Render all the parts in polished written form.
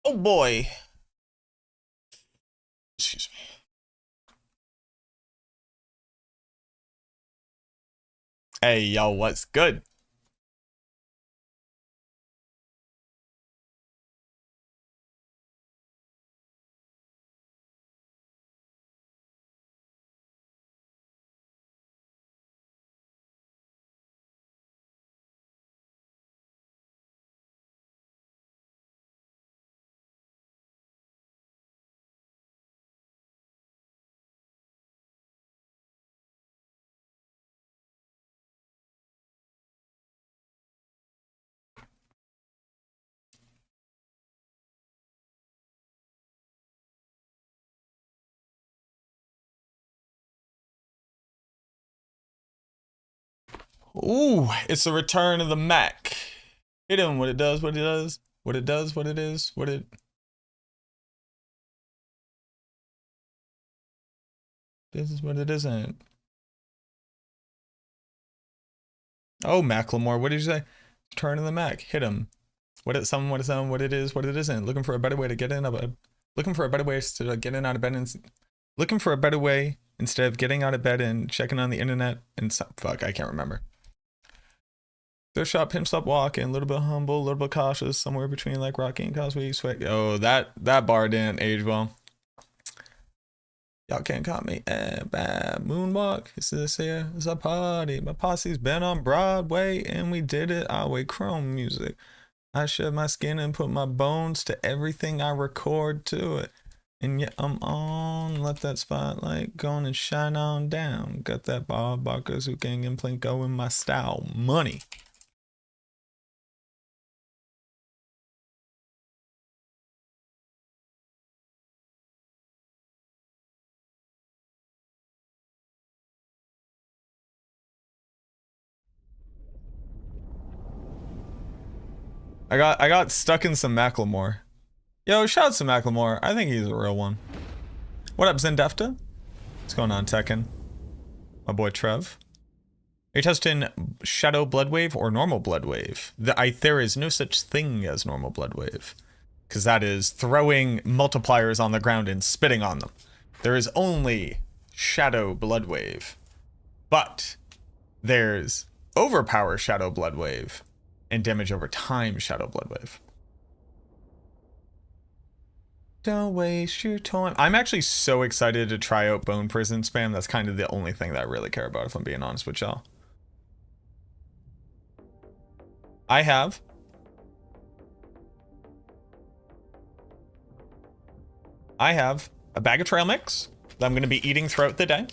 Oh boy. Excuse me. Hey, yo, what's good? Ooh, it's the return of the Mac. Hit him what it does, what it does, what it does, what it is, what it. This is what it isn't. Oh, Macklemore, what did you say? Return of the Mac. Hit him. What it some, what it some, what it is, what it isn't. Looking for a better way to get in. Looking for a better way to get in out of bed and looking for a better way instead of getting out of bed and checking on the internet and fuck, I can't remember. Thrift shop, pimp stop walking, a little bit humble, a little bit cautious, somewhere between like Rocky and Cosby. Sweat. Oh, that bar didn't age well. Y'all can't call me bad moonwalk. This here is a party. My posse's been on Broadway and we did it our way. Chrome music. I shed my skin and put my bones to everything I record to it. And yet I'm on. Let that spotlight go and shine on down. Got that Bob Barker's who gang and Plinko in my style. Money. I got stuck in some Macklemore. Yo, shout out to Macklemore. I think he's a real one. What up, Zendefta? What's going on, Tekken? My boy Trev. Are you testing Shadow Bloodwave or normal Bloodwave? There is no such thing as normal Bloodwave. Because that is throwing multipliers on the ground and spitting on them. There is only Shadow Bloodwave. But there's Overpower Shadow Bloodwave and damage over time Shadow Bloodwave. Don't waste your time. I'm actually so excited to try out Bone Prison Spam. That's kind of the only thing that I really care about, if I'm being honest with y'all. I have a bag of trail mix that I'm going to be eating throughout the day.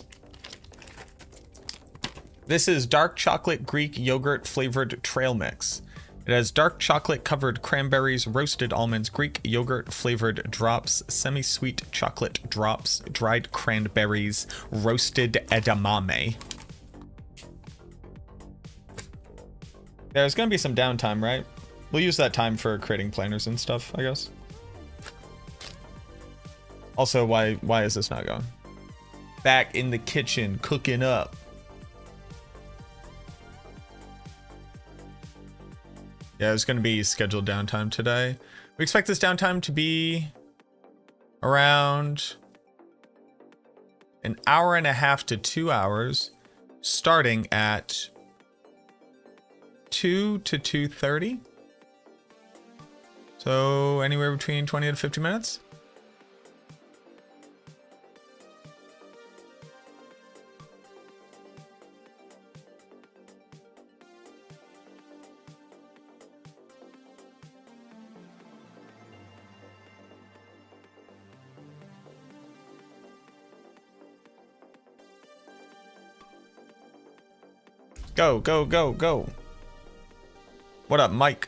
This is dark chocolate Greek yogurt flavored trail mix. It has dark chocolate covered cranberries, roasted almonds, Greek yogurt flavored drops, semi-sweet chocolate drops, dried cranberries, roasted edamame. There's gonna be some downtime, right? We'll use that time for creating planners and stuff, I guess. Also, why is this not going? Back in the kitchen, cooking up. Yeah, there's going to be scheduled downtime today. We expect this downtime to be around an hour and a half to 2 hours, starting at 2 to 2:30. So anywhere between 20 to 50 minutes. Go, go, go, go. What up, Mike?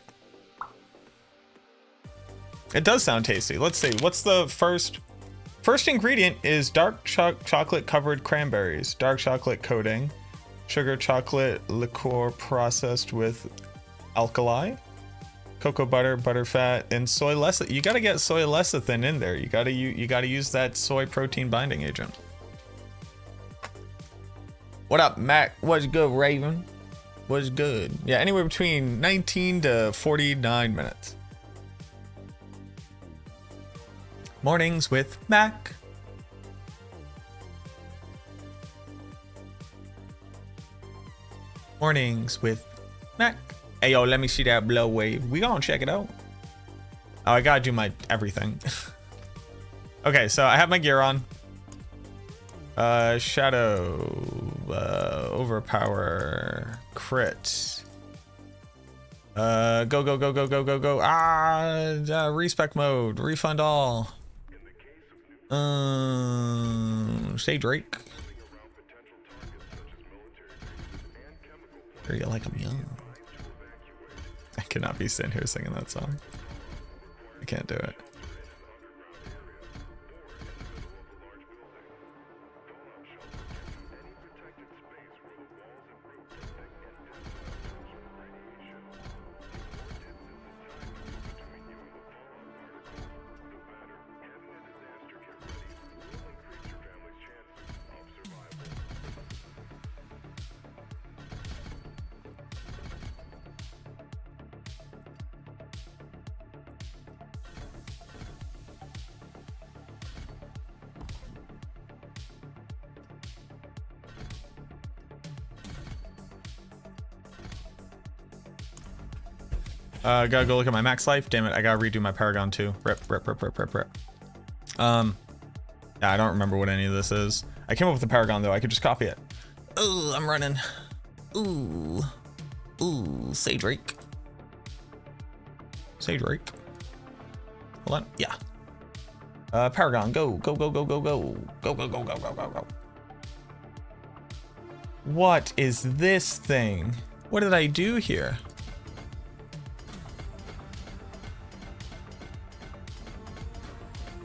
It does sound tasty. Let's see. What's the first ingredient is dark chocolate covered cranberries, dark chocolate coating, sugar chocolate liqueur processed with alkali, cocoa butter, butterfat, and soy lecithin. You got to get soy lecithin in there. You got to use that soy protein binding agent. What up, Mac? What's good, Raven? What's good? Yeah, anywhere between 19 to 49 minutes. Mornings with Mac. Mornings with Mac. Hey, yo, let me see that blow wave. We gonna check it out. Oh, I gotta do my everything. Okay, so I have my gear on. Shadow, overpower, crit. Go. Respec mode, refund all. Say Drake. Or you like I'm young. I cannot be sitting here singing that song. I can't do it. Gotta go look at my max life. Damn it, I gotta redo my Paragon too. Rip. Yeah, I don't remember what any of this is. I came up with the Paragon though, I could just copy it. Oh, I'm running. Ooh, say Drake. Hold on, yeah. Paragon, go. What is this thing? What did I do here?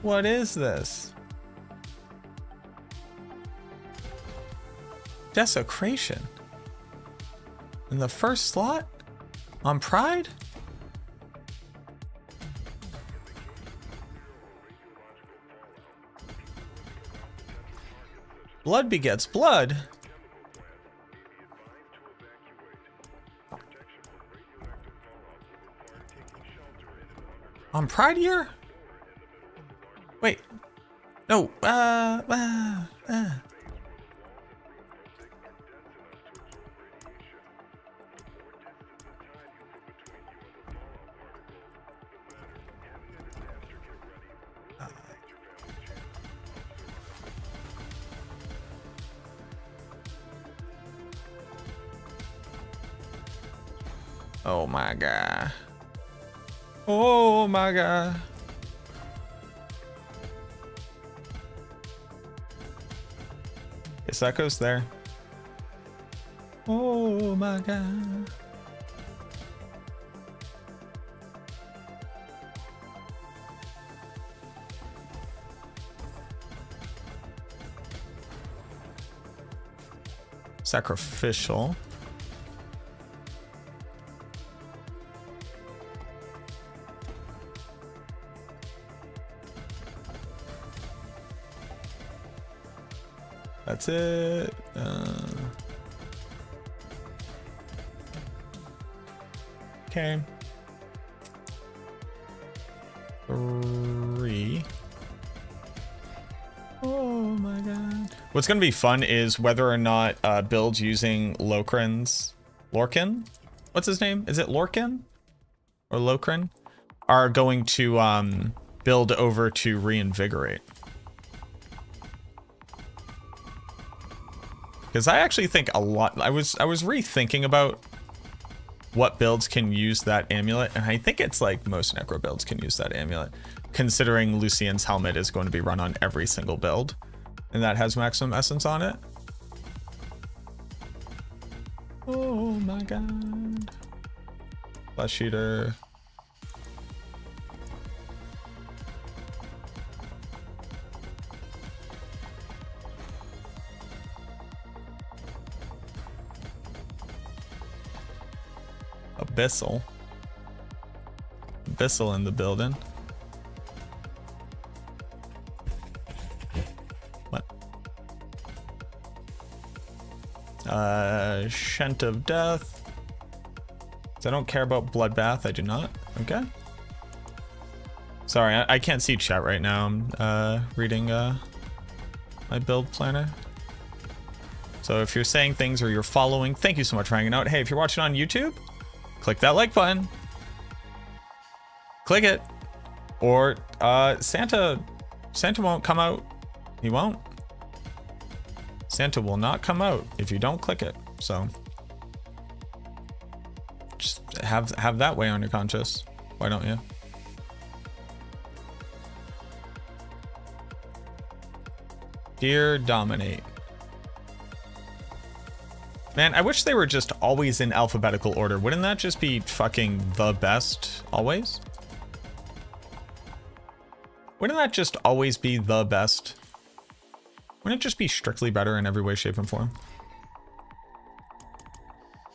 What is this? Desecration. In the first slot? On Pride? Blood begets blood. On Pride year? Wait, no, oh my God. Oh my God. Yes, that goes there. Oh my God. Sacrificial. That's it. Okay. 3. Oh my God. What's gonna be fun is whether or not builds using Lorcan? What's his name? Is it Lorcan? Or Locrin? Are going to build over to Reinvigorate. Because I actually think a lot, I was rethinking about what builds can use that amulet, and I think it's like most necro builds can use that amulet, considering Lucian's helmet is going to be run on every single build, and that has maximum essence on it. Oh my God. Flesh Eater. Abyssal in the building. What? Shent of Death. So I don't care about Bloodbath. I do not. Okay. Sorry, I can't see chat right now. I'm reading my build planner. So if you're saying things or you're following, thank you so much for hanging out. Hey, if you're watching on YouTube, click that like button. Click it. Or Santa won't come out. He won't. Santa will not come out if you don't click it. So just have that way on your conscience. Why don't you? Dear Dominate. Man, I wish they were just always in alphabetical order. Wouldn't that just be fucking the best always? Wouldn't that just always be the best? Wouldn't it just be strictly better in every way, shape, and form?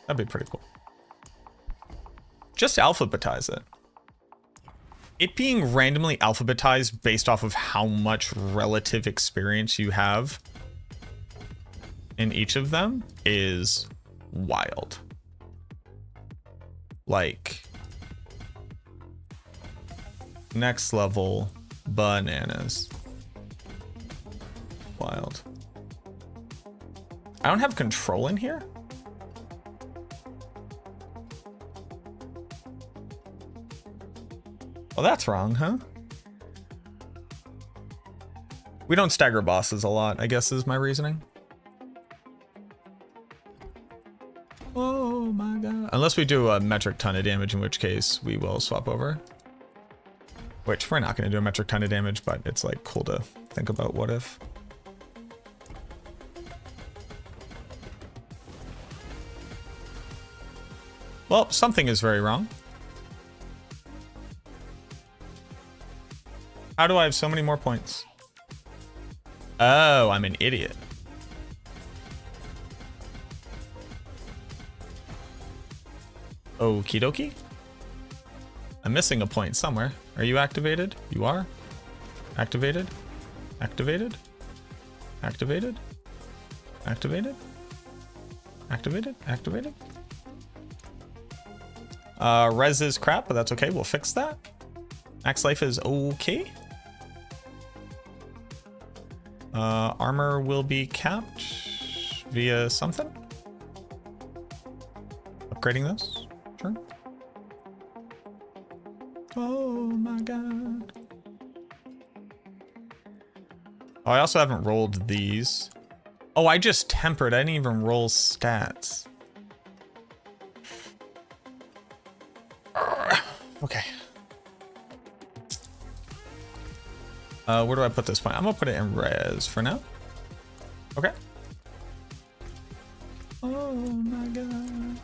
That'd be pretty cool. Just alphabetize it. It being randomly alphabetized based off of how much relative experience you have in each of them is wild. Like, next level bananas. Wild. I don't have control in here? Well, that's wrong, huh? We don't stagger bosses a lot, I guess is my reasoning. Oh my god. Unless we do a metric ton of damage, in which case we will swap over. Which we're not going to do a metric ton of damage, but it's like cool to think about what if. Well, something is very wrong. How do I have so many more points? Oh, I'm an idiot. Okie dokie. I'm missing a point somewhere. Are you activated? You are? Activated? Activated? Activated? Activated? Activated? Activated? Res is crap, but that's okay. We'll fix that. Max life is okay. Armor will be capped via something. Upgrading this? Sure. Oh my god. Oh, I also haven't rolled these. Oh, I just tempered. I didn't even roll stats. Okay. Where do I put this point? I'm gonna put it in res for now. Okay. Oh my god.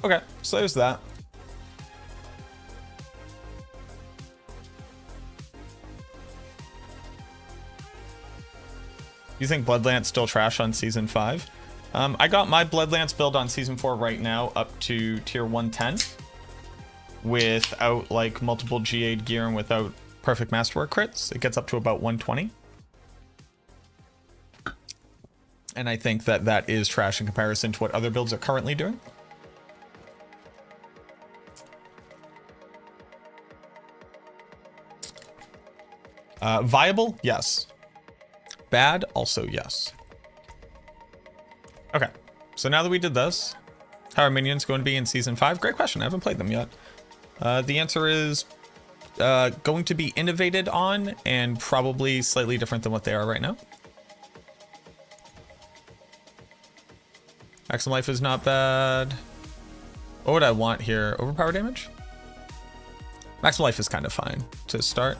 Okay, so there's that. You think Bloodlance still trash on Season 5? I got my Bloodlance build on Season 4 right now up to tier 110 without like multiple GA'd gear and without perfect masterwork crits. It gets up to about 120. And I think that that is trash in comparison to what other builds are currently doing. Viable? Yes. Bad? Also yes. Okay, so now that we did this, how are minions going to be in Season 5? Great question, I haven't played them yet. The answer is going to be innovated on and probably slightly different than what they are right now. Maximum life is not bad. What would I want here? Overpower damage? Maximum life is kind of fine to start.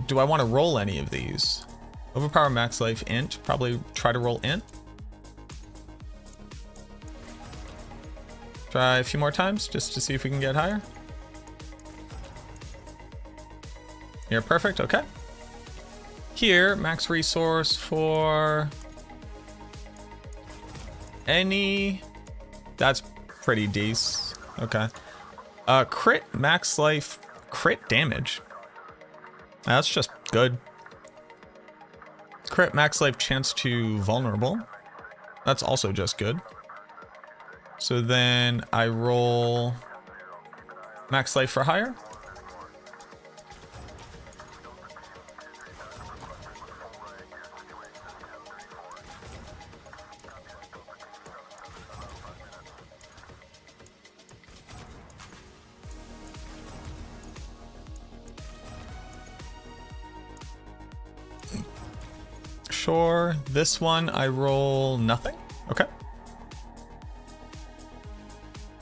Do I want to roll any of these? Overpower max life int. Probably try to roll int. Try a few more times just to see if we can get higher. You're perfect. Okay. Here, max resource for any. That's pretty decent. Okay. Crit max life. Crit damage. That's just good. Crit max life chance to vulnerable. That's also just good. So then I roll max life for higher. Sure. This one I roll nothing. Okay.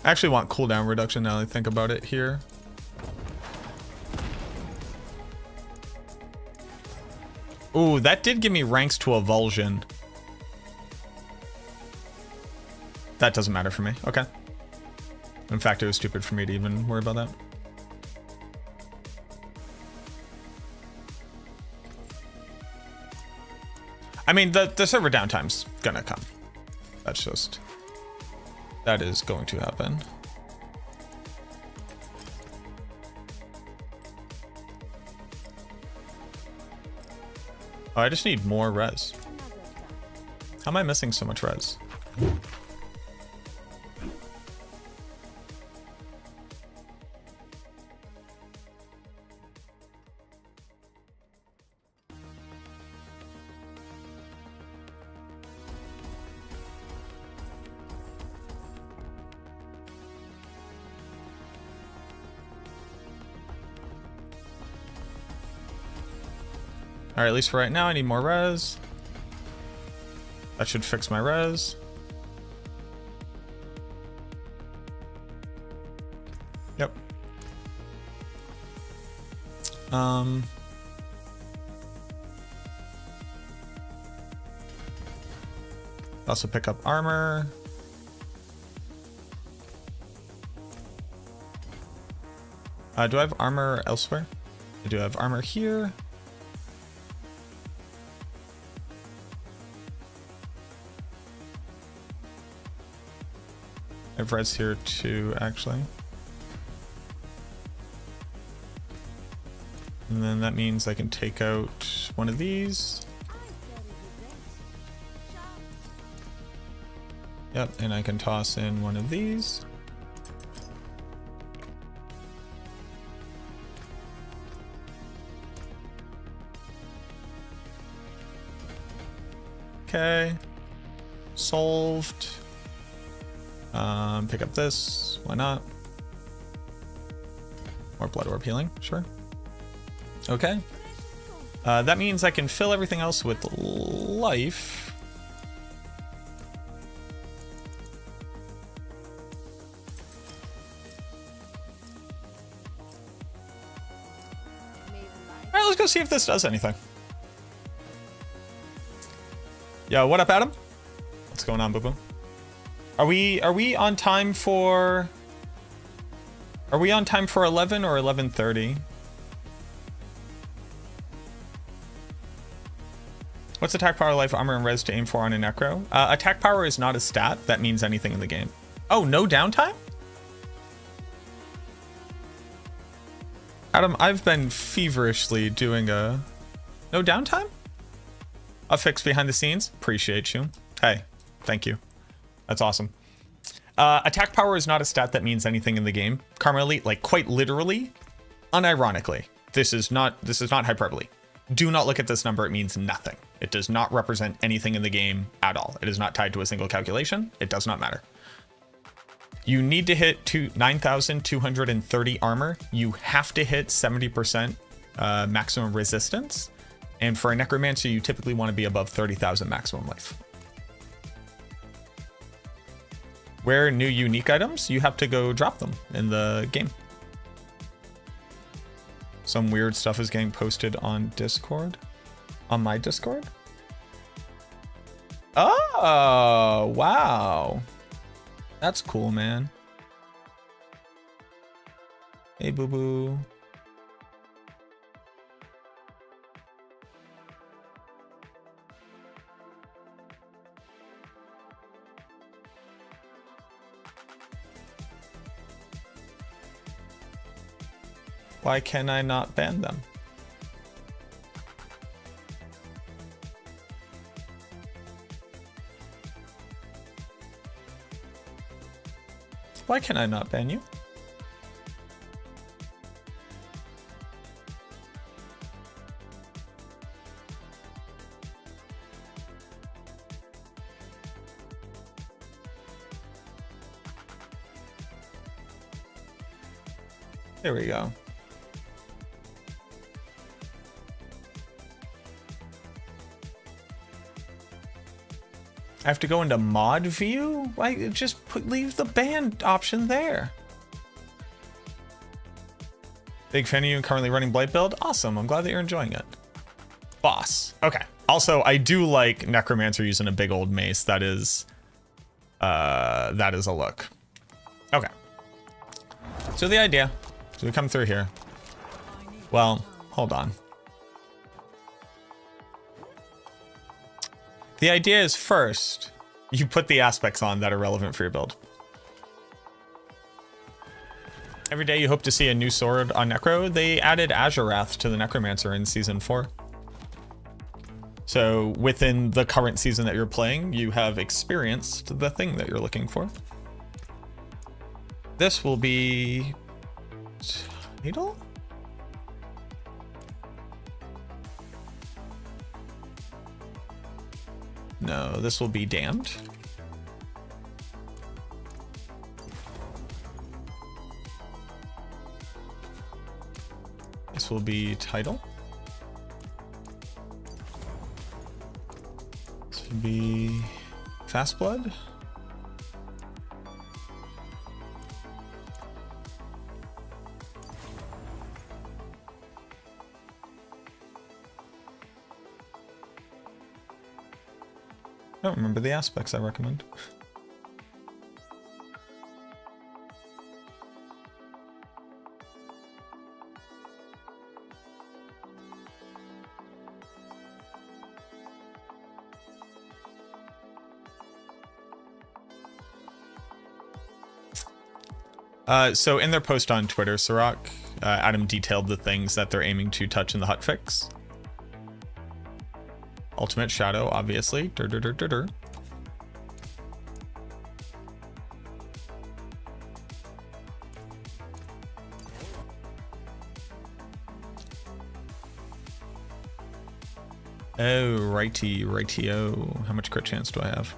I actually want cooldown reduction now that I think about it here. Ooh, that did give me ranks to Avulsion. That doesn't matter for me. Okay. In fact, it was stupid for me to even worry about that. I mean, the server downtime's gonna come. That's just... That is going to happen. Oh, I just need more res. How am I missing so much res? Alright, at least for right now, I need more res. That should fix my res. Yep. Also pick up armor. Do I have armor elsewhere? I do have armor here. I have res here too, actually. And then that means I can take out one of these. Yep, and I can toss in one of these. Okay. Solved. Pick up this. Why not? More blood orb healing. Sure. Okay. That means I can fill everything else with life. All right, let's go see if this does anything. Yo, what up, Adam? What's going on, boo-boo? Are we on time for... Are we on time for 11 or 11:30? What's attack power, life, armor, and res to aim for on a necro? Attack power is not a stat that means anything in the game. Oh, no downtime? Adam, I've been feverishly doing a... No downtime? A fix behind the scenes? Appreciate you. Hey, thank you. That's awesome. Attack power is not a stat that means anything in the game. Karma Elite, like quite literally, unironically, this is not hyperbole. Do not look at this number, it means nothing. It does not represent anything in the game at all. It is not tied to a single calculation. It does not matter. You need to hit 9,230 armor. You have to hit 70% maximum resistance. And for a Necromancer, you typically want to be above 30,000 maximum life. Where new unique items, you have to go drop them in the game. Some weird stuff is getting posted on Discord. On my Discord? Oh, wow. That's cool, man. Hey, boo-boo. Why can I not ban them? Why can I not ban you? There we go. I have to go into mod view? Why just leave the ban option there? Big fan of you, currently running Blight build. Awesome, I'm glad that you're enjoying it. Boss. Okay. Also, I do like Necromancer using a big old mace. That is a look. Okay. So the idea. So we come through here. Well, hold on. The idea is first, you put the aspects on that are relevant for your build. Every day you hope to see a new sword on Necro. They added Azure Wrath to the Necromancer in Season 4. So within the current season that you're playing, you have experienced the thing that you're looking for. This will be... Needle? No, this will be damned. This will be title. This will be fast blood. I don't remember the aspects I recommend. So in their post on Twitter, Sirach, Adam detailed the things that they're aiming to touch in the hotfix. Ultimate Shadow, obviously. Dur, dur, dur, dur, dur. Oh, righty-o. How much crit chance do I have?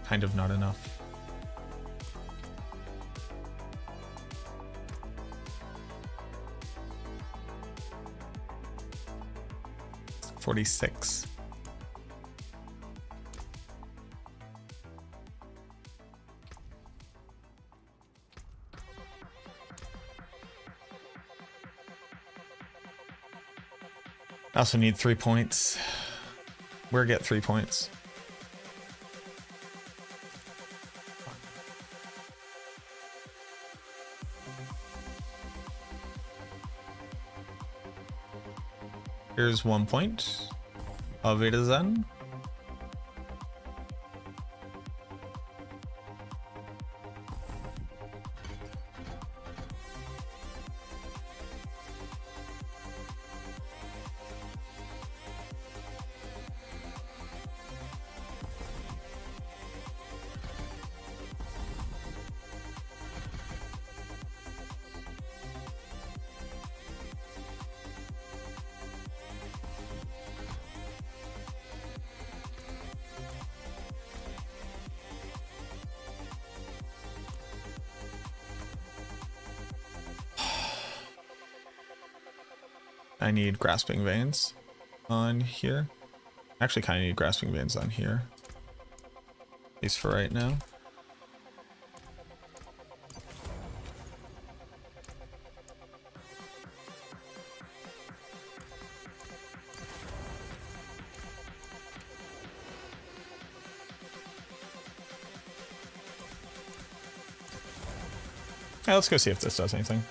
Kind of not enough. $46. I also need 3 points. Where get 3 points? Here's 1 point of it is then. I need Grasping Veins on here. Actually, kind of need Grasping Veins on here. At least for right now. Yeah, let's go see if this does anything.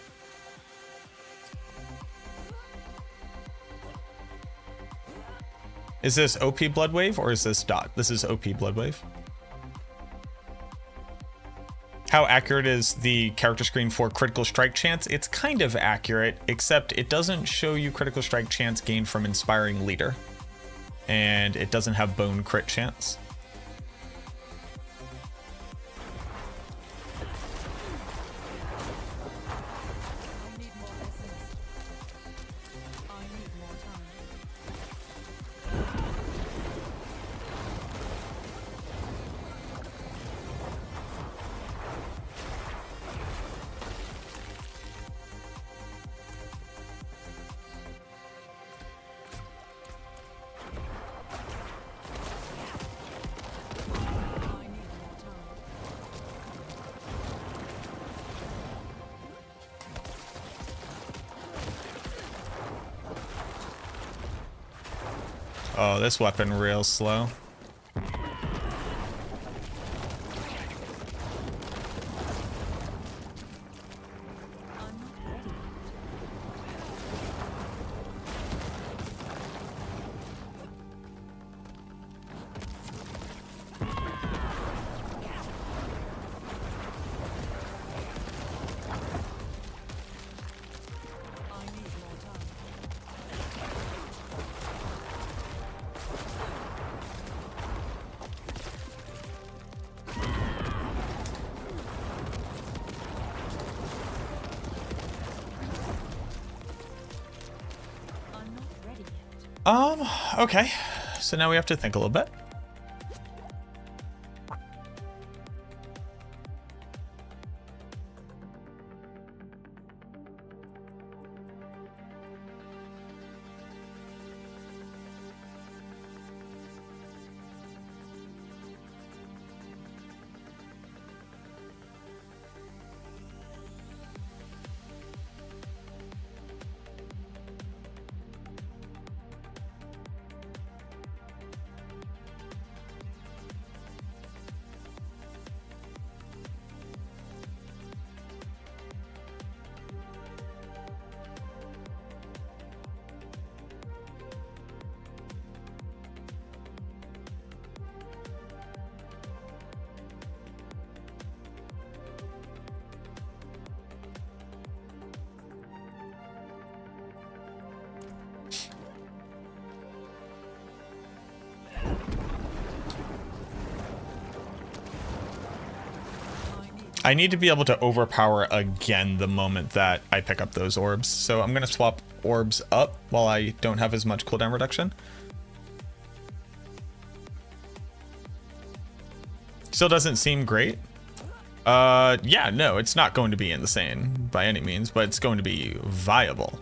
Is this OP Blood Wave or is this dot? This is OP Blood Wave. How accurate is the character screen for critical strike chance? It's kind of accurate, except it doesn't show you critical strike chance gained from Inspiring Leader. And it doesn't have bone crit chance. Oh, this weapon real slow. Okay. So now we have to think a little bit. I need to be able to overpower again the moment that I pick up those orbs. So I'm going to swap orbs up while I don't have as much cooldown reduction. Still doesn't seem great. Yeah, no, it's not going to be insane by any means, but it's going to be viable.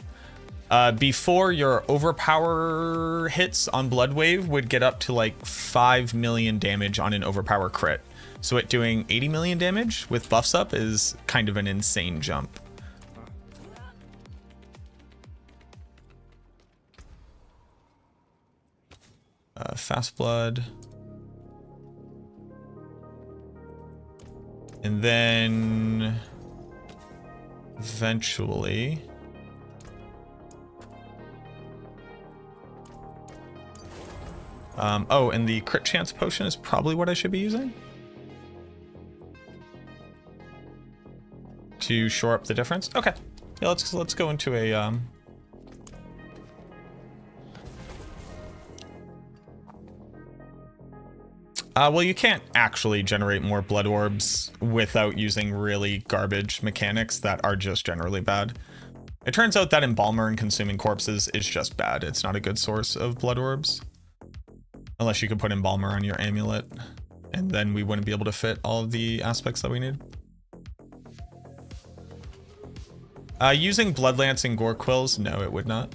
Before, your overpower hits on Blood Wave would get up to like 5 million damage on an overpower crit. So it doing 80 million damage with buffs up is kind of an insane jump. Fast Blood. And then eventually oh, and the crit chance potion is probably what I should be using to shore up the difference. Okay, yeah, let's go into a well, you can't actually generate more blood orbs without using really garbage mechanics that are just generally bad. It turns out that Embalmer and Consuming Corpses is just bad. It's not a good source of blood orbs. Unless you could put Embalmer on your amulet, and then we wouldn't be able to fit all of the aspects that we need. Using Bloodlance and Gore Quills, no, it would not.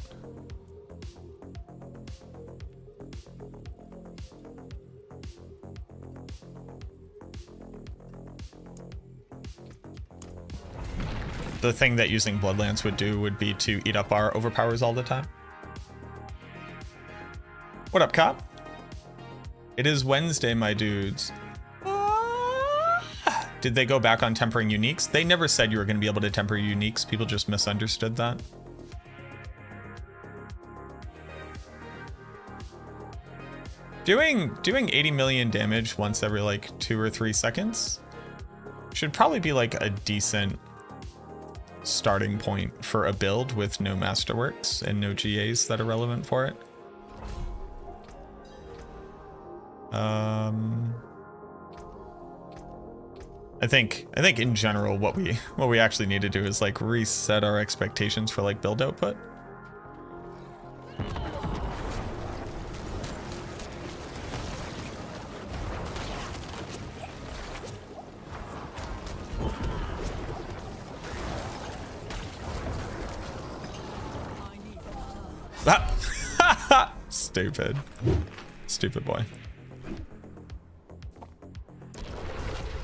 The thing that using Bloodlance would do would be to eat up our overpowers all the time. What up, cop? It is Wednesday, my dudes. Did they go back on tempering uniques? They never said you were going to be able to temper uniques. People just misunderstood that. Doing 80 million damage once every like 2 or 3 seconds Should probably be like a decent starting point for a build with no masterworks and no GAs that are relevant for it. I think in general what we actually need to do is like reset our expectations for like build output. Ah. Stupid boy.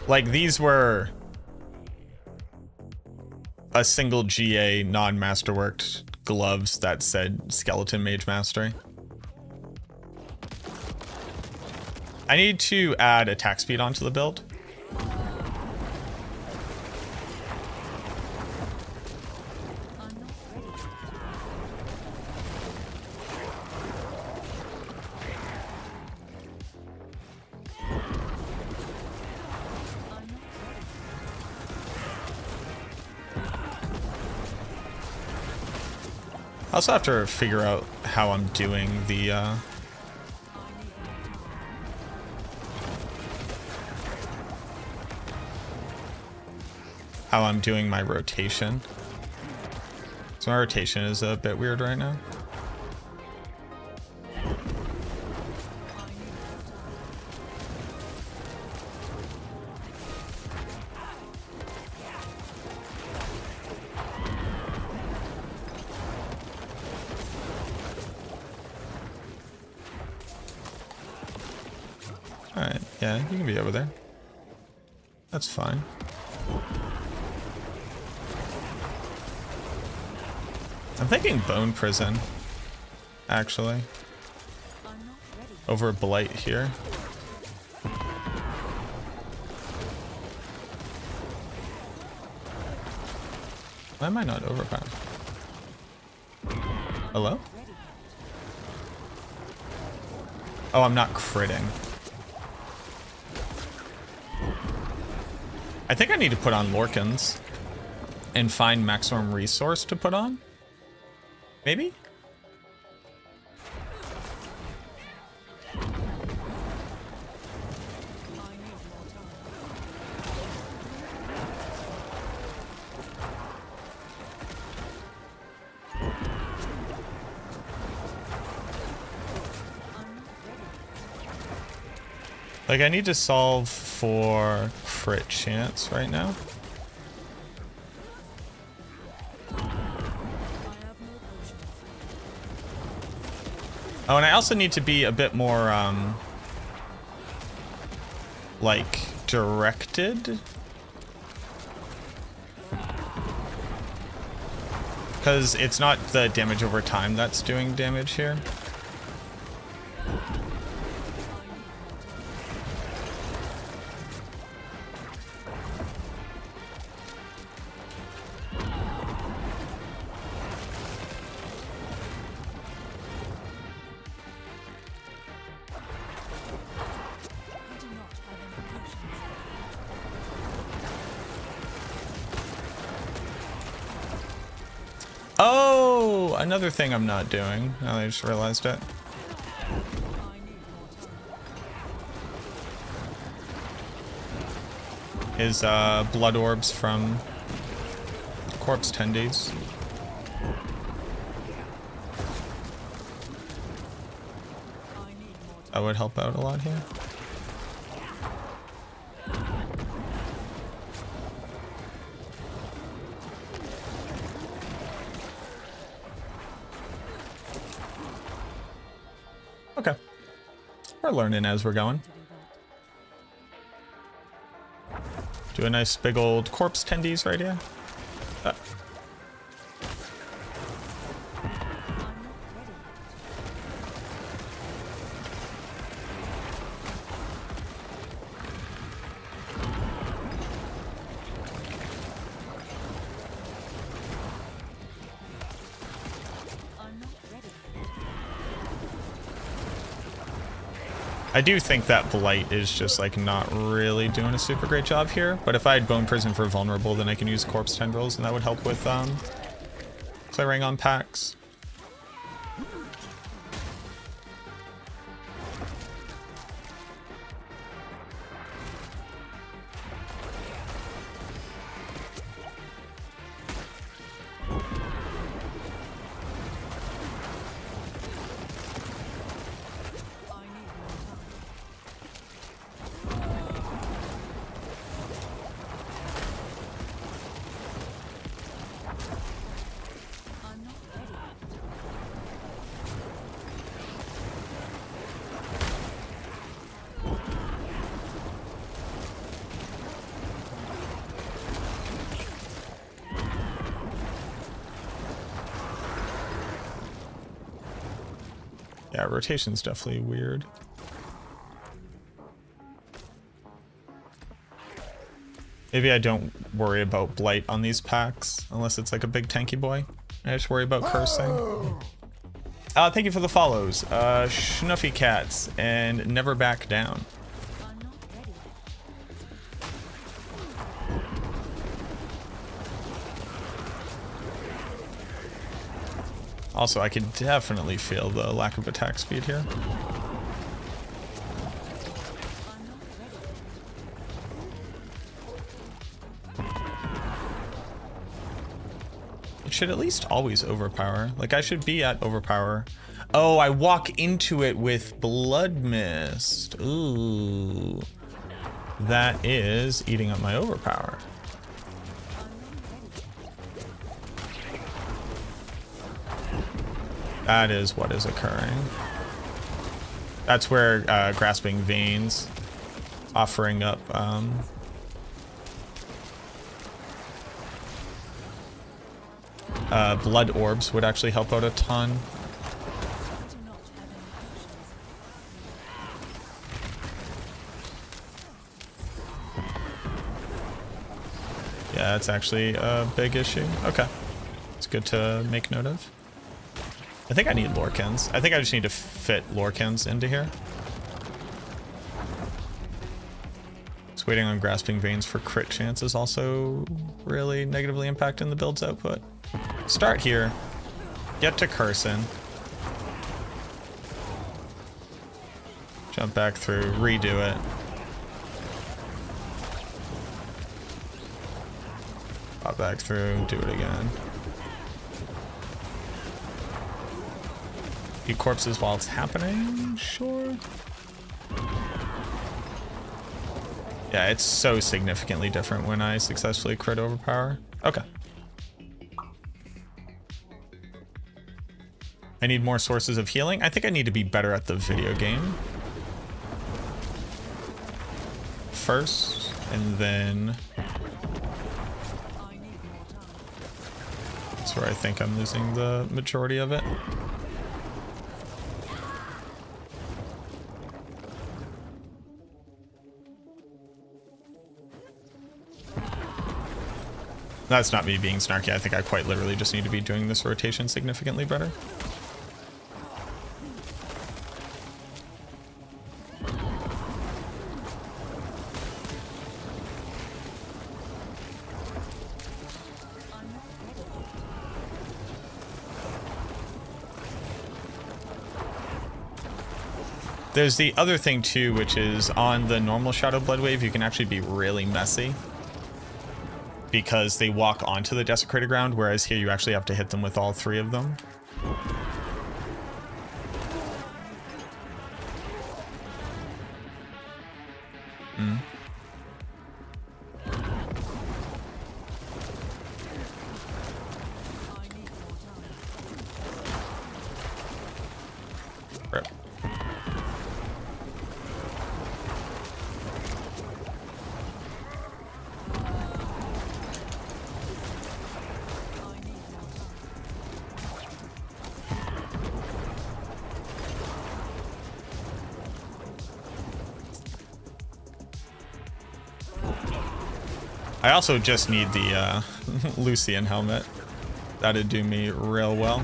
Like, these were a single GA non-masterworked gloves that said Skeleton Mage Mastery. I need to add attack speed onto the build. I also have to figure out how I'm doing the how I'm doing my rotation. So my rotation is a bit weird right now. Alright, yeah, you can be over there. That's fine. I'm thinking Bone Prison, actually. Over Blight here. Why am I not overpowered? Hello? Oh, I'm not critting. I think I need to put on Lorkins and find maximum resource to put on. Maybe? Like, I need to solve for crit chance right now. Oh, and I also need to be a bit more, like, directed. Because it's not the damage over time that's doing damage here. Oh, another thing I'm not doing. Now I just realized it. Is blood orbs from corpse tendies. That would help out a lot here. Okay. We're learning as we're going. Do a nice big old corpse tendies right here. I do think that Blight is just like not really doing a super great job here, but if I had Bone Prison for Vulnerable, then I can use Corpse Tendrils, and that would help with clearing on packs. Yeah, rotation's definitely weird. Maybe I don't worry about Blight on these packs, unless it's like a big tanky boy. I just worry about cursing. Thank you for the follows. Schnuffy Cats and Never Back Down. Also, I could definitely feel the lack of attack speed here. It should at least always overpower. Like, I should be at overpower. Oh, I walk into it with Blood Mist. Ooh. That is eating up my overpower. That is what is occurring. That's where Grasping Veins offering up Blood Orbs would actually help out a ton. Yeah, that's actually a big issue. Okay. It's good to make note of. I think I need Lorkins. I think I just need to fit Lorkins into here. Just waiting on Grasping Veins for crit chance is also really negatively impacting the build's output. Start here. Get to Cursin. Jump back through. Redo it. Pop back through. Do it again. Eat corpses while it's happening? Sure. Yeah, it's so significantly different when I successfully crit overpower. Okay. I need more sources of healing. I think I need to be better at the video game first, and then that's where I think I'm losing the majority of it. That's not me being snarky. I think I quite literally just need to be doing this rotation significantly better. There's the other thing too, which is on the normal Shadow Blood Wave, you can actually be really messy because they walk onto the desecrated ground, whereas here you actually have to hit them with all three of them. Rip. I also just need the Lucian helmet. That'd do me real well.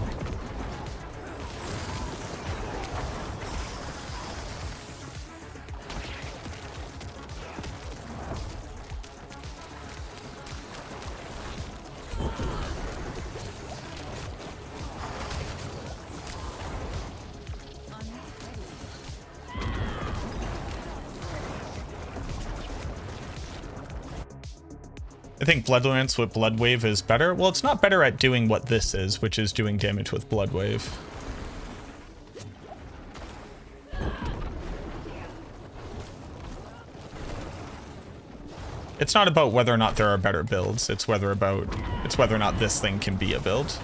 think Blood Lance with Blood Wave is better. Well, it's not better at doing what this is, which is doing damage with Blood Wave. It's not about whether or not there are better builds. It's whether or not this thing can be a build.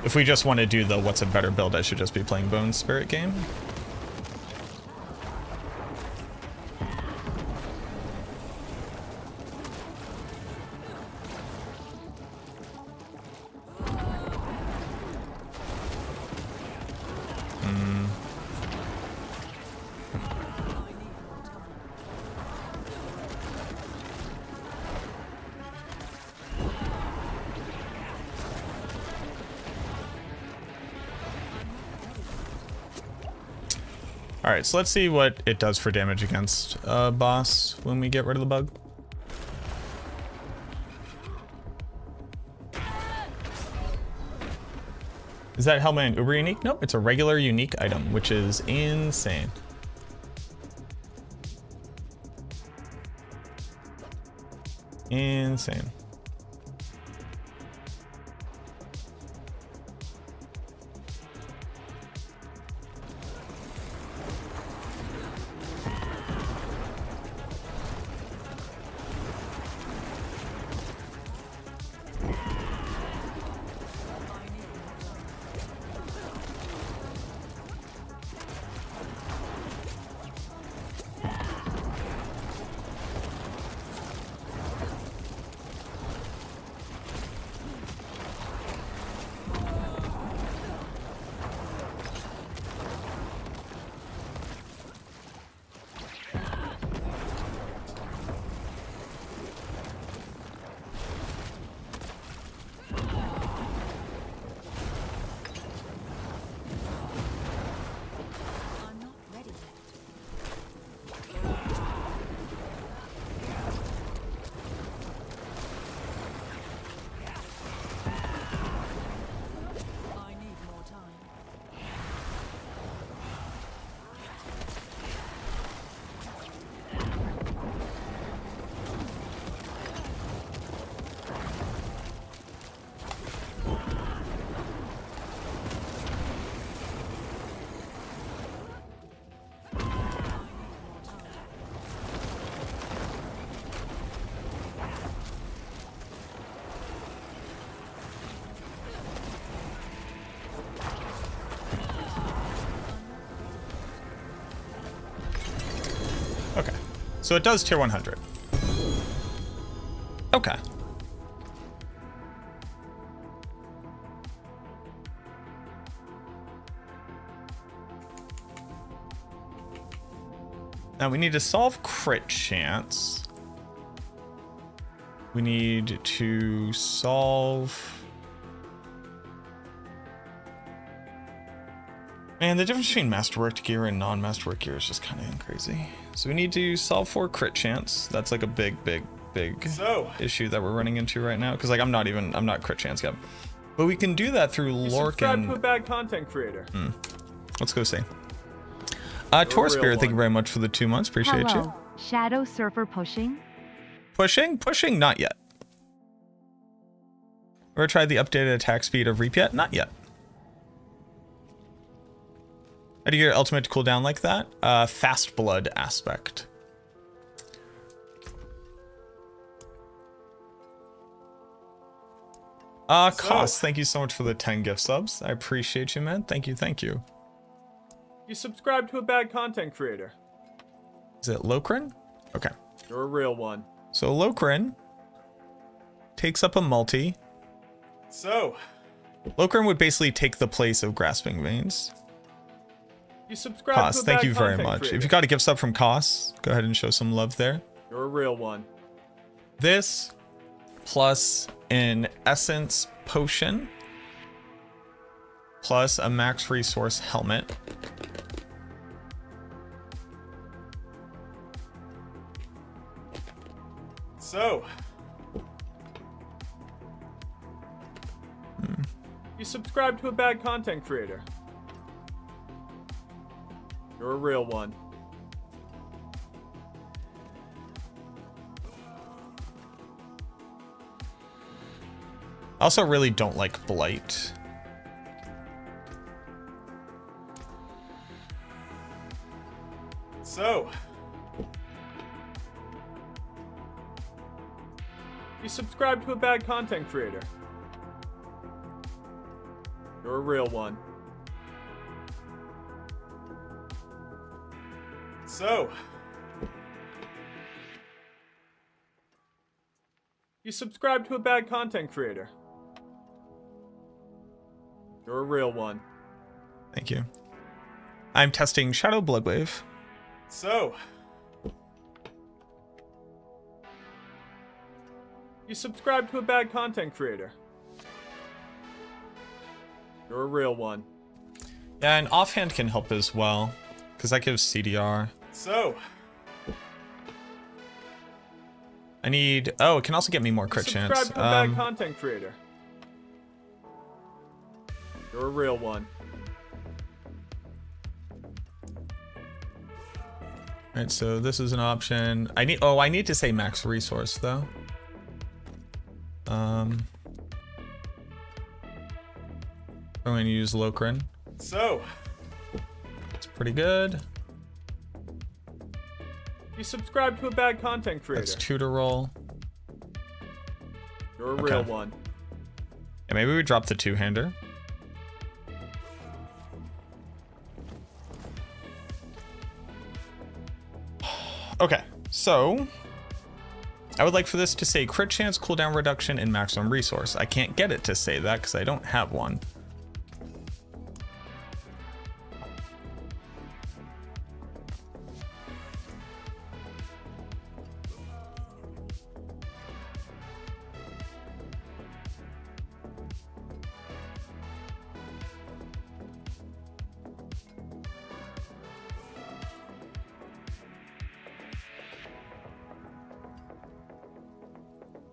If we just want to do the what's a better build, I should just be playing Bone Spirit game. Alright, so let's see what it does for damage against boss when we get rid of the bug. Is that helmet an uber unique? Nope, it's a regular unique item, which is insane. Insane. Okay, so it does tier 100. Okay. Now we need to solve crit chance. We need to solve... Man, the difference between masterworked gear and non-masterwork gear is just kind of crazy. So we need to solve for crit chance. That's like a big issue that we're running into right now. Because like I'm not crit chance yet. But we can do that through Lorcan. Subscribe to a bad content creator. Let's go see. Tor Spirit, thank you very much for the 2 months. Appreciate you. Shadow Surfer pushing? Pushing? Not yet. Ever tried the updated attack speed of Reap yet? Not yet. How do you get your ultimate to cool down like that? Fast blood aspect. Cost, thank you so much for the 10 gift subs. I appreciate you, man. Thank you. You subscribe to a bad content creator. Is it Lokrin? Okay. You're a real one. So Lokrin takes up a multi. So Lokrin would basically take the place of Grasping Veins. You subscribe Cost, to a thank bad you very content much. creator. If you got a gift sub from Cost, go ahead and show some love there. You're a real one. This plus an Essence Potion plus a Max Resource Helmet. So you subscribe to a bad content creator. You're a real one. I also really don't like Blight. So, you subscribe to a bad content creator. You're a real one. So, you subscribe to a bad content creator. You're a real one. Thank you. I'm testing Shadow Bloodwave. So, you subscribe to a bad content creator. You're a real one. Yeah, and offhand can help as well, because that gives CDR. So, I need... Oh, it can also get me more you crit subscribe chance. to a bad content creator. You're a real one. Alright, so this is an option. I need to say max resource though. I'm going to use Lokrin. So, It's pretty good. you subscribe to a bad content creator. That's 2 to roll. You're a real Okay. one. Yeah, maybe we drop the 2-hander. Okay, so I would like for this to say crit chance, cooldown reduction, and maximum resource. I can't get it to say that because I don't have one.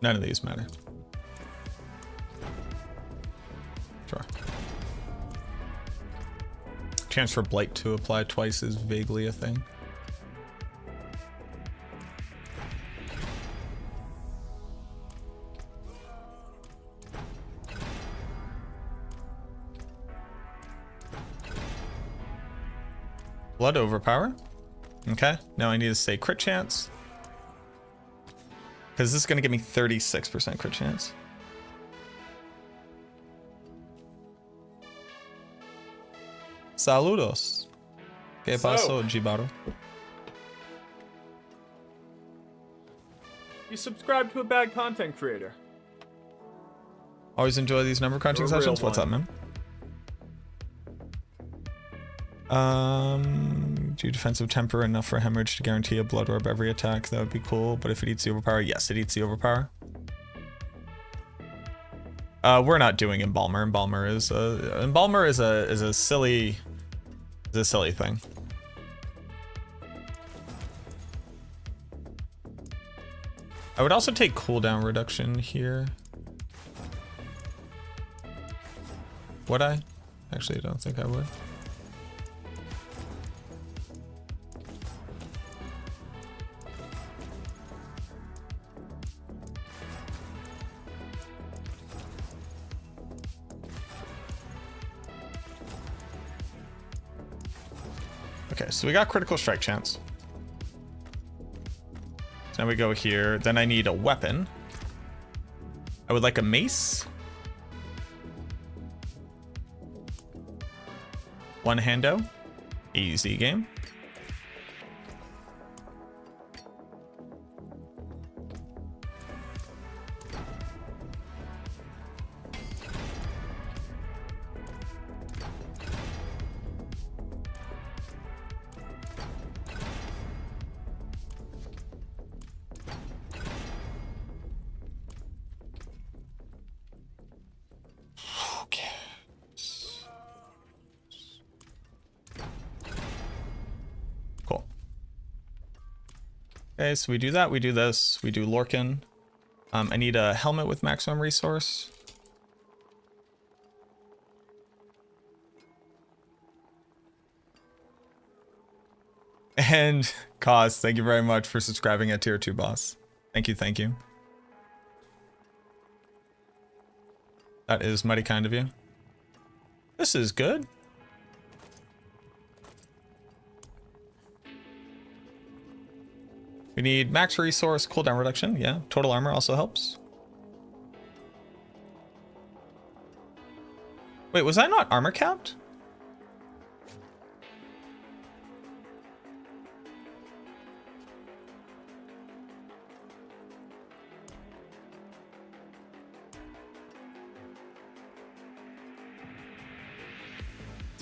None of these matter. Sure. Chance for Blight to apply twice is vaguely a thing. Blood overpower. Okay, now I need to say crit chance. Because this is going to give me 36% crit chance. Saludos. ¿Qué pasó, Jibaro? You subscribe to a bad content creator. Always enjoy these number crunching You're a real sessions. What's up, one. man? Do defensive temper enough for hemorrhage to guarantee a blood orb every attack? That would be cool. But if it eats the overpower, yes, it eats the overpower. We're not doing embalmer. Embalmer is a silly thing. I would also take cooldown reduction here. Would I? Actually, I don't think I would. Okay, so we got critical strike chance. So now we go here. Then I need a weapon. I would like a mace. One hando. Easy game. Cool. Okay, so we do that, we do this, we do Lorcan. I need a helmet with maximum resource. And Cos, thank you very much for subscribing at tier 2, boss. Thank you, thank you. That is mighty kind of you. This is good. We need max resource cooldown reduction. Yeah, total armor also helps. Wait, was I not armor capped?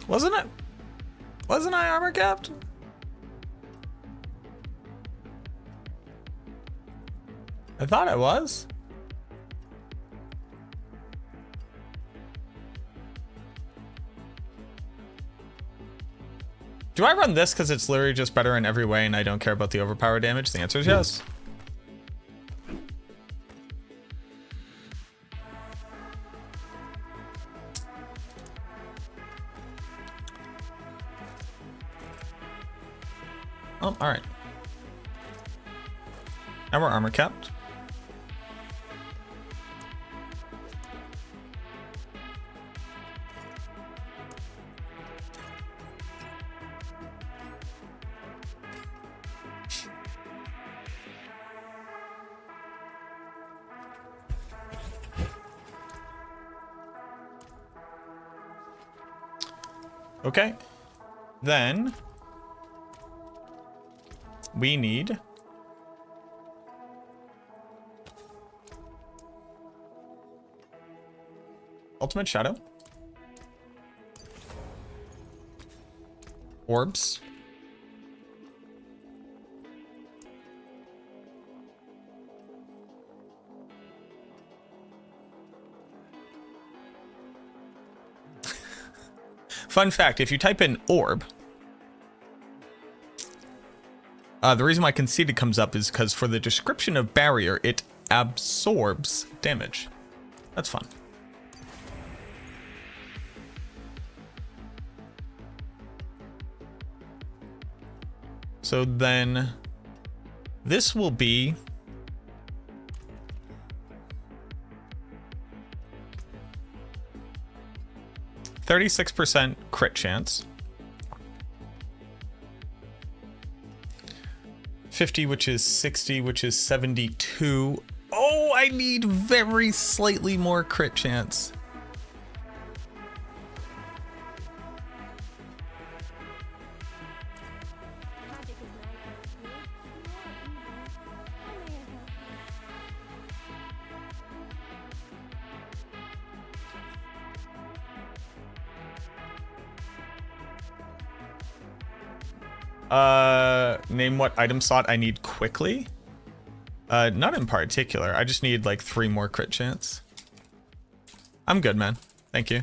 Wasn't it? Wasn't I armor capped? I thought I was. Do I run this because it's literally just better in every way and I don't care about the overpower damage? The answer is yes. Oh, all right. Now we're armor capped. Okay, then we need Ultimate Shadow, Orbs, fun fact, if you type in orb, the reason why conceded comes up is because for the description of barrier, it absorbs damage. That's fun. So then this will be 36% crit chance. 50, which is 60, which is 72. Oh, I need very slightly more crit chance. Name what item slot I need quickly. Not in particular. I just need like 3 more crit chance. I'm good, man. Thank you.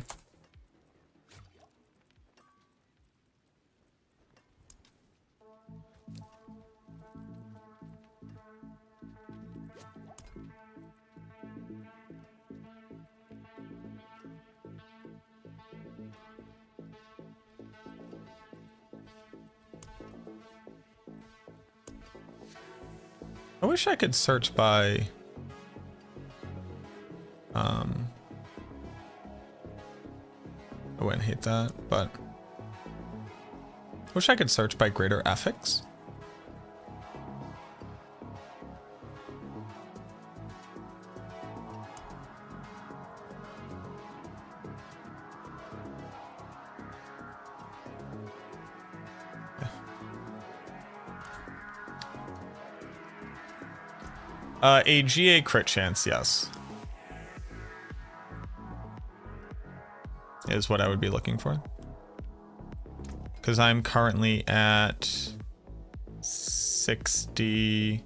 I wish I could search by I wouldn't hate that, but I wish I could search by greater affix. A GA crit chance, yes, is what I would be looking for. Because I'm currently at 60.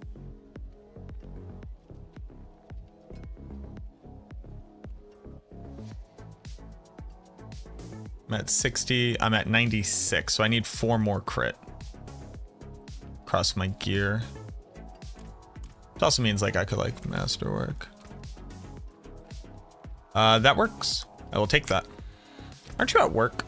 I'm at 60. I'm at 96, so I need 4 more crit across my gear. It also means like I could like masterwork. That works. I will take that. Aren't you at work?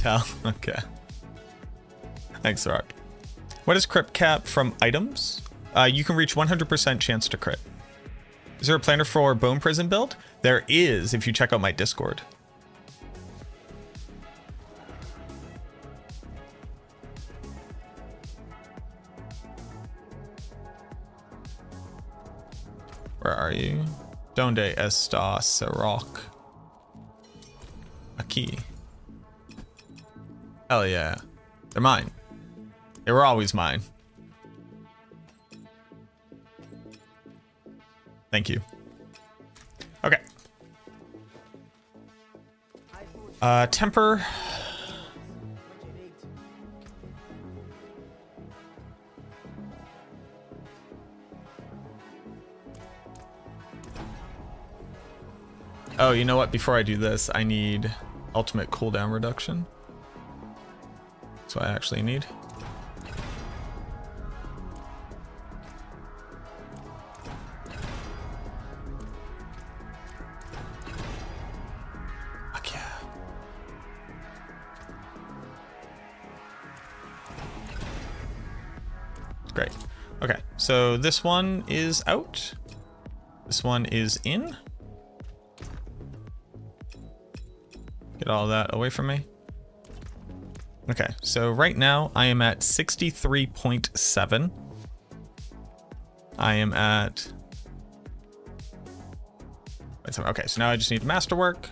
tell. Okay. Thanks, Rock. What is crit cap from items? You can reach 100% chance to crit. Is there a planner for Bone Prison build? There is, if you check out my Discord. Where are you? Donde está Sirach? Aquí. Hell yeah. They're mine. They were always mine. Thank you. Okay. Temper. Oh, you know what? Before I do this, I need ultimate cooldown reduction. That's what I actually need. Fuck yeah. Great. Okay, so this one is out. This one is in. Get all that away from me. Okay, so right now I am at 63.7. I am at... Okay, so now I just need masterwork.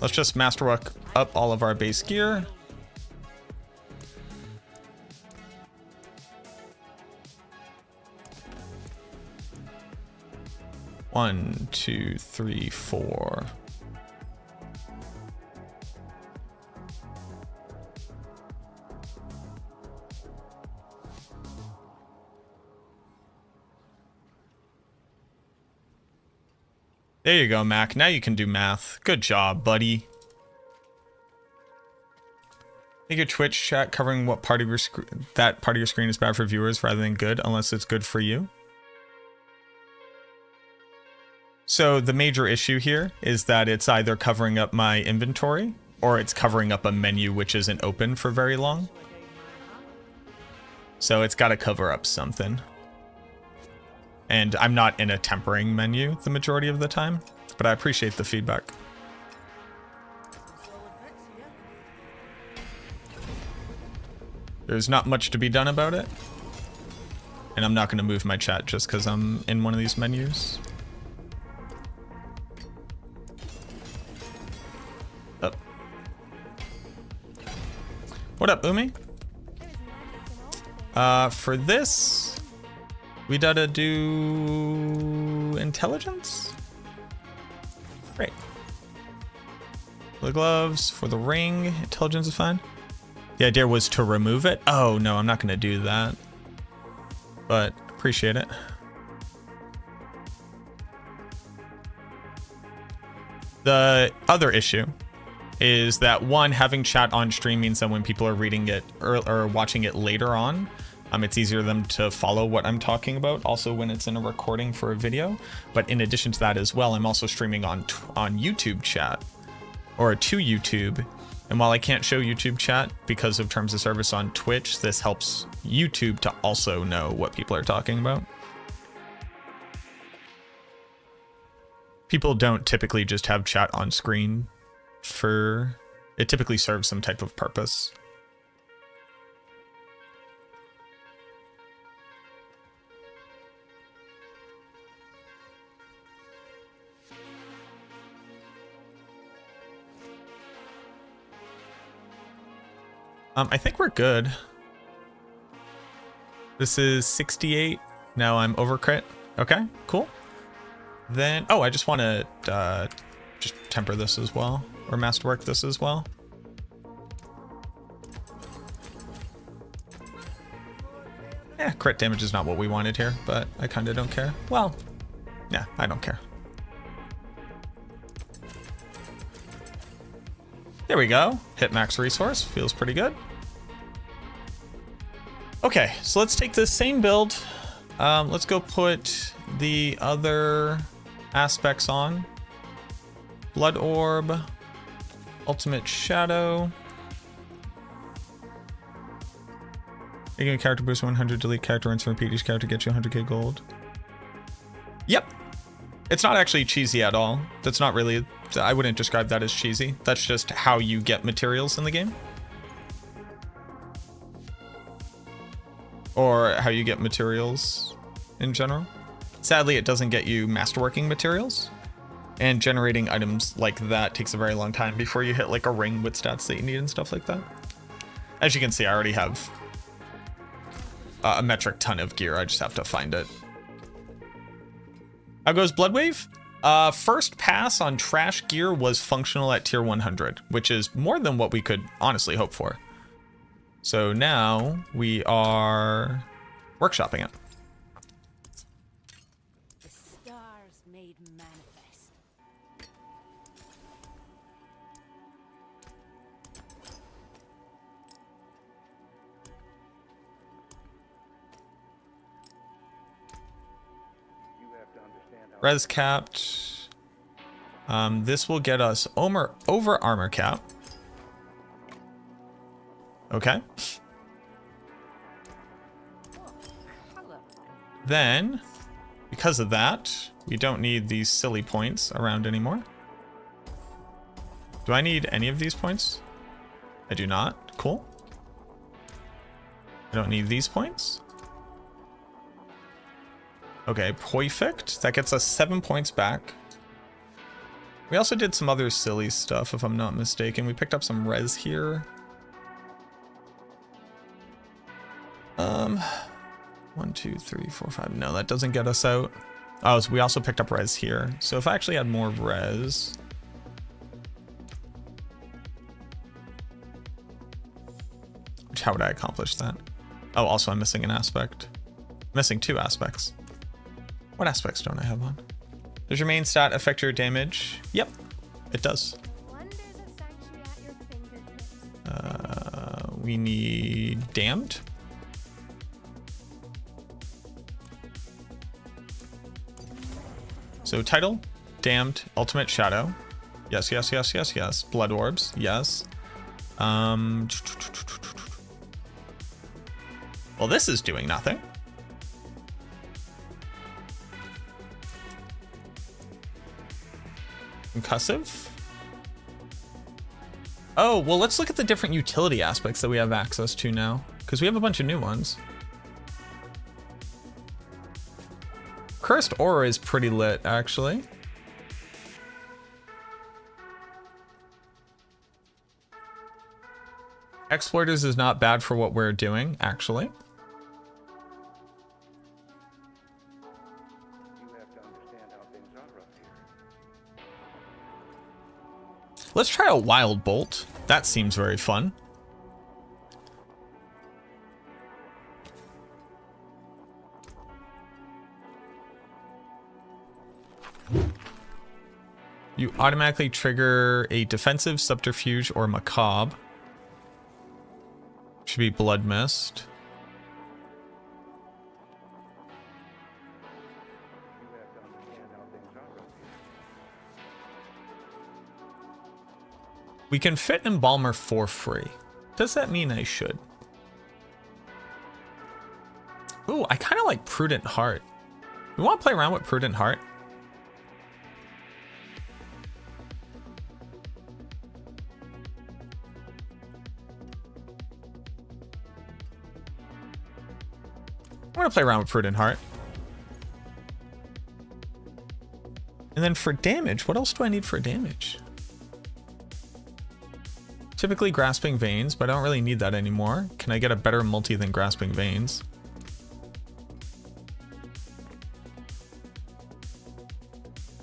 Let's just masterwork up all of our base gear. One, two, three, four. There you go, Mac. Now you can do math. Good job, buddy. Make your Twitch chat covering what part of your that part of your screen is bad for viewers rather than good, unless it's good for you. So the major issue here is that it's either covering up my inventory or it's covering up a menu which isn't open for very long. So it's got to cover up something. And I'm not in a tempering menu the majority of the time, but I appreciate the feedback. There's not much to be done about it. And I'm not going to move my chat just because I'm in one of these menus. Up. What up, Umi? For this, we gotta do intelligence. Great. For the gloves, for the ring, intelligence is fine. The idea was to remove it. Oh no, I'm not gonna do that. But appreciate it. The other issue is that one, having chat on stream means that when people are reading it or watching it later on, it's easier for them to follow what I'm talking about. Also, when it's in a recording for a video. But in addition to that as well, I'm also streaming on YouTube chat or to YouTube. And while I can't show YouTube chat because of terms of service on Twitch, this helps YouTube to also know what people are talking about. People don't typically just have chat on screen for... It typically serves some type of purpose. I think we're good. This is 68. Now I'm over crit. Okay, cool. Then, oh, I just want to just temper this as well, or masterwork this as well. Yeah, crit damage is not what we wanted here, but I kind of don't care. Well, Yeah, I don't care. There we go. Hit max resource. Feels pretty good. Okay, so let's take this same build. Let's go put the other aspects on. Blood Orb. Ultimate Shadow. Making a character boost 100, delete character, rinse and repeat each character, get you 100k gold. Yep. It's not actually cheesy at all. That's not really, I wouldn't describe that as cheesy. That's just how you get materials in the game. Or how you get materials in general. Sadly, it doesn't get you masterworking materials. And generating items like that takes a very long time before you hit like a ring with stats that you need and stuff like that. As you can see, I already have a metric ton of gear. I just have to find it. How goes Bloodwave? First pass on trash gear was functional at tier 100, which is more than what we could honestly hope for. So now we are workshopping it. The stars made manifest. Res capped. This will get us over armor cap. Okay. Then, because of that, we don't need these silly points around anymore. Do I need any of these points? I do not. Cool. I don't need these points. Okay, perfect. That gets us 7 points back. We also did some other silly stuff, if I'm not mistaken. We picked up some res here. 1, 2, 3, 4, 5. No, that doesn't get us out. Oh, so we also picked up res here. So if I actually had more res. How would I accomplish that? Oh, also I'm missing an aspect. Missing 2 aspects. What aspects don't I have on? Does your main stat affect your damage? Yep, it does. We need damned. So title, damned, ultimate shadow. Yes, yes, yes, yes, yes. Blood orbs, yes. Well, this is doing nothing. Concussive. Oh, well, let's look at the different utility aspects that we have access to now, because we have a bunch of new ones. Cursed Aura is pretty lit, actually. Exploiters is not bad for what we're doing, actually. Let's try a Wild Bolt. That seems very fun. You automatically trigger a defensive, subterfuge, or macabre. Should be Blood Mist. We can fit Embalmer for free. Does that mean I should? Ooh, I kind of like Prudent Heart. We want to play around with Prudent Heart. I want to play around with Prudent Heart. And then for damage, what else do I need for damage? Typically Grasping Veins, but I don't really need that anymore. Can I get a better multi than Grasping Veins?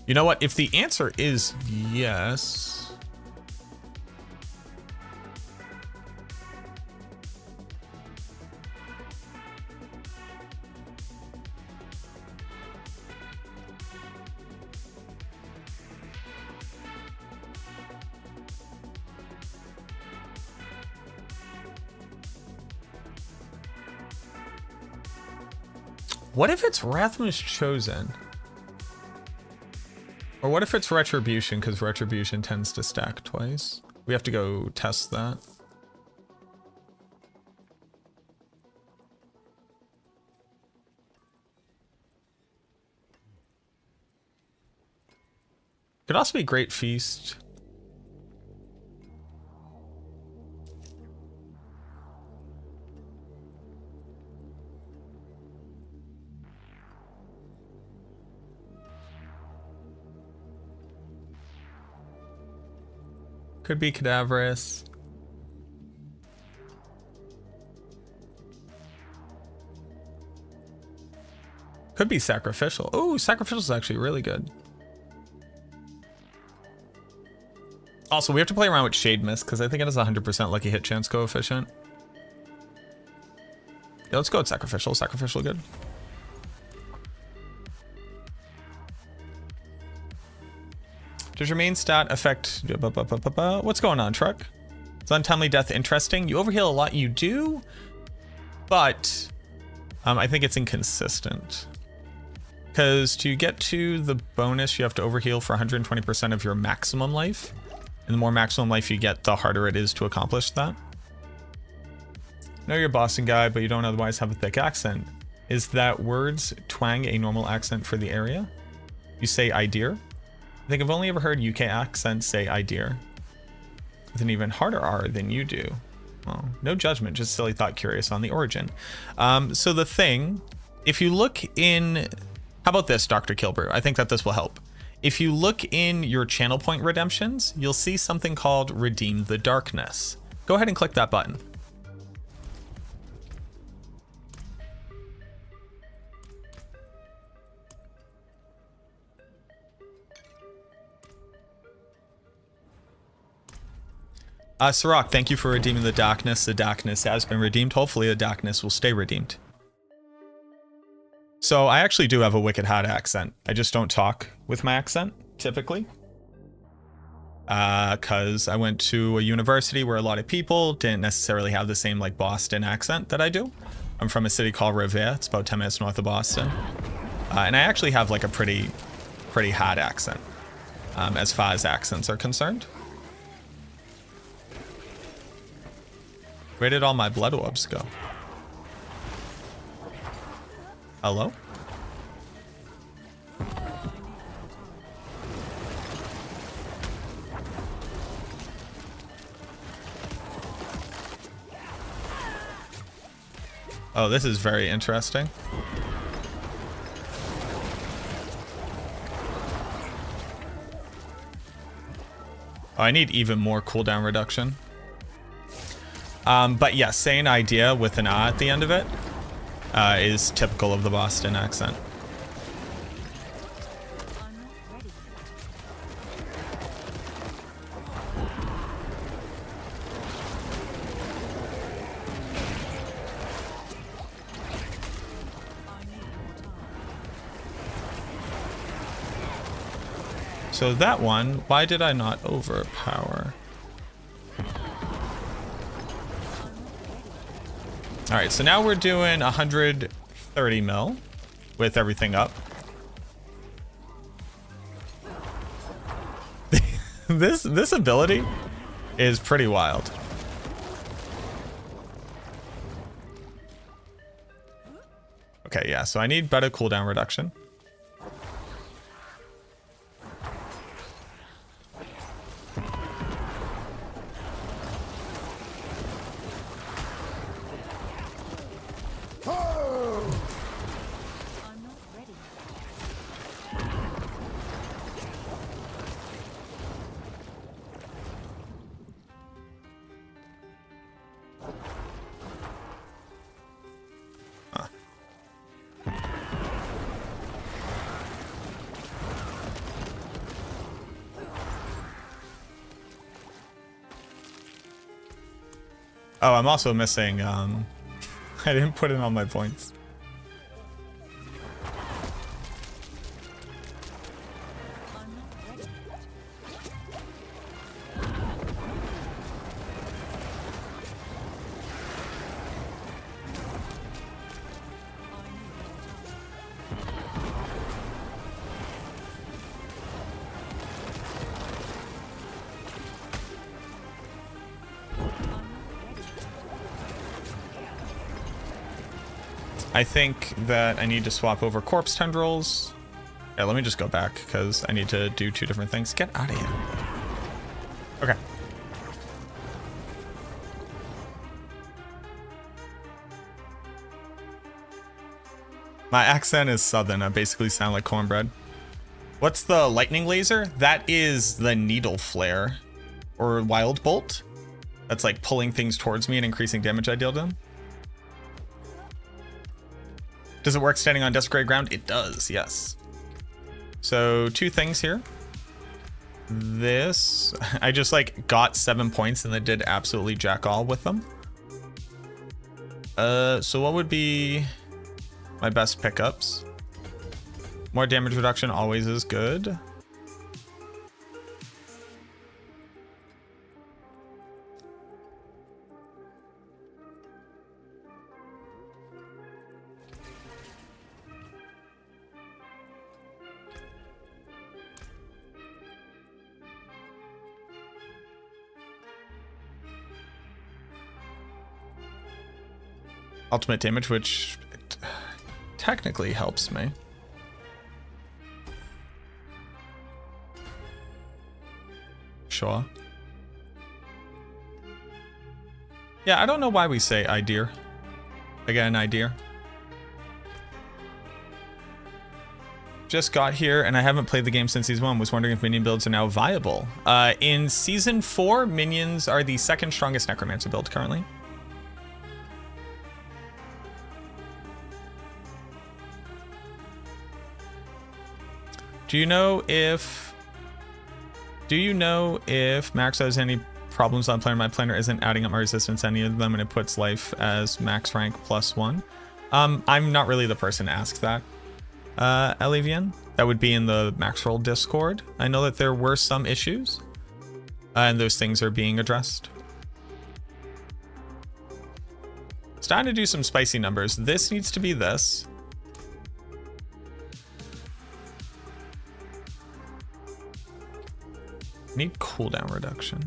You know what? If the answer is yes... What if it's Rathma's Chosen? Or what if it's Retribution, because Retribution tends to stack twice? We have to go test that. Could also be Great Feast. Could be Cadaverous. Could be Sacrificial. Oh, Sacrificial is actually really good. Also, we have to play around with Shade Mist because I think it has a 100% lucky hit chance coefficient. Yeah, let's go with Sacrificial. Sacrificial good. Does your main stat affect... What's going on, Truck? Is Untimely Death interesting? You overheal a lot, you do, but I think it's inconsistent. Because to get to the bonus, you have to overheal for 120% of your maximum life. And the more maximum life you get, the harder it is to accomplish that. Know you're a Boston guy, but you don't otherwise have a thick accent. Is that words twang a normal accent for the area? You say I dear? I think I've only ever heard UK accents say I dear. With an even harder R than you do. Well, no judgment, just silly thought curious on the origin. So the thing, if you look in, how about this, Dr. Kilbrew? I think that this will help. If you look in your channel point redemptions, you'll see something called Redeem the Darkness. Go ahead and click that button. Sirach, thank you for redeeming the darkness. The darkness has been redeemed. Hopefully the darkness will stay redeemed. So I actually do have a wicked hot accent. I just don't talk with my accent, typically. Because I went to a university where a lot of people didn't necessarily have the same like Boston accent that I do. I'm from a city called Revere. It's about 10 minutes north of Boston. And I actually have like a pretty hot accent as far as accents are concerned. Where did all my blood orbs go? Hello? Oh, this is very interesting. Oh, I need even more cooldown reduction. But yes, saying idea with an R at the end of it is typical of the Boston accent. So that one, why did I not overpower? All right, so now we're doing 130 mil with everything up. This ability is pretty wild. Okay, yeah, so I need better cooldown reduction. Oh, I'm also missing, I didn't put in all my points. I think that I need to swap over corpse tendrils. Yeah, let me just go back because I need to do 2 different things. Get out of here. Okay. My accent is southern. I basically sound like cornbread. What's the lightning laser? That is the needle flare or wild bolt. That's like pulling things towards me and increasing damage I deal to them. Does it work standing on desecrated ground? It does, yes. So 2 things here. This, I just like got 7 points and then did absolutely jack all with them. So what would be my best pickups? More damage reduction always is good. Ultimate damage, which technically helps me. Sure. Yeah, I don't know why we say idea. Again, idea. Just got here and I haven't played the game since Season 1. Was wondering if minion builds are now viable. In Season 4, minions are the 2nd strongest Necromancer build currently. Do you know if Max has any problems on player? My planner isn't adding up my resistance to any of them and it puts life as max rank +1. I'm not really the person to ask that. Elivian, that would be in the Maxroll Discord. I know that there were some issues and those things are being addressed. It's time to do some spicy numbers. This needs to be this. Need cooldown reduction.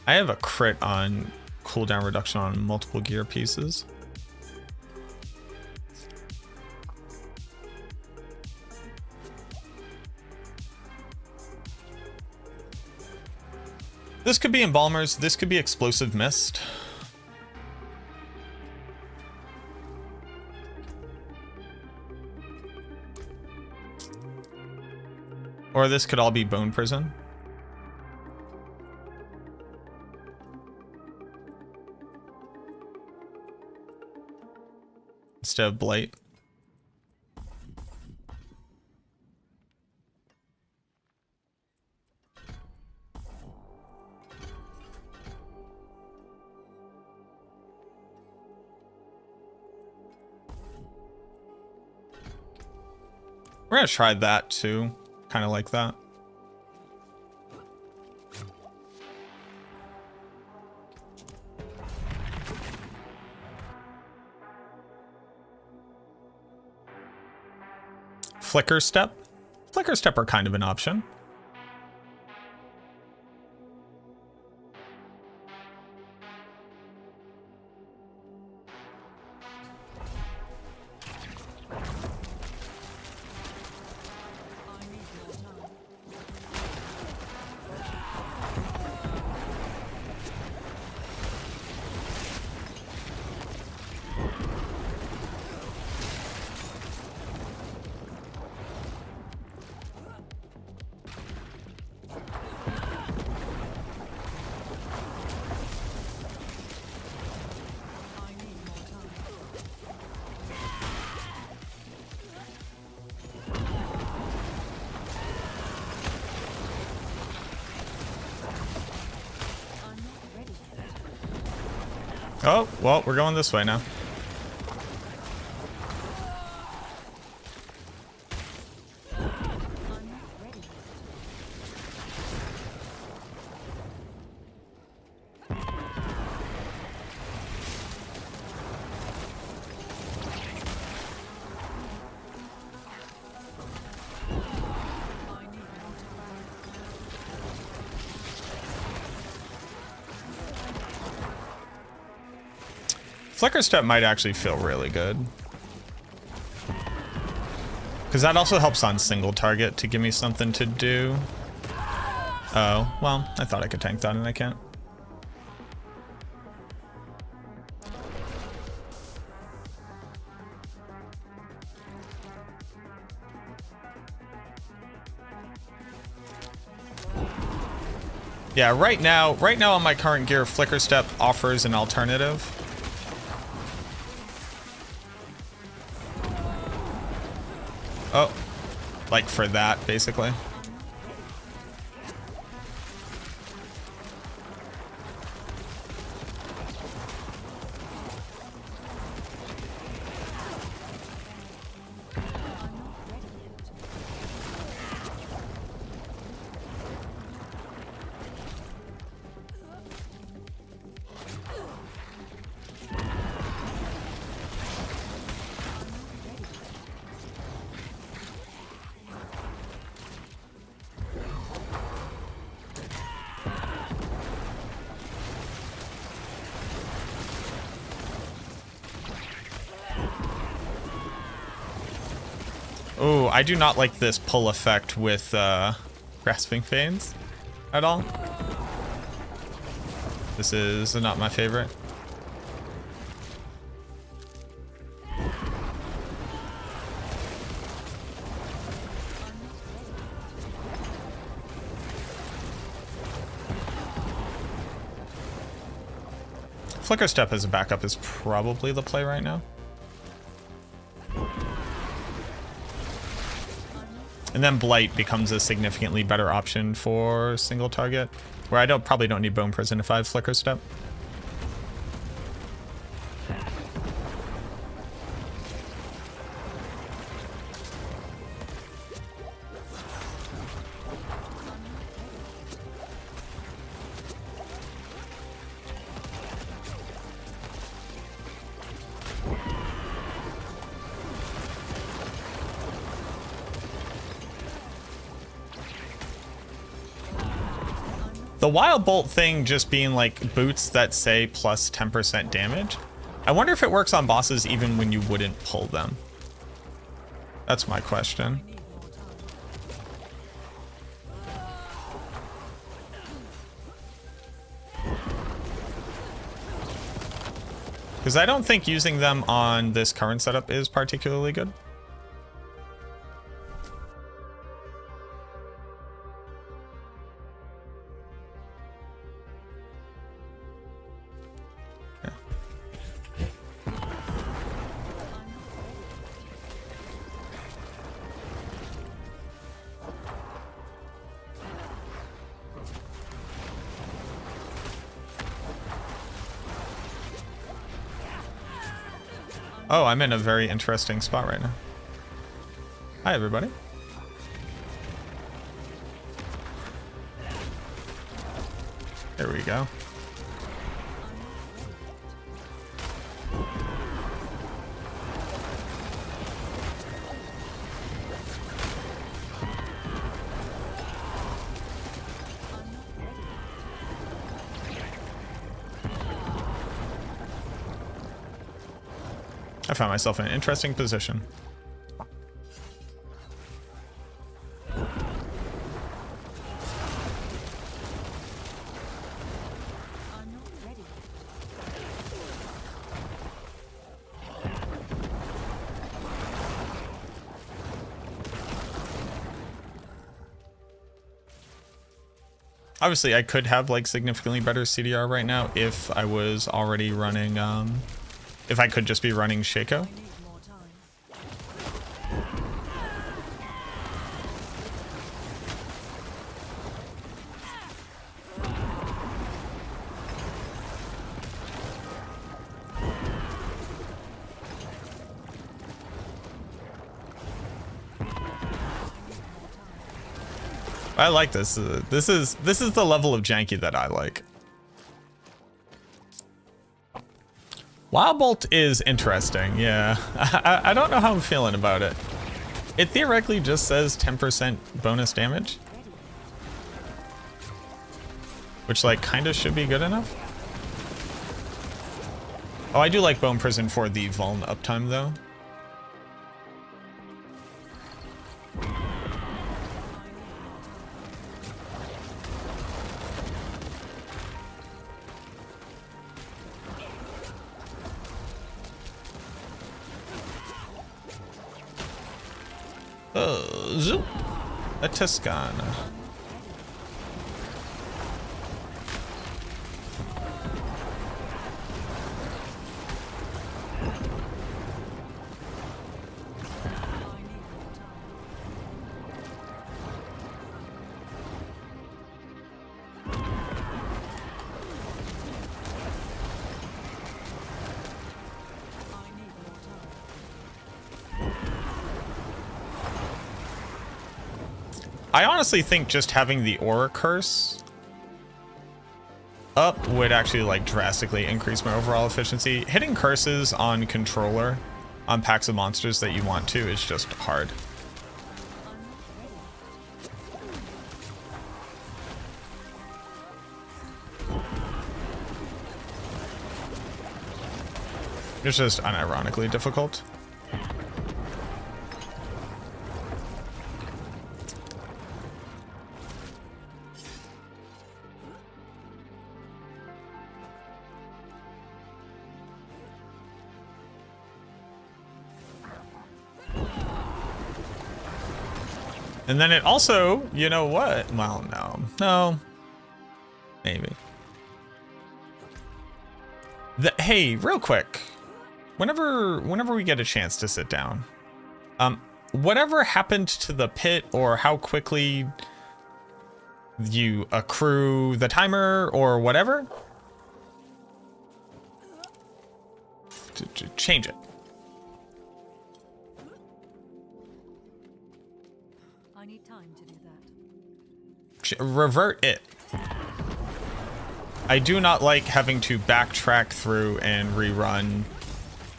I have a crit on cooldown reduction on multiple gear pieces. This could be Embalmers, this could be Explosive Mist. Or this could all be Bone Prison. Instead of Blight. We're gonna try that too. Kind of like that. Flicker Step. Flicker Step are kind of an option. Oh, well, we're going this way now. Flicker Step might actually feel really good. Because that also helps on single target to give me something to do. Oh, well, I thought I could tank that and I can't. Yeah, right now on my current gear, Flicker Step offers an alternative. Oh, like for that, basically. Oh, I do not like this pull effect with Grasping Pains at all. This is not my favorite. Flicker Step as a backup is probably the play right now. And then Blight becomes a significantly better option for single target, where I probably don't need Bone Prison if I have Flicker Step. The Wild Bolt thing just being like boots that say plus 10% damage. I wonder if it works on bosses even when you wouldn't pull them. That's my question. Because I don't think using them on this current setup is particularly good. Oh, I'm in a very interesting spot right now. Hi, everybody. There we go. I found myself in an interesting position. Obviously, I could have like significantly better CDR right now if I was already running, if I could just be running Shaco. I like this. This is the level of janky that I like. Wild Bolt is interesting, yeah. I don't know how I'm feeling about it. It theoretically just says 10% bonus damage, which like kind of should be good enough. Oh, I do like Bone Prison for the Vuln uptime, though. Zoop. A Tuscana. I honestly think just having the Aura Curse up would actually like drastically increase my overall efficiency. Hitting curses on controller on packs of monsters that you want to is just hard. It's just unironically difficult. And then it also, you know what? Well, no, maybe. Hey, real quick, whenever we get a chance to sit down, whatever happened to the pit, or how quickly you accrue the timer, or whatever, to change it. I need time to do that. Revert it. I do not like having to backtrack through and rerun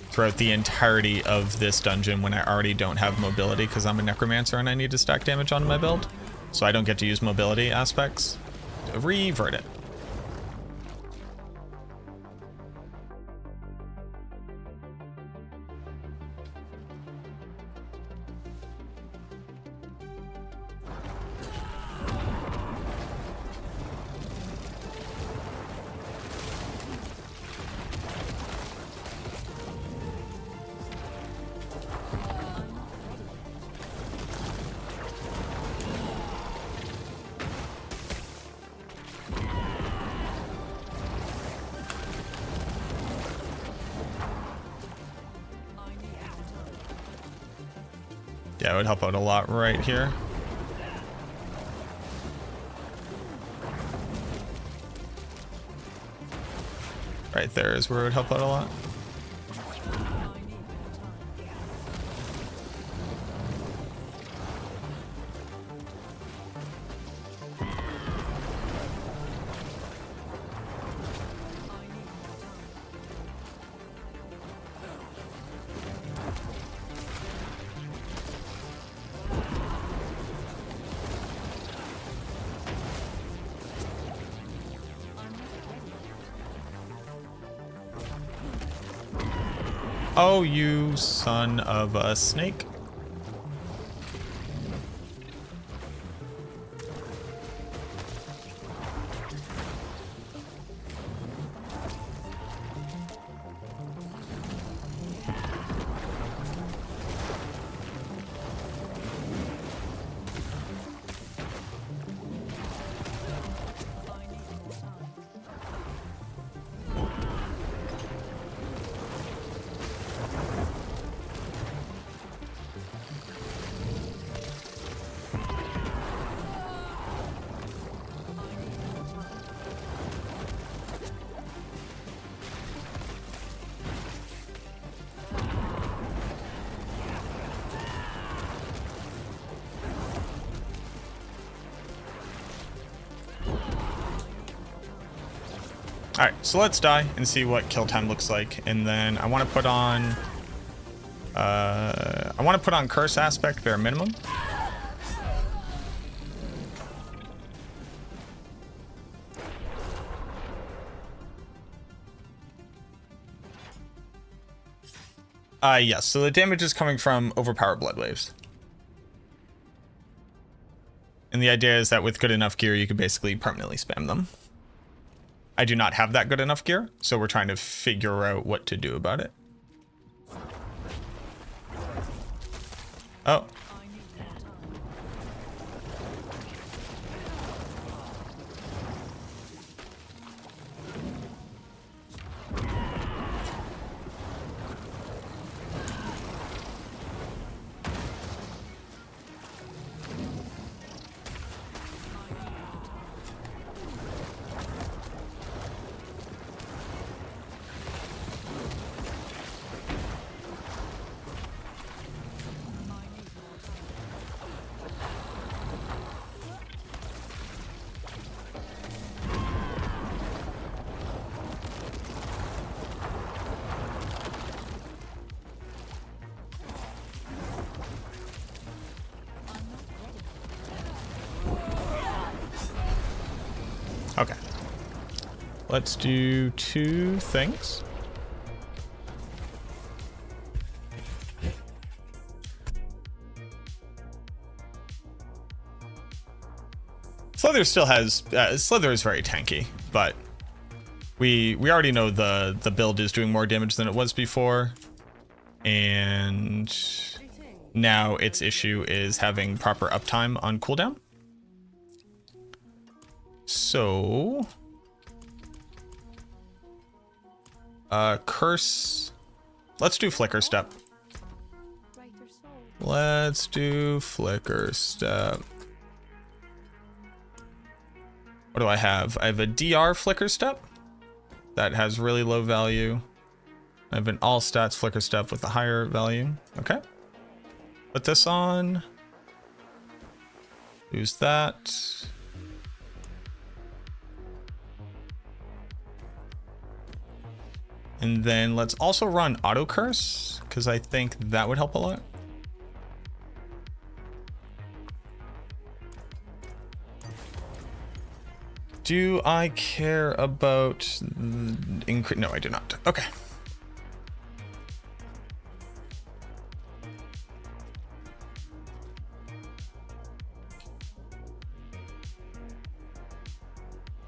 throughout the entirety of this dungeon when I already don't have mobility because I'm a Necromancer and I need to stack damage on my build. So I don't get to use mobility aspects. Revert it. Yeah, it would help out a lot right here. Right there is where it would help out a lot. Oh, you son of a snake. Alright, so let's die and see what kill time looks like. And then I want to put on curse aspect bare minimum. Yes, so the damage is coming from overpowered blood waves. And the idea is that with good enough gear, you could basically permanently spam them. I do not have that good enough gear, so we're trying to figure out what to do about it. Oh. Okay. Let's do 2 things. Slither still has Slither is very tanky, but we already know the build is doing more damage than it was before, and now its issue is having proper uptime on cooldown. So curse. Let's do flicker step. Let's do flicker step. What do I have? I have a DR flicker step that has really low value. I have an all stats flicker step with a higher value. Okay. Put this on. Use that. And then let's also run auto curse, because I think that would help a lot. Do I care about no, I do not. Okay.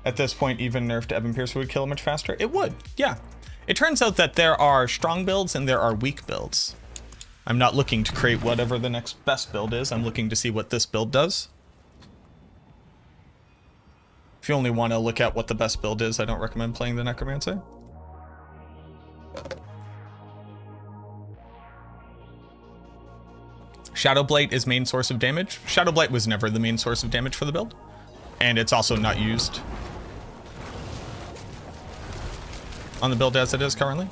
At this point, even nerfed Evan Pierce would kill much faster. It would, yeah. It turns out that there are strong builds and there are weak builds. I'm not looking to create whatever the next best build is. I'm looking to see what this build does. If you only want to look at what the best build is, I don't recommend playing the Necromancer. Shadowblight is main source of damage. Shadowblight was never the main source of damage for the build, and it's also not used on the build as it is currently.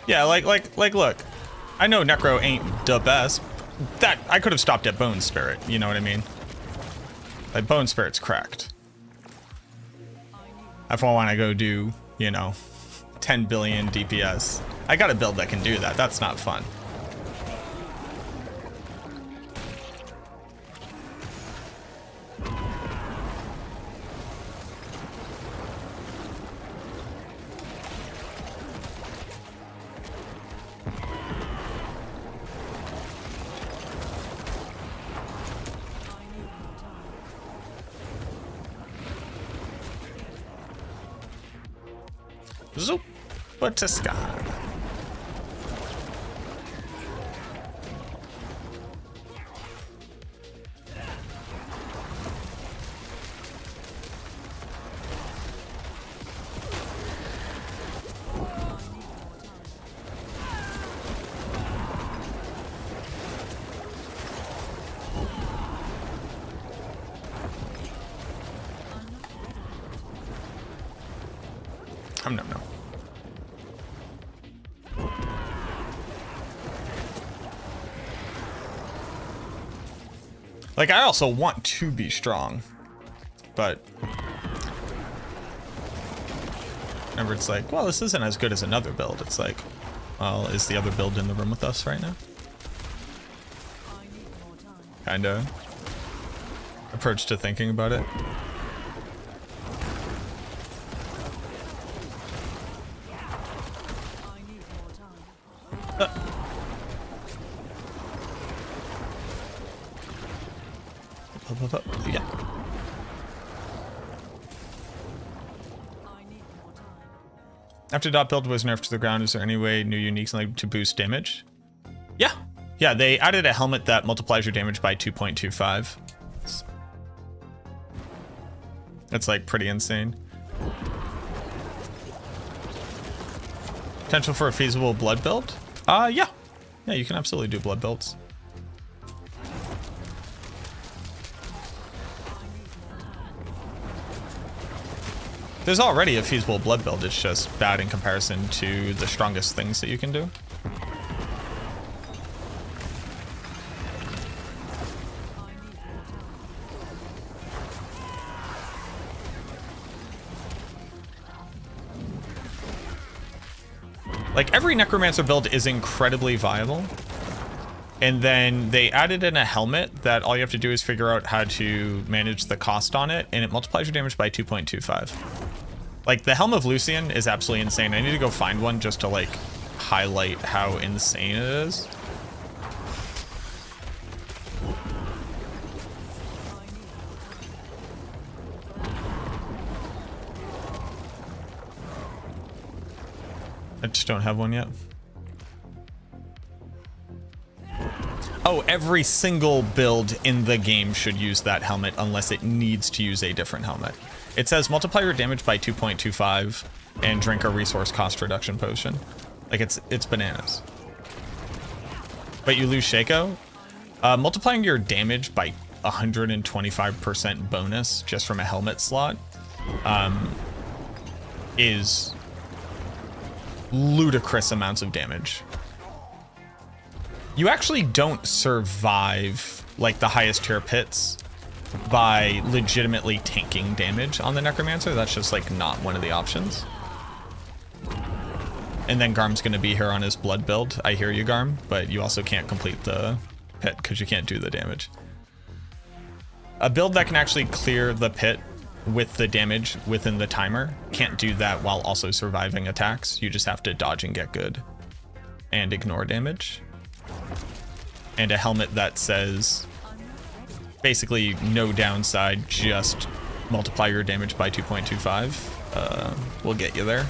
Yeah, like, look, I know Necro ain't the best. That I could have stopped at Bone Spirit. You know what I mean? Like Bone Spirit's cracked. If I want to go do, you know, 10 billion DPS, I got a build that can do that. That's not fun. Zoop. Batiska. No. Like, I also want to be strong, but whenever it's like, well, this isn't as good as another build, it's like, well, is the other build in the room with us right now? Kinda approach to thinking about it. Yeah. After dot build was nerfed to the ground, is there any way new uniques like to boost damage? Yeah. Yeah, they added a helmet that multiplies your damage by 2.25. That's like pretty insane. Potential for a feasible blood build? Yeah. Yeah, you can absolutely do blood builds. There's already a feasible blood build, it's just bad in comparison to the strongest things that you can do. Like, every Necromancer build is incredibly viable. And then they added in a helmet that all you have to do is figure out how to manage the cost on it, and it multiplies your damage by 2.25. Like, the Helm of Lucian is absolutely insane. I need to go find one just to, like, highlight how insane it is. I just don't have one yet. Oh, every single build in the game should use that helmet unless it needs to use a different helmet. It says multiply your damage by 2.25 and drink a resource cost reduction potion. Like, it's bananas. But you lose Shaco. Multiplying your damage by 125% bonus just from a helmet slot is ludicrous amounts of damage. You actually don't survive like the highest tier pits by legitimately tanking damage on the Necromancer. That's just like not one of the options. And then Garm's gonna be here on his blood build. I hear you, Garm, but you also can't complete the pit because you can't do the damage. A build that can actually clear the pit with the damage within the timer can't do that while also surviving attacks. You just have to dodge and get good and ignore damage. And a helmet that says basically no downside, just multiply your damage by 2.25 will get you there.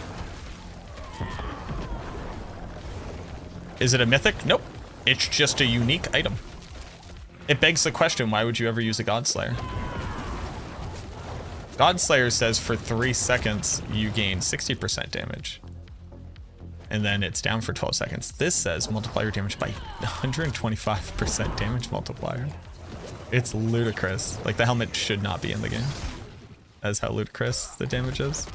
Is it a mythic? Nope. It's just a unique item. It begs the question, why would you ever use a Godslayer? Godslayer says for 3 seconds you gain 60% damage. And then it's down for 12 seconds. This says multiply your damage by 125% damage multiplier. It's ludicrous. Like, the helmet should not be in the game. That's how ludicrous the damage is.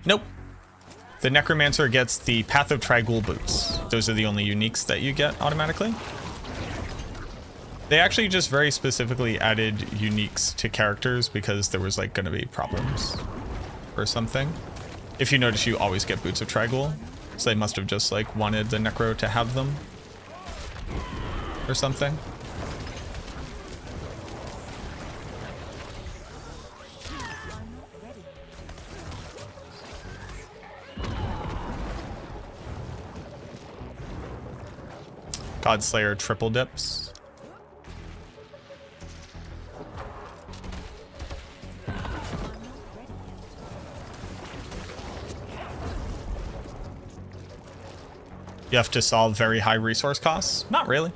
Nope. The Necromancer gets the Path of Trigul boots. Those are the only uniques that you get automatically. They actually just very specifically added uniques to characters because there was like gonna be problems or something. If you notice, you always get boots of Trigul. So they must have just like wanted the Necro to have them or something. Godslayer triple dips. You have to solve very high resource costs? Not really.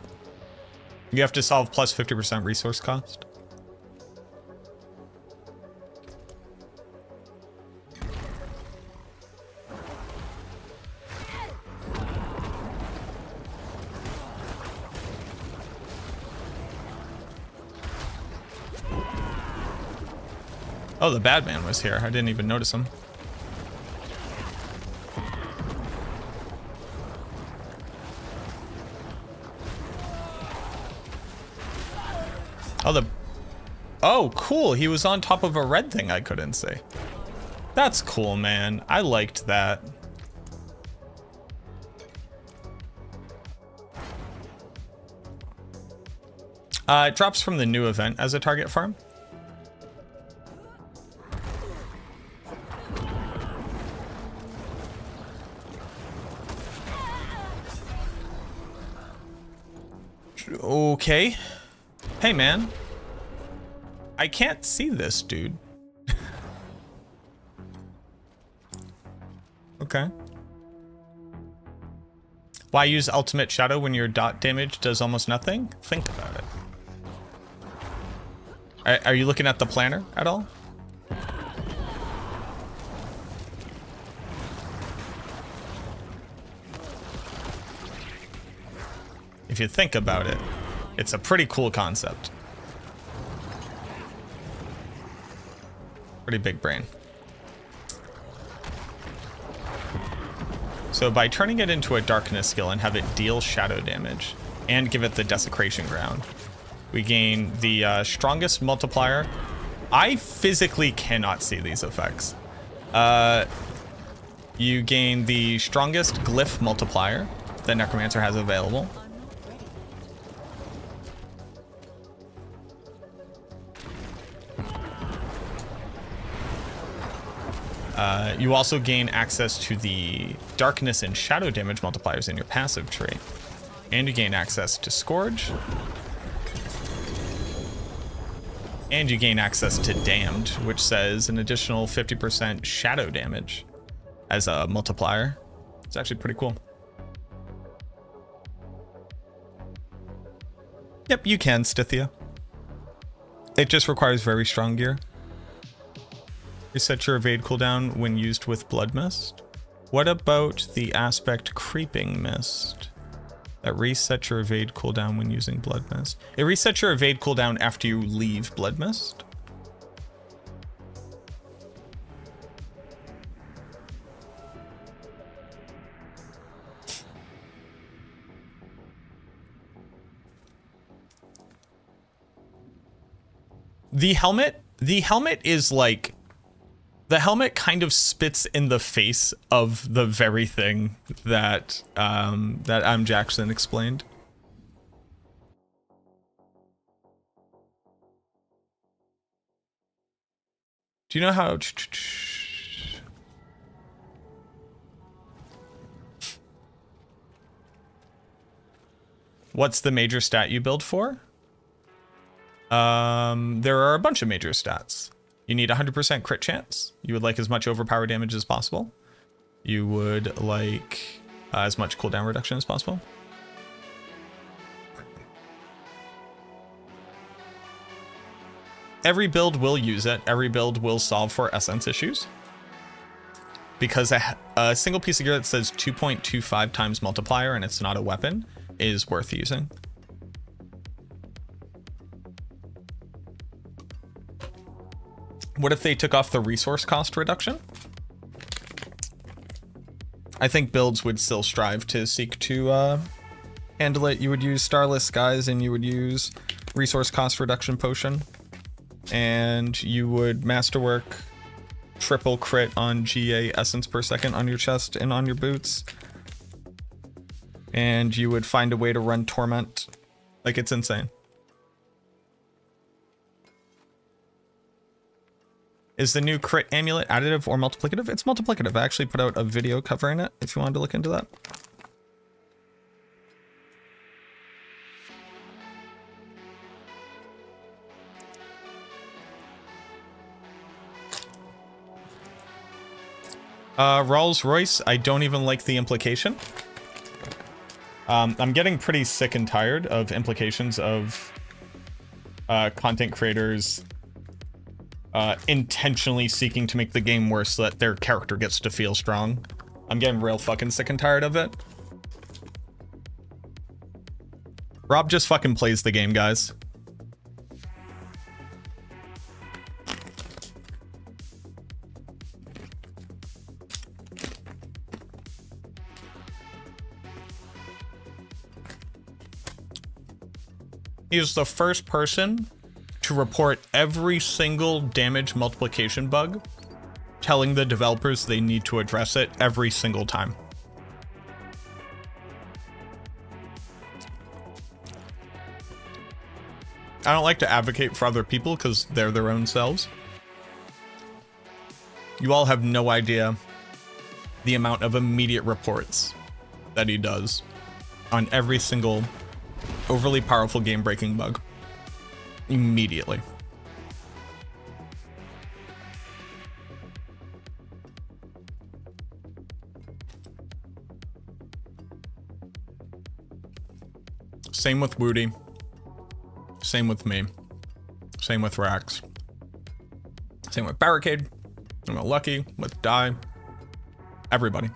You have to solve plus 50% resource cost. Oh, the bad man was here. I didn't even notice him. Oh, cool. He was on top of a red thing I couldn't see. That's cool, man. I liked that. It drops from the new event as a target farm. Okay. Hey, man. I can't see this, dude. Okay. Why use ultimate shadow when your dot damage does almost nothing? Think about it. Are you looking at the planner at all? If you think about it, it's a pretty cool concept. Pretty big brain. So by turning it into a darkness skill and have it deal shadow damage and give it the desecration ground, we gain the strongest multiplier. I physically cannot see these effects. You gain the strongest glyph multiplier that Necromancer has available. You also gain access to the darkness and shadow damage multipliers in your passive tree. And you gain access to Scourge. And you gain access to Damned, which says an additional 50% shadow damage as a multiplier. It's actually pretty cool. Yep, you can, Stithia. It just requires very strong gear. Reset your evade cooldown when used with Blood Mist. What about the aspect Creeping Mist? That resets your evade cooldown when using Blood Mist. It resets your evade cooldown after you leave Blood Mist. The helmet is like, the helmet kind of spits in the face of the very thing that that Jackson explained. Do you know how? What's the major stat you build for? There are a bunch of major stats. You need 100% crit chance. You would like as much overpower damage as possible. You would like as much cooldown reduction as possible. Every build will use it. Every build will solve for essence issues. Because a single piece of gear that says 2.25 times multiplier and it's not a weapon is worth using. What if they took off the resource cost reduction? I think builds would still strive to seek to handle it. You would use Starless Skies and you would use resource cost reduction potion. And you would masterwork triple crit on GA essence per second on your chest and on your boots. And you would find a way to run Torment. Like, it's insane. Is the new crit amulet additive or multiplicative? It's multiplicative. I actually put out a video covering it if you wanted to look into that. Rolls Royce, I don't even like the implication. I'm getting pretty sick and tired of implications of content creators intentionally seeking to make the game worse so that their character gets to feel strong. I'm getting real fucking sick and tired of it. Rob just fucking plays the game, guys. He is the first person to report every single damage multiplication bug, telling the developers they need to address it every single time. I don't like to advocate for other people because they're their own selves. You all have no idea the amount of immediate reports that he does on every single overly powerful game-breaking bug. Immediately. Same with Woody. Same with me. Same with Rax. Same with Barricade. Same with Lucky. With Die. Everybody.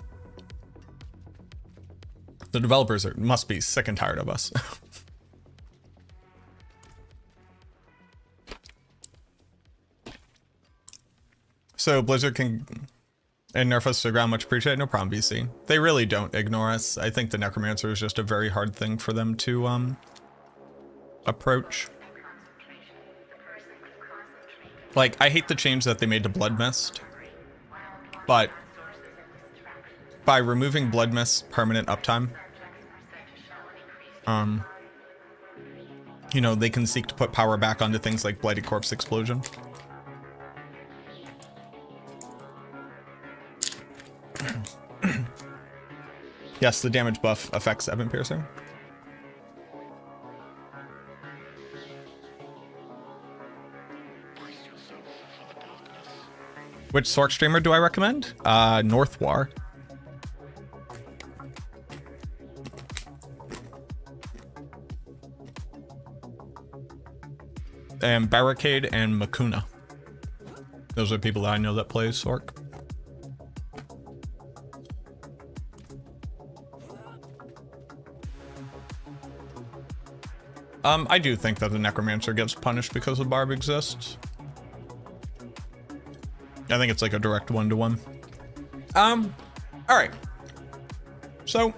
The developers must be sick and tired of us. So Blizzard can and nerf us to the ground, much appreciated. No problem, BC. They really don't ignore us. I think the Necromancer is just a very hard thing for them to approach. Like, I hate the change that they made to Blood Mist, but by removing Blood Mist's permanent uptime, you know, they can seek to put power back onto things like Bloody Corpse Explosion. Yes, the damage buff affects Evan Piercing. Which Sork streamer do I recommend? Northwar. And Barricade and Makuna. Those are people that I know that play Sork. I do think that the Necromancer gets punished because the Barb exists. I think it's like a direct one-to-one. Alright. So.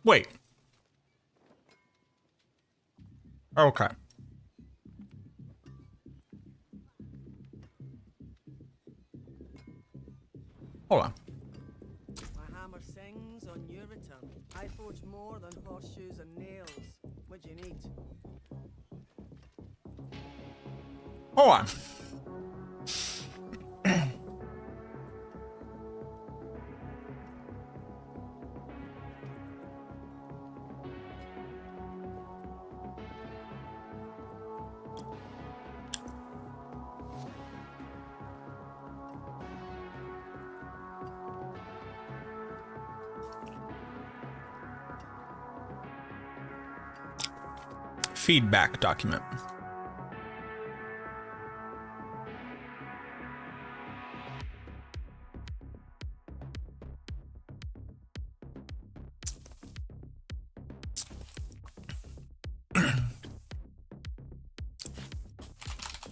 Wait. Okay. Hold on. My hammer sings on your return. I forge more than horseshoes and nails. What do you need? Hold on. feedback document.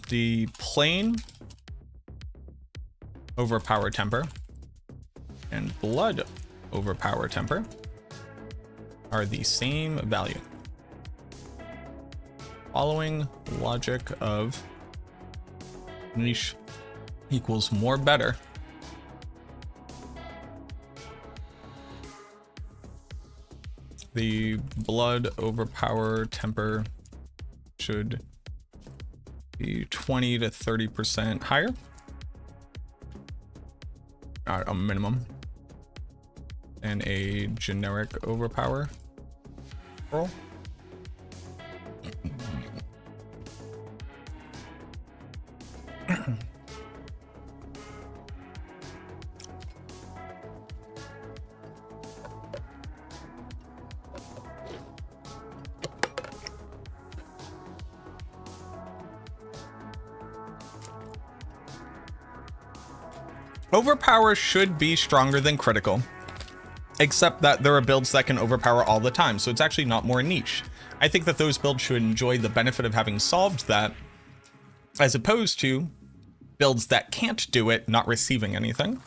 The plain overpower temper and blood overpower temper are the same value. Following logic of niche equals more better, the blood overpower temper should be 20 to 30% higher at a minimum than a generic overpower roll. Overpower should be stronger than critical, except that there are builds that can overpower all the time, so it's actually not more niche. I think that those builds should enjoy the benefit of having solved that, as opposed to builds that can't do it not receiving anything.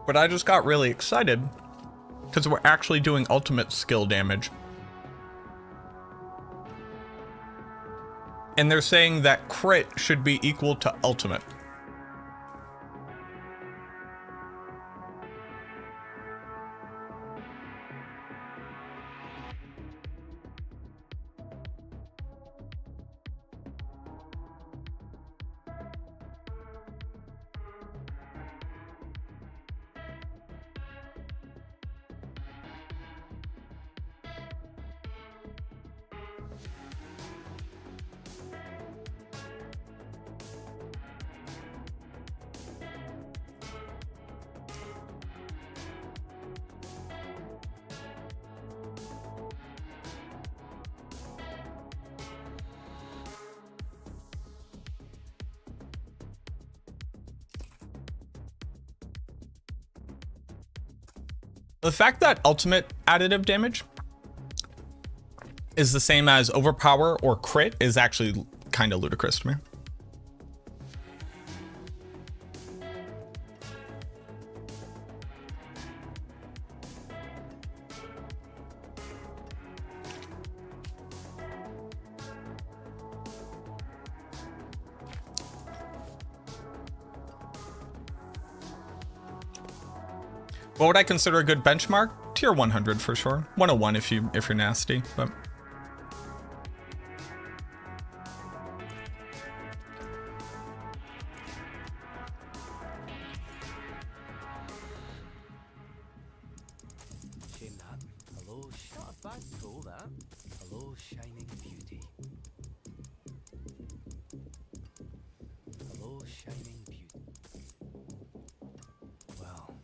But I just got really excited because we're actually doing ultimate skill damage. And they're saying that crit should be equal to ultimate. The fact that ultimate additive damage is the same as overpower or crit is actually kind of ludicrous to me. What would I consider a good benchmark? Tier 100 for sure. 101 if you're nasty, but Shame that. Hello, not a bad goal that. Hello, shining beauty. Hello, shining beauty. Well,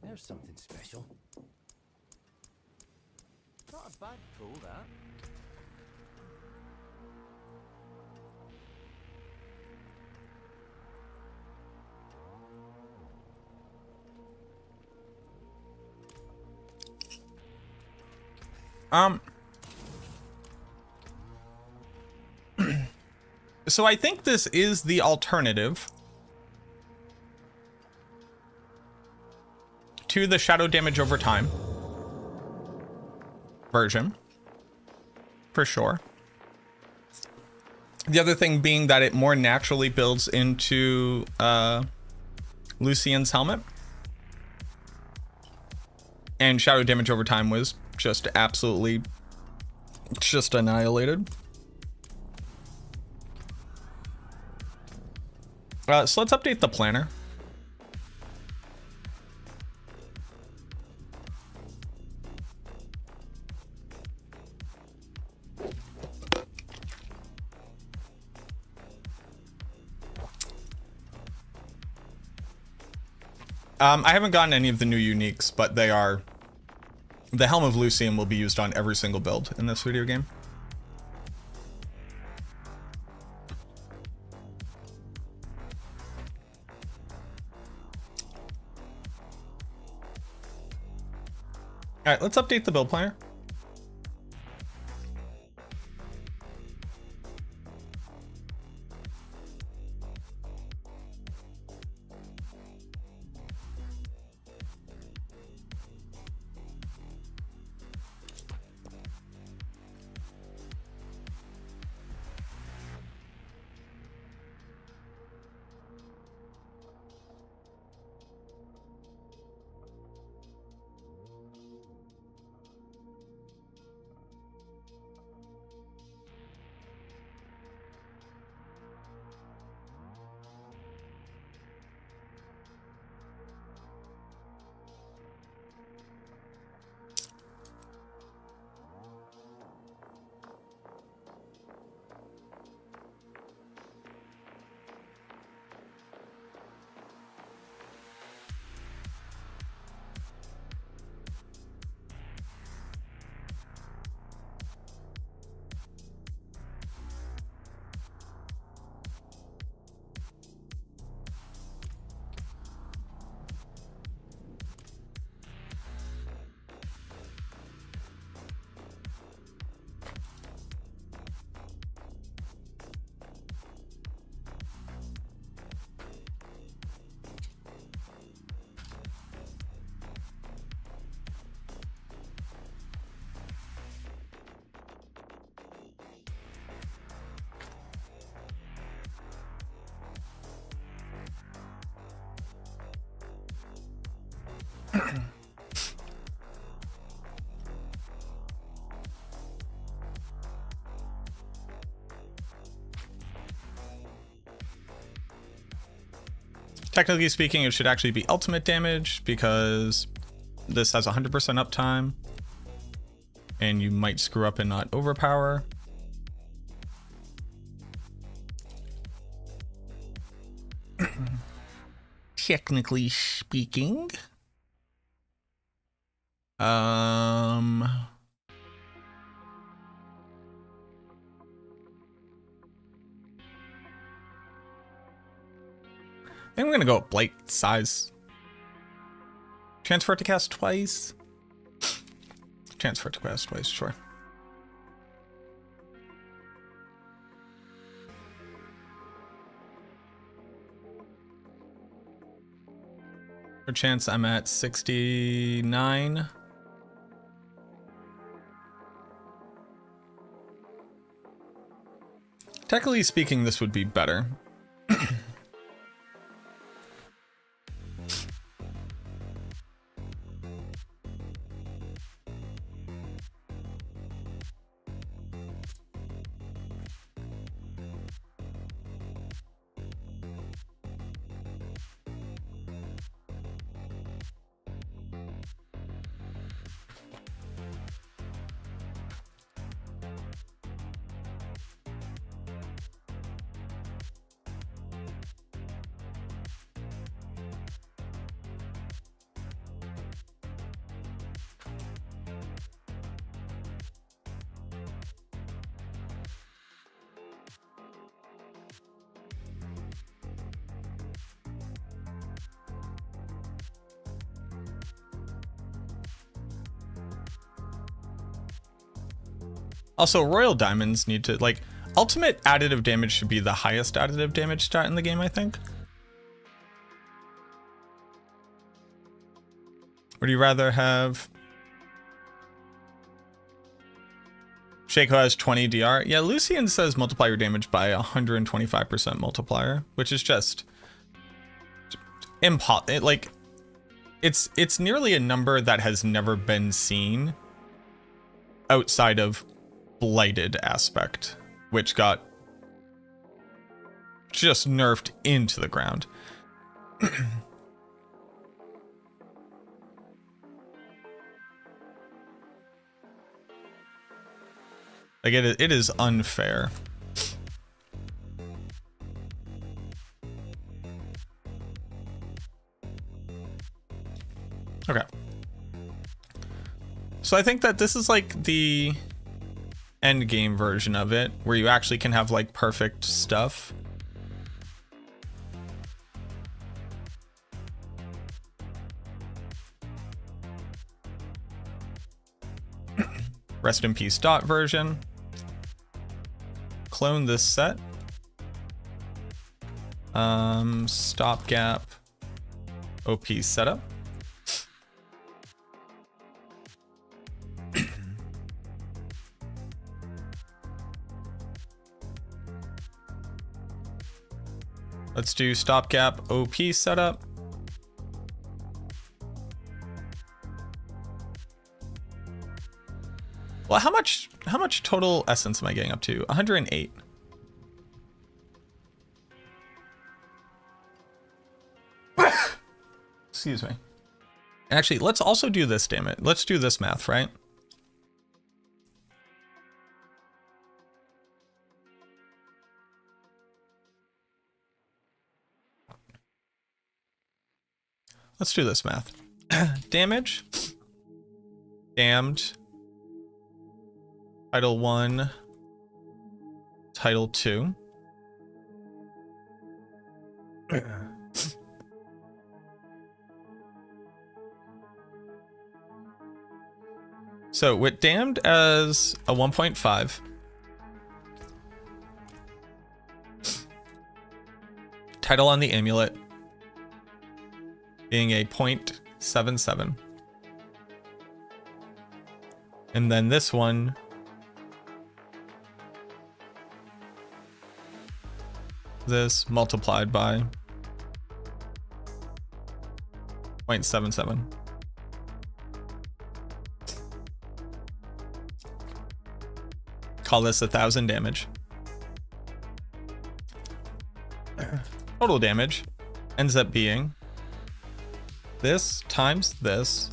there's something special. Not a bad goal that. So I think this is the alternative to the shadow damage over time version, for sure. The other thing being that it more naturally builds into Lucian's helmet. And shadow damage over time was just absolutely just annihilated. So let's update the planner. I haven't gotten any of the new uniques, but they are... The Helm of Lucian will be used on every single build in this video game. Alright, let's update the build planner. Technically speaking, it should actually be ultimate damage because this has 100% uptime and you might screw up and not overpower. Technically speaking. I think I'm gonna go with Blight size. Transfer it to cast twice. Transfer it to cast twice, sure. For chance, I'm at 69. Technically speaking, this would be better. Also, Royal Diamonds need to, like, ultimate additive damage should be the highest additive damage stat in the game, I think. Would you rather have... Shaco has 20 DR? Yeah, Lucian says multiply your damage by 125% multiplier, which is just... like, it's nearly a number that has never been seen outside of Blighted aspect, which got just nerfed into the ground. Like it is unfair. Okay. So I think that this is like the end game version of it, where you actually can have like perfect stuff. Rest in peace dot version. Clone this set. Stopgap OP setup. Let's do stopgap OP setup. Well, how much total essence am I getting up to? 108. Excuse me. Actually, let's also do this, damn it. Let's do this math, right? Let's do this math. Damage. Damned. Title 1. Title 2. So with damned as a 1.5. Title on the amulet being a 0.77. And then this one this multiplied by 0.77. Call this 1,000 damage. Total damage ends up being this times this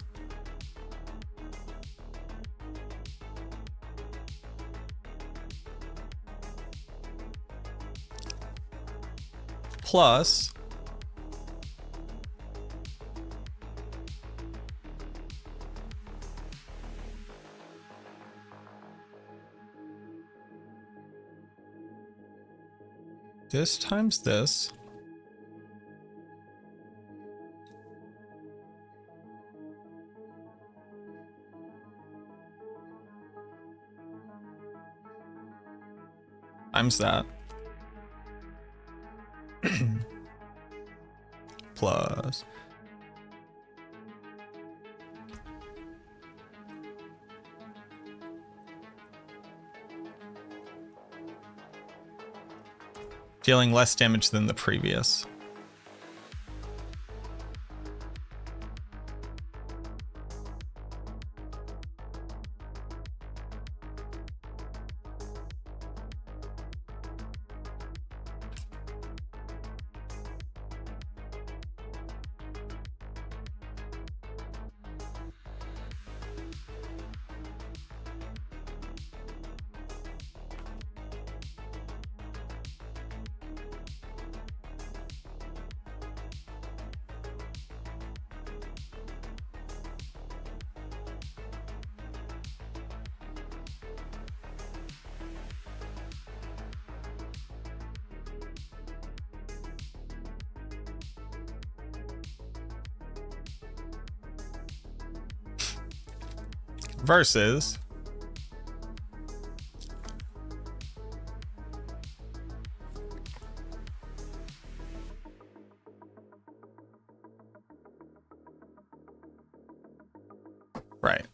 plus this times this times that plus dealing less damage than the previous. Versus right.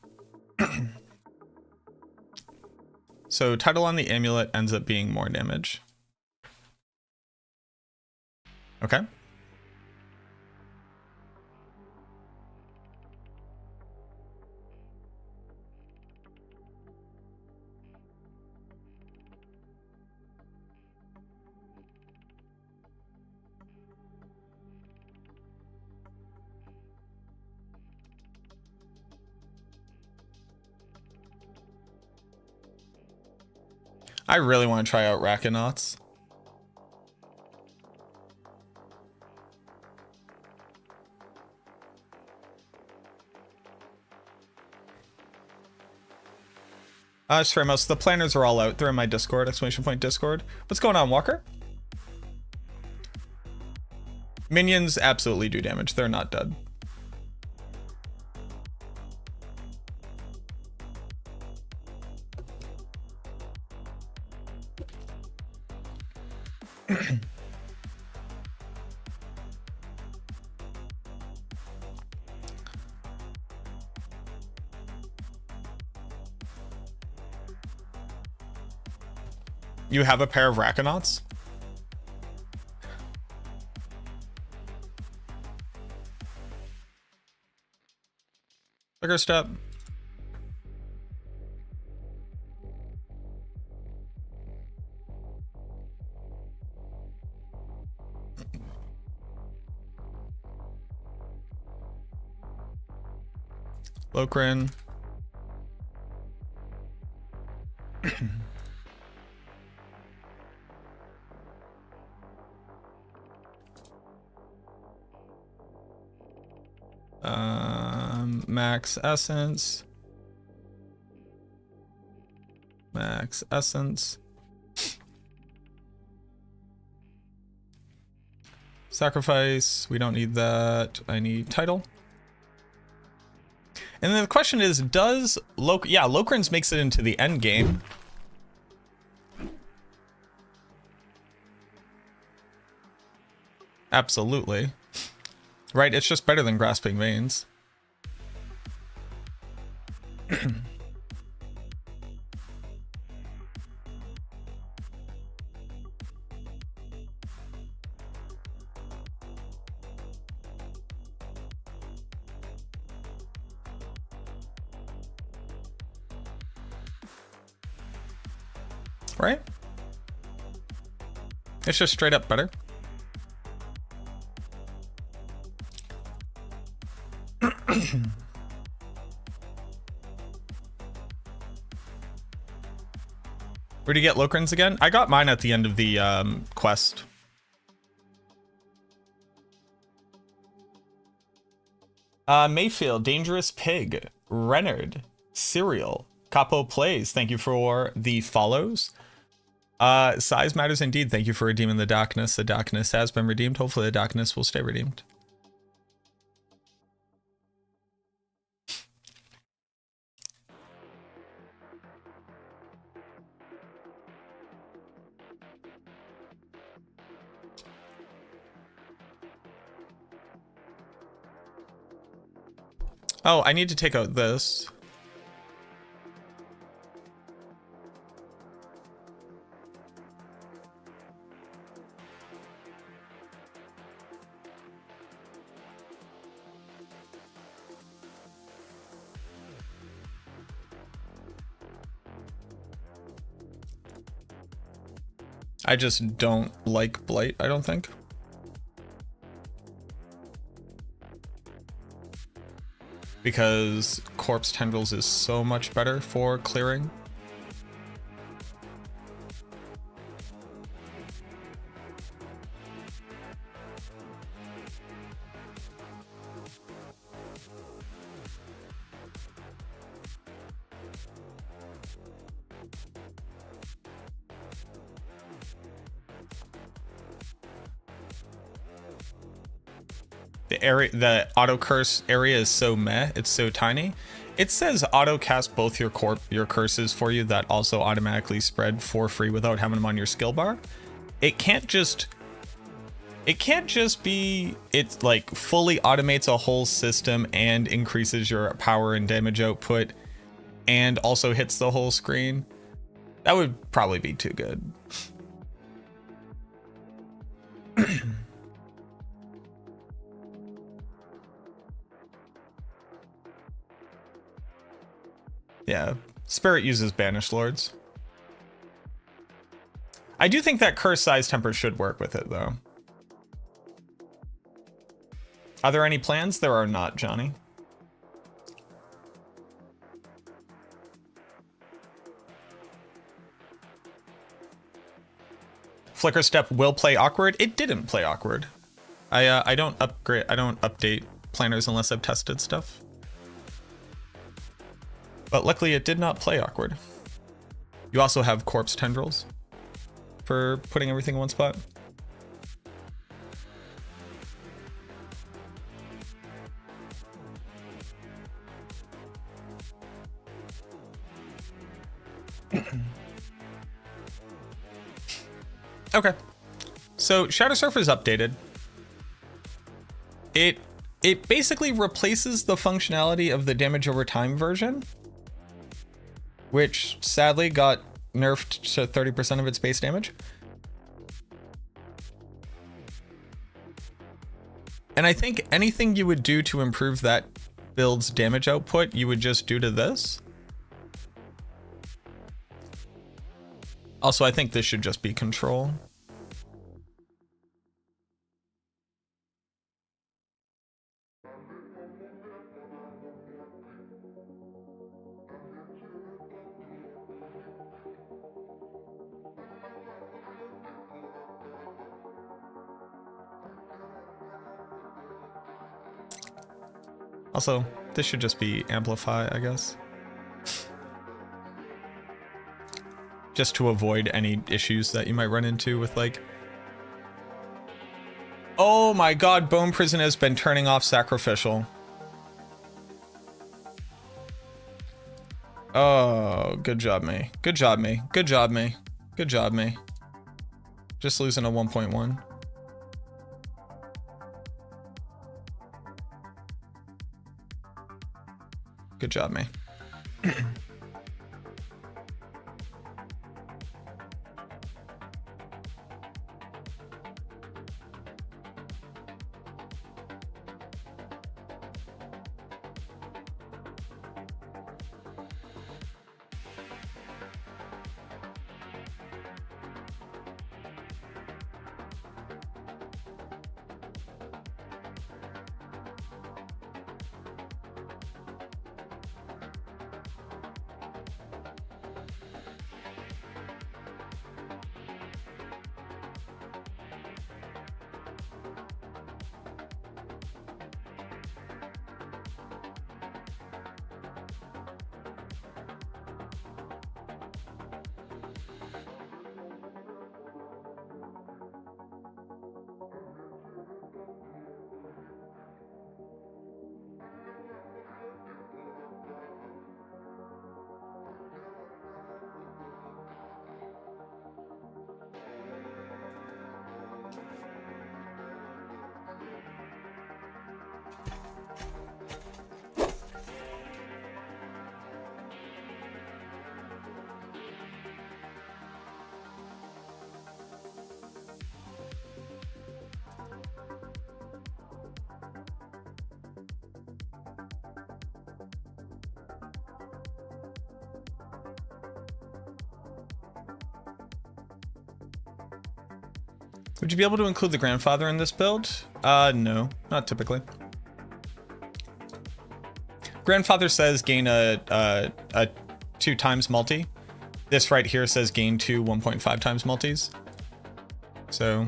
So title on the amulet ends up being more damage. Okay. I really want to try out Rackonauts. Shremos, the planners are all out. They're in my Discord, exclamation point Discord. What's going on, Walker? Minions absolutely do damage. They're not dead. You have a pair of Rackonauts? Trigger step. Lokrin. Max Essence. Max Essence. Sacrifice. We don't need that. I need title. And then the question is, does Lokrin's makes it into the end game. Absolutely. Right, it's just better than Grasping Veins. Right? It's just straight up better. Where'd you get Lokrins again? I got mine at the end of the quest. Mayfield, Dangerous Pig, Renard, Cereal, Capo Plays, thank you for the follows. Size matters indeed, thank you for redeeming the darkness. The darkness has been redeemed. Hopefully the darkness will stay redeemed. Oh, I need to take out this. I just don't like Blight, I don't think. Because Corpse Tendrils is so much better for clearing. The auto curse area is so meh, it's so tiny. It says auto cast both your curses for you that also automatically spread for free without having them on your skill bar. It can't just be, it's like fully automates a whole system and increases your power and damage output and also hits the whole screen. That would probably be too good. Yeah, Spirit uses Banished Lords. I do think that Curse Size Temper should work with it, though. Are there any plans? There are not, Johnny. Flicker Step will play awkward. It didn't play awkward. I don't update planners unless I've tested stuff. But luckily it did not play awkward. You also have corpse tendrils for putting everything in one spot. Okay, so Shadow Surfer is updated. It basically replaces the functionality of the damage over time version, which sadly got nerfed to 30% of its base damage. And I think anything you would do to improve that build's damage output, you would just do to this. Also, I think this should just be control. Also, this should just be amplify, I guess. Just to avoid any issues that you might run into with like... Oh my god, Bone Prison has been turning off sacrificial. Oh, good job, me. Good job, me. Good job, me. Good job, me. Just losing a 1.1. Good job, me. Would you be able to include the grandfather in this build? No, not typically. Grandfather says gain a 2 times multi. This right here says gain 2 1.5 times multis. So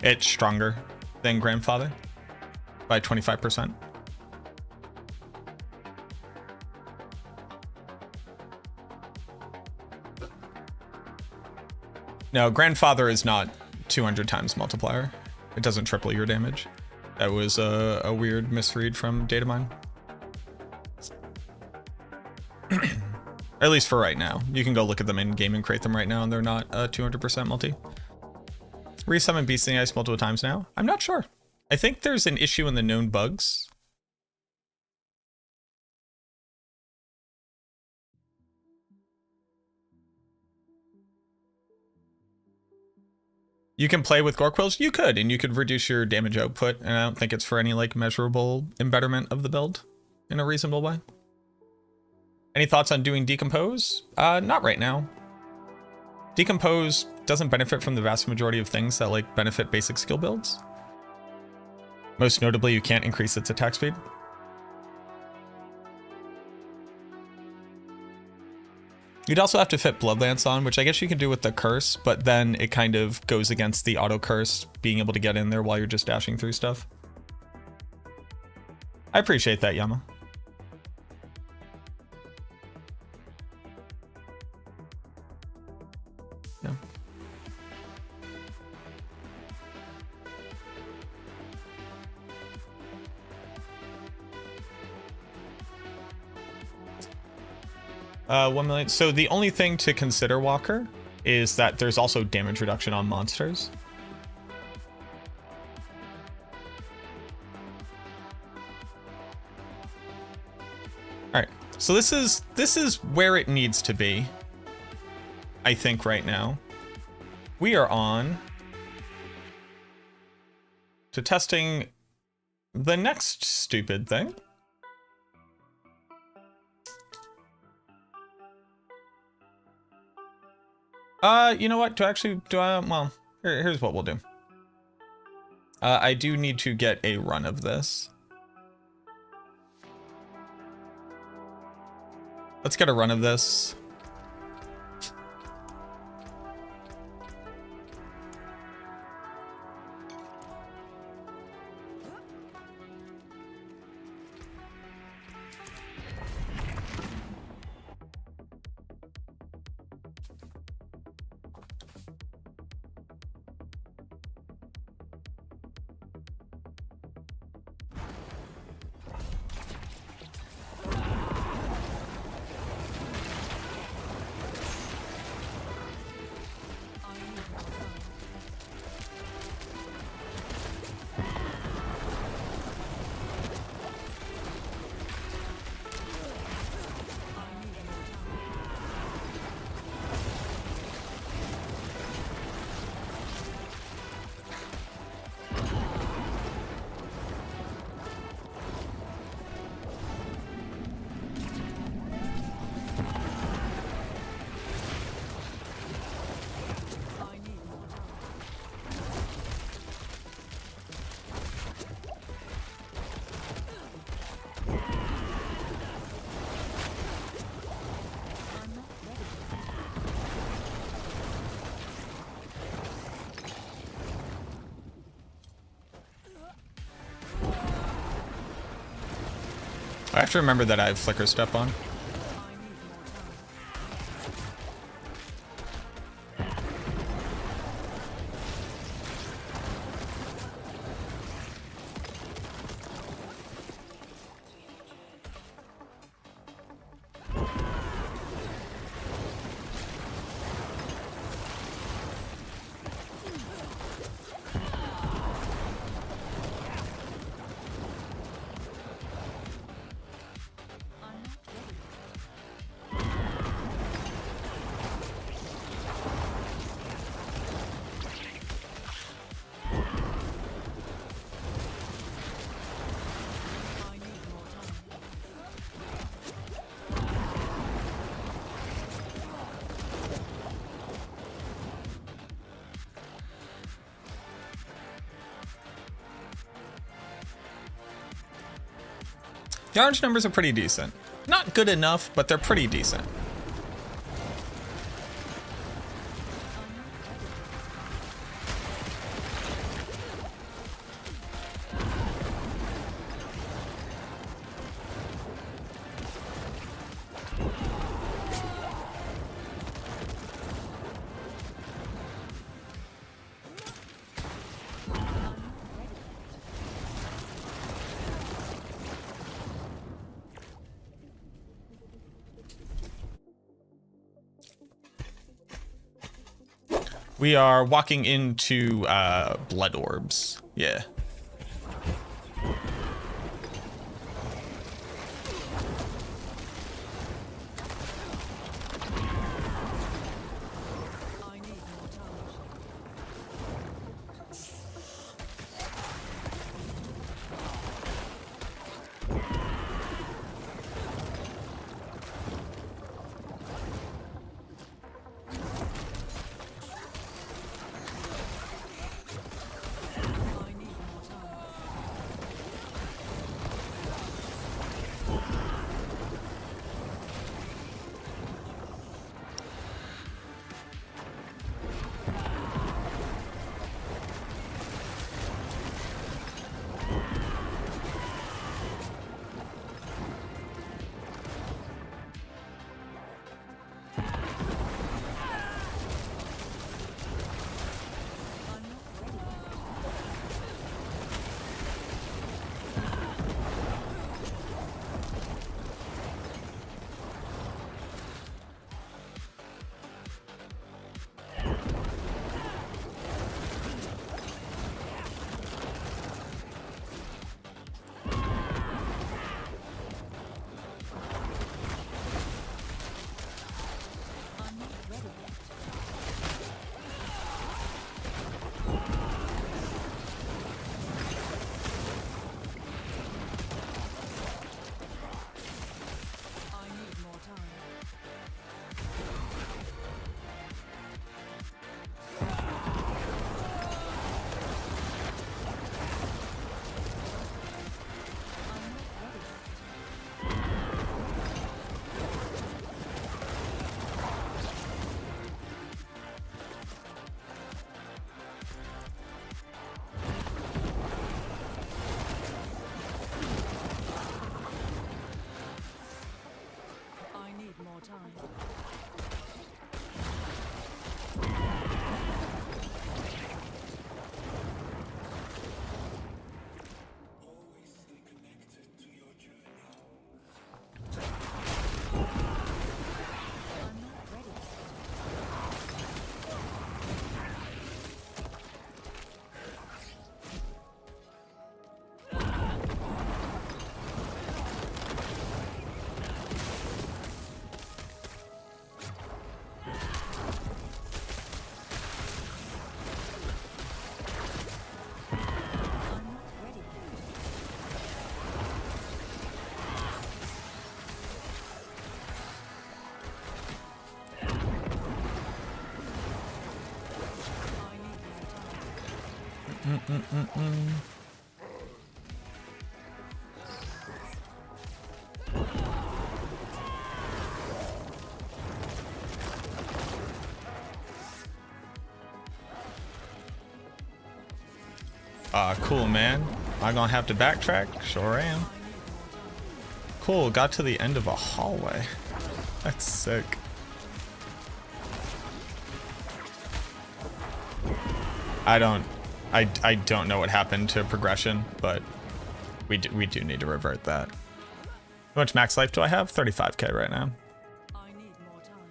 it's stronger than grandfather by 25%. No, grandfather is not 200 times multiplier. It doesn't triple your damage. That was a weird misread from Datamine. At least for right now. You can go look at them in game and create them right now, and they're not 200% multi. Resummon Beast in the Ice multiple times now? I'm not sure. I think there's an issue in the known bugs. You can play with Gore Quills? You could, and you could reduce your damage output, and I don't think it's for any like measurable embetterment of the build in a reasonable way. Any thoughts on doing Decompose? Not right now. Decompose doesn't benefit from the vast majority of things that like benefit basic skill builds. Most notably, you can't increase its attack speed. You'd also have to fit Bloodlance on, which I guess you can do with the curse, but then it kind of goes against the auto curse, being able to get in there while you're just dashing through stuff. I appreciate that, Yama. Yeah. $1 million. So the only thing to consider, Walker, is that there's also damage reduction on monsters. All right, so this is where it needs to be, I think, right now. We are on to testing the next stupid thing. You know what? Well, here's what we'll do. I do need to get a run of this. Let's get a run of this. I have to remember that I have Flicker Step on. The orange numbers are pretty decent. Not good enough, but they're pretty decent. We are walking into blood orbs. Yeah. more time. I'm not ready. I'm not ready. I need more time. Cool, man. Am I gonna have to backtrack? Sure am. Cool, got to the end of a hallway. That's sick. I don't know what happened to progression, but we do need to revert that. How much max life do I have? 35k right now. I need more time.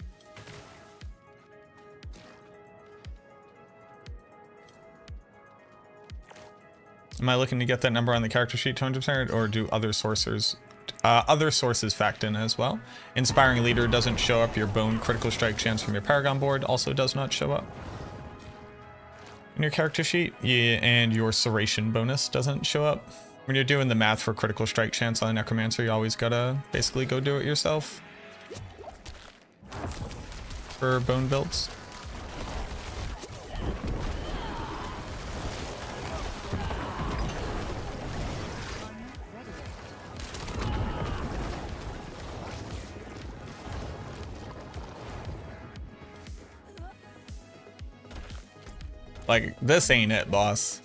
Am I looking to get that number on the character sheet 200%, or do other sources fact in as well? Inspiring leader doesn't show up. Your bone critical strike chance from your Paragon board also does not show up in your character sheet. Yeah, and your Serration bonus doesn't show up. When you're doing the math for critical strike chance on a Necromancer, you always gotta basically go do it yourself for bone builds. Like, this ain't it, boss.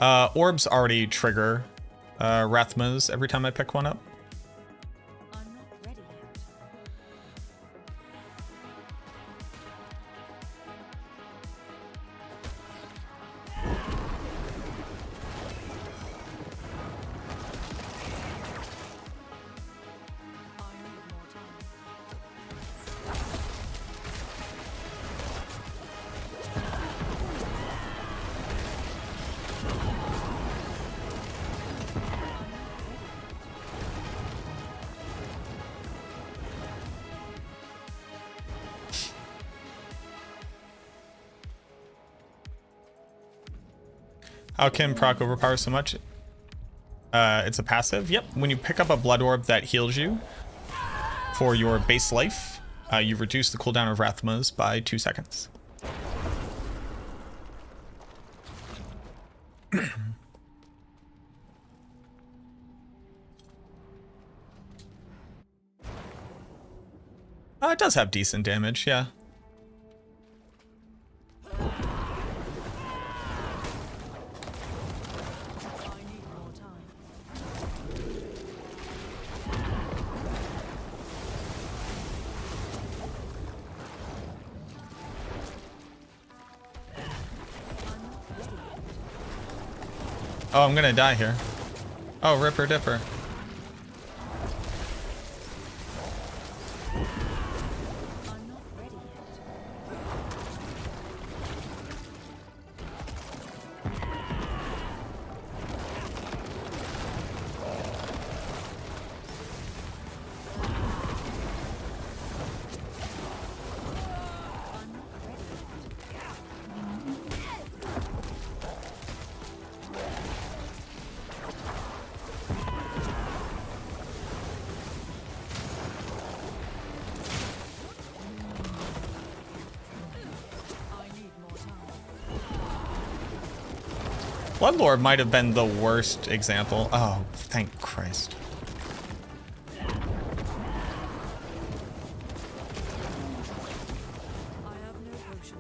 Orbs already trigger Rathmas every time I pick one up. I'm not ready yet. I need more time. How can proc overpower so much? It's a passive. Yep. When you pick up a blood orb that heals you for your base life, you reduce the cooldown of Rathmas by 2 seconds. It does have decent damage, yeah. I need more time. I'm not ready yet. Oh, I'm gonna die here. Oh, Ripper Dipper. I'm not ready yet. I'm not ready yet. I need more time. Bloodlord might have been the worst example. Oh, thank Christ. I have no potions.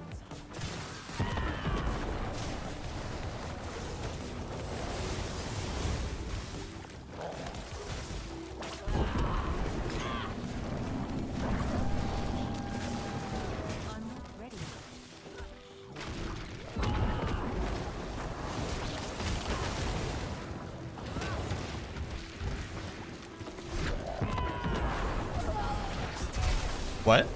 What?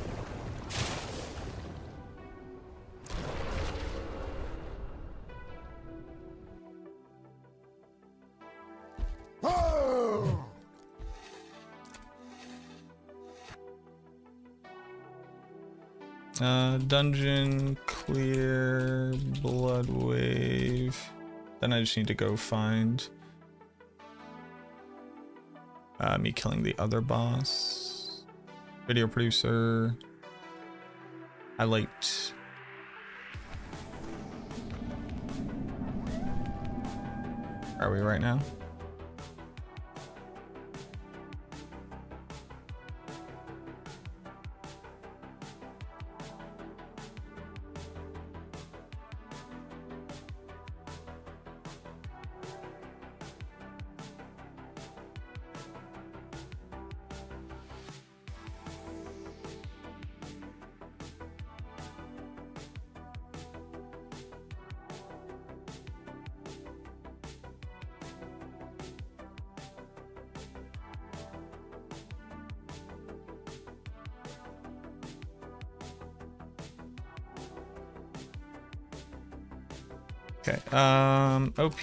Dungeon clear, blood wave. Then I just need to go find me killing the other boss. Video producer. Highlight. Where are we right now? Okay, OP,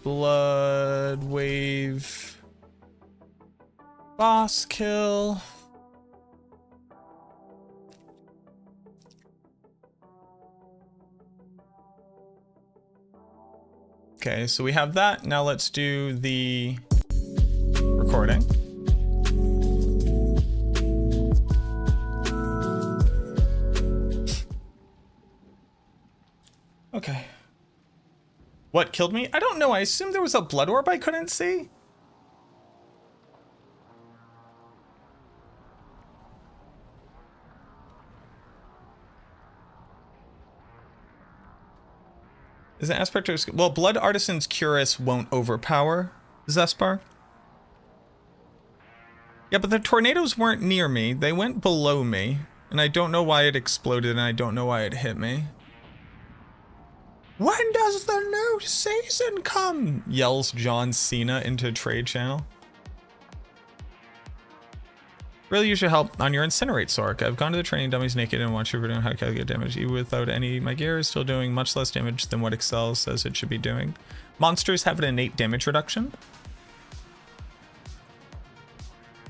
blood, wave, boss kill. Okay, so we have that. Now let's do the recording. Okay. What killed me? I don't know. I assumed there was a blood orb I couldn't see. Is an aspect of... Well, Blood Artisan's Curus won't overpower Zespar. Yeah, but the tornadoes weren't near me. They went below me. And I don't know why it exploded, and I don't know why it hit me. When does the new season come? Yells John Cena into trade channel. Really use your help on your Incinerate Sork. I've gone to the training dummies naked and watched your video on how to calculate damage. Even without any, my gear is still doing much less damage than what Excel says it should be doing. Monsters have an innate damage reduction.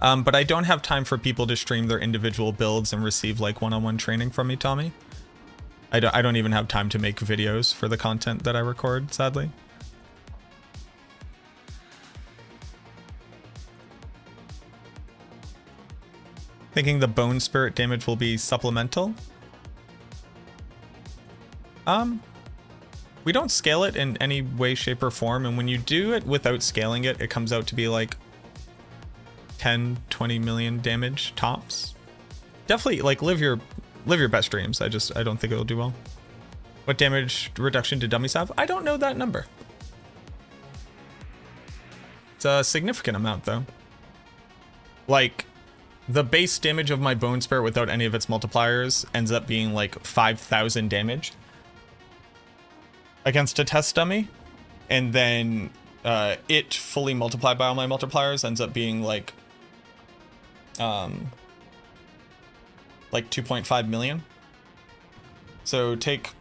But I don't have time for people to stream their individual builds and receive like one-on-one training from me, Tommy. I don't even have time to make videos for the content that I record, sadly. Thinking the bone spirit damage will be supplemental. We don't scale it in any way, shape, or form, and when you do it without scaling it, it comes out to be like 10, 20 million damage tops. Definitely like live your best dreams. I don't think it'll do well. What damage reduction do dummies have? I don't know that number. It's a significant amount though. Like the base damage of my bone spirit without any of its multipliers ends up being like 5,000 damage against a test dummy. And then it fully multiplied by all my multipliers ends up being like 2.5 million. So take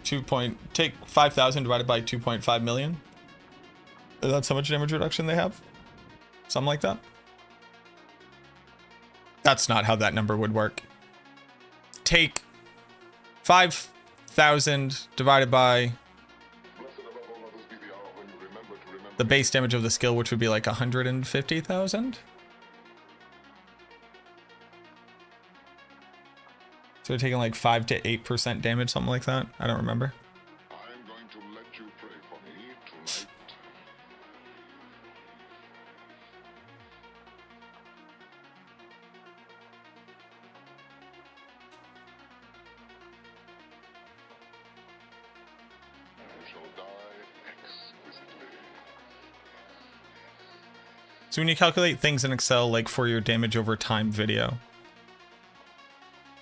5,000 divided by 2.5 million. That's how much damage reduction they have. Something like that. That's not how that number would work. Take 5,000 divided by the base damage of the skill, which would be like 150,000. So they're taking like 5 to 8% damage, something like that. I don't remember. I'm going to let you pray for me tonight. You shall die exquisitely. So when you calculate things in Excel, like for your damage over time video,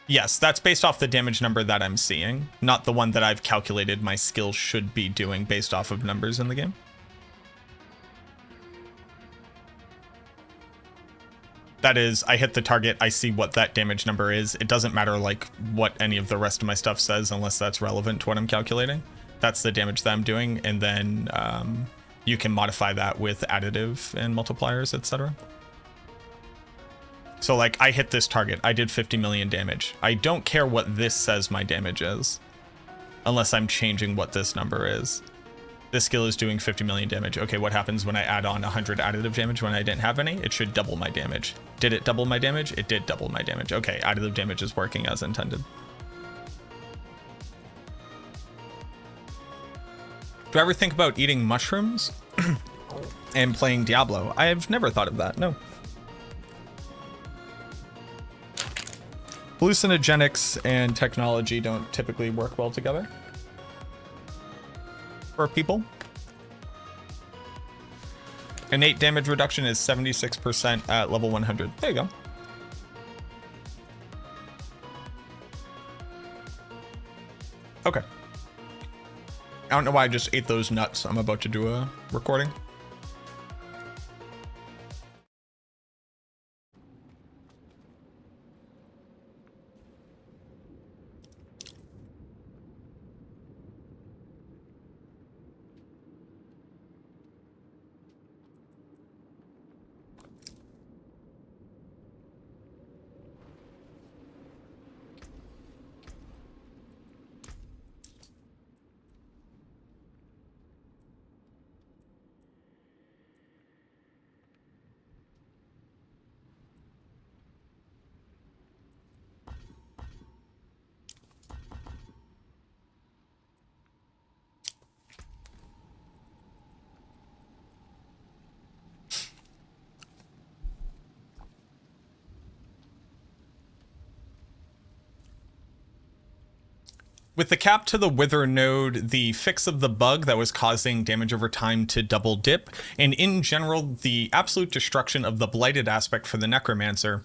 yes, that's based off the damage number that I'm seeing, not the one that I've calculated my skill should be doing based off of numbers in the game. That is, I hit the target, I see what that damage number is. It doesn't matter like what any of the rest of my stuff says unless that's relevant to what I'm calculating. That's the damage that I'm doing, and then you can modify that with additive and multipliers, etc. So like I hit this target, I did 50 million damage. I don't care what this says my damage is, unless I'm changing what this number is. This skill is doing 50 million damage. Okay, what happens when I add on 100 additive damage when I didn't have any? It should double my damage. Did it double my damage? It did double my damage. Okay, additive damage is working as intended. Do I ever think about eating mushrooms and playing Diablo? I've never thought of that, no. Hallucinogenics and technology don't typically work well together for people. Innate damage reduction is 76% at level 100. There you go. Okay. I don't know why I just ate those nuts. I'm about to do a recording. With the cap to the Wither node, the fix of the bug that was causing damage over time to double dip, and in general, the absolute destruction of the blighted aspect for the Necromancer,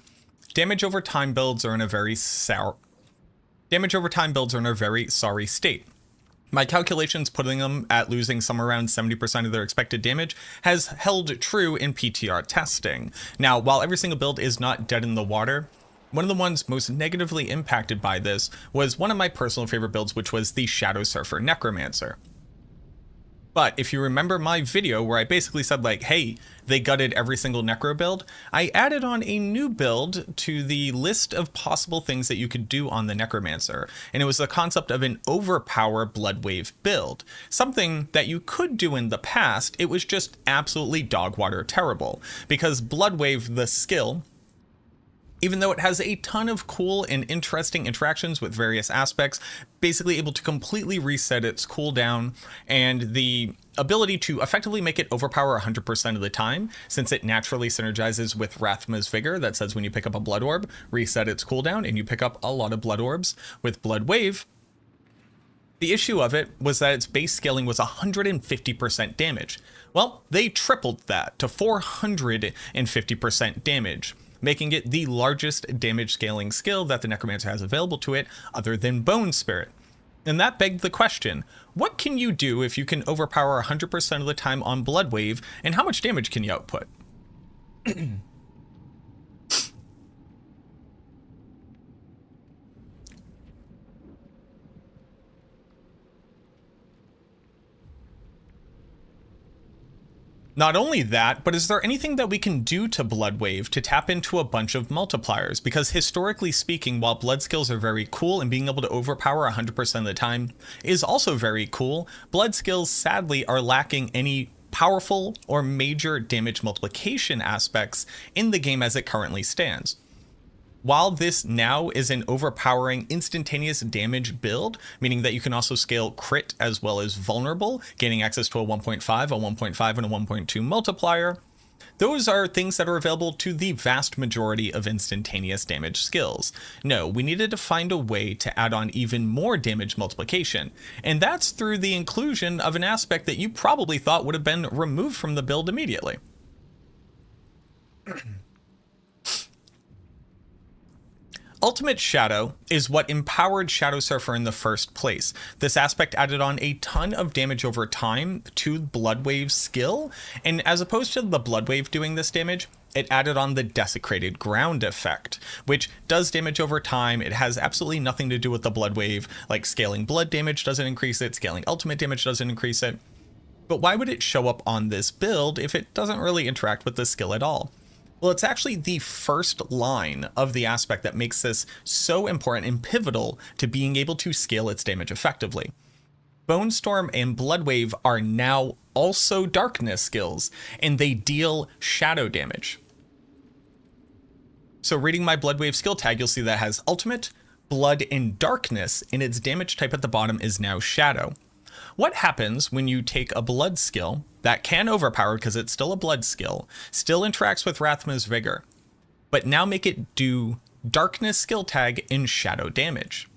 damage over time builds are in a very sorry state. My calculations putting them at losing somewhere around 70% of their expected damage has held true in PTR testing. Now, while every single build is not dead in the water, one of the ones most negatively impacted by this was one of my personal favorite builds, which was the Shadow Surfer Necromancer. But if you remember my video where I basically said like, hey, they gutted every single Necro build, I added on a new build to the list of possible things that you could do on the Necromancer. And it was the concept of an overpower Bloodwave build. Something that you could do in the past, it was just absolutely dogwater terrible. Because Bloodwave, the skill, even though it has a ton of cool and interesting interactions with various aspects, basically able to completely reset its cooldown and the ability to effectively make it overpower 100% of the time, since it naturally synergizes with Rathma's Vigor that says when you pick up a Blood Orb, reset its cooldown, and you pick up a lot of Blood Orbs with Blood Wave. The issue of it was that its base scaling was 150% damage. Well, they tripled that to 450% damage, making it the largest damage scaling skill that the Necromancer has available to it other than Bone Spirit. And that begged the question, what can you do if you can overpower 100% of the time on Bloodwave, and how much damage can you output? Not only that, but is there anything that we can do to Bloodwave to tap into a bunch of multipliers? Because historically speaking, while blood skills are very cool and being able to overpower 100% of the time is also very cool, blood skills sadly are lacking any powerful or major damage multiplication aspects in the game as it currently stands. While this now is an overpowering instantaneous damage build, meaning that you can also scale crit as well as vulnerable, gaining access to a 1.5, a 1.5, and a 1.2 multiplier, those are things that are available to the vast majority of instantaneous damage skills. No, we needed to find a way to add on even more damage multiplication, and that's through the inclusion of an aspect that you probably thought would have been removed from the build immediately. Ultimate Shadow is what empowered Shadow Surfer in the first place. This aspect added on a ton of damage over time to Bloodwave's skill, and as opposed to the Bloodwave doing this damage, it added on the Desecrated Ground effect, which does damage over time. It has absolutely nothing to do with the Bloodwave, like scaling blood damage doesn't increase it, scaling ultimate damage doesn't increase it. But why would it show up on this build if it doesn't really interact with the skill at all? Well, it's actually the first line of the aspect that makes this so important and pivotal to being able to scale its damage effectively. Bone Storm and Bloodwave are now also darkness skills, and they deal shadow damage. So reading my Bloodwave skill tag, you'll see that it has ultimate, blood, and darkness, and its damage type at the bottom is now shadow. What happens when you take a blood skill that can overpower because it's still a blood skill, still interacts with Rathma's Vigor, but now make it do darkness skill tag and shadow damage?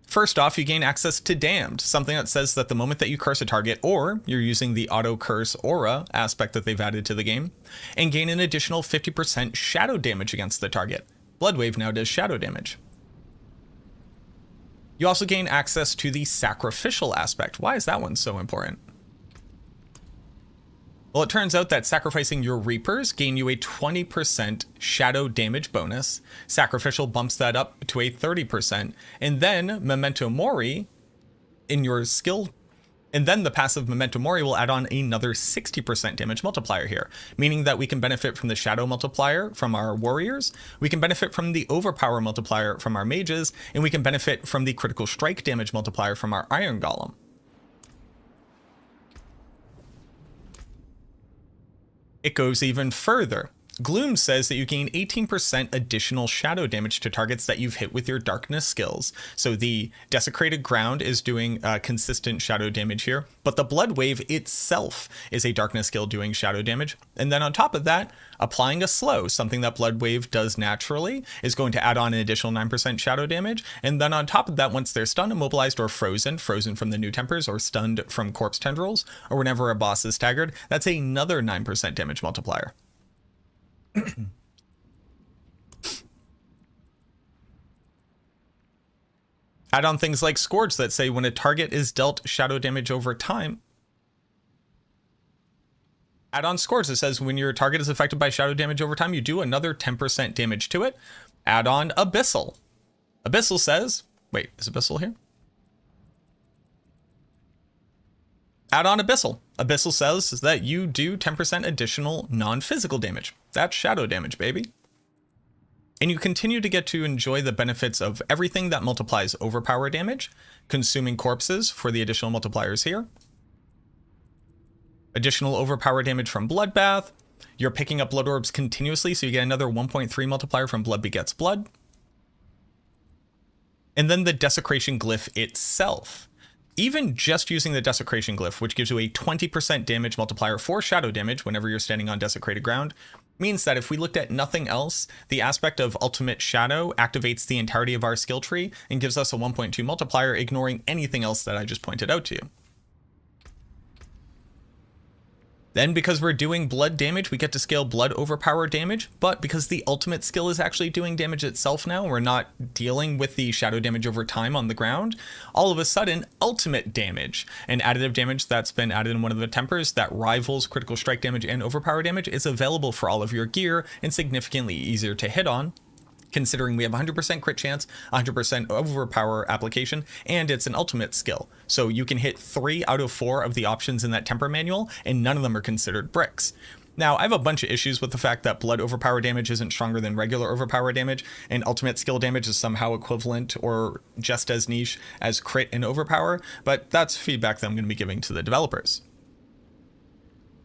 First off, you gain access to Damned, something that says that the moment that you curse a target, or you're using the auto curse aura aspect that they've added to the game, and gain an additional 50% shadow damage against the target. Bloodwave now does shadow damage. You also gain access to the sacrificial aspect. Why is that one so important? Well, it turns out that sacrificing your Reapers gain you a 20% shadow damage bonus. Sacrificial bumps that up to a 30%. And then Memento Mori in your skill. And then the passive Memento Mori will add on another 60% damage multiplier here, meaning that we can benefit from the shadow multiplier from our warriors, we can benefit from the overpower multiplier from our mages, and we can benefit from the critical strike damage multiplier from our iron golem. It goes even further. Gloom says that you gain 18% additional shadow damage to targets that you've hit with your darkness skills. So the Desecrated Ground is doing consistent shadow damage here, but the Bloodwave itself is a darkness skill doing shadow damage. And then on top of that, applying a slow, something that Bloodwave does naturally, is going to add on an additional 9% shadow damage. And then on top of that, once they're stunned, immobilized, or frozen from the new tempers, or stunned from corpse tendrils, or whenever a boss is staggered, that's another 9% damage multiplier. Add on things like Scourge that say when a target is dealt shadow damage over time. Add on Scourge that says when your target is affected by shadow damage over time, you do another 10% damage to it. Add on Abyssal. Abyssal says, wait, is Abyssal here? Add on Abyssal. Abyssal says that you do 10% additional non-physical damage. That's shadow damage, baby. And you continue to get to enjoy the benefits of everything that multiplies overpower damage, consuming corpses for the additional multipliers here, additional overpower damage from Bloodbath, you're picking up blood orbs continuously, so you get another 1.3 multiplier from Blood Begets Blood, and then the Desecration Glyph itself. Even just using the Desecration Glyph, which gives you a 20% damage multiplier for shadow damage whenever you're standing on desecrated ground, means that if we looked at nothing else, the aspect of Ultimate Shadow activates the entirety of our skill tree and gives us a 1.2 multiplier, ignoring anything else that I just pointed out to you. Then because we're doing blood damage, we get to scale blood overpower damage, but because the ultimate skill is actually doing damage itself now, we're not dealing with the shadow damage over time on the ground, all of a sudden, ultimate damage, an additive damage that's been added in one of the tempers that rivals critical strike damage and overpower damage, is available for all of your gear and significantly easier to hit on, considering we have 100% crit chance, 100% overpower application, and it's an ultimate skill. So you can hit 3 out of 4 of the options in that temper manual, and none of them are considered bricks. Now, I have a bunch of issues with the fact that blood overpower damage isn't stronger than regular overpower damage, and ultimate skill damage is somehow equivalent or just as niche as crit and overpower, but that's feedback that I'm going to be giving to the developers.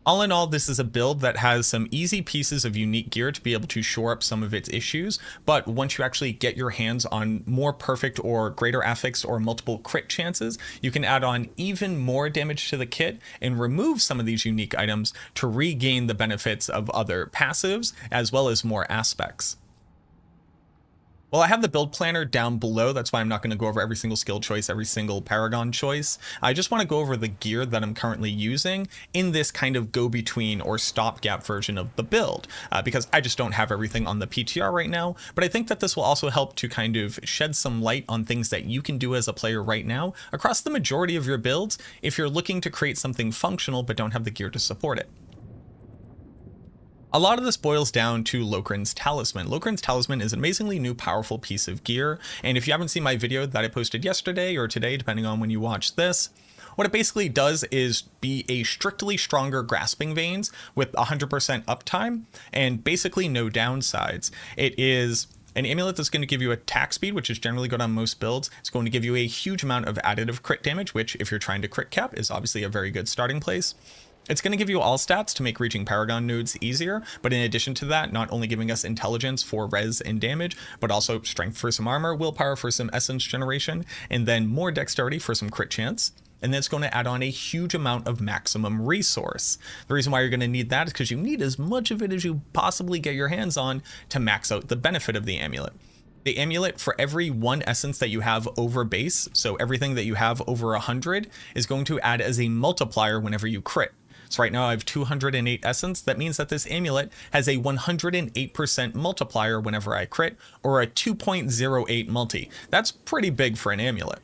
All in all, this is a build that has some easy pieces of unique gear to be able to shore up some of its issues, but once you actually get your hands on more perfect or greater affix or multiple crit chances, you can add on even more damage to the kit and remove some of these unique items to regain the benefits of other passives, as well as more aspects. Well, I have the build planner down below. That's why I'm not going to go over every single skill choice, every single paragon choice. I just want to go over the gear that I'm currently using in this kind of go-between or stopgap version of the build, because I just don't have everything on the PTR right now. But I think that this will also help to kind of shed some light on things that you can do as a player right now across the majority of your builds if you're looking to create something functional but don't have the gear to support it. A lot of this boils down to Lokran's Talisman. Lokran's Talisman is an amazingly new, powerful piece of gear, and if you haven't seen my video that I posted yesterday or today, depending on when you watch this, what it basically does is be a strictly stronger grasping veins with 100% uptime and basically no downsides. It is an amulet that's going to give you attack speed, which is generally good on most builds. It's going to give you a huge amount of additive crit damage, which if you're trying to crit cap is obviously a very good starting place. It's going to give you all stats to make reaching Paragon nodes easier, but in addition to that, not only giving us intelligence for res and damage, but also strength for some armor, willpower for some essence generation, and then more dexterity for some crit chance. And then it's going to add on a huge amount of maximum resource. The reason why you're going to need that is because you need as much of it as you possibly get your hands on to max out the benefit of the amulet. The amulet, for every 1 essence that you have over base, so everything that you have over 100, is going to add as a multiplier whenever you crit. So right now I have 208 essence. That means that this amulet has a 108% multiplier whenever I crit, or a 2.08 multi. That's pretty big for an amulet.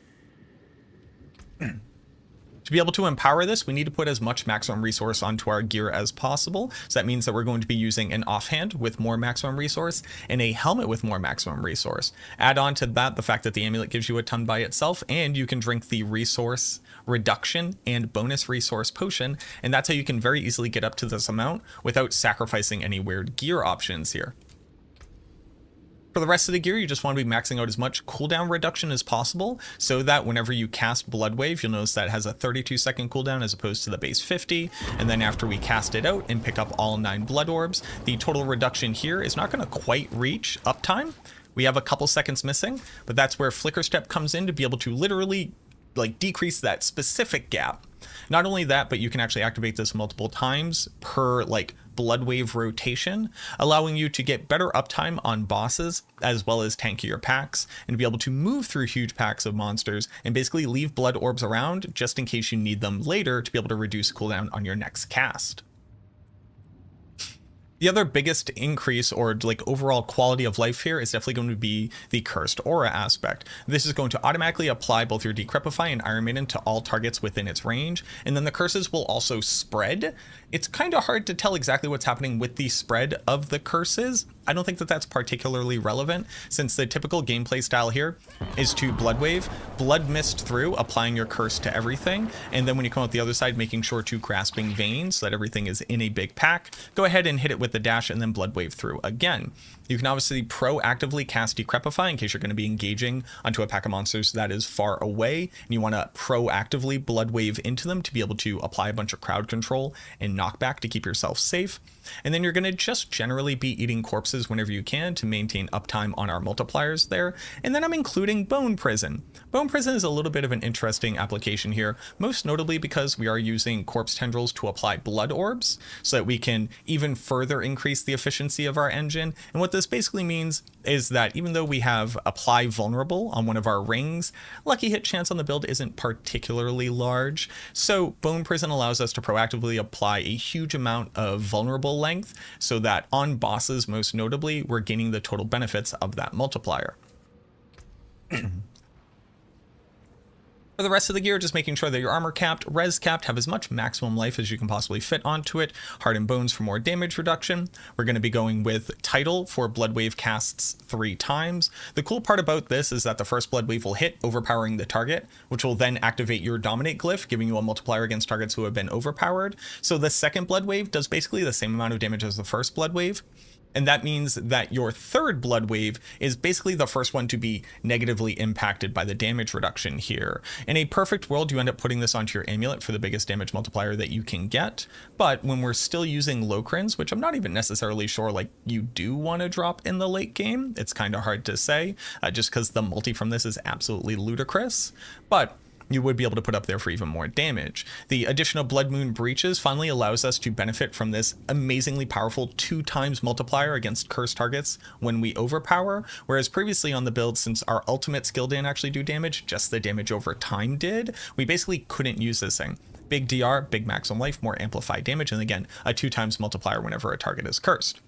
To be able to empower this, we need to put as much maximum resource onto our gear as possible. So that means that we're going to be using an offhand with more maximum resource and a helmet with more maximum resource. Add on to that the fact that the amulet gives you a ton by itself, and you can drink the resource reduction and bonus resource potion, and that's how you can very easily get up to this amount without sacrificing any weird gear options here. For the rest of the gear, you just want to be maxing out as much cooldown reduction as possible so that whenever you cast Blood Wave, you'll notice that it has a 32-second cooldown as opposed to the base 50. And then after we cast it out and pick up all 9 Blood Orbs, the total reduction here is not going to quite reach uptime. We have a couple seconds missing, but that's where Flicker Step comes in to be able to literally decrease that specific gap. Not only that, but you can actually activate this multiple times per Blood Wave rotation, allowing you to get better uptime on bosses as well as tankier packs, and be able to move through huge packs of monsters and basically leave blood orbs around just in case you need them later to be able to reduce cooldown on your next cast. The other biggest increase or overall quality of life here is definitely going to be the Cursed Aura aspect. This is going to automatically apply both your Decrepify and Iron Maiden to all targets within its range, and then the curses will also spread. It's kind of hard to tell exactly what's happening with the spread of the curses. I don't think that that's particularly relevant, since the typical gameplay style here is to Blood Wave, Blood Mist through, applying your curse to everything, and then when you come out the other side, making sure to Grasping Veins so that everything is in a big pack. Go ahead and hit it with the dash and then Blood Wave through again. You can obviously proactively cast Decrepify in case you're going to be engaging onto a pack of monsters that is far away, and you want to proactively Blood Wave into them to be able to apply a bunch of crowd control and knockback to keep yourself safe. And then you're going to just generally be eating corpses whenever you can to maintain uptime on our multipliers there. And then I'm including Bone Prison. Bone Prison is a little bit of an interesting application here, most notably because we are using corpse tendrils to apply blood orbs so that we can even further increase the efficiency of our engine. And what this basically means is that even though we have apply vulnerable on one of our rings, lucky hit chance on the build isn't particularly large. So Bone Prison allows us to proactively apply a huge amount of vulnerable length so that on bosses, most notably, we're gaining the total benefits of that multiplier. For the rest of the gear, just making sure that your armor capped, res capped, have as much maximum life as you can possibly fit onto it. Heart and Bones for more damage reduction. We're going to be going with Tidal for Blood Wave casts 3 times. The cool part about this is that the first Blood Wave will hit, overpowering the target, which will then activate your Dominate glyph, giving you a multiplier against targets who have been overpowered. So the second Blood Wave does basically the same amount of damage as the first Blood Wave. And that means that your third Blood Wave is basically the first one to be negatively impacted by the damage reduction here. In a perfect world, you end up putting this onto your amulet for the biggest damage multiplier that you can get. But when we're still using Lokrans, which I'm not even necessarily sure you do want to drop in the late game, it's kind of hard to say, just because the multi from this is absolutely ludicrous. But you would be able to put up there for even more damage. The addition of Blood Moon Breaches finally allows us to benefit from this amazingly powerful 2x multiplier against cursed targets when we overpower, whereas previously on the build, since our ultimate skill didn't actually do damage, just the damage over time did, we basically couldn't use this thing. Big DR, big maximum life, more amplified damage, and again, a 2x multiplier whenever a target is cursed.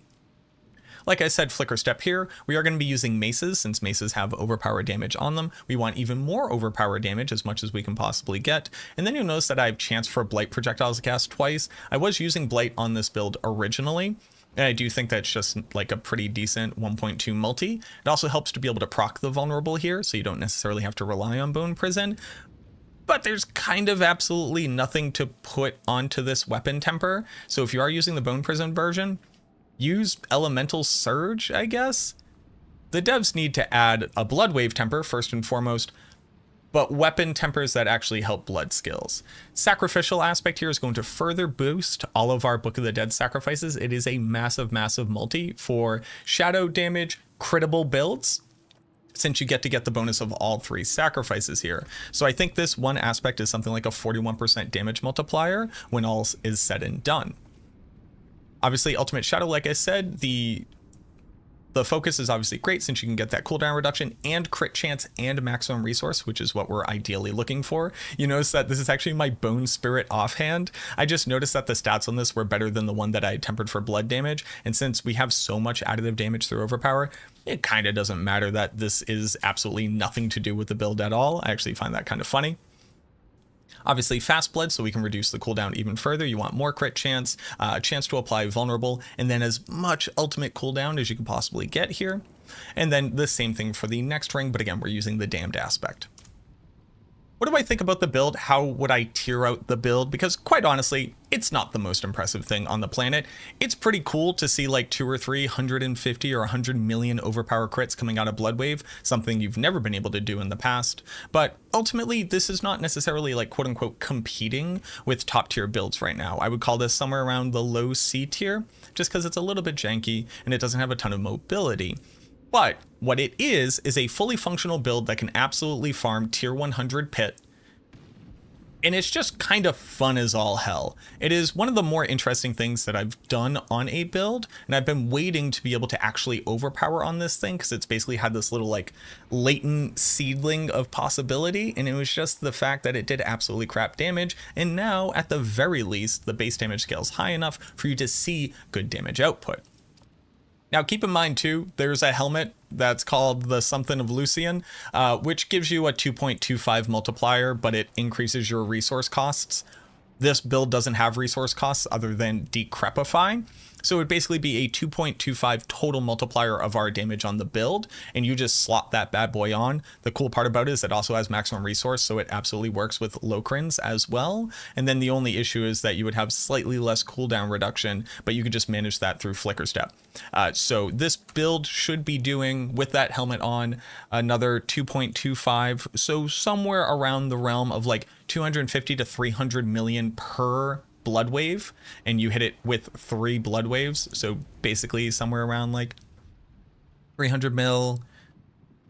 Like I said, Flicker Step here, we are going to be using maces since maces have overpowered damage on them. We want even more overpowered damage, as much as we can possibly get. And then you'll notice that I have chance for Blight projectiles to cast twice. I was using Blight on this build originally, and I do think that's just like a pretty decent 1.2 multi. It also helps to be able to proc the vulnerable here, so you don't necessarily have to rely on Bone Prison. But there's kind of absolutely nothing to put onto this weapon temper. So if you are using the Bone Prison version, use Elemental Surge, I guess? The devs need to add a Blood Wave temper, first and foremost, but weapon tempers that actually help blood skills. Sacrificial aspect here is going to further boost all of our Book of the Dead sacrifices. It is a massive, massive multi for shadow damage, critable builds, since you get to get the bonus of all 3 sacrifices here. So I think this one aspect is something like a 41% damage multiplier when all is said and done. Obviously, Ultimate Shadow, like I said, the focus is obviously great since you can get that cooldown reduction and crit chance and maximum resource, which is what we're ideally looking for. You notice that this is actually my Bone Spirit offhand. I just noticed that the stats on this were better than the one that I tempered for blood damage, and since we have so much additive damage through overpower, it kind of doesn't matter that this is absolutely nothing to do with the build at all. I actually find that kind of funny. Obviously fast blood, so we can reduce the cooldown even further. You want more crit chance, a chance to apply vulnerable, and then as much ultimate cooldown as you can possibly get here. And then the same thing for the next ring, but again, we're using the damned aspect. What do I think about the build? How would I tier out the build? Because quite honestly, it's not the most impressive thing on the planet. It's pretty cool to see like 2 or 3 150 or 100 million overpower crits coming out of Bloodwave, something you've never been able to do in the past. But ultimately, this is not necessarily like quote unquote competing with top tier builds right now. I would call this somewhere around the low C tier, just because it's a little bit janky and it doesn't have a ton of mobility. But what it is a fully functional build that can absolutely farm tier 100 pit. And it's just kind of fun as all hell. It is one of the more interesting things that I've done on a build, and I've been waiting to be able to actually overpower on this thing because it's basically had this little like latent seedling of possibility, and it was just the fact that it did absolutely crap damage, and now at the very least the base damage scale is high enough for you to see good damage output. Now keep in mind too, there's a helmet that's called the something of Lucian, which gives you a 2.25 multiplier, but it increases your resource costs. This build doesn't have resource costs other than Decrepify. So it would basically be a 2.25 total multiplier of our damage on the build, and you just slot that bad boy on. The cool part about it is it also has maximum resource, so it absolutely works with Locrins as well. And then the only issue is that you would have slightly less cooldown reduction, but you could just manage that through Flicker Step. So this build should be doing, with that helmet on, another 2.25, so somewhere around the realm of like 250 to 300 million per blood wave, and you hit it with 3 blood waves, so basically somewhere around like 300 mil,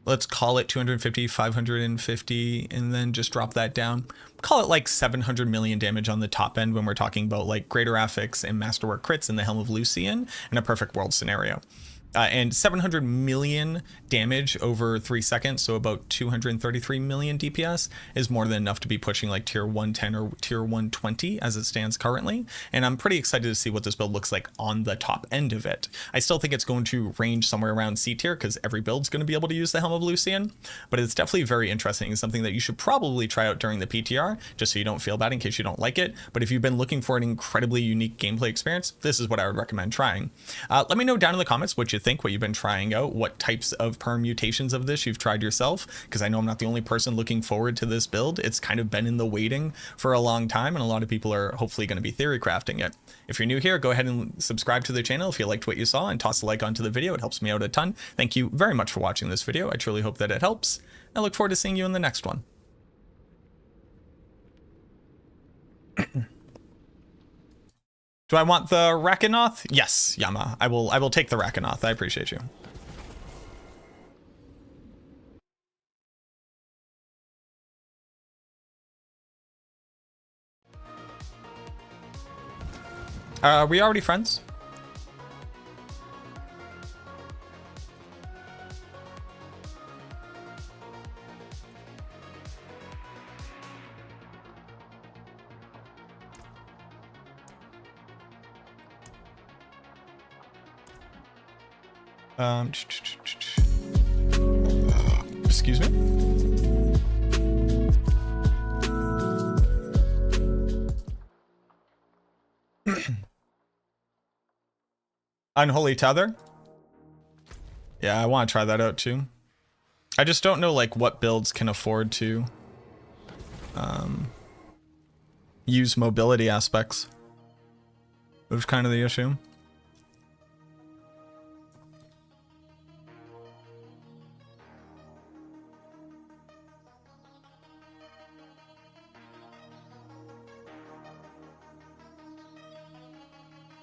let's call it 250, 550, and then just drop that down, call it like 700 million damage on the top end when we're talking about like greater affix and masterwork crits in the Helm of Lucian in a perfect world scenario. And 700 million damage over 3 seconds, so about 233 million DPS, is more than enough to be pushing like tier 110 or tier 120 as it stands currently. And I'm pretty excited to see what this build looks like on the top end of it. I still think it's going to range somewhere around C tier because every build's going to be able to use the Helm of Lucian, but it's definitely very interesting. It's something that you should probably try out during the PTR, just so you don't feel bad in case you don't like it. But if you've been looking for an incredibly unique gameplay experience, this is what I would recommend trying. Let me know down in the comments what you think, what you've been trying out, what types of permutations of this you've tried yourself, because I know I'm not the only person looking forward to this build. It's kind of been in the waiting for a long time, and a lot of people are hopefully going to be theory crafting it. If you're new here, go ahead and subscribe to the channel if you liked what you saw, and toss a like onto the video. It helps me out a ton. Thank you very much for watching this video. I truly hope that it helps. I look forward to seeing you in the next one. Do I want the Rakanoth? Yes, Yama. I will take the Rakanoth. I appreciate you. Are we already friends? Excuse me. Unholy Tether? Yeah, I want to try that out too. I just don't know like what builds can afford to use mobility aspects. Which is kind of the issue.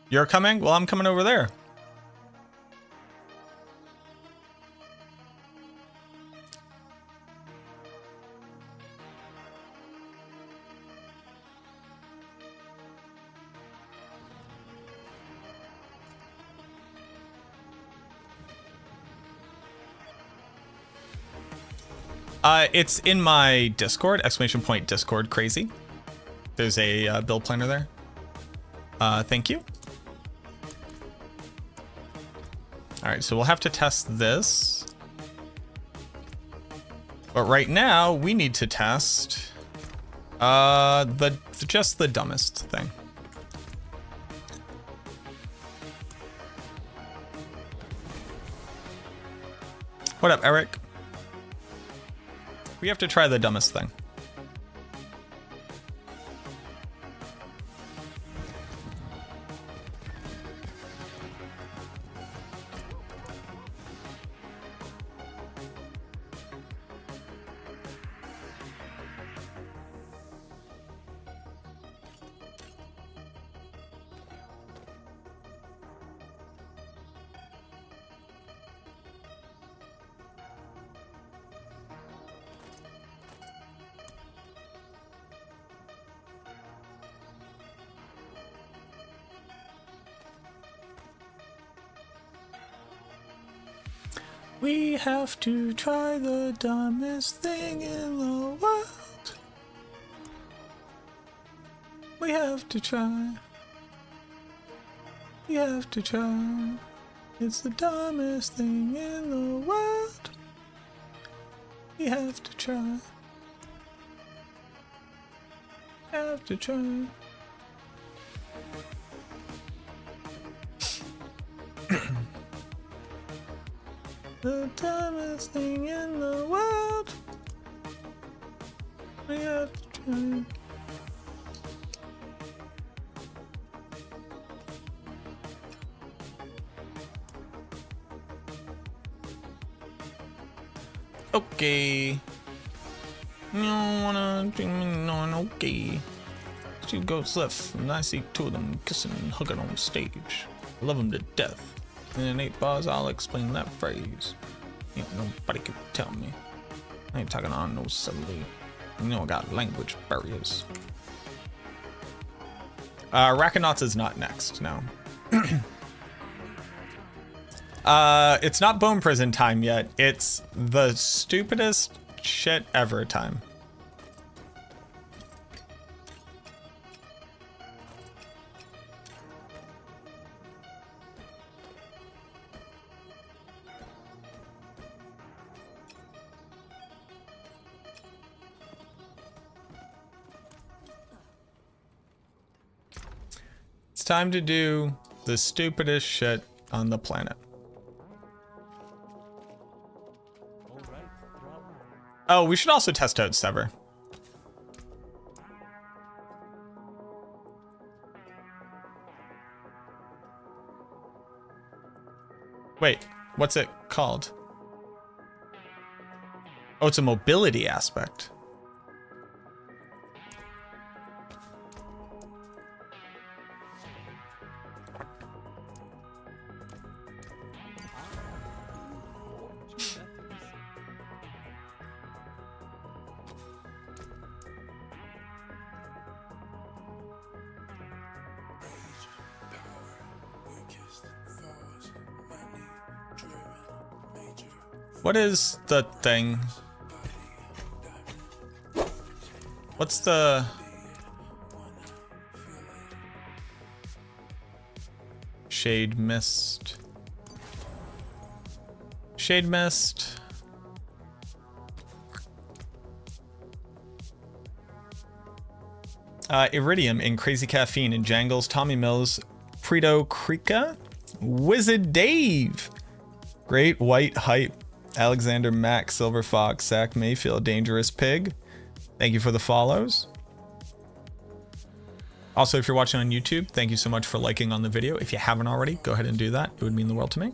You're coming? Well, I'm coming over there. It's in my Discord, !Discord crazy. There's a build planner there. Thank you. All right, so we'll have to test this. But right now we need to test just the dumbest thing. What up, Eric? We have to try the dumbest thing. We have to try the dumbest thing in the world. We have to try. We have to try. It's the dumbest thing in the world. We have to try. Have to try. The dumbest thing in the world. We have to try. Okay. You don't wanna drink me no, okay. Two goes left, and I see two of them kissing and hugging on stage. Love them to death. And in 8 bars, I'll explain that phrase. Ain't nobody can tell me. I ain't talking on no silly. You know I got language barriers. Rackonauts is not next, no. It's not Bone Prison time yet. It's the stupidest shit ever time. It's time to do the stupidest shit on the planet. Oh, we should also test out Sever. Wait, what's it called? Oh, it's a mobility aspect. What is the thing? What's the... Shade Mist. Shade Mist. Iridium in Crazy Caffeine in Jangles, Tommy Mills, Preto Krika, Wizard Dave, Great White Hype, Alexander Mack, Silver Fox, Zach Mayfield, Dangerous Pig. Thank you for the follows. Also, if you're watching on YouTube, thank you so much for liking on the video. If you haven't already, go ahead and do that. It would mean the world to me.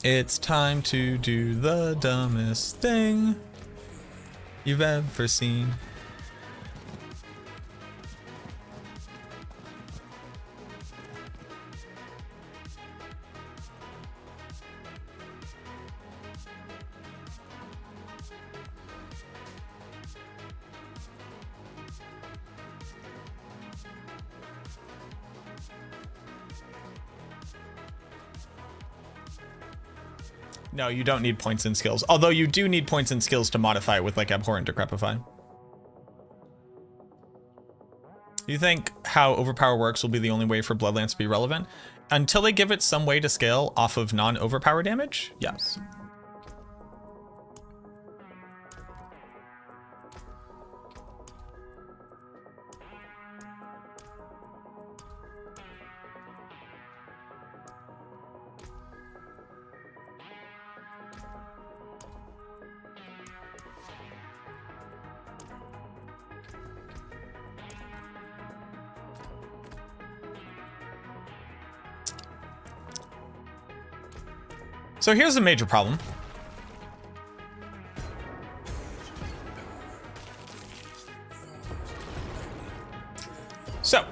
It's time to do the dumbest thing you've ever seen. No, you don't need points and skills. Although you do need points and skills to modify it with like Abhorrent Decrepify. You think how Overpower works will be the only way for Bloodlance to be relevant? Until they give it some way to scale off of non-overpower damage? Yes. So here's a major problem. So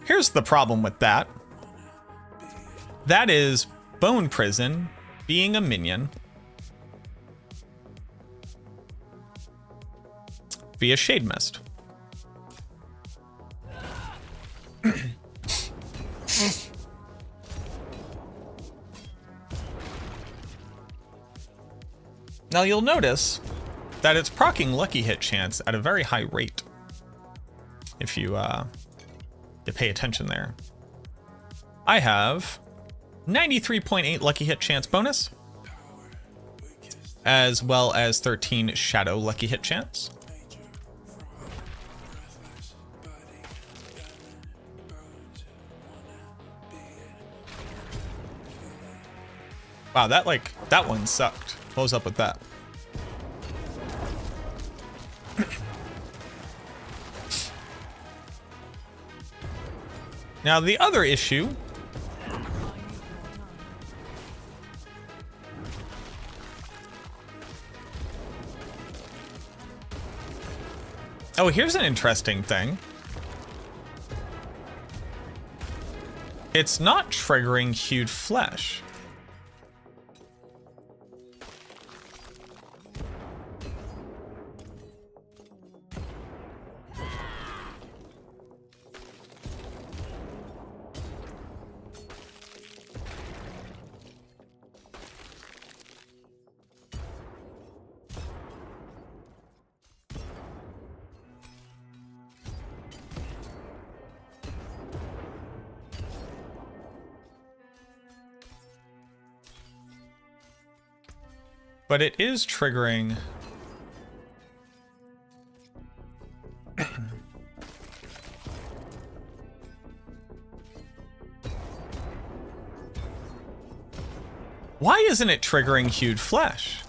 here's the problem with that. That is Bone Prison being a minion via Shade Mist. Now you'll notice that it's proccing Lucky Hit chance at a very high rate. If you pay attention there. I have 93.8 Lucky Hit chance bonus, as well as 13 Shadow Lucky Hit chance. Wow, that one sucked. What was up with that? Now the other issue here's an interesting thing. It's not triggering Hued Flesh. But it is triggering why isn't it triggering Hued Flesh?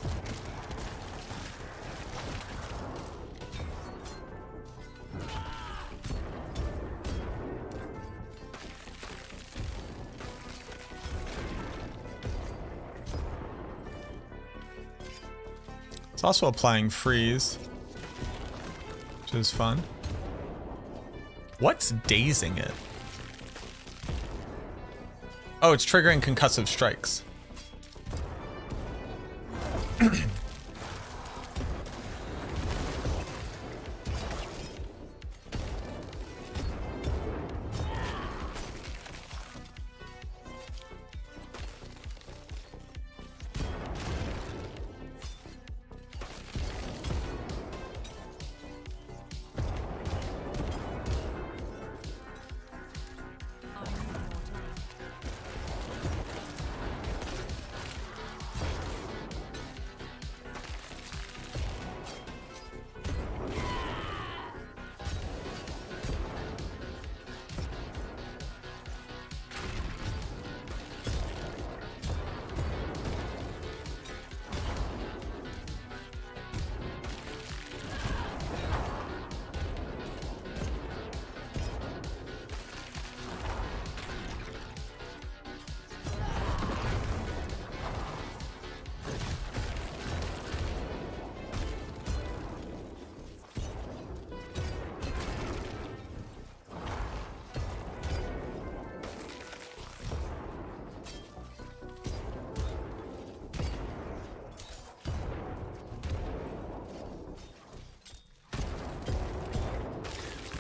It's also applying freeze, which is fun. What's dazing it? Oh, it's triggering concussive strikes.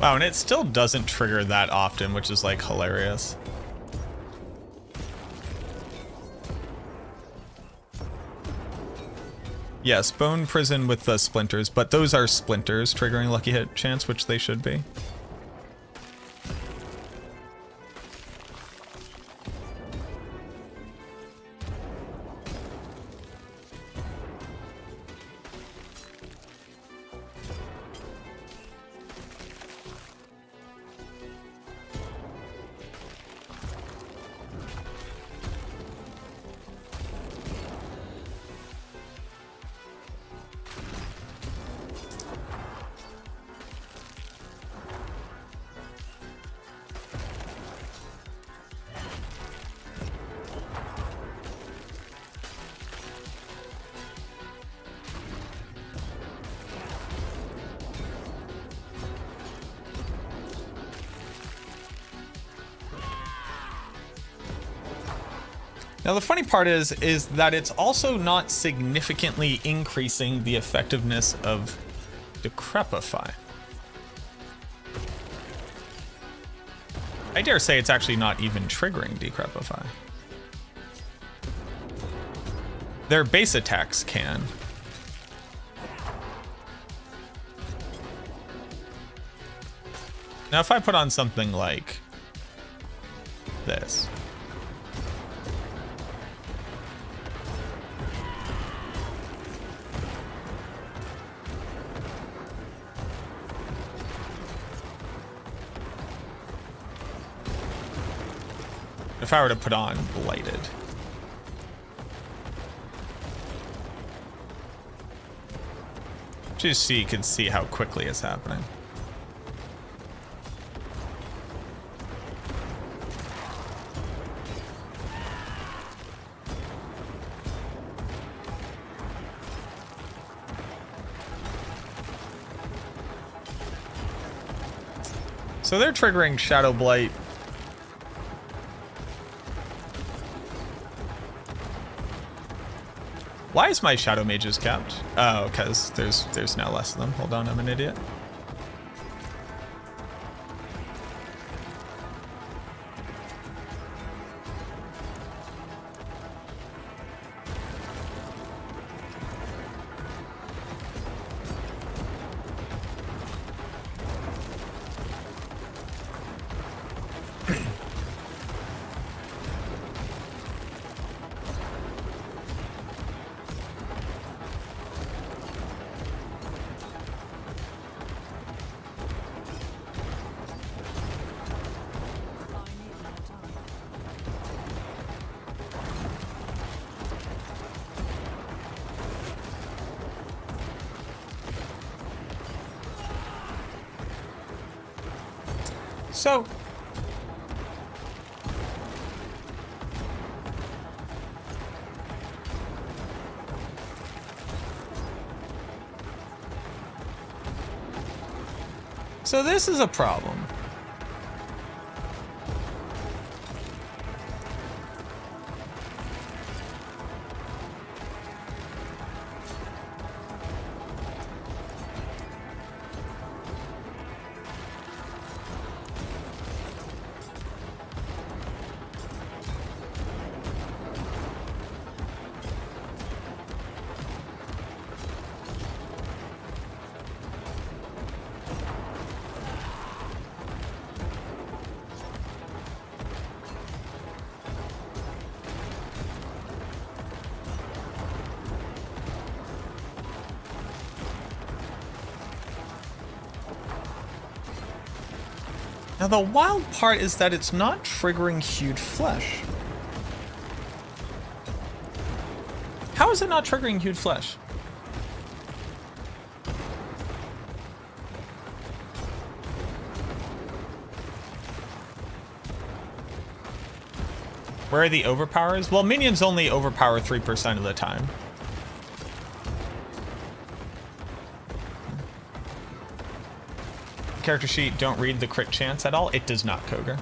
Wow, and it still doesn't trigger that often, which is like hilarious. Yes, Bone Prison with the splinters, but those are splinters triggering lucky hit chance, which they should be. Now the funny part is that it's also not significantly increasing the effectiveness of Decrepify. I dare say it's actually not even triggering Decrepify. Their base attacks can. Now if I put on something like this. If I were to put on Blighted. Just so you can see how quickly it's happening. So they're triggering Shadow Blight. Why is my Shadow Mages capped? Oh, because there's now less of them. Hold on, I'm an idiot. So this is a problem. Now the wild part is that it's not triggering Hued Flesh. How is it not triggering Hued Flesh? Where are the overpowers? Well, minions only overpower 3% of the time. Character sheet, don't read the crit chance at all. It does not, Koga.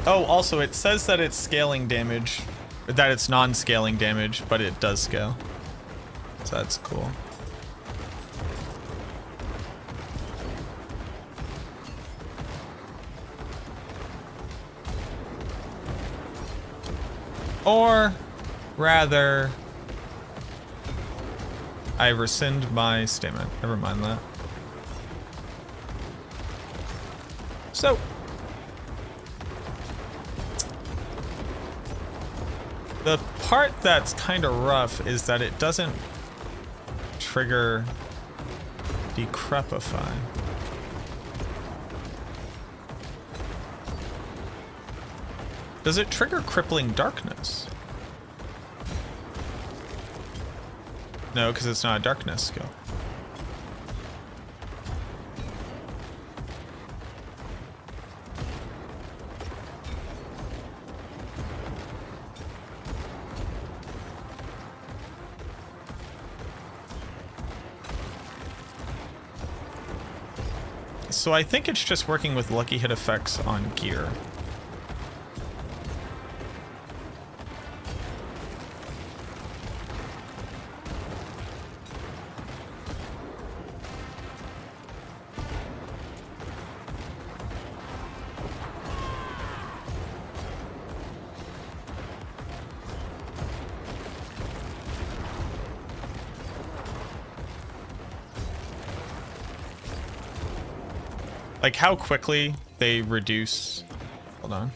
Oh, also it says that it's scaling damage, that it's non-scaling damage, but it does scale. So that's cool. Or rather, I rescind my statement. Never mind that. So, the part that's kind of rough is that it doesn't trigger Decrepify. Does it trigger Crippling Darkness? No, because it's not a darkness skill. So I think it's just working with lucky hit effects on gear. Like how quickly they reduce. Hold on.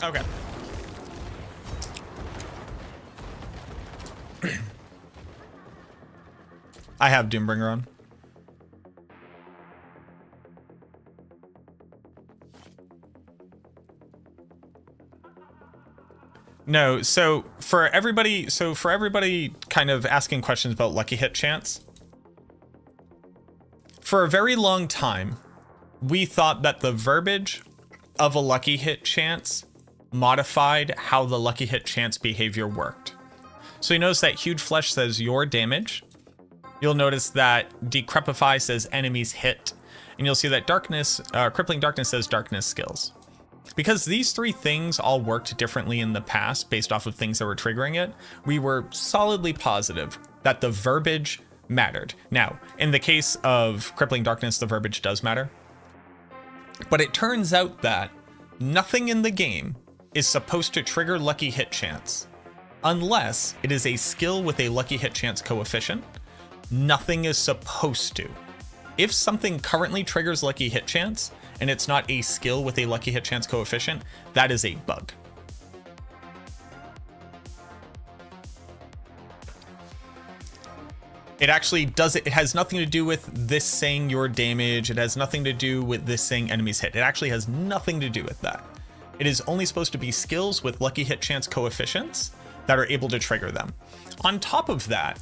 Okay. I have Doombringer on. No, so for everybody kind of asking questions about lucky hit chance. For a very long time, we thought that the verbiage of a lucky hit chance modified how the lucky hit chance behavior worked. So you notice that Huge Flesh says your damage. You'll notice that Decrepify says enemies hit. And you'll see that Crippling Darkness says darkness skills. Because these three things all worked differently in the past based off of things that were triggering it, we were solidly positive that the verbiage mattered. Now, in the case of Crippling Darkness, the verbiage does matter. But it turns out that nothing in the game is supposed to trigger lucky hit chance unless it is a skill with a lucky hit chance coefficient. Nothing is supposed to. If something currently triggers lucky hit chance and it's not a skill with a lucky hit chance coefficient, that is a bug. It actually does it. It has nothing to do with this saying your damage. It has nothing to do with this saying enemies hit. It actually has nothing to do with that. It is only supposed to be skills with lucky hit chance coefficients that are able to trigger them. On top of that,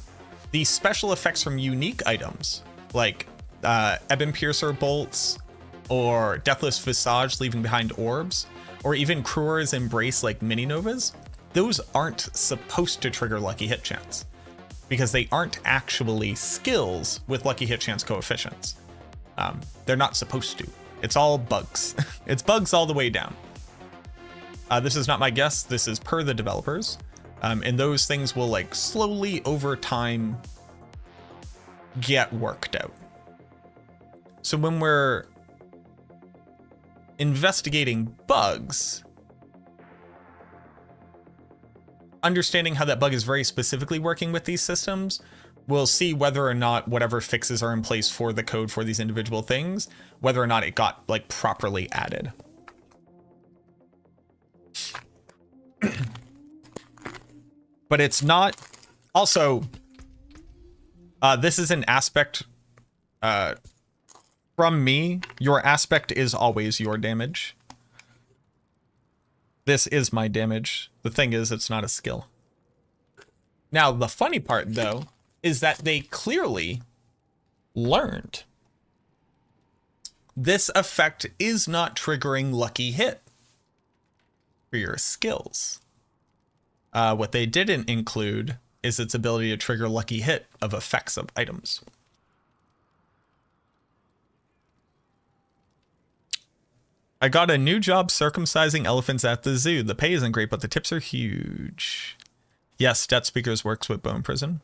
the special effects from unique items like Ebon Piercer bolts or Deathless Visage leaving behind orbs, or even Kruor's Embrace like mini novas, those aren't supposed to trigger lucky hit chance because they aren't actually skills with lucky hit chance coefficients. They're not supposed to. It's all bugs. It's bugs all the way down. This is not my guess. This is per the developers. And those things will like slowly over time get worked out. So when we're investigating bugs, understanding how that bug is very specifically working with these systems, we'll see whether or not whatever fixes are in place for the code for these individual things, whether or not it got like properly added. But it's not. Also, this is an aspect From me, your aspect is always your damage. This is my damage. The thing is, it's not a skill. Now, the funny part, though, is that they clearly learned. This effect is not triggering lucky hit for your skills. What they didn't include is its ability to trigger lucky hit of effects of items. I got a new job circumcising elephants at the zoo. The pay isn't great, but the tips are huge. Yes, Debt Speakers works with Bone Prison.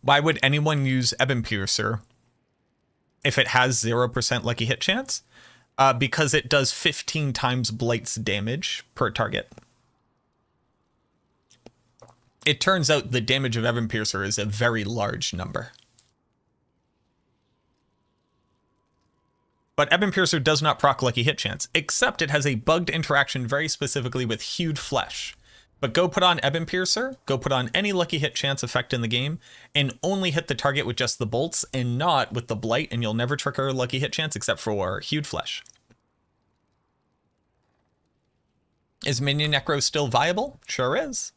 Why would anyone use Ebon Piercer if it has 0% lucky hit chance? Because it does 15 times Blight's damage per target. It turns out the damage of Ebon Piercer is a very large number. But Ebon Piercer does not proc lucky hit chance, except it has a bugged interaction very specifically with hewed flesh. But go put on Ebon Piercer, go put on any lucky hit chance effect in the game, and only hit the target with just the bolts and not with the blight, and you'll never trigger lucky hit chance except for hewed flesh. Is Minion Necro still viable? Sure is.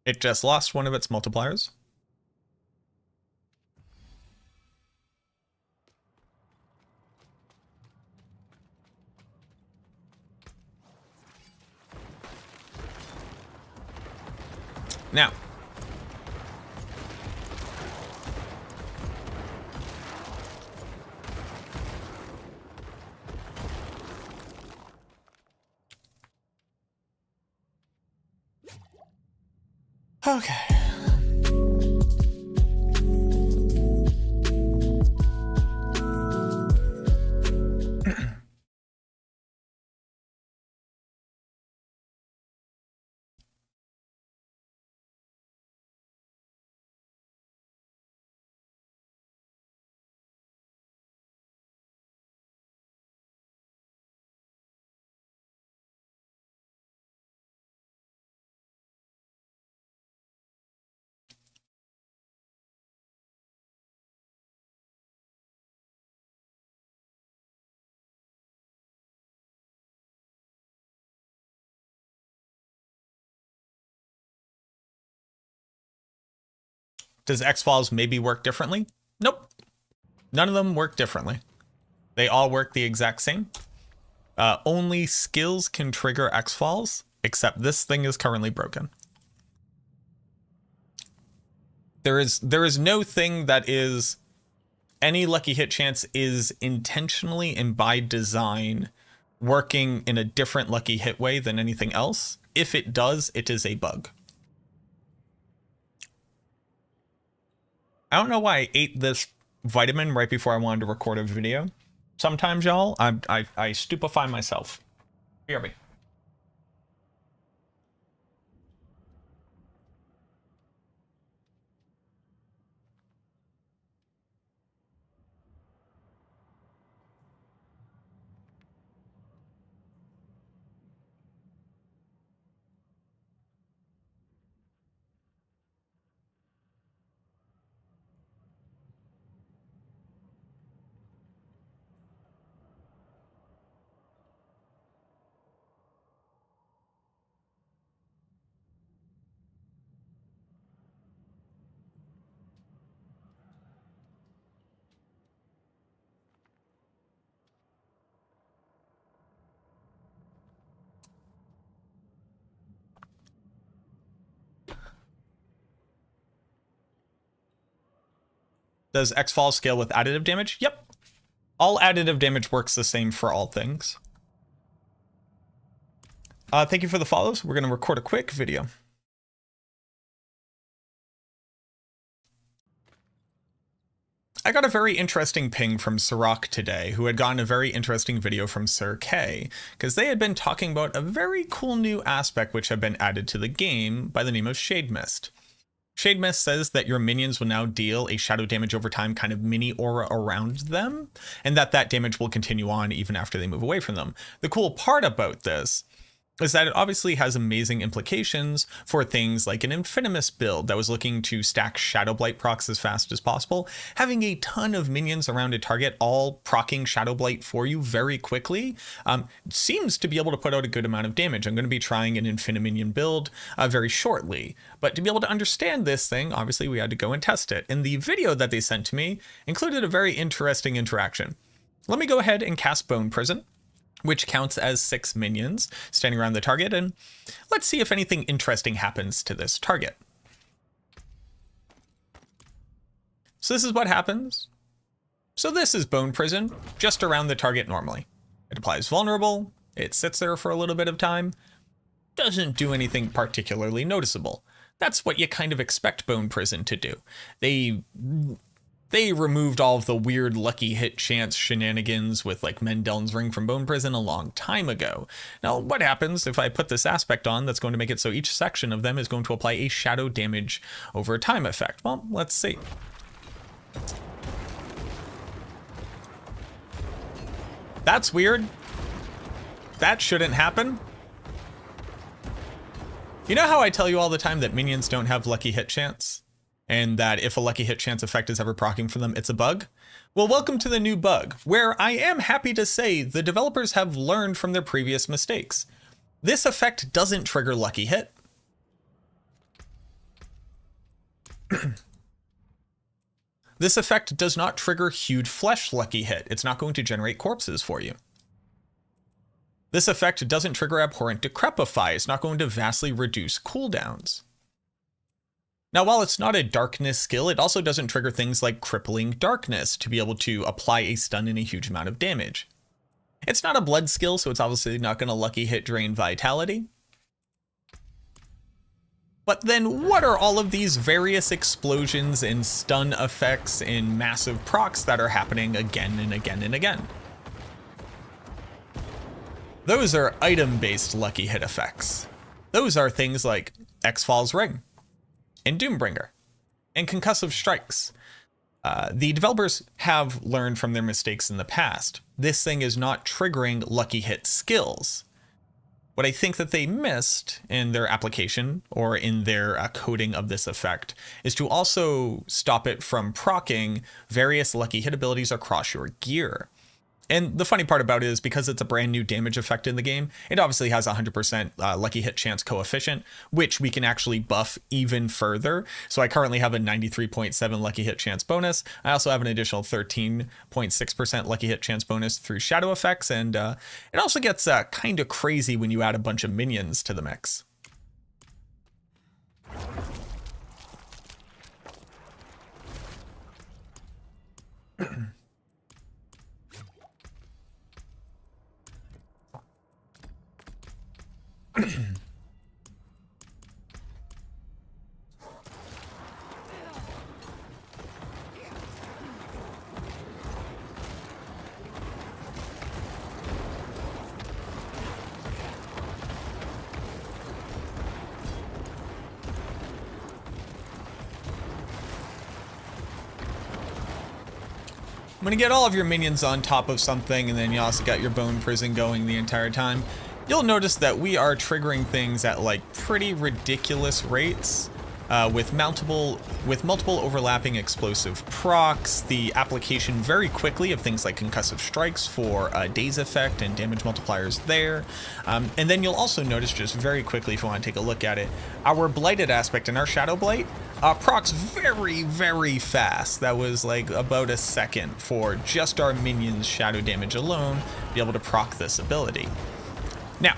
It just lost one of its multipliers. Now, okay. Does X-Files maybe work differently? Nope. None of them work differently. They all work the exact same. Only skills can trigger X-Files, except this thing is currently broken. There is no thing that is any lucky hit chance is intentionally and by design working in a different lucky hit way than anything else. If it does, it is a bug. I don't know why I ate this vitamin right before I wanted to record a video. Sometimes, y'all, I stupefy myself. Hear me. Does X-Fall scale with additive damage? Yep. All additive damage works the same for all things. Thank you for the follows. We're going to record a quick video. I got a very interesting ping from Sirach today, who had gotten a very interesting video from Sir K, because they had been talking about a very cool new aspect which had been added to the game by the name of Shade Mist. Shade Mist says that your minions will now deal a shadow damage over time kind of mini aura around them, and that damage will continue on even after they move away from them. The cool part about this is that it obviously has amazing implications for things like an Infinimus build that was looking to stack Shadow Blight procs as fast as possible. Having a ton of minions around a target all proccing Shadow Blight for you very quickly seems to be able to put out a good amount of damage. I'm going to be trying an Infiniminion build very shortly, but to be able to understand this thing, obviously we had to go and test it. And the video that they sent to me included a very interesting interaction. Let me go ahead and cast Bone Prison, which counts as 6 minions standing around the target, and let's see if anything interesting happens to this target. So this is what happens. So this is Bone Prison, just around the target normally. It applies Vulnerable, it sits there for a little bit of time, doesn't do anything particularly noticeable. That's what you kind of expect Bone Prison to do. They removed all of the weird lucky hit chance shenanigans with like Mendel's Ring from Bone Prison a long time ago. Now, what happens if I put this aspect on that's going to make it so each section of them is going to apply a shadow damage over time effect? Well, let's see. That's weird. That shouldn't happen. You know how I tell you all the time that minions don't have lucky hit chance? And that if a lucky hit chance effect is ever proccing for them, it's a bug? Well, welcome to the new bug, where I am happy to say the developers have learned from their previous mistakes. This effect doesn't trigger lucky hit. This effect does not trigger Hued Flesh lucky hit. It's not going to generate corpses for you. This effect doesn't trigger Abhorrent Decrepify. It's not going to vastly reduce cooldowns. Now, while it's not a darkness skill, it also doesn't trigger things like Crippling Darkness to be able to apply a stun and a huge amount of damage. It's not a blood skill, so it's obviously not going to lucky hit drain vitality. But then what are all of these various explosions and stun effects and massive procs that are happening again and again and again? Those are item-based lucky hit effects. Those are things like X-Fall's Ring, and Doombringer, and Concussive Strikes. The developers have learned from their mistakes in the past. This thing is not triggering lucky hit skills. What I think that they missed in their application or in their coding of this effect is to also stop it from proccing various lucky hit abilities across your gear. And the funny part about it is because it's a brand new damage effect in the game, it obviously has a 100% lucky hit chance coefficient, which we can actually buff even further. So I currently have a 93.7 lucky hit chance bonus. I also have an additional 13.6% lucky hit chance bonus through shadow effects. And it also gets kind of crazy when you add a bunch of minions to the mix. I'm gonna get all of your minions on top of something, and then you also got your Bone Prison going the entire time. You'll notice that we are triggering things at like pretty ridiculous rates with multiple overlapping explosive procs, the application very quickly of things like Concussive Strikes for Daze effect and damage multipliers there. And then you'll also notice just very quickly, if you want to take a look at it, our Blighted aspect and our Shadow Blight procs very, very fast. That was like about a second for just our minions' shadow damage alone to be able to proc this ability. Now,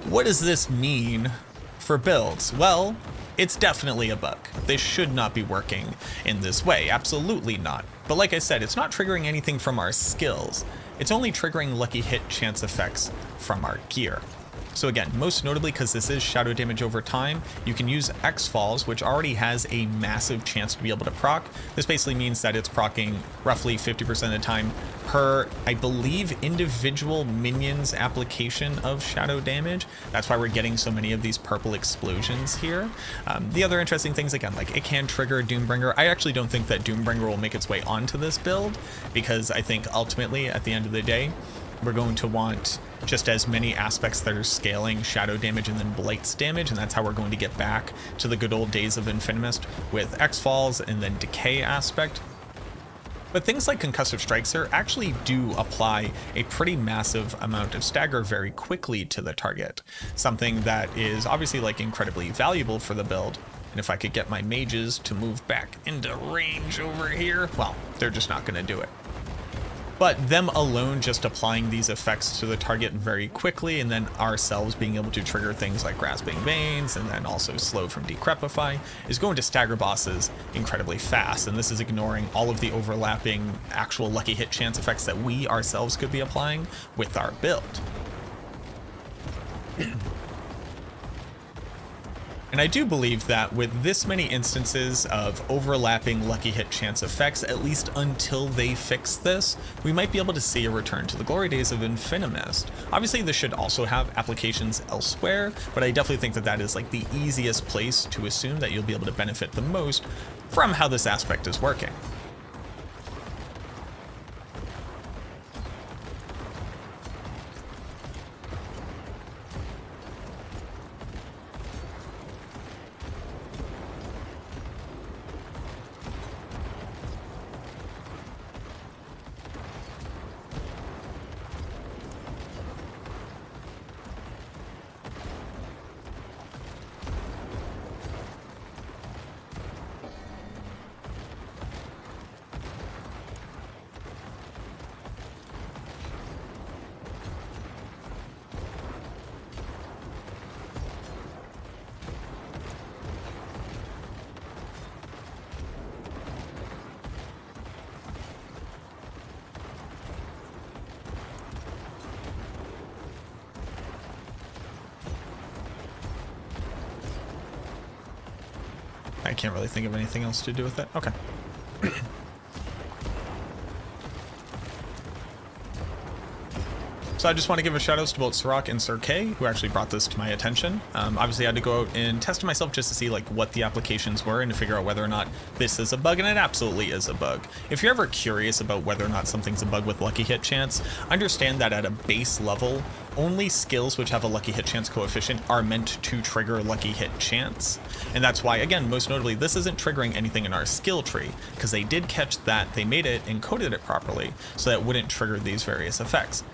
what does this mean for builds? Well, it's definitely a bug. They should not be working in this way, absolutely not. But like I said, it's not triggering anything from our skills. It's only triggering lucky hit chance effects from our gear. So again, most notably because this is shadow damage over time, you can use X-Falls, which already has a massive chance to be able to proc. This basically means that it's proccing roughly 50% of the time per, I believe, individual minion's application of shadow damage. That's why we're getting so many of these purple explosions here. The other interesting things, again, like it can trigger Doombringer. I actually don't think that Doombringer will make its way onto this build because I think ultimately, at the end of the day, we're going to want just as many aspects that are scaling shadow damage and then blights damage, and that's how we're going to get back to the good old days of Infinimist with X-Falls and then decay aspect. But things like concussive strikes here actually do apply a pretty massive amount of stagger very quickly to the target, something that is obviously like incredibly valuable for the build. And if I could get my mages to move back into range over here, well, they're just not going to do it. But them alone just applying these effects to the target very quickly, and then ourselves being able to trigger things like Grasping Veins and then also Slow from Decrepify, is going to stagger bosses incredibly fast. And this is ignoring all of the overlapping actual lucky hit chance effects that we ourselves could be applying with our build. And I do believe that with this many instances of overlapping lucky hit chance effects, at least until they fix this, we might be able to see a return to the glory days of Infinimist. Obviously, this should also have applications elsewhere, but I definitely think that that is like the easiest place to assume that you'll be able to benefit the most from how this aspect is working. I can't really think of anything else to do with it. Okay. So I just want to give a shout out to both Sirach and Sir K, who actually brought this to my attention. Obviously I had to go out and test it myself just to see like what the applications were and to figure out whether or not this is a bug, and it absolutely is a bug. If you're ever curious about whether or not something's a bug with lucky hit chance, understand that at a base level, only skills which have a lucky hit chance coefficient are meant to trigger lucky hit chance. And that's why, again, most notably, this isn't triggering anything in our skill tree, because they did catch that, they made it and coded it properly so that it wouldn't trigger these various effects.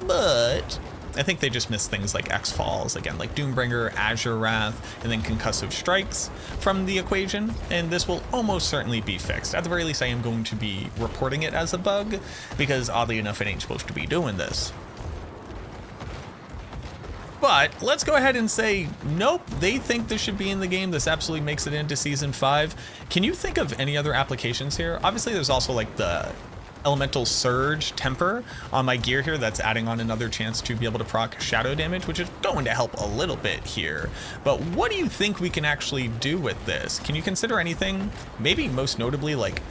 But I think they just missed things like X-Falls, again, like Doombringer, Azure Wrath, and then Concussive Strikes from the equation, and this will almost certainly be fixed. At the very least, I am going to be reporting it as a bug, because oddly enough, it ain't supposed to be doing this. But let's go ahead and say, nope, they think this should be in the game. This absolutely makes it into Season 5. Can you think of any other applications here? Obviously, there's also like the Elemental Surge Temper on my gear here that's adding on another chance to be able to proc shadow damage, which is going to help a little bit here. But what do you think we can actually do with this? Can you consider anything? Maybe most notably, like,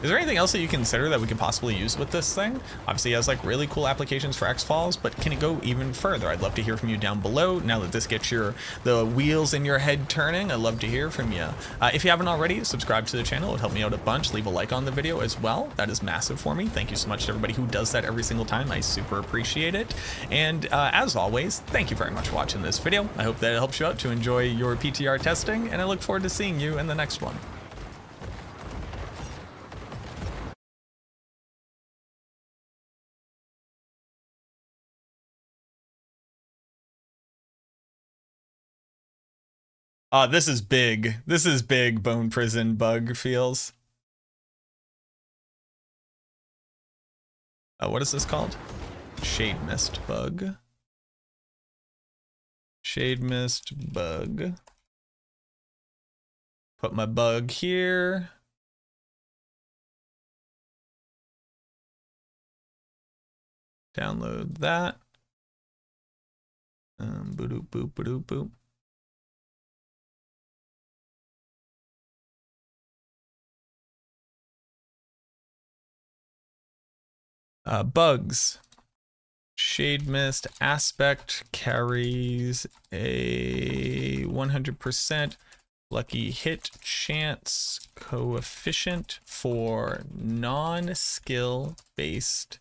is there anything else that you consider that we could possibly use with this thing? Obviously it has like really cool applications for X-Falls, but can it go even further? I'd love to hear from you down below. Now that this gets the wheels in your head turning, I'd love to hear from you. If you haven't already, subscribe to the channel. It would help me out a bunch. Leave a like on the video as well. That is massive for me. Thank you so much to everybody who does that every single time. I super appreciate it. And as always, thank you very much for watching this video. I hope that it helps you out to enjoy your PTR testing, and I look forward to seeing you in the next one. This is big. This is big, Bone Prison bug feels. What is this called? Shade Mist bug. Shade Mist bug. Put my bug here. Download that. Boop, boop, boop, boop. Bugs. Shade Mist aspect carries a 100%. Lucky hit chance coefficient for non-skill based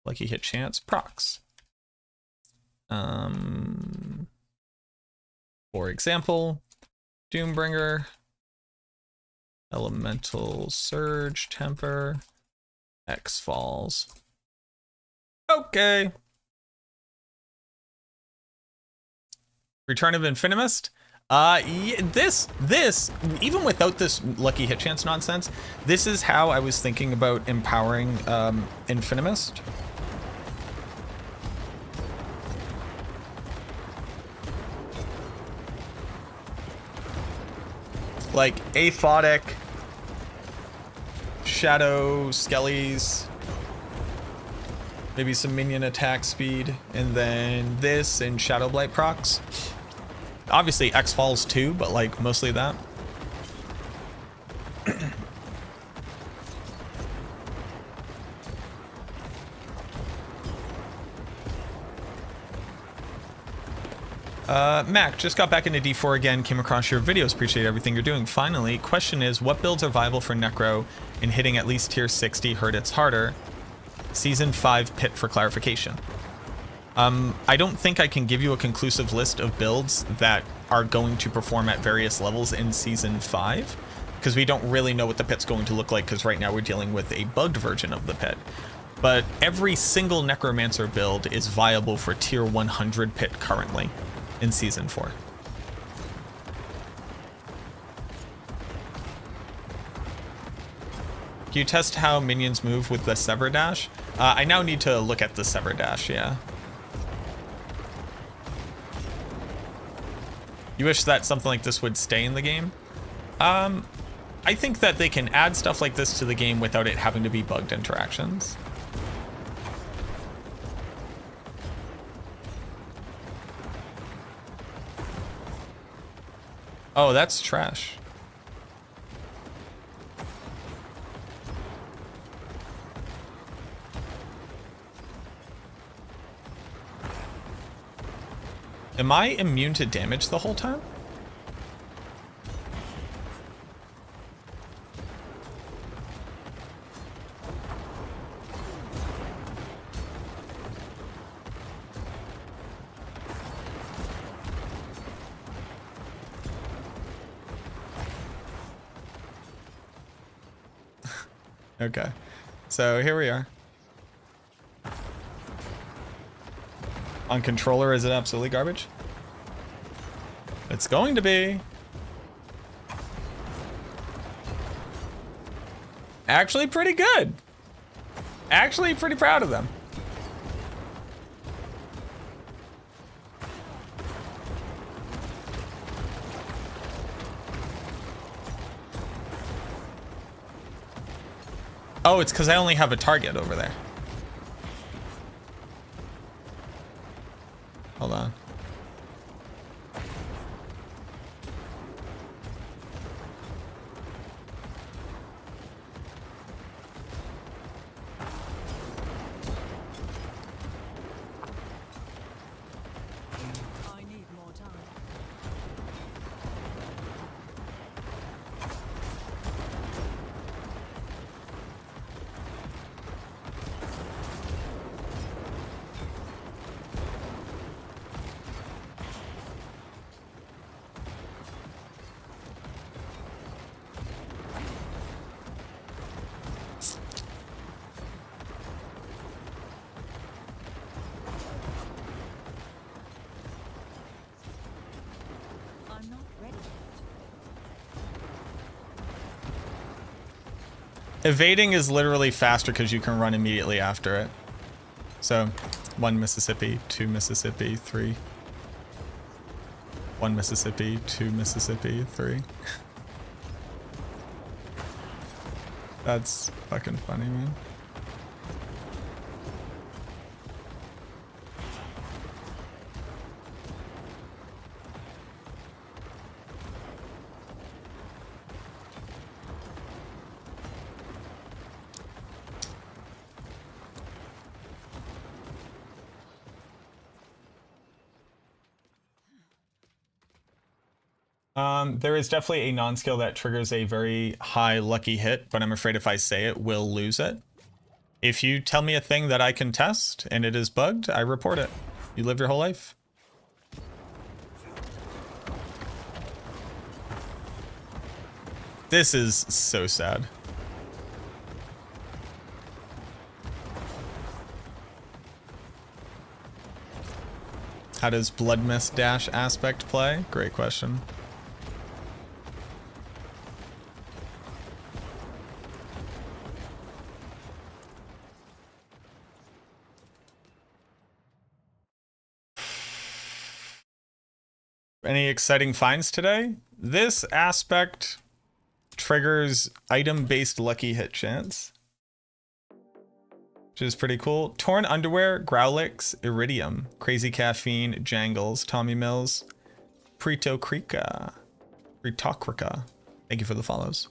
lucky hit chance procs. For example, Doombringer, Elemental Surge, Temper, X Falls. Okay. Return of Infinimist. Yeah, this, even without this lucky hit chance nonsense, this is how I was thinking about empowering Infinimist. Like Aphotic, Shadow, Skellies, maybe some minion attack speed, and then this and Shadow Blight procs. Obviously X Falls too, but like mostly that. Mac, just got back into D4 again, came across your videos, appreciate everything you're doing. Finally, question is, what builds are viable for Necro in hitting at least tier 60 hurt it's harder? Season 5 pit for clarification. I don't think I can give you a conclusive list of builds that are going to perform at various levels in Season 5, because we don't really know what the pit's going to look like, because right now we're dealing with a bugged version of the pit. But every single Necromancer build is viable for tier 100 pit currently in Season 4. Can you test how minions move with the Sever Dash? I now need to look at the Sever Dash, yeah. You wish that something like this would stay in the game? I think that they can add stuff like this to the game without it having to be bugged interactions. Oh, that's trash. Am I immune to damage the whole time? Okay, so here we are. On controller, is it absolutely garbage? It's going to be. Actually pretty good. Actually pretty proud of them. Oh, it's because I only have a target over there. Hold on. I need more time. I'm not ready yet. Evading is literally faster because you can run immediately after it. So, 1 Mississippi, 2 Mississippi, 3. 1 Mississippi, 2 Mississippi, 3. That's fucking funny, man. There is definitely a non-skill that triggers a very high lucky hit, but I'm afraid if I say it, we'll lose it. If you tell me a thing that I can test and it is bugged, I report it. You live your whole life. This is so sad. How does Blood Mist dash aspect play? Great question. Any exciting finds today? This aspect triggers item-based lucky hit chance, which is pretty cool. Torn Underwear, Growlix, Iridium, Crazy Caffeine, Jangles, Tommy Mills, Pretocrica. Thank you for the follows.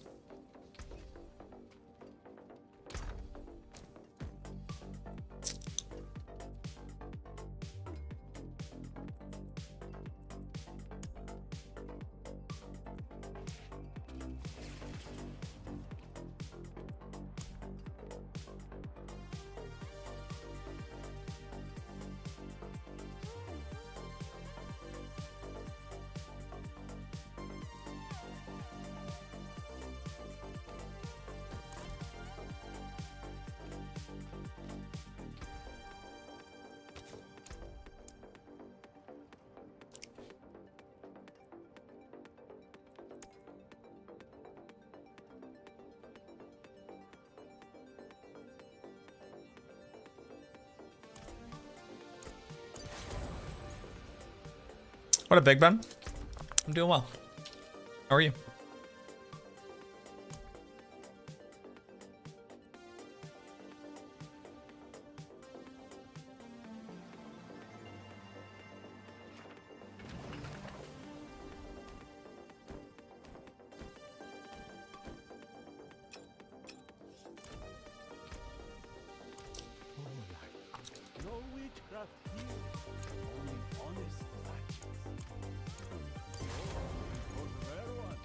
What up, Big Ben? I'm doing well. How are you? No witchcraft here. Only honest matches. Oh, for the rare one.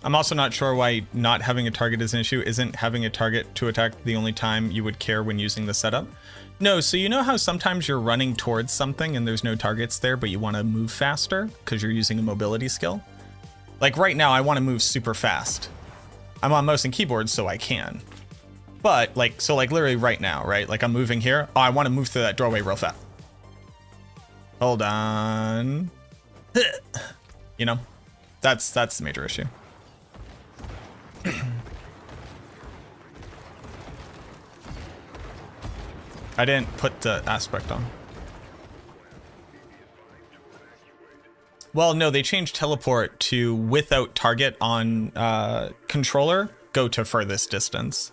I'm also not sure why not having a target is an issue. Isn't having a target to attack the only time you would care when using the setup? No, so you know how sometimes you're running towards something and there's no targets there, but you want to move faster because you're using a mobility skill? Like right now, I want to move super fast. I'm on mouse and keyboard, so I can. But like, so like literally right now, right? Like I'm moving here. Oh, I want to move through that doorway real fast. Hold on. You know, that's the major issue. I didn't put the aspect on. Well, no, they changed teleport to without target on controller, go to furthest distance.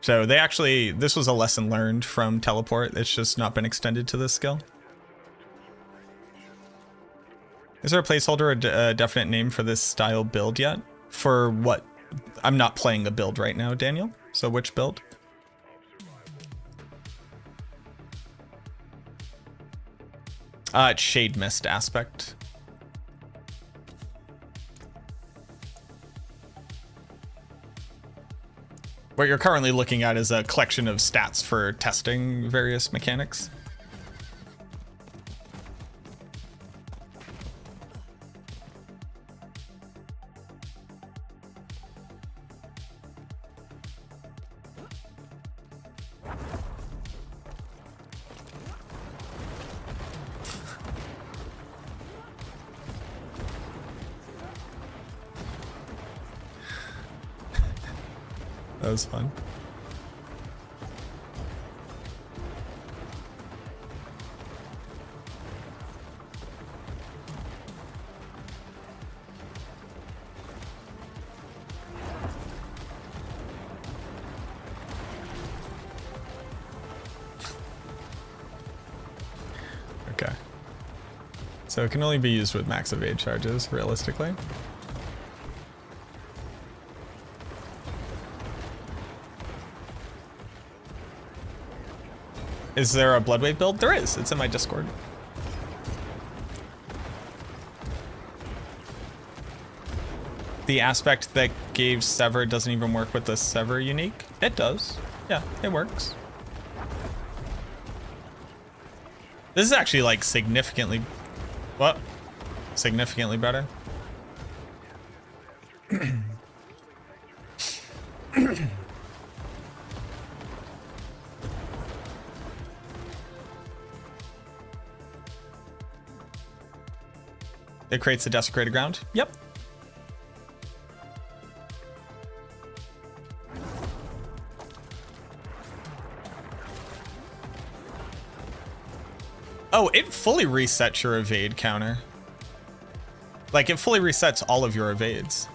So they actually, this was a lesson learned from teleport. It's just not been extended to this skill. Is there a placeholder, a definite name for this style build yet? For what? I'm not playing a build right now, Daniel. So which build? It's Shade Mist aspect. What you're currently looking at is a collection of stats for testing various mechanics. That was fun. So it can only be used with max evade charges, realistically. Is there a Bloodwave build? There is. It's in my Discord. The aspect that gave Sever doesn't even work with the Sever unique? It does. Yeah, it works. This is actually like significantly... What? Significantly better. It creates the desecrated ground. Yep. Oh, it fully resets your evade counter. Like, it fully resets all of your evades.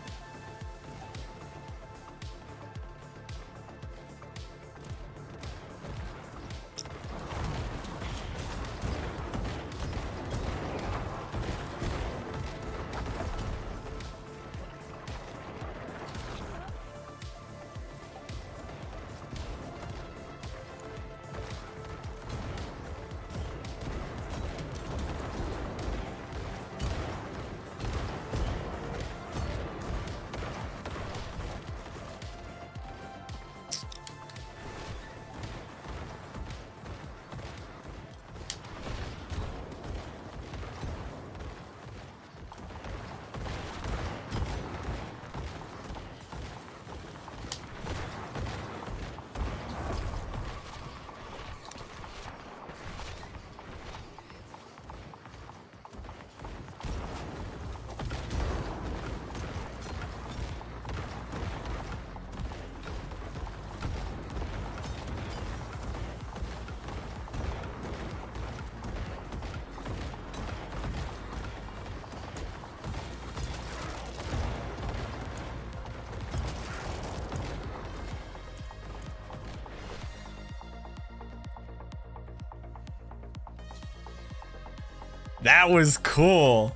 That was cool.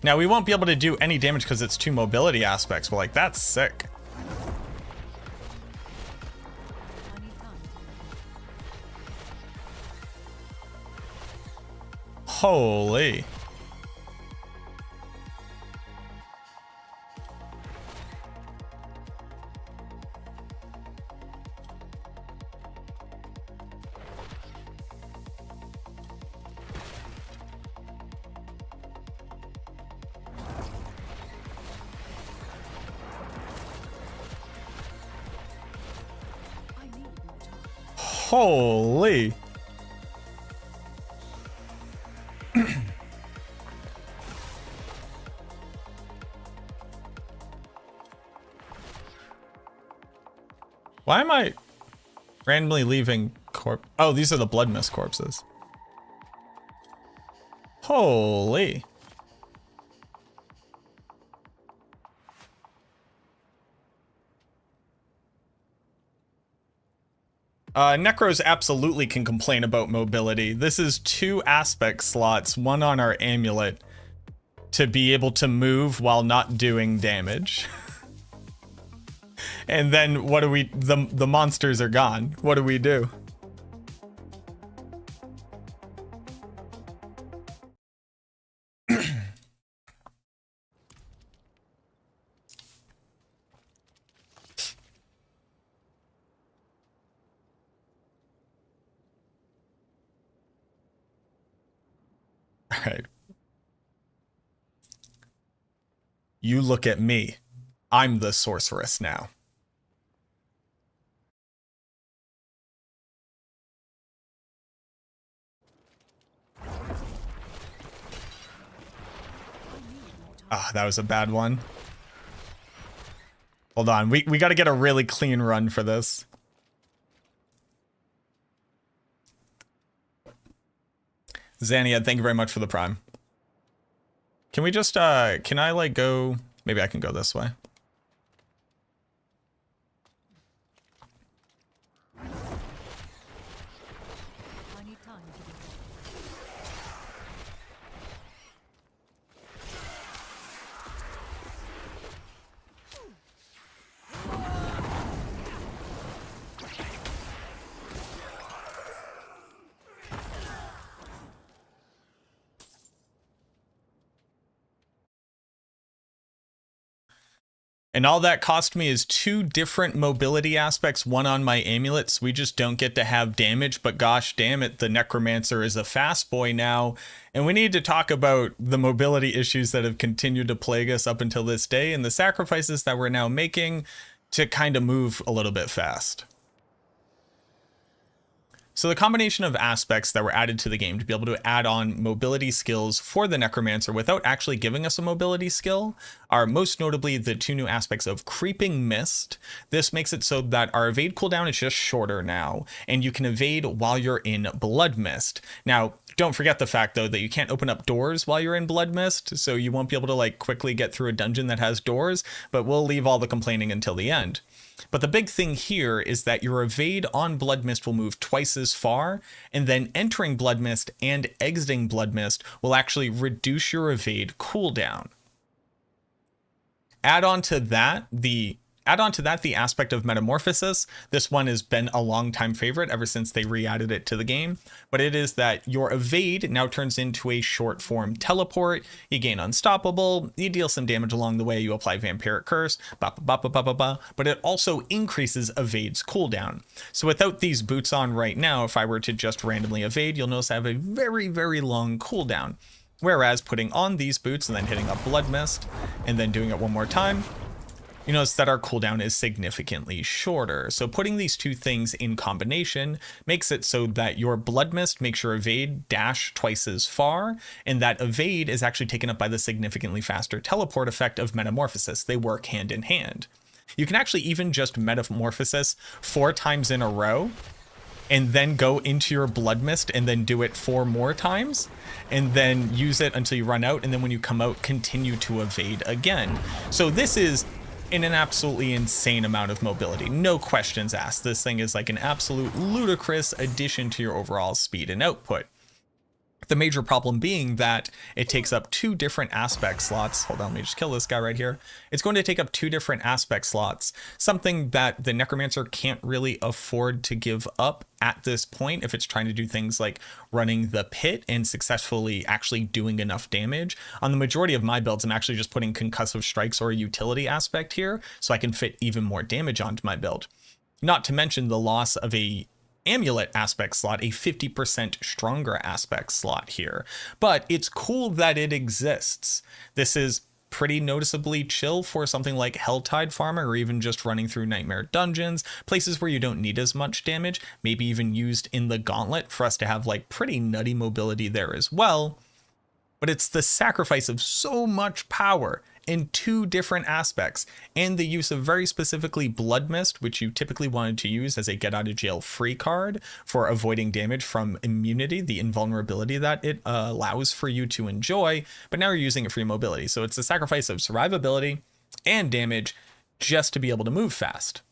Now we won't be able to do any damage because it's two mobility aspects, but like that's sick. I need time to Holy. Holy. Why am I randomly leaving corp? Oh, these are the blood mist corpses. Holy. Necros absolutely can complain about mobility. This is 2 aspect slots, one on our amulet, to be able to move while not doing damage. And then what do we, the monsters are gone. What do we do? Alright. You look at me. I'm the sorceress now. Ah, that was a bad one. Hold on, we got to get a really clean run for this. Xania, thank you very much for the prime. Can we just, can I like go, maybe I can go this way. I need time to do that. And all that cost me is 2 different mobility aspects, one on my amulets. We just don't get to have damage, but gosh damn it, the Necromancer is a fast boy now. And we need to talk about the mobility issues that have continued to plague us up until this day and the sacrifices that we're now making to kind of move a little bit fast. So the combination of aspects that were added to the game to be able to add on mobility skills for the Necromancer without actually giving us a mobility skill are most notably the 2 new aspects of Creeping Mist. This makes it so that our evade cooldown is just shorter now, and you can evade while you're in Blood Mist. Now, don't forget the fact though that you can't open up doors while you're in Blood Mist, so you won't be able to like quickly get through a dungeon that has doors, but we'll leave all the complaining until the end. But the big thing here is that your evade on Blood Mist will move twice as far, and then entering Blood Mist and exiting Blood Mist will actually reduce your evade cooldown. Add on to that the aspect of Metamorphosis. This one has been a long time favorite ever since they re-added it to the game, but it is that your evade now turns into a short form teleport. You gain Unstoppable, you deal some damage along the way, you apply Vampiric Curse, but it also increases evade's cooldown. So without these boots on right now, if I were to just randomly evade, you'll notice I have a very, very long cooldown. Whereas putting on these boots and then hitting a Blood Mist and then doing it one more time, you notice that our cooldown is significantly shorter. So putting these 2 things in combination makes it so that your Blood Mist makes your evade dash twice as far, and that evade is actually taken up by the significantly faster teleport effect of Metamorphosis. They work hand in hand. You can actually even just Metamorphosis 4 times in a row, and then go into your Blood Mist and then do it 4 more times, and then use it until you run out, and then when you come out, continue to evade again. So this is in an absolutely insane amount of mobility. No questions asked. This thing is like an absolute ludicrous addition to your overall speed and output. The major problem being that it takes up 2 different aspect slots. Hold on, let me just kill this guy right here. It's going to take up 2 different aspect slots, something that the Necromancer can't really afford to give up at this point if it's trying to do things like running the pit and successfully actually doing enough damage. On the majority of my builds, I'm actually just putting concussive strikes or a utility aspect here so I can fit even more damage onto my build. Not to mention the loss of a amulet aspect slot, a 50% stronger aspect slot here. But it's cool that it exists. This is pretty noticeably chill for something like Helltide farming or even just running through Nightmare Dungeons, places where you don't need as much damage, maybe even used in the Gauntlet for us to have like pretty nutty mobility there as well. But it's the sacrifice of so much power in 2 different aspects, and the use of very specifically Blood Mist, which you typically wanted to use as a get out of jail free card for avoiding damage from immunity, the invulnerability that it allows for you to enjoy, but now you're using it for your mobility. So it's the sacrifice of survivability and damage just to be able to move fast.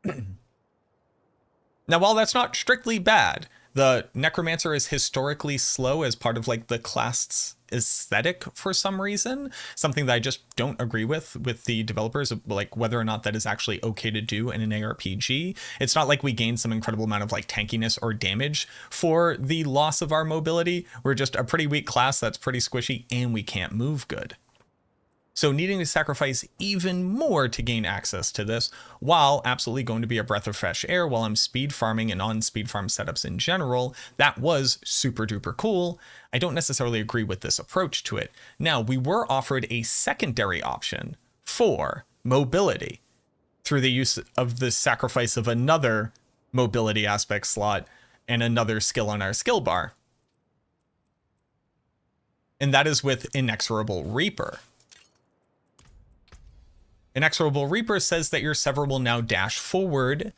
Now, while that's not strictly bad, the Necromancer is historically slow as part of like the class aesthetic for some reason, something that I just don't agree with the developers, like whether or not that is actually okay to do in an ARPG. It's not like we gain some incredible amount of like tankiness or damage for the loss of our mobility. We're just a pretty weak class that's pretty squishy and we can't move good. So needing to sacrifice even more to gain access to this, while absolutely going to be a breath of fresh air while I'm speed farming and on speed farm setups in general, that was super duper cool. I don't necessarily agree with this approach to it. Now, we were offered a secondary option for mobility through the use of the sacrifice of another mobility aspect slot and another skill on our skill bar. And that is with Inexorable Reaper. Inexorable Reaper says that your Sever will now dash forward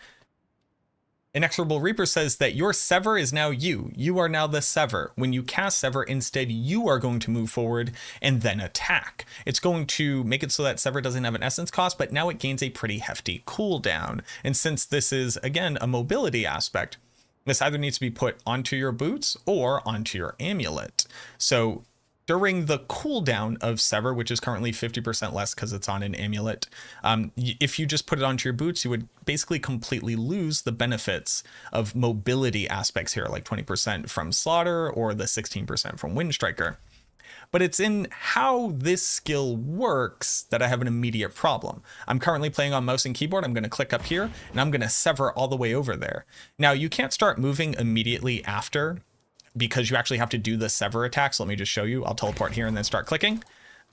Inexorable Reaper says that your Sever is now you. You are now the Sever. When you cast Sever, instead you are going to move forward and then attack. It's going to make it so that Sever doesn't have an essence cost, but now it gains a pretty hefty cooldown. And since this is, again, a mobility aspect, this either needs to be put onto your boots or onto your amulet. So during the cooldown of Sever, which is currently 50% less because it's on an amulet, if you just put it onto your boots, you would basically completely lose the benefits of mobility aspects here, like 20% from Slaughter or the 16% from Windstriker. But it's in how this skill works that I have an immediate problem. I'm currently playing on mouse and keyboard. I'm going to click up here and I'm going to sever all the way over there. Now you can't start moving immediately after, because you actually have to do the sever attack. So let me just show you. I'll teleport here and then start clicking.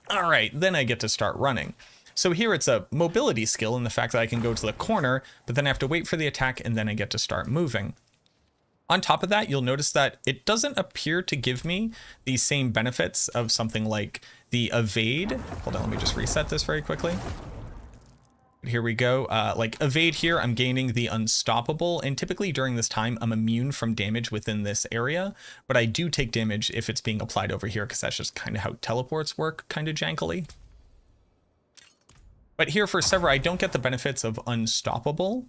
All right, then I get to start running. So here it's a mobility skill in the fact that I can go to the corner, but then I have to wait for the attack and then I get to start moving. On top of that, you'll notice that it doesn't appear to give me the same benefits of something like the evade. Hold on, let me just reset this very quickly. Here we go. Like evade here, I'm gaining the unstoppable, and typically during this time I'm immune from damage within this area, but I do take damage if it's being applied over here because that's just kind of how teleports work, kind of jankily. But here for Sever, I don't get the benefits of unstoppable.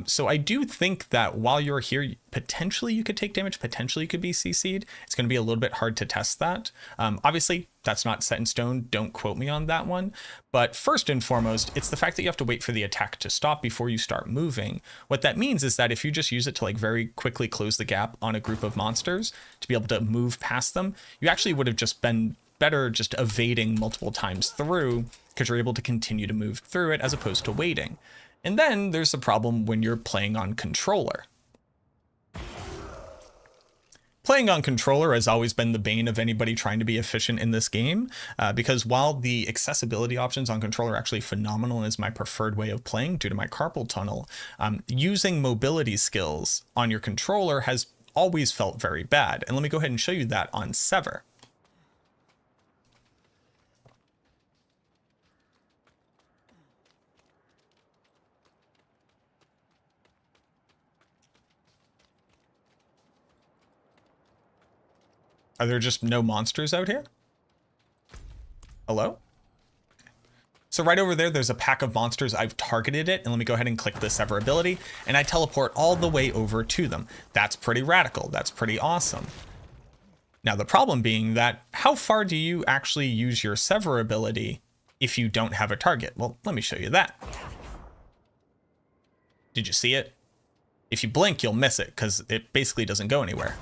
So I do think that while you're here, potentially you could take damage, potentially you could be CC'd. It's going to be a little bit hard to test that. Obviously, that's not set in stone. Don't quote me on that one. But first and foremost, it's the fact that you have to wait for the attack to stop before you start moving. What that means is that if you just use it to like very quickly close the gap on a group of monsters to be able to move past them, you actually would have just been better just evading multiple times through, because you're able to continue to move through it as opposed to waiting. And then there's the problem when you're playing on controller. Playing on controller has always been the bane of anybody trying to be efficient in this game, because while the accessibility options on controller are actually phenomenal and is my preferred way of playing due to my carpal tunnel, using mobility skills on your controller has always felt very bad. And let me go ahead and show you that on Sever. Are there just no monsters out here? Hello? So right over there, there's a pack of monsters. I've targeted it, and let me go ahead and click the Sever ability, and I teleport all the way over to them. That's pretty radical. That's pretty awesome. Now, the problem being that how far do you actually use your Sever ability if you don't have a target? Well, let me show you that. Did you see it? If you blink, you'll miss it because it basically doesn't go anywhere.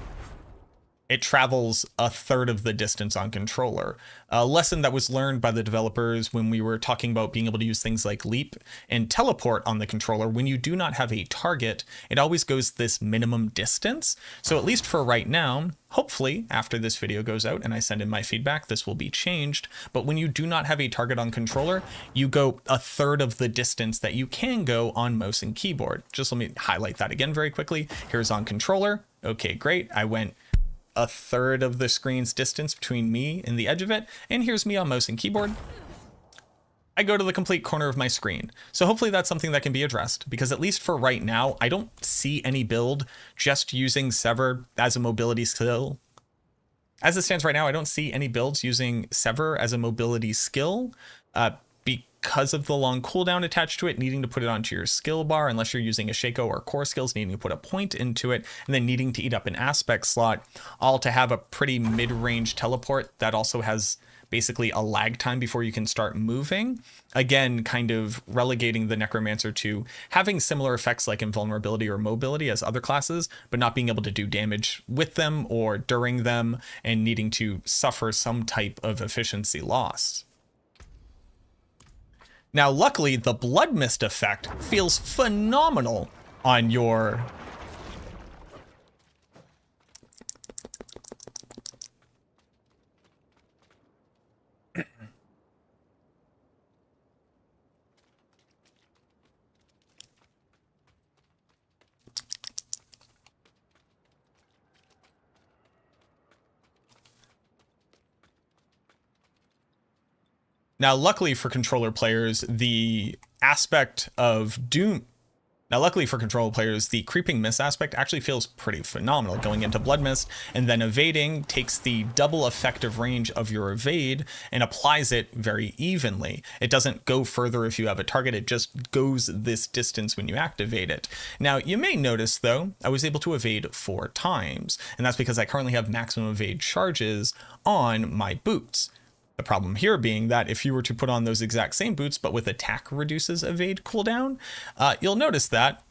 It travels a third of the distance on controller. A lesson that was learned by the developers when we were talking about being able to use things like leap and teleport on the controller. When you do not have a target, it always goes this minimum distance. So at least for right now, hopefully after this video goes out and I send in my feedback, this will be changed. But when you do not have a target on controller, you go a third of the distance that you can go on mouse and keyboard. Just let me highlight that again very quickly. Here's on controller. Okay, great. I went a third of the screen's distance between me and the edge of it, and here's me on mouse and keyboard. I go to the complete corner of my screen. So hopefully that's something that can be addressed, because at least for right now, I don't see any build just using Sever as a mobility skill. As it stands right now, I don't see any builds using Sever as a mobility skill, because of the long cooldown attached to it, needing to put it onto your skill bar, unless you're using a Shaco or core skills, needing to put a point into it, and then needing to eat up an aspect slot, all to have a pretty mid-range teleport that also has basically a lag time before you can start moving. Again, kind of relegating the Necromancer to having similar effects like invulnerability or mobility as other classes, but not being able to do damage with them or during them, and needing to suffer some type of efficiency loss. Now, luckily, the Blood Mist effect feels phenomenal on your... Now, luckily for controller players, the aspect of Doom... Now, luckily for control players, the creeping mist aspect actually feels pretty phenomenal. Going into Blood Mist and then evading takes the double effective range of your evade and applies it very evenly. It doesn't go further if you have a target, it just goes this distance when you activate it. Now, you may notice though, I was able to evade 4 times, and that's because I currently have maximum evade charges on my boots. The problem here being that if you were to put on those exact same boots, but with attack reduces evade cooldown, you'll notice that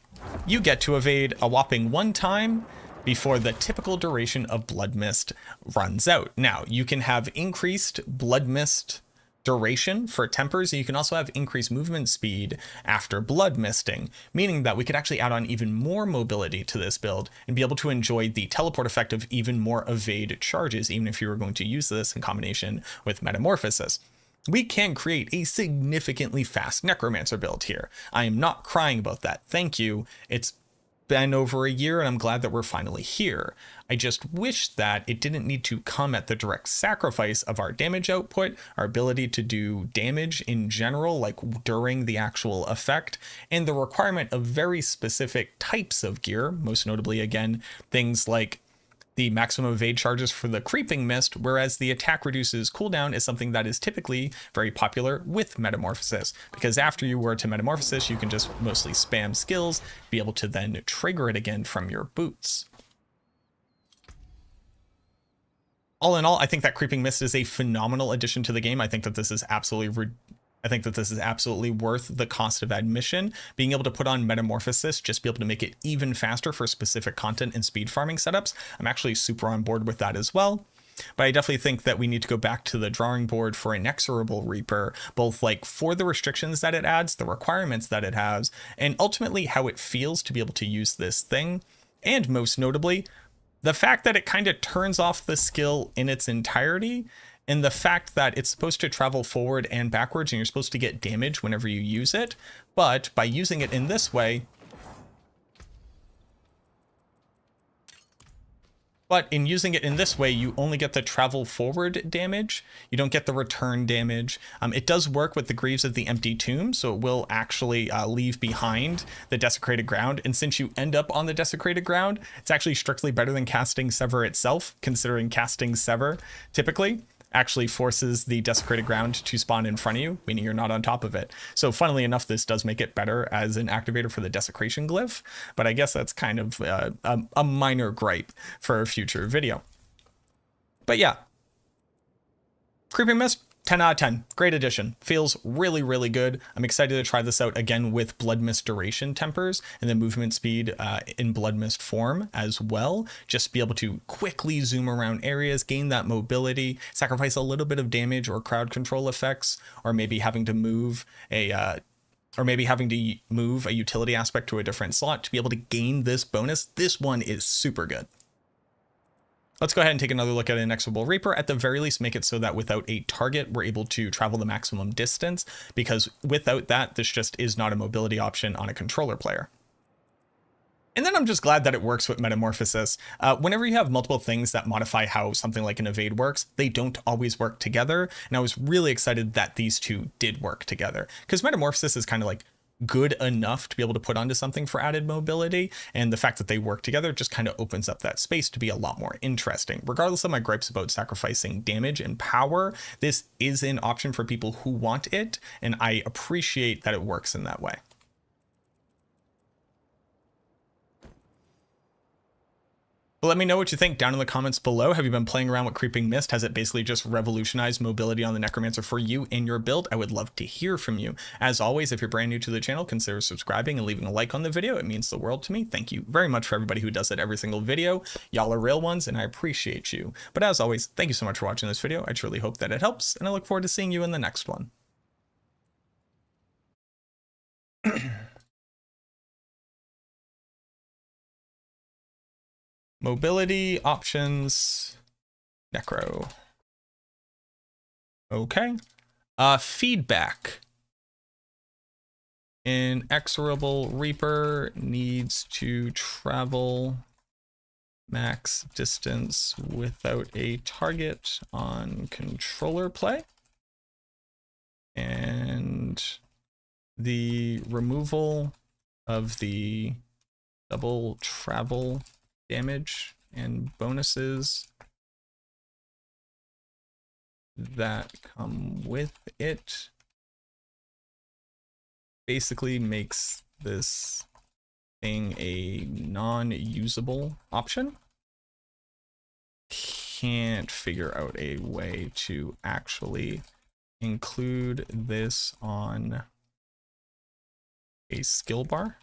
you get to evade a whopping 1 time before the typical duration of Blood Mist runs out. Now, you can have increased Blood Mist duration for tempers, and you can also have increased movement speed after blood misting, meaning that we could actually add on even more mobility to this build and be able to enjoy the teleport effect of even more evade charges, even if you were going to use this in combination with Metamorphosis. We can create a significantly fast Necromancer build here. I am not crying about that. Thank you. It's been over a year and I'm glad that we're finally here. I just wish that it didn't need to come at the direct sacrifice of our damage output, our ability to do damage in general, like during the actual effect, and the requirement of very specific types of gear, most notably, again, things like the maximum evade charges for the creeping mist, whereas the attack reduces cooldown is something that is typically very popular with Metamorphosis, because after you were to Metamorphosis, you can just mostly spam skills, be able to then trigger it again from your boots. All in all, I think that creeping mist is a phenomenal addition to the game. I think that this is absolutely worth the cost of admission. Being able to put on Metamorphosis, just be able to make it even faster for specific content and speed farming setups, I'm actually super on board with that as well. But I definitely think that we need to go back to the drawing board for Inexorable Reaper, both like for the restrictions that it adds, the requirements that it has, and ultimately how it feels to be able to use this thing. And most notably, the fact that it kind of turns off the skill in its entirety, and the fact that it's supposed to travel forward and backwards and you're supposed to get damage whenever you use it. But by using it in this way, you only get the travel forward damage. You don't get the return damage. It does work with the Greaves of the Empty Tomb, so it will actually leave behind the Desecrated Ground. And since you end up on the Desecrated Ground, it's actually strictly better than casting Sever itself, considering casting Sever typically actually forces the Desecrated Ground to spawn in front of you, meaning you're not on top of it. So funnily enough, this does make it better as an activator for the Desecration Glyph, but I guess that's kind of a minor gripe for a future video. But yeah, Creeping Mist, 10 out of 10. Great addition. Feels really, really good. I'm excited to try this out again with Blood Mist duration tempers and the movement speed in Blood Mist form as well. Just be able to quickly zoom around areas, gain that mobility, sacrifice a little bit of damage or crowd control effects, or maybe having to move a utility aspect to a different slot to be able to gain this bonus. This one is super good. Let's go ahead and take another look at Inexorable Reaper. At the very least, make it so that without a target, we're able to travel the maximum distance, because without that, this just is not a mobility option on a controller player. And then I'm just glad that it works with Metamorphosis. Whenever you have multiple things that modify how something like an evade works, they don't always work together. And I was really excited that these two did work together, because Metamorphosis is kind of like good enough to be able to put onto something for added mobility, and the fact that they work together just kind of opens up that space to be a lot more interesting. Regardless of my gripes about sacrificing damage and power, this is an option for people who want it, and I appreciate that it works in that way. But let me know what you think down in the comments below. Have you been playing around with Creeping Mist? Has it basically just revolutionized mobility on the Necromancer for you in your build? I would love to hear from you. As always, if you're brand new to the channel, consider subscribing and leaving a like on the video. It means the world to me. Thank you very much for everybody who does it every single video. Y'all are real ones, and I appreciate you. But as always, thank you so much for watching this video. I truly hope that it helps, and I look forward to seeing you in the next one. Mobility options, Necro. Okay. Feedback. Inexorable Reaper needs to travel max distance without a target on controller play. And the removal of the double travel damage and bonuses that come with it basically makes this thing a non-usable option. Can't figure out a way to actually include this on a skill bar.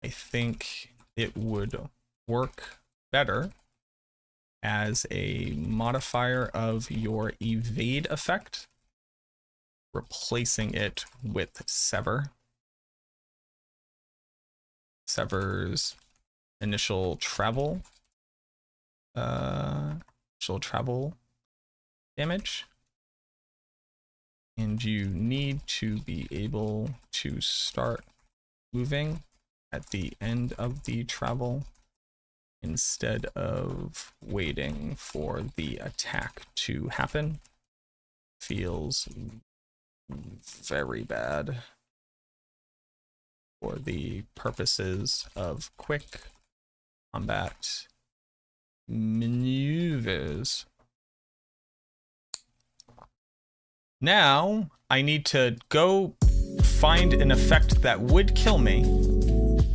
I think it would work better as a modifier of your evade effect, replacing it with sever. Sever's initial travel damage, and you need to be able to start moving at the end of the travel instead of waiting for the attack to happen. Feels very bad for the purposes of quick combat maneuvers. Now I need to go find an effect that would kill me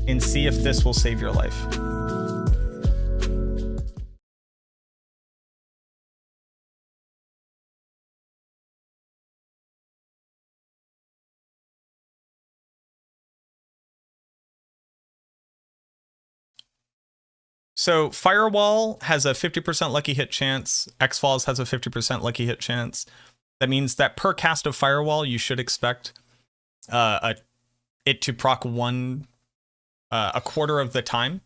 and see if this will save your life. So Firewall has a 50% lucky hit chance. X-Falls has a 50% lucky hit chance. That means that per cast of Firewall, you should expect it to proc a quarter of the time.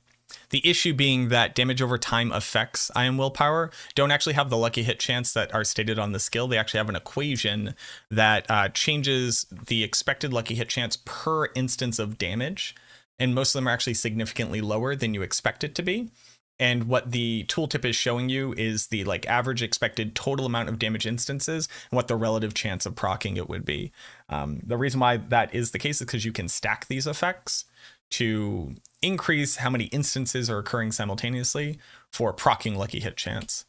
The issue being that damage over time effects Iron Willpower don't actually have the lucky hit chance that are stated on the skill. They actually have an equation that changes the expected lucky hit chance per instance of damage. And most of them are actually significantly lower than you expect it to be. And what the tooltip is showing you is the average expected total amount of damage instances and what the relative chance of proccing it would be. The reason why that is the case is because you can stack these effects to increase how many instances are occurring simultaneously for proccing lucky hit chance.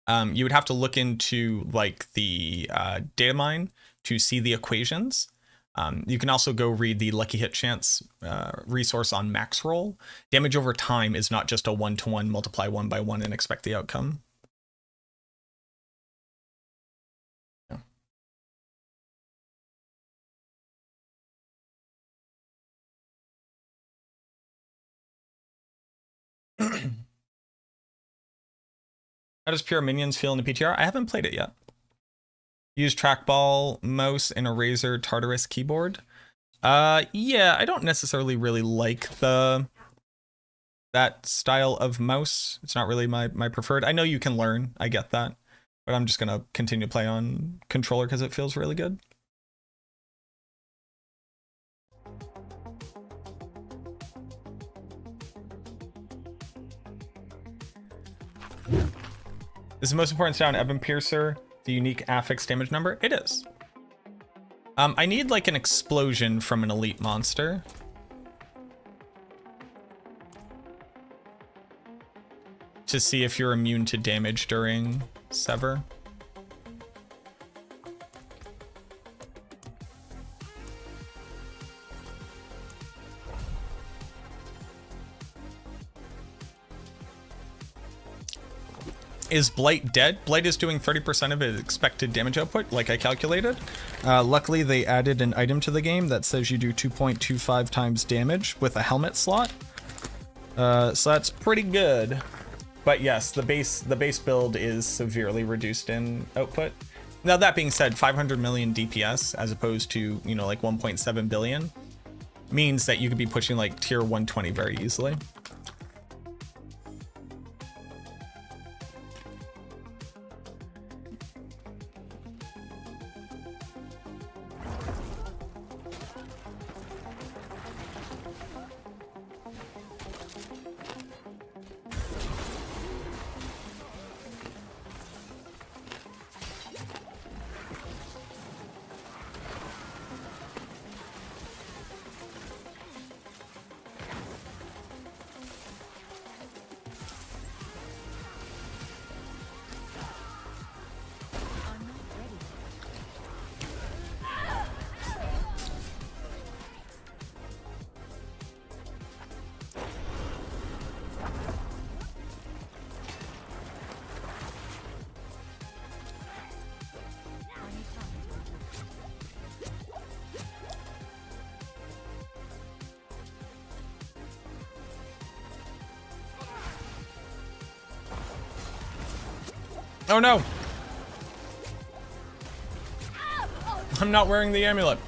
You would have to look into the data mine to see the equations. You can also go read the lucky hit chance resource on max roll. Damage over time is not just a 1-to-1 multiply 1 by 1 and expect the outcome. Yeah. How does Pure Minions feel in the PTR? I haven't played it yet. Use trackball, mouse, and a Razer Tartarus keyboard. Yeah, I don't necessarily really like that style of mouse. It's not really my preferred. I know you can learn, I get that, but I'm just gonna continue to play on controller because it feels really good. Is the most important sound Evan Piercer the unique affix damage number? It is. I need an explosion from an elite monster. To see if you're immune to damage during Sever. Is Blight dead? Blight is doing 30% of its expected damage output, like I calculated. Luckily, they added an item to the game that says you do 2.25 times damage with a helmet slot. So that's pretty good. But yes, the base build is severely reduced in output. Now that being said, 500 million DPS as opposed to 1.7 billion means that you could be pushing tier 120 very easily. Oh no! I'm not wearing the amulet.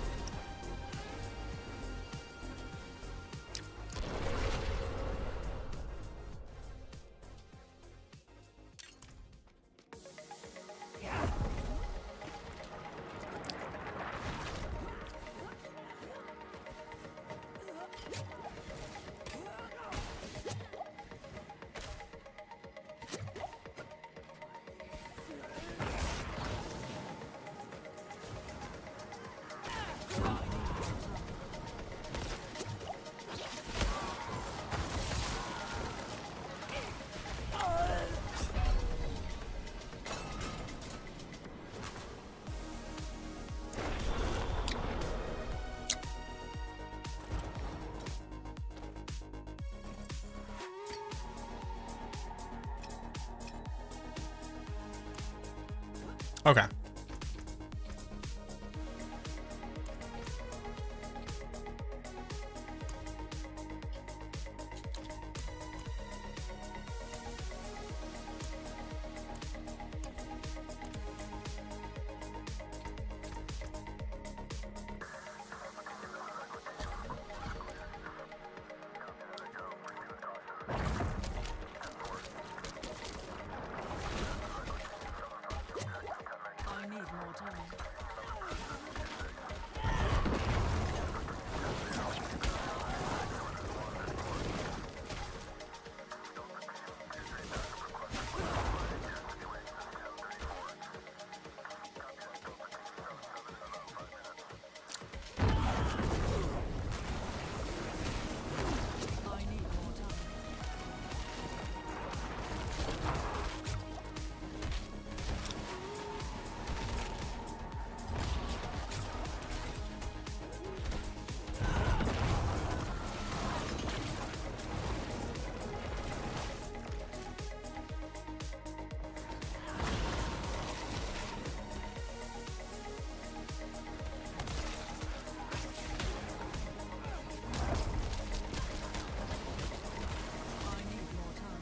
Okay. I need more time. I need more time. I need more time. I need more time.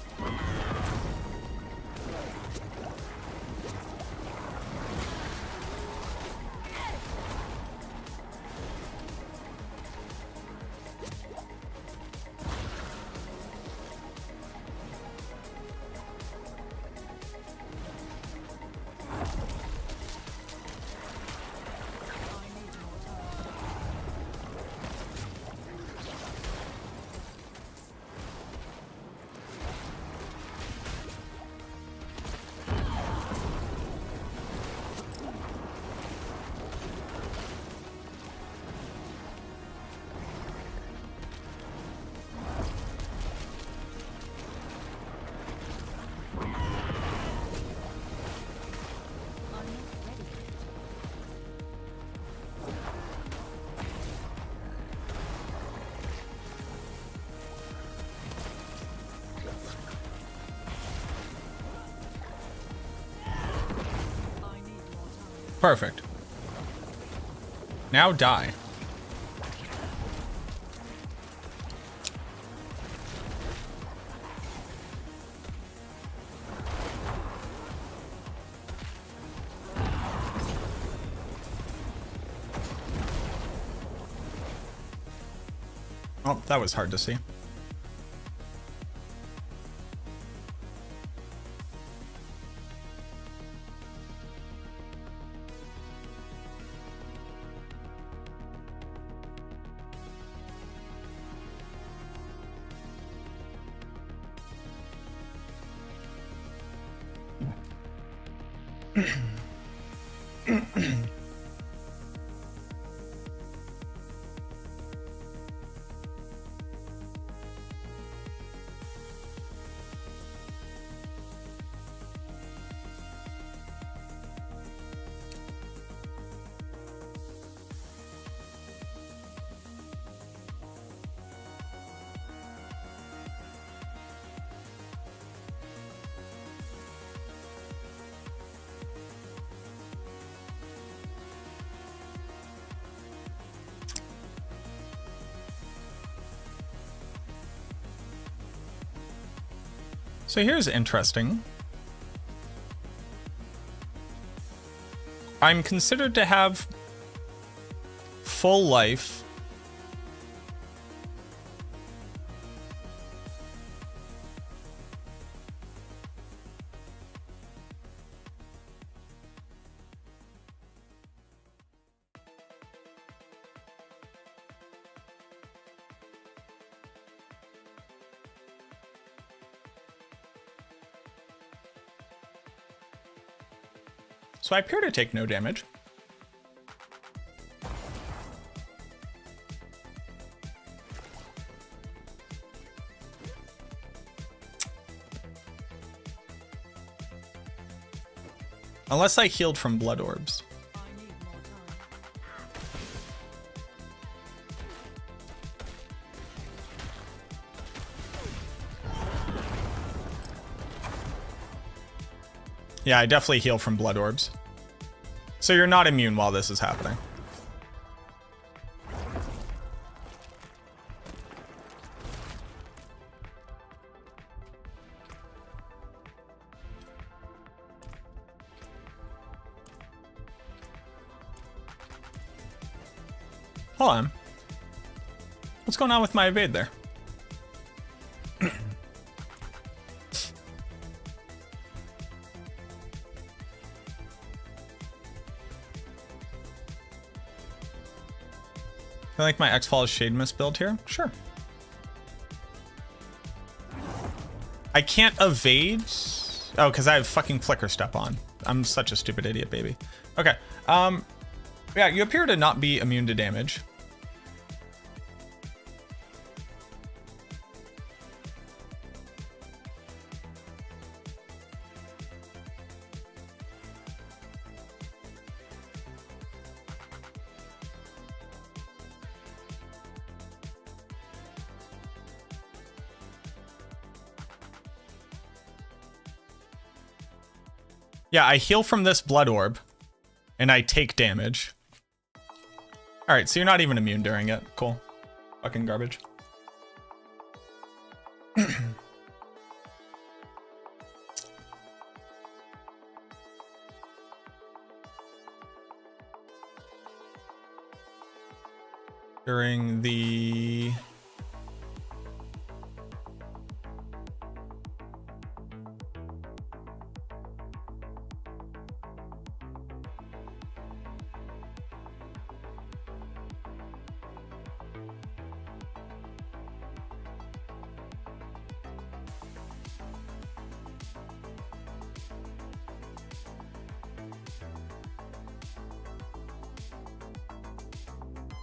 I'm not ready yet. I need more time. Perfect. Now die. Oh, that was hard to see. So here's interesting. I'm considered to have full life. So I appear to take no damage. Unless I healed from blood orbs. I need more time. Yeah, I definitely heal from blood orbs. So you're not immune while this is happening. Hold on. What's going on with my evade there? I like my X-Falls Shade Mist build here? Sure. I can't evade? Oh, because I have fucking Flicker Step on. I'm such a stupid idiot, baby. Okay. Yeah, you appear to not be immune to damage. Yeah, I heal from this blood orb, and I take damage. Alright, so you're not even immune during it. Cool. Fucking garbage. During the...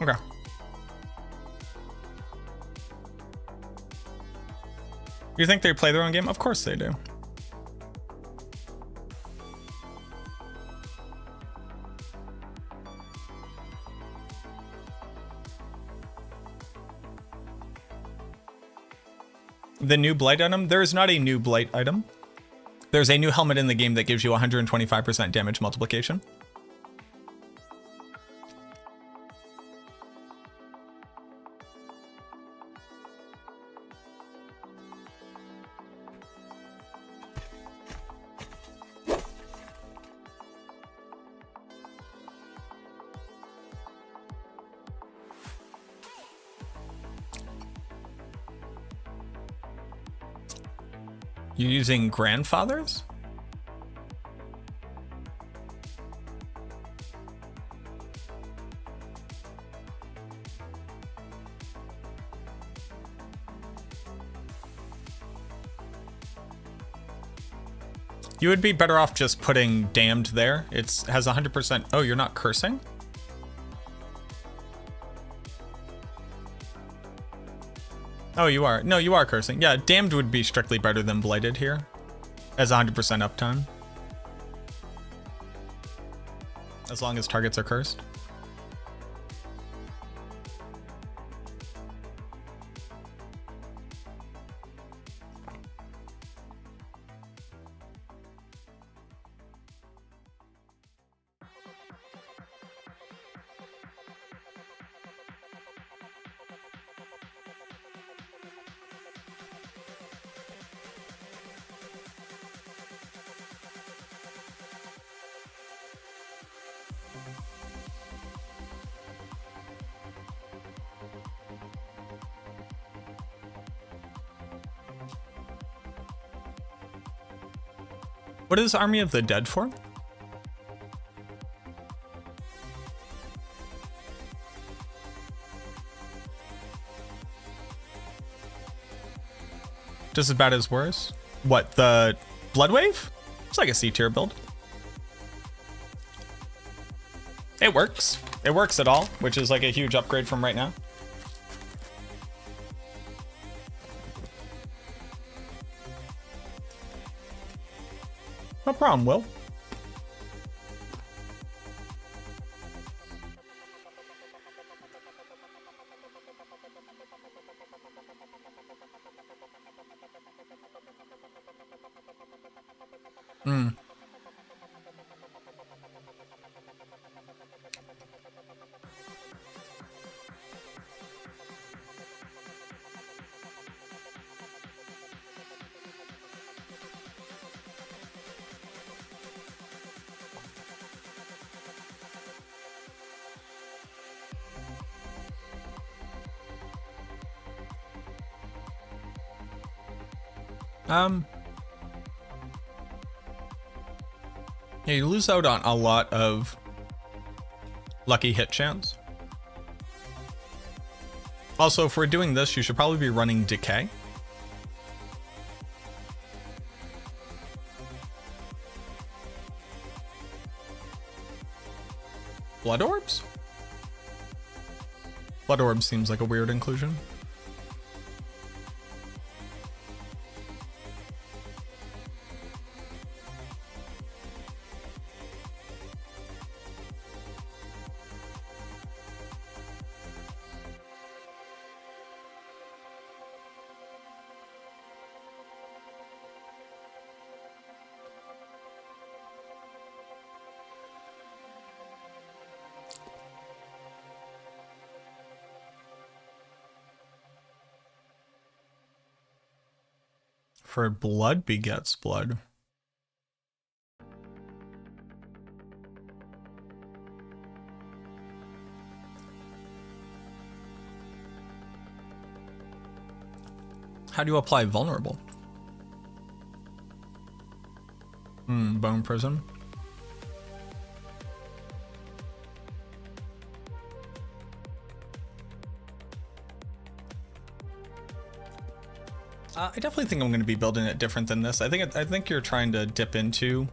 Okay. You think they play their own game? Of course they do. The new blight item? There is not a new blight item. There's a new helmet in the game that gives you 125% damage multiplication. You're using grandfathers? You would be better off just putting damned there. It has 100%. Oh, you're not cursing? Oh, you are. No, you are cursing. Yeah, damned would be strictly better than blighted here. As 100% uptime. As long as targets are cursed. What is Army of the Dead for? Just as bad as worse? What, the Blood Wave? It's like a C tier build. It works. It works at all, which is like a huge upgrade from right now. No problem, Will. Yeah, you lose out on a lot of lucky hit chance. Also, if we're doing this, you should probably be running Decay. Blood Orbs? Blood Orbs seems like a weird inclusion. For blood begets blood. How do you apply vulnerable? Bone Prism. I definitely think I'm going to be building it different than this. I think you're trying to dip into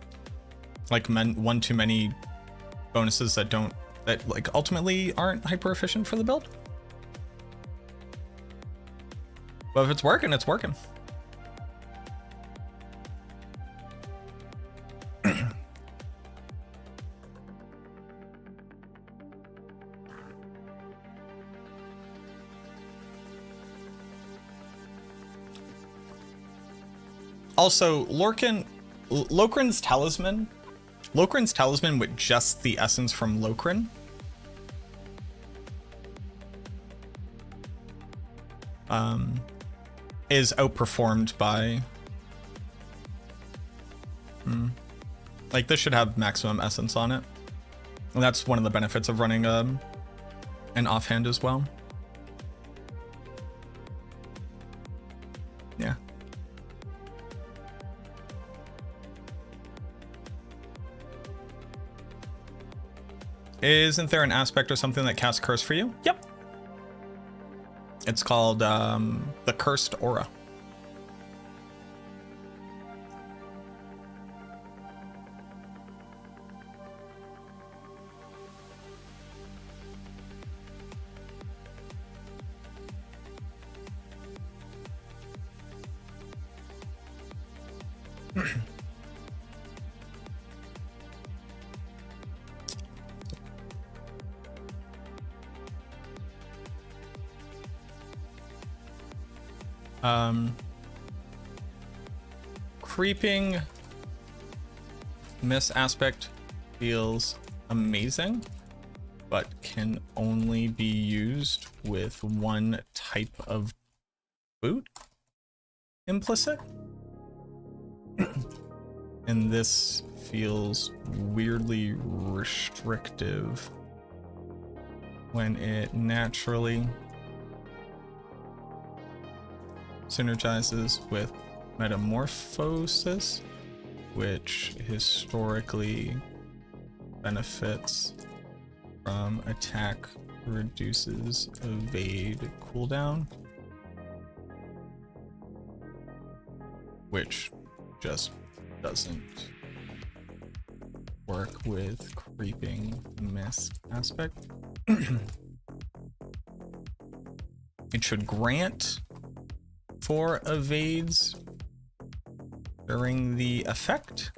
like one too many bonuses that like ultimately aren't hyper efficient for the build. But if it's working, it's working. Also, Lokrin's Talisman with just the essence from Lokrin is outperformed by like this should have maximum essence on it, and that's one of the benefits of running an offhand as well. Yeah. Isn't there an aspect or something that casts curse for you? Yep. It's called the Cursed Aura. Creeping Miss aspect feels amazing, but can only be used with one type of boot implicit. And this feels weirdly restrictive when it naturally synergizes with Metamorphosis which historically benefits from attack reduces evade cooldown, which just doesn't work with creeping miss aspect. It should grant 4 evades during the effect.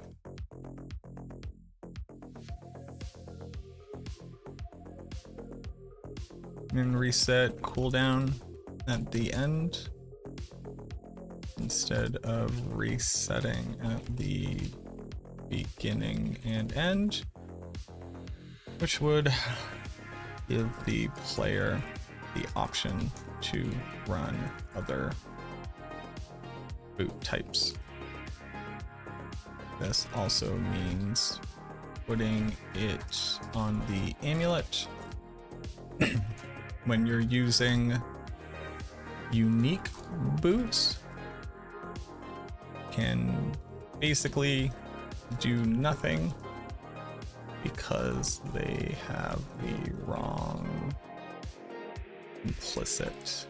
And reset cooldown at the end instead of resetting at the beginning and end, which would give the player the option to run other boot types. This also means putting it on the amulet when you're using unique boots can basically do nothing because they have the wrong implicit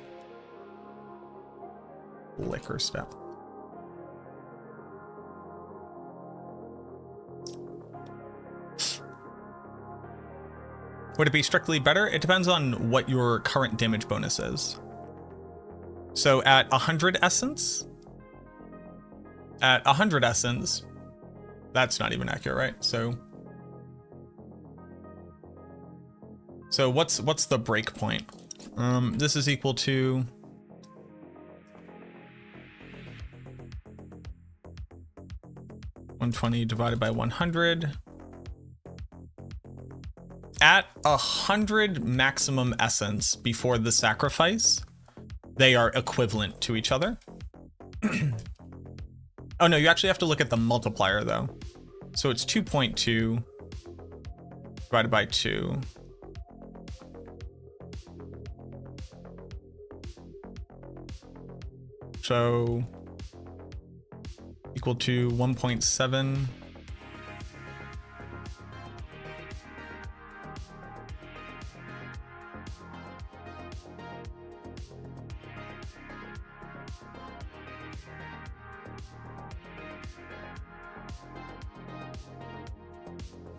liquor step. Would it be strictly better? It depends on what your current damage bonus is. So at 100 essence, that's not even accurate, right? So what's the break point? This is equal to $120 divided by 100. At 100 maximum essence before the sacrifice, they are equivalent to each other. Oh no, you actually have to look at the multiplier though. So it's 2.2 divided by 2. So equal to 1.7.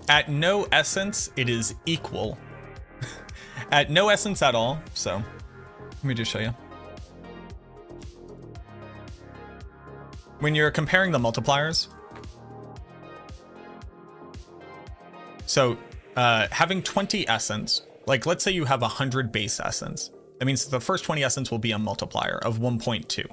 At no essence, it is equal. At no essence at all. So let me just show you. When you're comparing the multipliers, so having 20 essence, like let's say you have 100 base essence, that means the first 20 essence will be a multiplier of 1.2.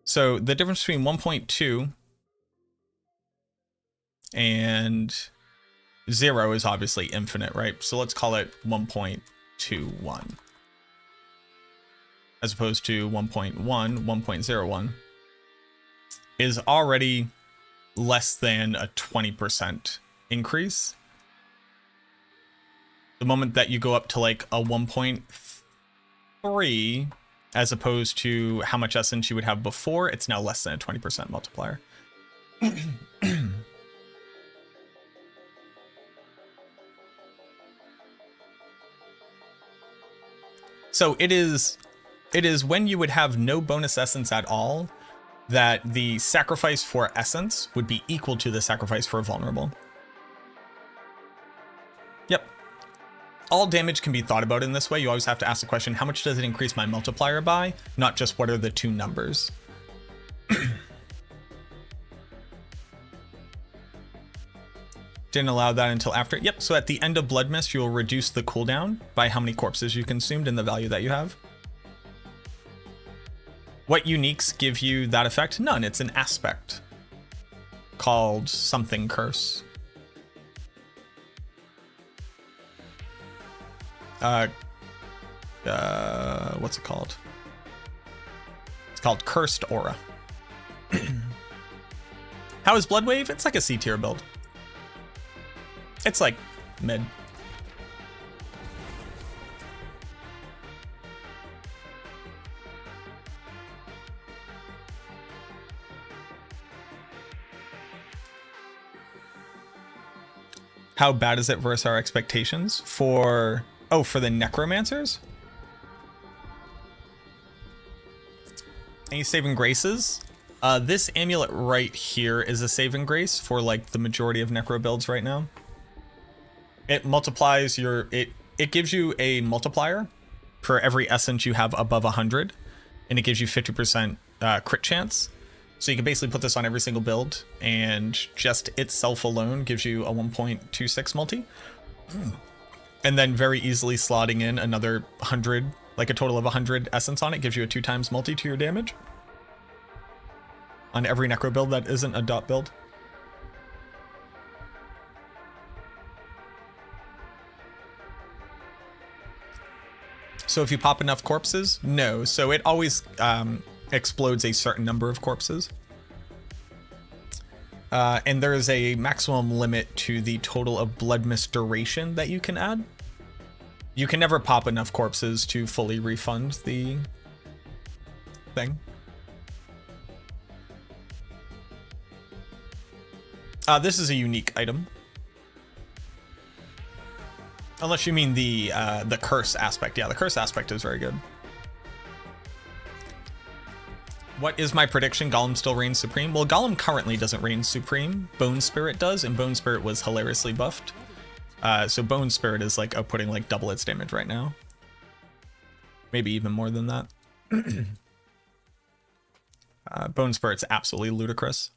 So the difference between 1.2 and 0 is obviously infinite, right? So let's call it 1.21 as opposed to 1.1, 1.01 is already less than a 20% increase. The moment that you go up to like a 1.3, as opposed to how much essence you would have before, it's now less than a 20% multiplier. So it is when you would have no bonus essence at all that the sacrifice for essence would be equal to the sacrifice for vulnerable. Yep. All damage can be thought about in this way. You always have to ask the question, how much does it increase my multiplier by? Not just what are the two numbers. Didn't allow that until after. Yep, so at the end of Blood Mist, you'll reduce the cooldown by how many corpses you consumed and the value that you have. What uniques give you that effect? None, it's an aspect called something curse. What's it called? It's called Cursed Aura. How is Blood Wave? It's like a C tier build. It's like mid. How bad is it versus our expectations? For the Necromancers? Any saving graces? This amulet right here is a saving grace for like the majority of Necro builds right now. It multiplies it gives you a multiplier for every essence you have above 100, and it gives you 50% crit chance. So you can basically put this on every single build, and just itself alone gives you a 1.26 multi. And then very easily slotting in another 100, like a total of 100 essence on it, gives you a 2 times multi to your damage. On every Necro build that isn't a dot build. So if you pop enough corpses, no. So it always explodes a certain number of corpses. And there is a maximum limit to the total of blood mist duration that you can add. You can never pop enough corpses to fully refund the thing. This is a unique item. Unless you mean the curse aspect. Yeah, the curse aspect is very good. What is my prediction? Golem still reigns supreme? Well, Golem currently doesn't reign supreme. Bone Spirit does, and Bone Spirit was hilariously buffed. So Bone Spirit is like outputting like double its damage right now. Maybe even more than that. Bone Spirit's absolutely ludicrous.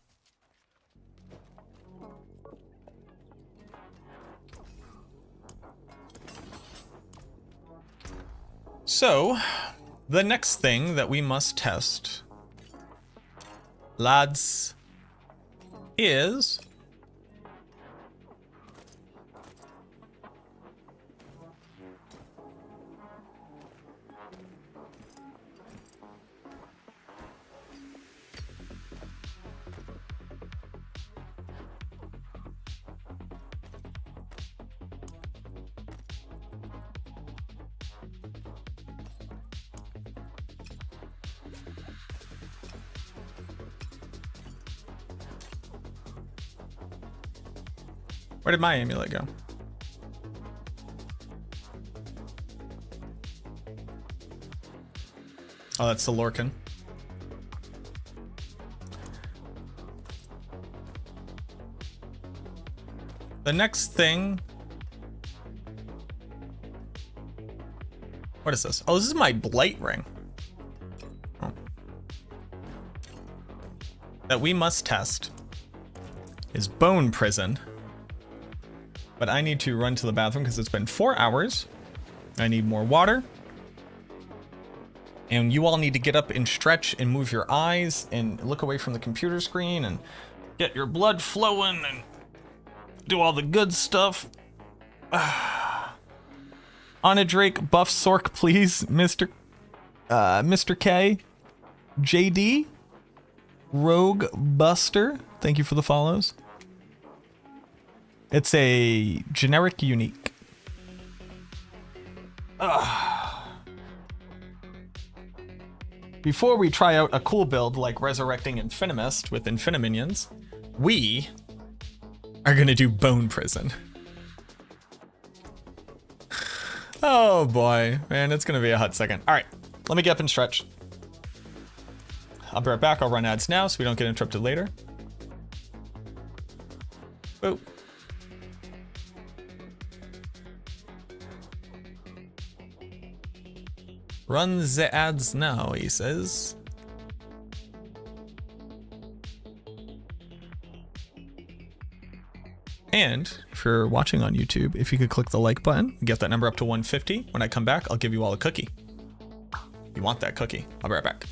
So, the next thing that we must test, lads, is where did my amulet go? Oh, that's the Lorcan. The next thing. What is this? Oh, this is my Blight Ring. Oh. That we must test is Bone Prison. But I need to run to the bathroom because it's been 4 hours. I need more water. And you all need to get up and stretch and move your eyes and look away from the computer screen and get your blood flowing and do all the good stuff. Anna Drake, buff Sork, please. Mr. K. JD. Rogue Buster. Thank you for the follows. It's a generic unique. Before we try out a cool build like Resurrecting Infinimist with Infiniminions, we are gonna do Bone Prison. Oh boy, man, it's gonna be a hot second. All right, let me get up and stretch. I'll be right back. I'll run ads now so we don't get interrupted later. Boop. Run the ads now, he says. And if you're watching on YouTube, if you could click the like button, get that number up to 150. When I come back, I'll give you all a cookie. You want that cookie. I'll be right back.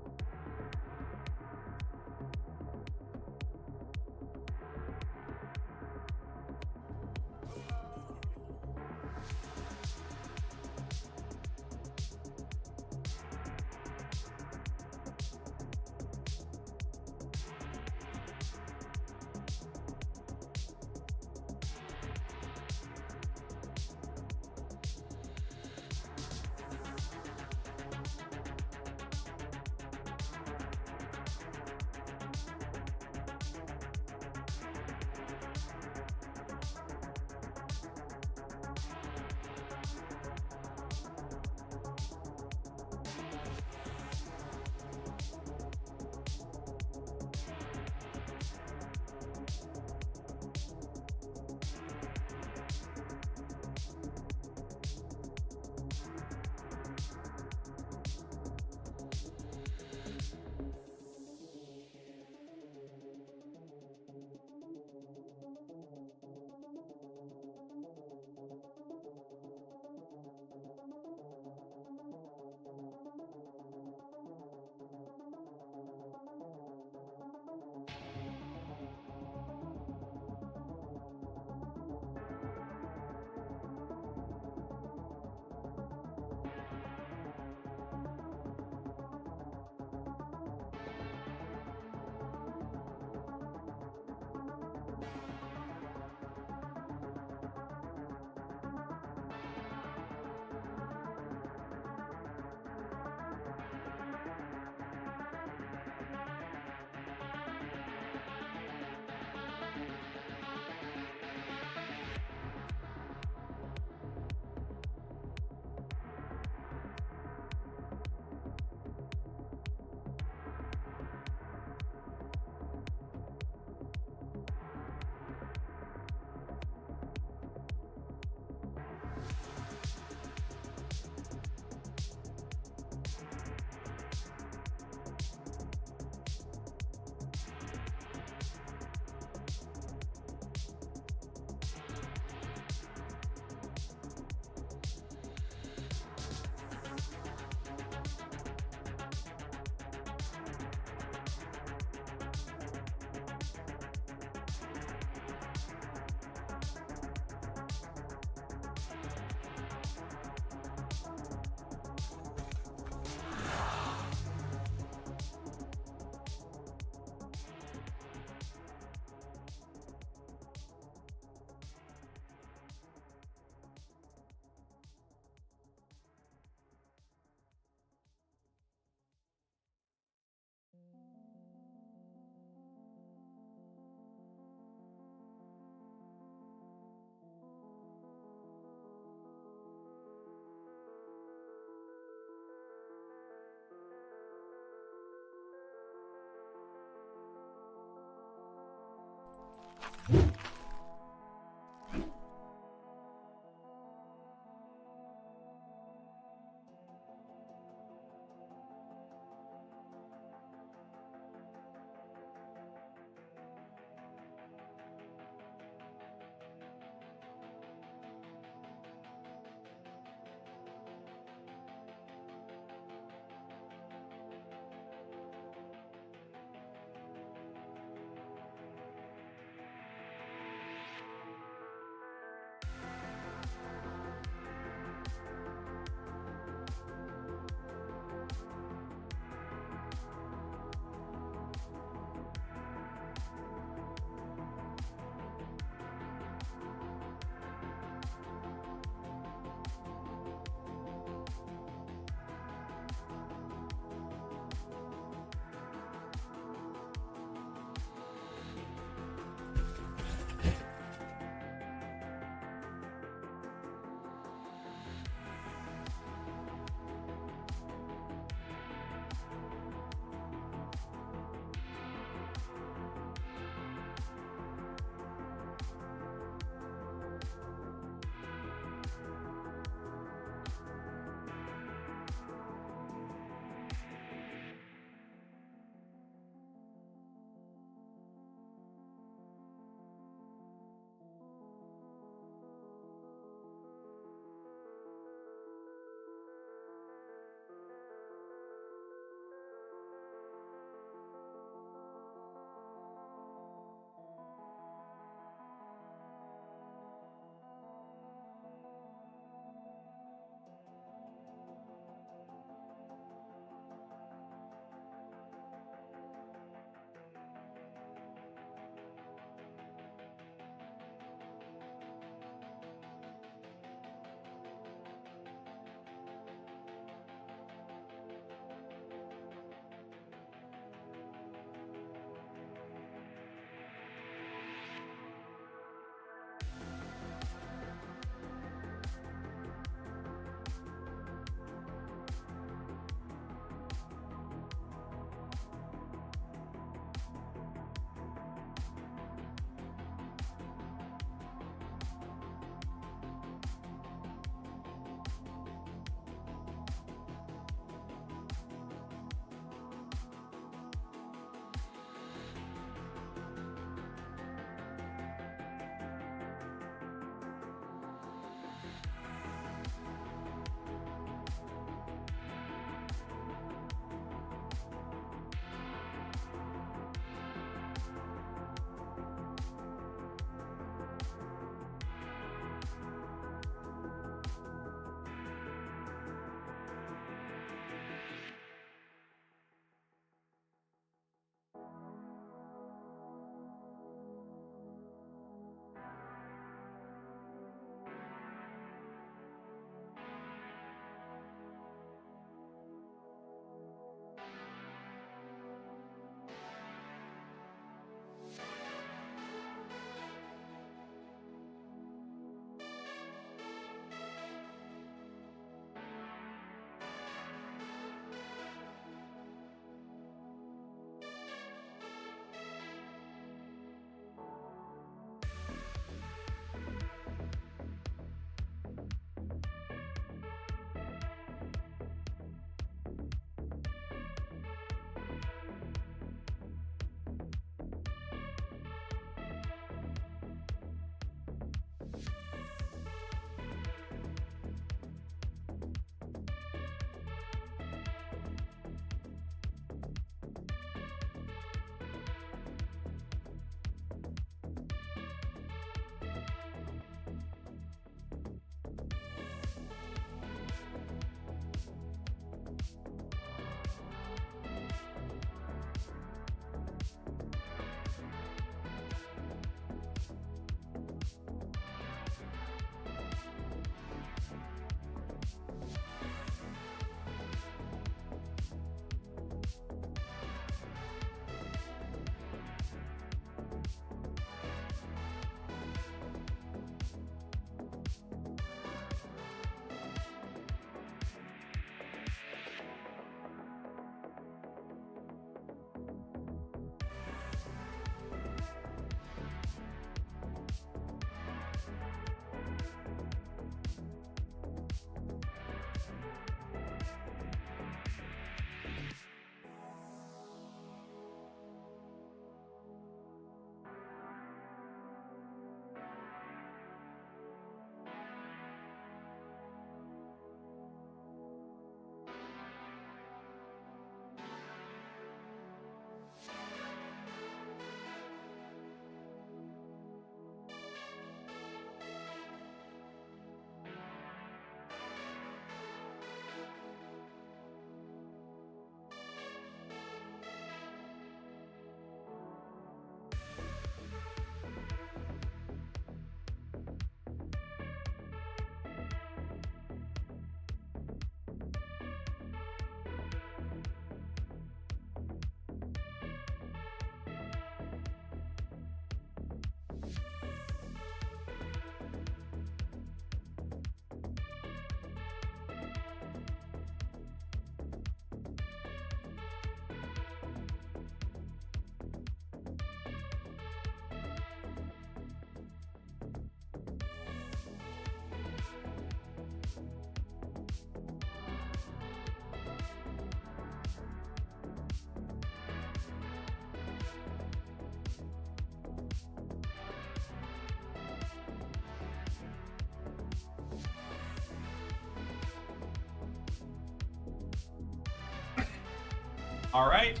All right.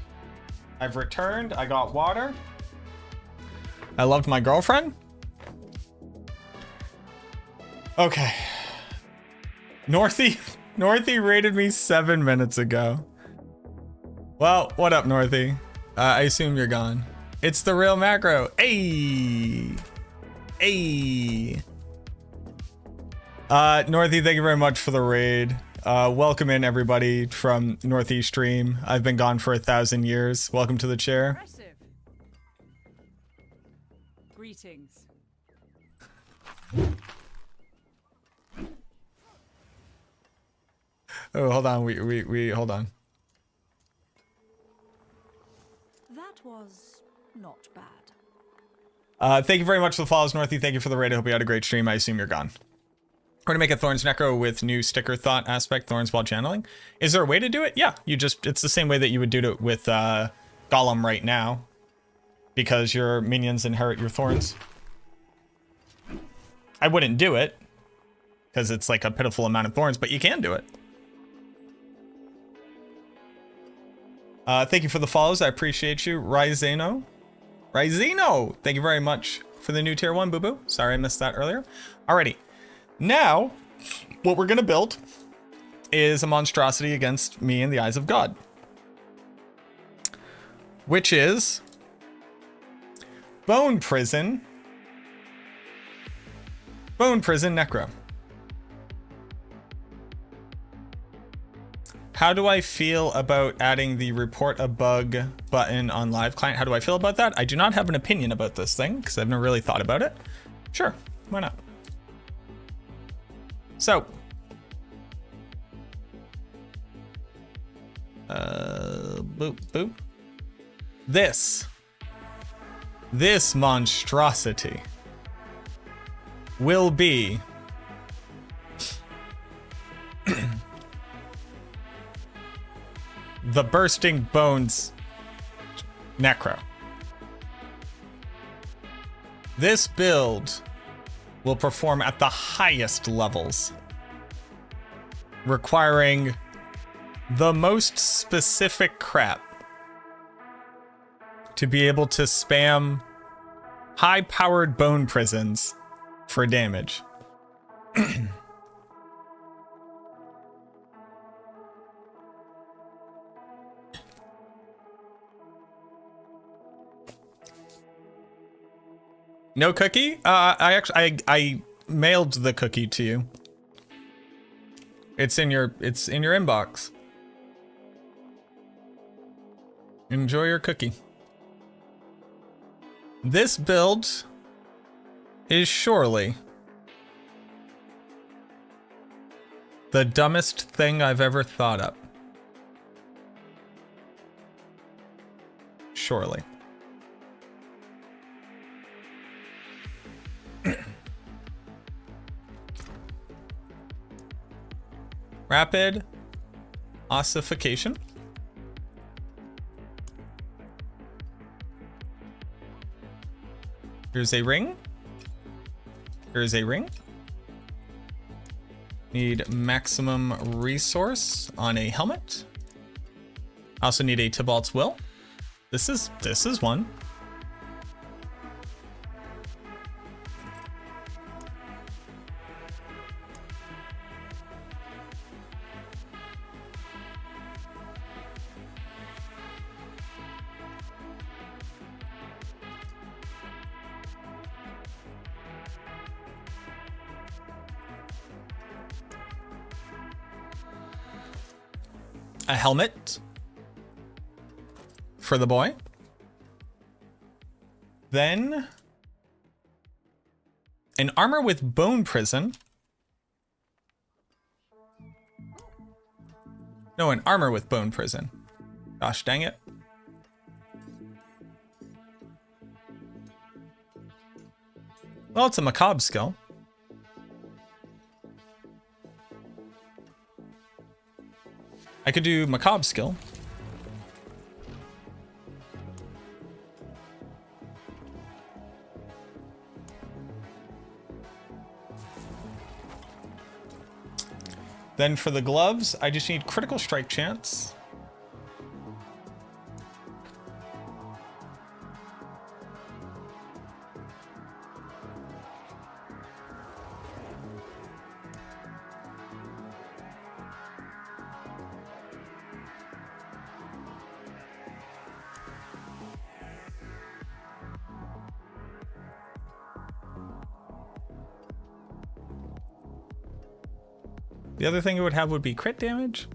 I've returned. I got water. I loved my girlfriend. Okay. Northy raided me 7 minutes ago. Well, what up, Northy? I assume you're gone. It's the real macro. Hey. Hey. Northy, thank you very much for the raid. Welcome in everybody from Northeast Stream. I've been gone for 1,000 years. Welcome to the chair. Impressive. Greetings. Oh, hold on. We hold on. That was not bad. Thank you very much for the follows, Northy. Thank you for the raid. I hope you had a great stream. I assume you're gone. We're gonna make a Thorns Necro with new sticker thought aspect, Thorns while channeling. Is there a way to do it? Yeah, it's the same way that you would do it with Golem right now, because your minions inherit your Thorns. I wouldn't do it, because it's like a pitiful amount of Thorns, but you can do it. Thank you for the follows. I appreciate you. Rizeno, thank you very much for the new tier 1, boo-boo. Sorry I missed that earlier. Alrighty. Now, what we're going to build is a monstrosity against me in the eyes of God. Which is Bone Prison Necro. How do I feel about adding the report a bug button on live client? How do I feel about that? I do not have an opinion about this thing because I've never really thought about it. Sure, why not? So, boop, boop. This monstrosity will be the Bursting Bones Necro. This build will perform at the highest levels, requiring the most specific crap to be able to spam high-powered bone prisons for damage. No cookie? I mailed the cookie to you. It's in your inbox. Enjoy your cookie. This build is surely the dumbest thing I've ever thought up. Surely. Rapid ossification. Here's a ring. Here's a ring. Need maximum resource on a helmet. Also need a Tybalt's Will. This is one. A helmet for the boy. Then an armor with bone prison. No, an armor with bone prison. Gosh dang it. Well, it's a macabre skill. I could do macabre skill. Then for the gloves, I just need critical strike chance. The other thing it would have would be crit damage.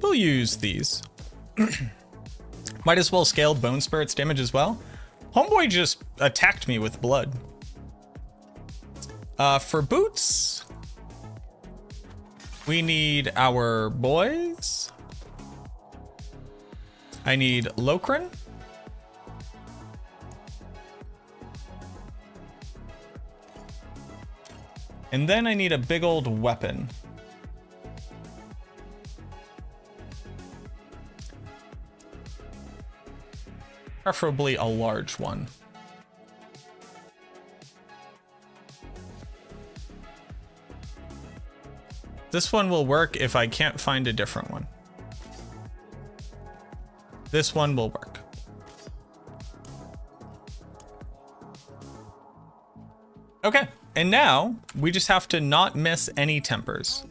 We'll use these. Might as well scale Bone Spirit's damage as well. Homeboy just attacked me with blood. For boots, we need our boys. I need Lokrin. And then I need a big old weapon. Preferably a large one. This one will work if I can't find a different one. This one will work. Okay, and now we just have to not miss any tempers.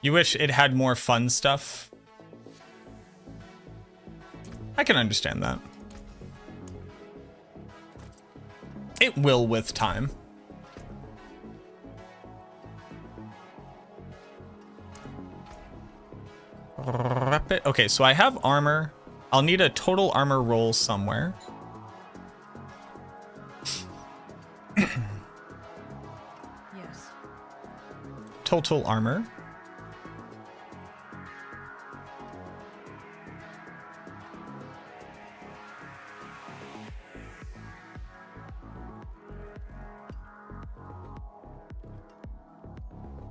You wish it had more fun stuff? I can understand that. It will with time. Okay, so I have armor. I'll need a total armor roll somewhere. Yes. Total armor.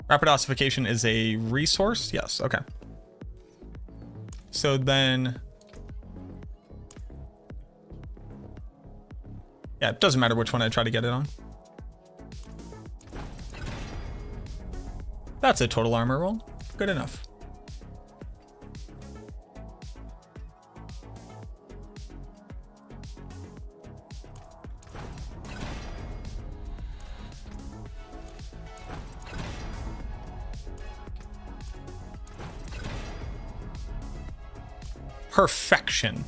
Rapid ossification is a resource? Yes, okay. So then... yeah, it doesn't matter which one I try to get it on. That's a total armor roll. Good enough. Perfection.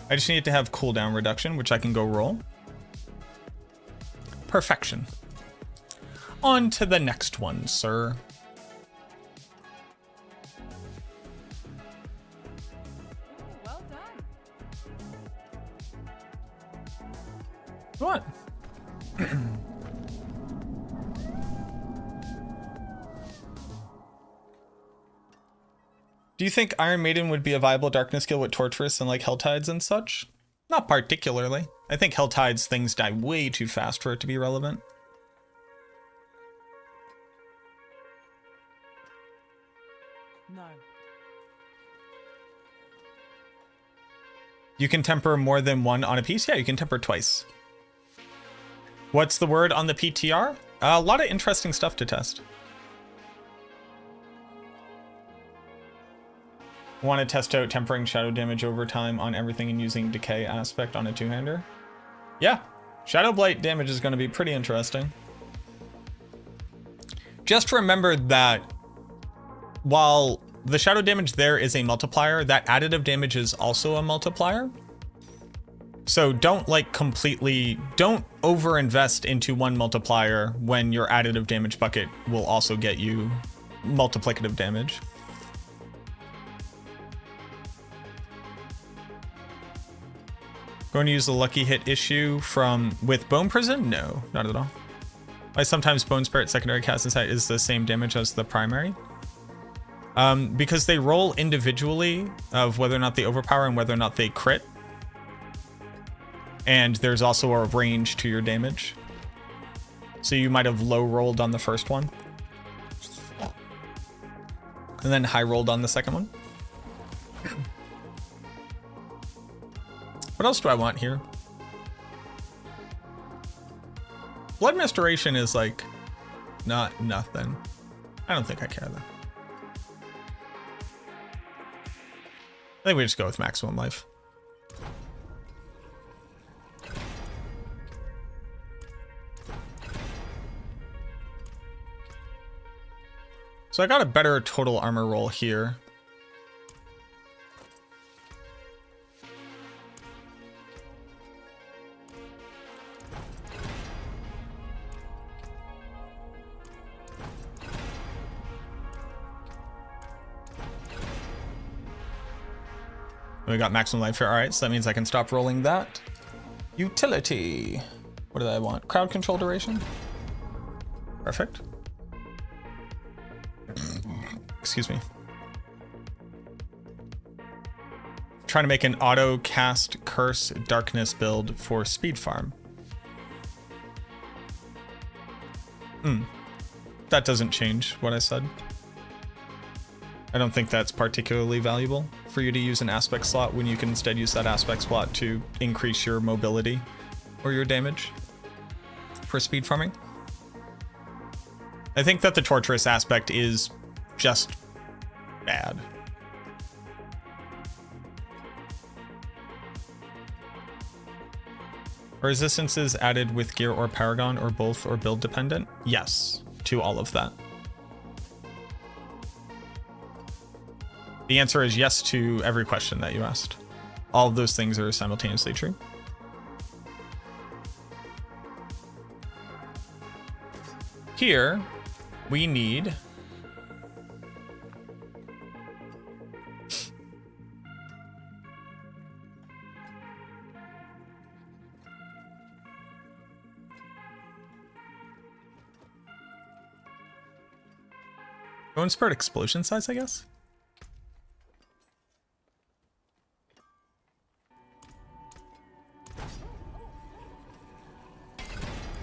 I just need to have cooldown reduction, which I can go roll. Perfection. On to the next one, sir. Well done. What? Do you think Iron Maiden would be a viable darkness skill with Torturous and like Helltides and such? Not particularly. I think Helltides things die way too fast for it to be relevant. No. You can temper more than one on a piece? Yeah, you can temper twice. What's the word on the PTR? A lot of interesting stuff to test. Want to test out tempering shadow damage over time on everything and using decay aspect on a two-hander? Yeah, Shadow Blight damage is going to be pretty interesting. Just remember that while the shadow damage there is a multiplier, that additive damage is also a multiplier. So don't like completely, don't overinvest into one multiplier when your additive damage bucket will also get you multiplicative damage. Going to use the lucky hit issue with Bone Prison? No, not at all. Why sometimes Bone Spirit secondary cast insight is the same damage as the primary? Because they roll individually of whether or not they overpower and whether or not they crit. And there's also a range to your damage. So you might have low rolled on the first one. And then high rolled on the second one. What else do I want here? Blood Restoration is like not nothing. I don't think I care though. I think we just go with maximum life. So I got a better total armor roll here. We got maximum life here. All right, so that means I can stop rolling that. Utility. What do I want? Crowd control duration. Perfect. Excuse me. Trying to make an auto cast curse darkness build for speed farm. That doesn't change what I said. I don't think that's particularly valuable for you to use an aspect slot when you can instead use that aspect slot to increase your mobility or your damage for speed farming. I think that the torturous aspect is just bad. Are resistances added with gear or paragon or both or build dependent? Yes, to all of that. The answer is yes to every question that you asked. All of those things are simultaneously true. Here, we need Bone Spirit explosion size, I guess?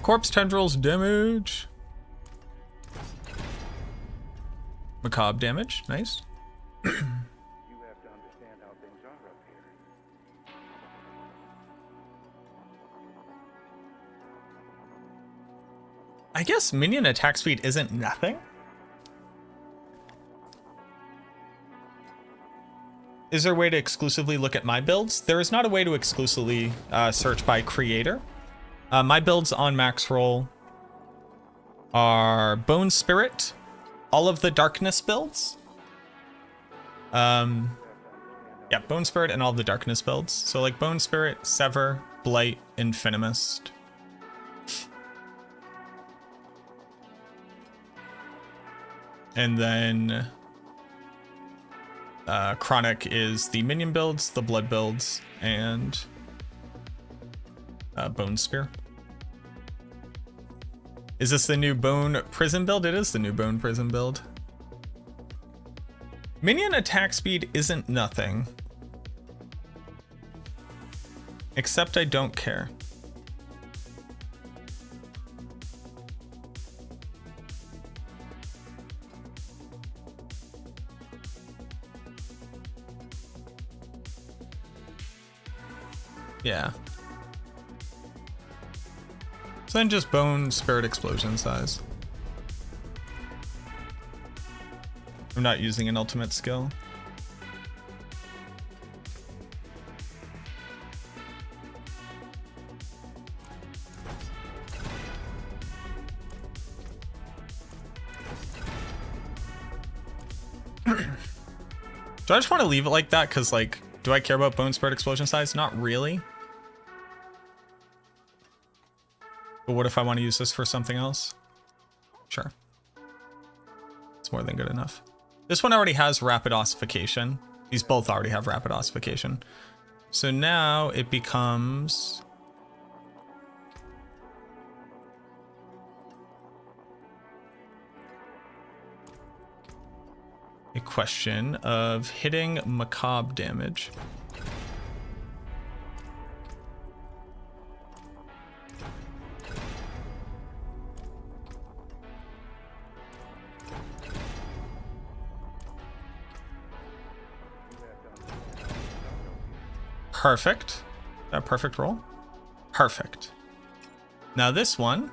Corpse tendrils damage. Macabre damage, nice. You have to understand how things are up here. I guess minion attack speed isn't nothing. Is there a way to exclusively look at my builds? There is not a way to exclusively search by creator. My builds on max roll are Bone Spirit, all of the darkness builds. Yeah, Bone Spirit and all of the darkness builds. So like Bone Spirit, Sever, Blight, Infinimist. And then Chronic is the minion builds, the blood builds, and Bone Spear. Is this the new Bone Prison build? It is the new Bone Prison build. Minion attack speed isn't nothing. Except I don't care. Yeah. So then just Bone Spirit explosion size. I'm not using an ultimate skill. Do I just want to leave it like that? Because, like, do I care about Bone Spirit explosion size? Not really. But what if I want to use this for something else? Sure. It's more than good enough. This one already has rapid ossification. These both already have rapid ossification. So now it becomes... a question of hitting macabre damage. Perfect. That perfect roll. Perfect. Now this one.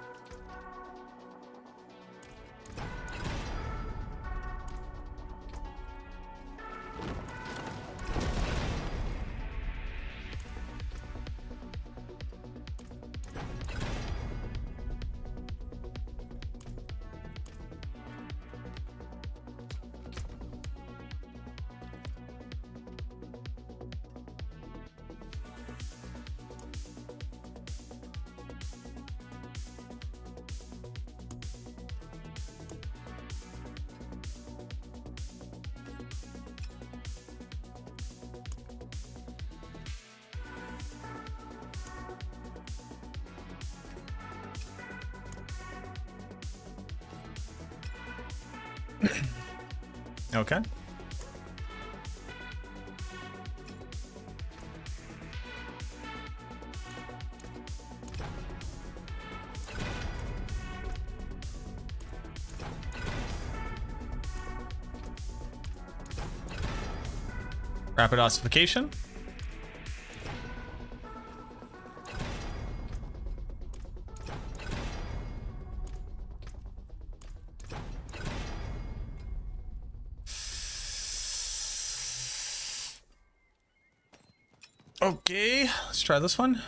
Okay. Rapid ossification. Okay, let's try this one.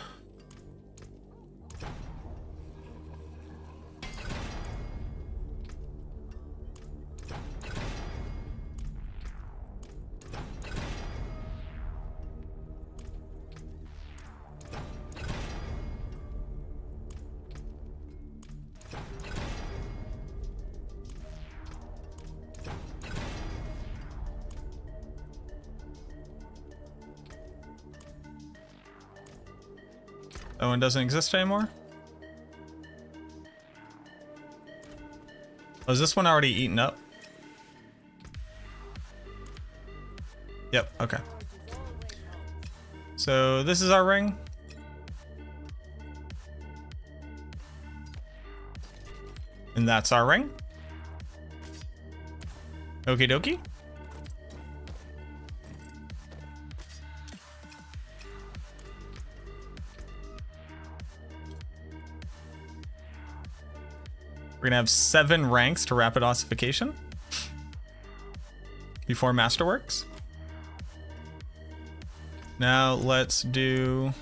That one doesn't exist anymore. Oh, is this one already eaten up? Yep, okay. So this is our ring. And that's our ring. Okie dokie. We're gonna have 7 ranks to rapid ossification before Masterworks. Now let's do...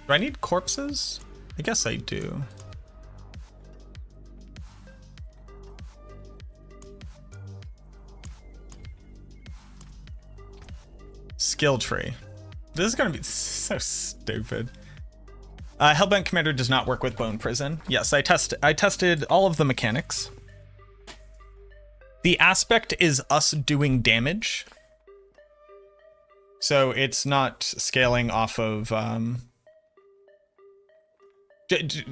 Do I need corpses? I guess I do. Skill tree. This is gonna be so stupid. Hellbent Commander does not work with Bone Prison. Yes, I tested all of the mechanics. The aspect is us doing damage. So it's not scaling off of...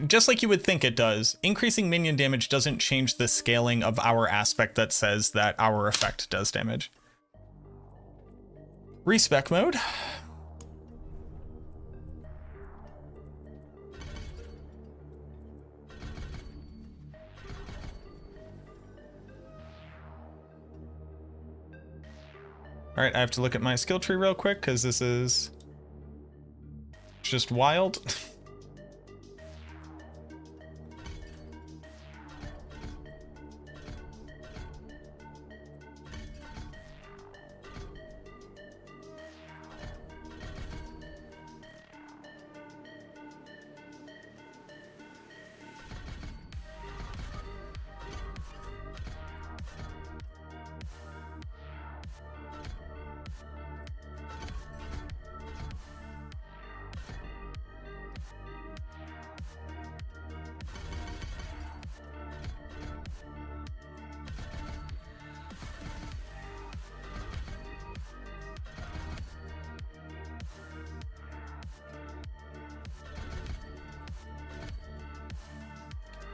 just like you would think it does, increasing minion damage doesn't change the scaling of our aspect that says that our effect does damage. Respec mode. All right, I have to look at my skill tree real quick because this is just wild.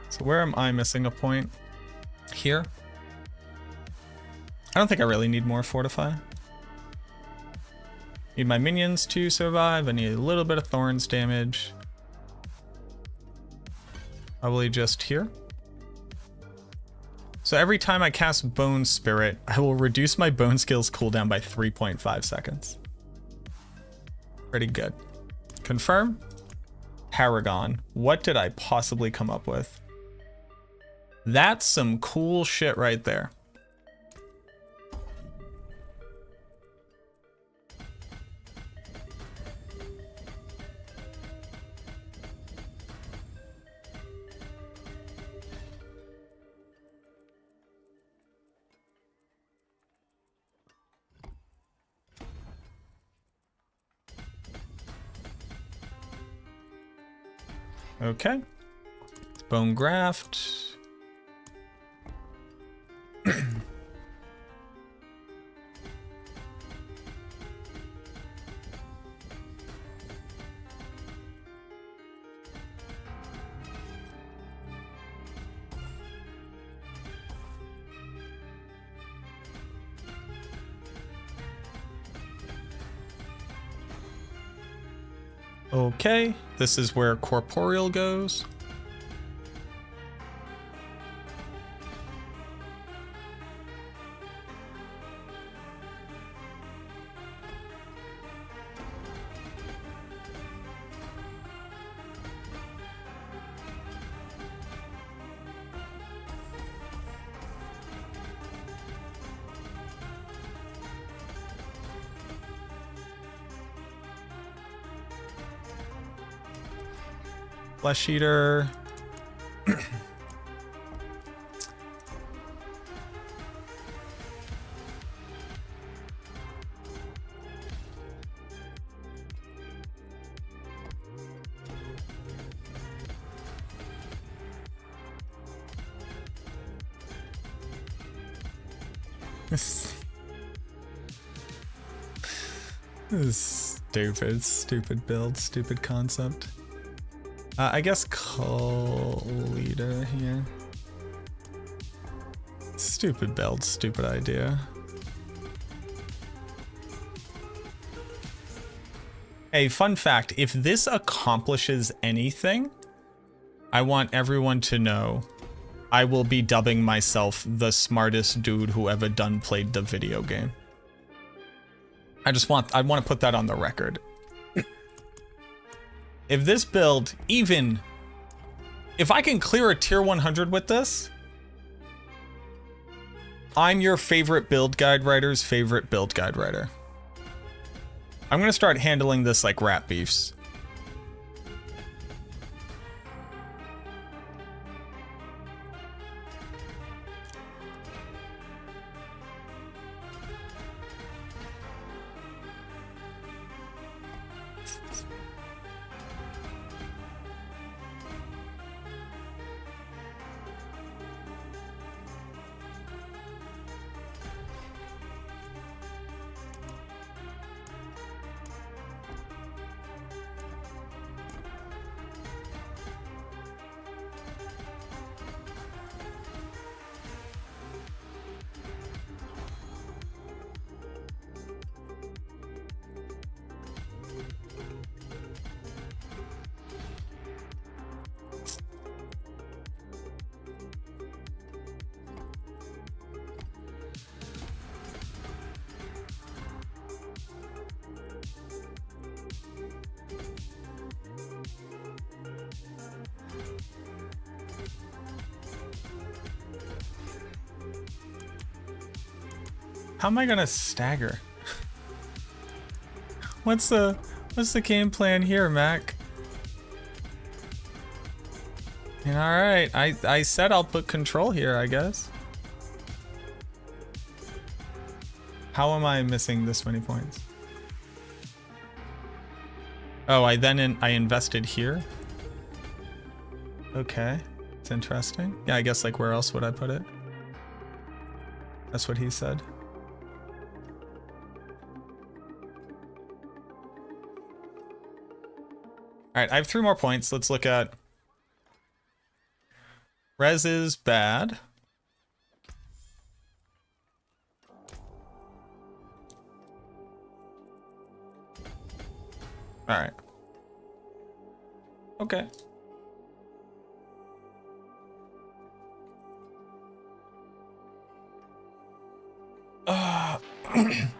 So where am I missing a point? Here? I don't think I really need more Fortify. Need my minions to survive. I need a little bit of Thorns damage. Probably just here. So every time I cast Bone Spirit, I will reduce my Bone Skills cooldown by 3.5 seconds. Pretty good. Confirm. Paragon. What did I possibly come up with? That's some cool shit right there. Okay. Bone Graft. Okay, this is where corporeal goes. Flesh Eater. This is stupid build, stupid concept. I guess call leader here. Stupid build, stupid idea. Hey, fun fact, if this accomplishes anything, I want everyone to know I will be dubbing myself the smartest dude who ever done played the video game. I want to put that on the record. If this build, if I can clear a tier 100 with this, I'm your favorite build guide writer's favorite build guide writer. I'm gonna start handling this like rat beefs. How am I gonna stagger? What's the game plan here, Mac? And all right, I said I'll put control here, I guess. How am I missing this many points? Oh, I invested here. Okay, it's interesting. Yeah, I guess like where else would I put it? That's what he said. All right, I have 3 more points. Let's look at res is bad. All right. Okay.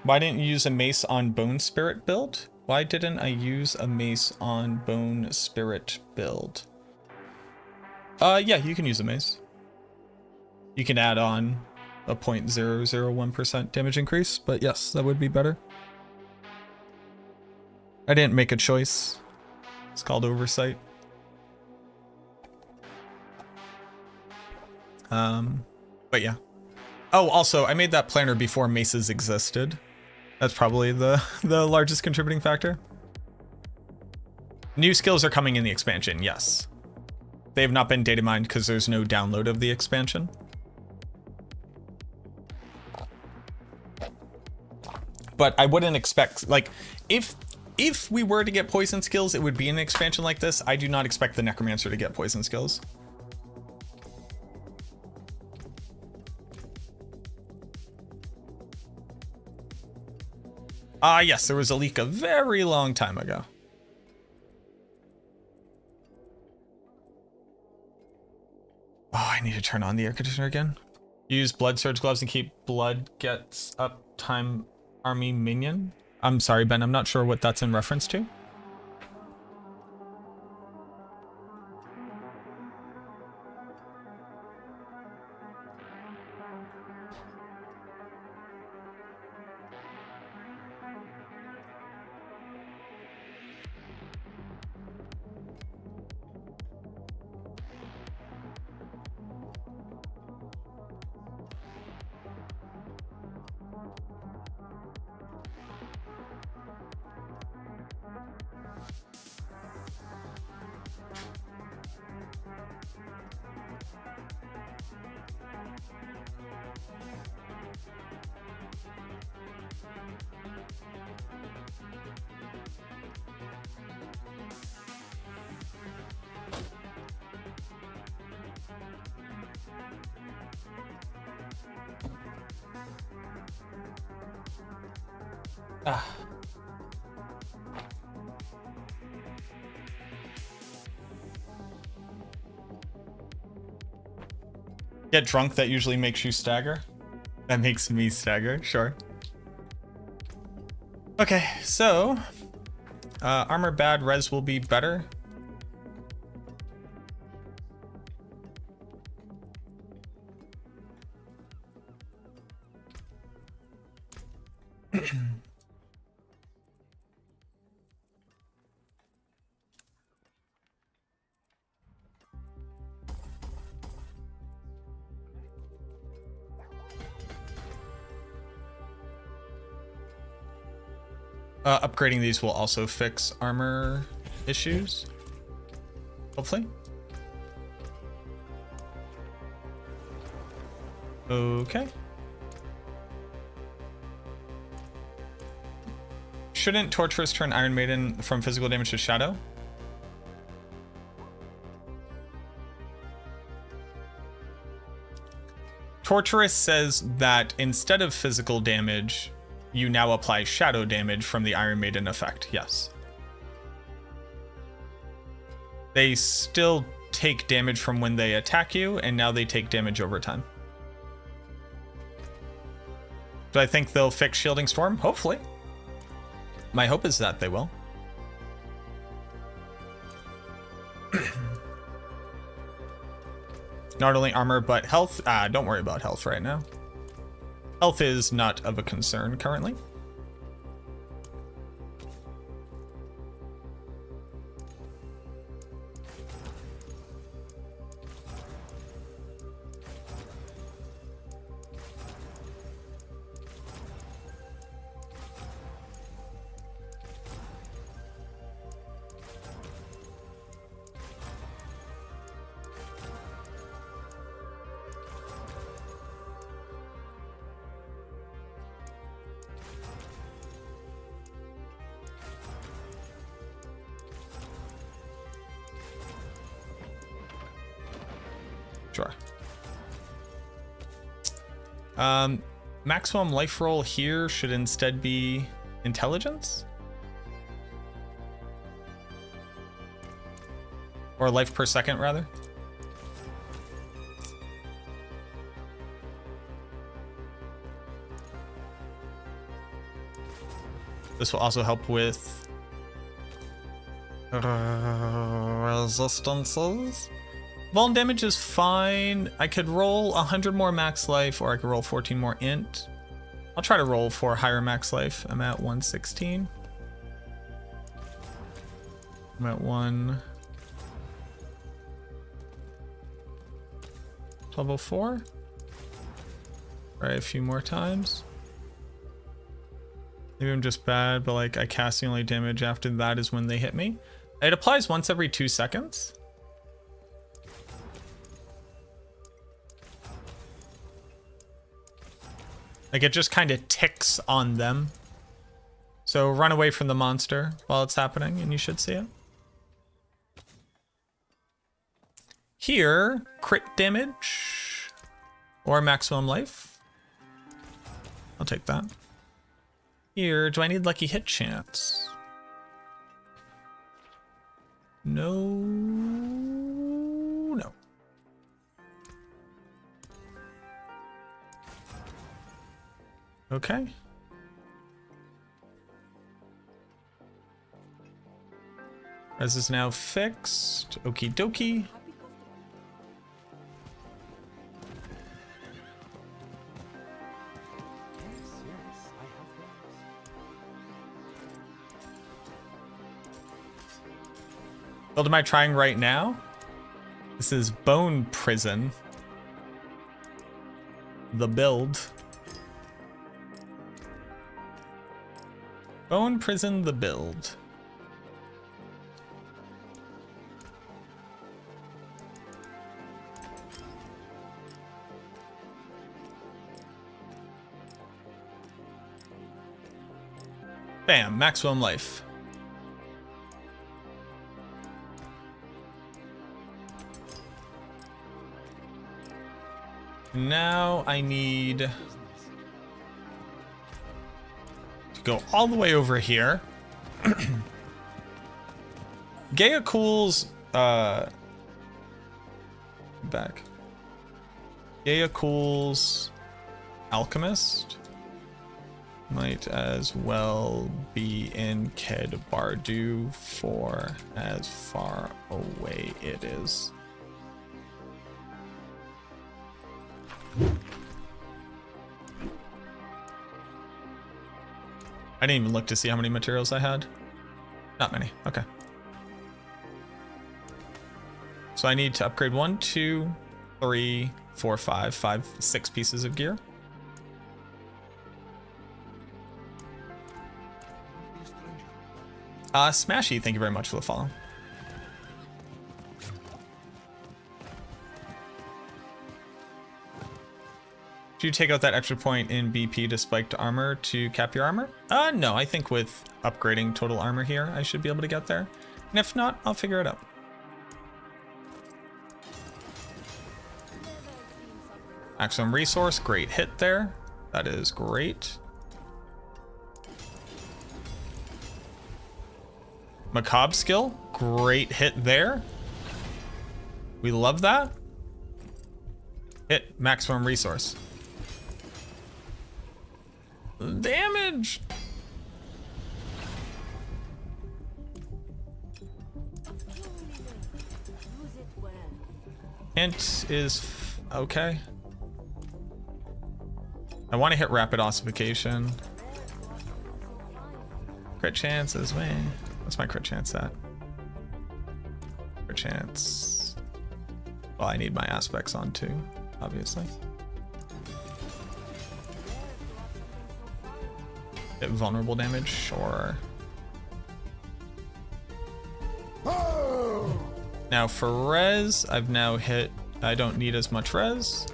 Why didn't you use a mace on Bone Spirit build? Why didn't I use a mace on Bone Spirit build? Yeah, you can use a mace. You can add on a 0.001% damage increase, but yes, that would be better. I didn't make a choice. It's called oversight. But yeah. Oh, also, I made that planner before maces existed. That's probably the largest contributing factor. New skills are coming in the expansion, yes. They have not been data mined because there's no download of the expansion. But I wouldn't expect, like, if we were to get poison skills, it would be an expansion like this. I do not expect the Necromancer to get poison skills. Yes, there was a leak a very long time ago. turn on the air conditioner again. Use blood surge gloves and keep blood gets up time army minion. I'm sorry, Ben. I'm not sure what that's in reference to. Ah. Get drunk, that usually makes you stagger. That makes me stagger, sure. Okay, so armor bad, res will be better. Upgrading these will also fix armor issues, hopefully. Okay. Shouldn't Torturous turn Iron Maiden from physical damage to shadow? Torturous says that instead of physical damage, you now apply shadow damage from the Iron Maiden effect, yes. They still take damage from when they attack you, and now they take damage over time. Do I think they'll fix Shielding Storm? Hopefully. My hope is that they will. Not only armor, but health. Don't worry about health right now. Health is not of a concern currently. Sure. Maximum life roll here should instead be intelligence? Or life per second, rather? This will also help with resistances. Vuln damage is fine. I could roll 100 more max life, or I could roll 14 more int. I'll try to roll for higher max life. I'm at 116. I'm at 1204. Try a few more times. Maybe I'm just bad, but like I cast the only damage after that is when they hit me. It applies once every 2 seconds. Like it just kind of ticks on them. So run away from the monster while it's happening and you should see it. Here, crit damage or maximum life. I'll take that. Here, do I need lucky hit chance? No. Okay. Res is now fixed. Okie dokie. Yes, I have words. Build am I trying right now? This is Bone Prison. The build. Bone Prison, the build. Bam, maximum life. Now I need to go all the way over here. Gaia cools back. Gaia cools Alchemist. Might as well be in Ked Bardu for as far away it is. I didn't even look to see how many materials I had. Not many. Okay. So I need to upgrade 1, 2, 3, 4, 5, 6 pieces of gear. Smashy, thank you very much for the follow. Do you take out that extra point in BP to spike to armor to cap your armor? No, I think with upgrading total armor here, I should be able to get there. And if not, I'll figure it out. Maximum resource, great hit there. That is great. Macabre skill, great hit there. We love that. Hit maximum resource. Damage. Int is okay. I want to hit rapid ossification. Crit chances, man. What's my crit chance at? Crit chance. Well, I need my aspects on too, obviously. Hit vulnerable damage, sure. Now for res, I've now hit, I don't need as much res.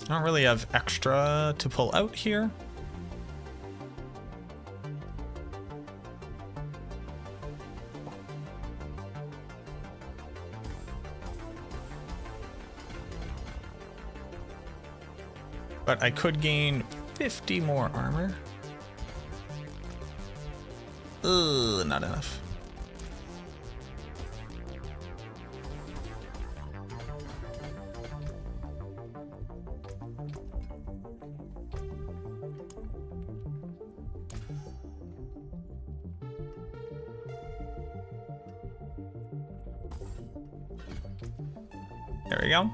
I don't really have extra to pull out here. But I could gain 50 more armor. Ugh, not enough. There we go.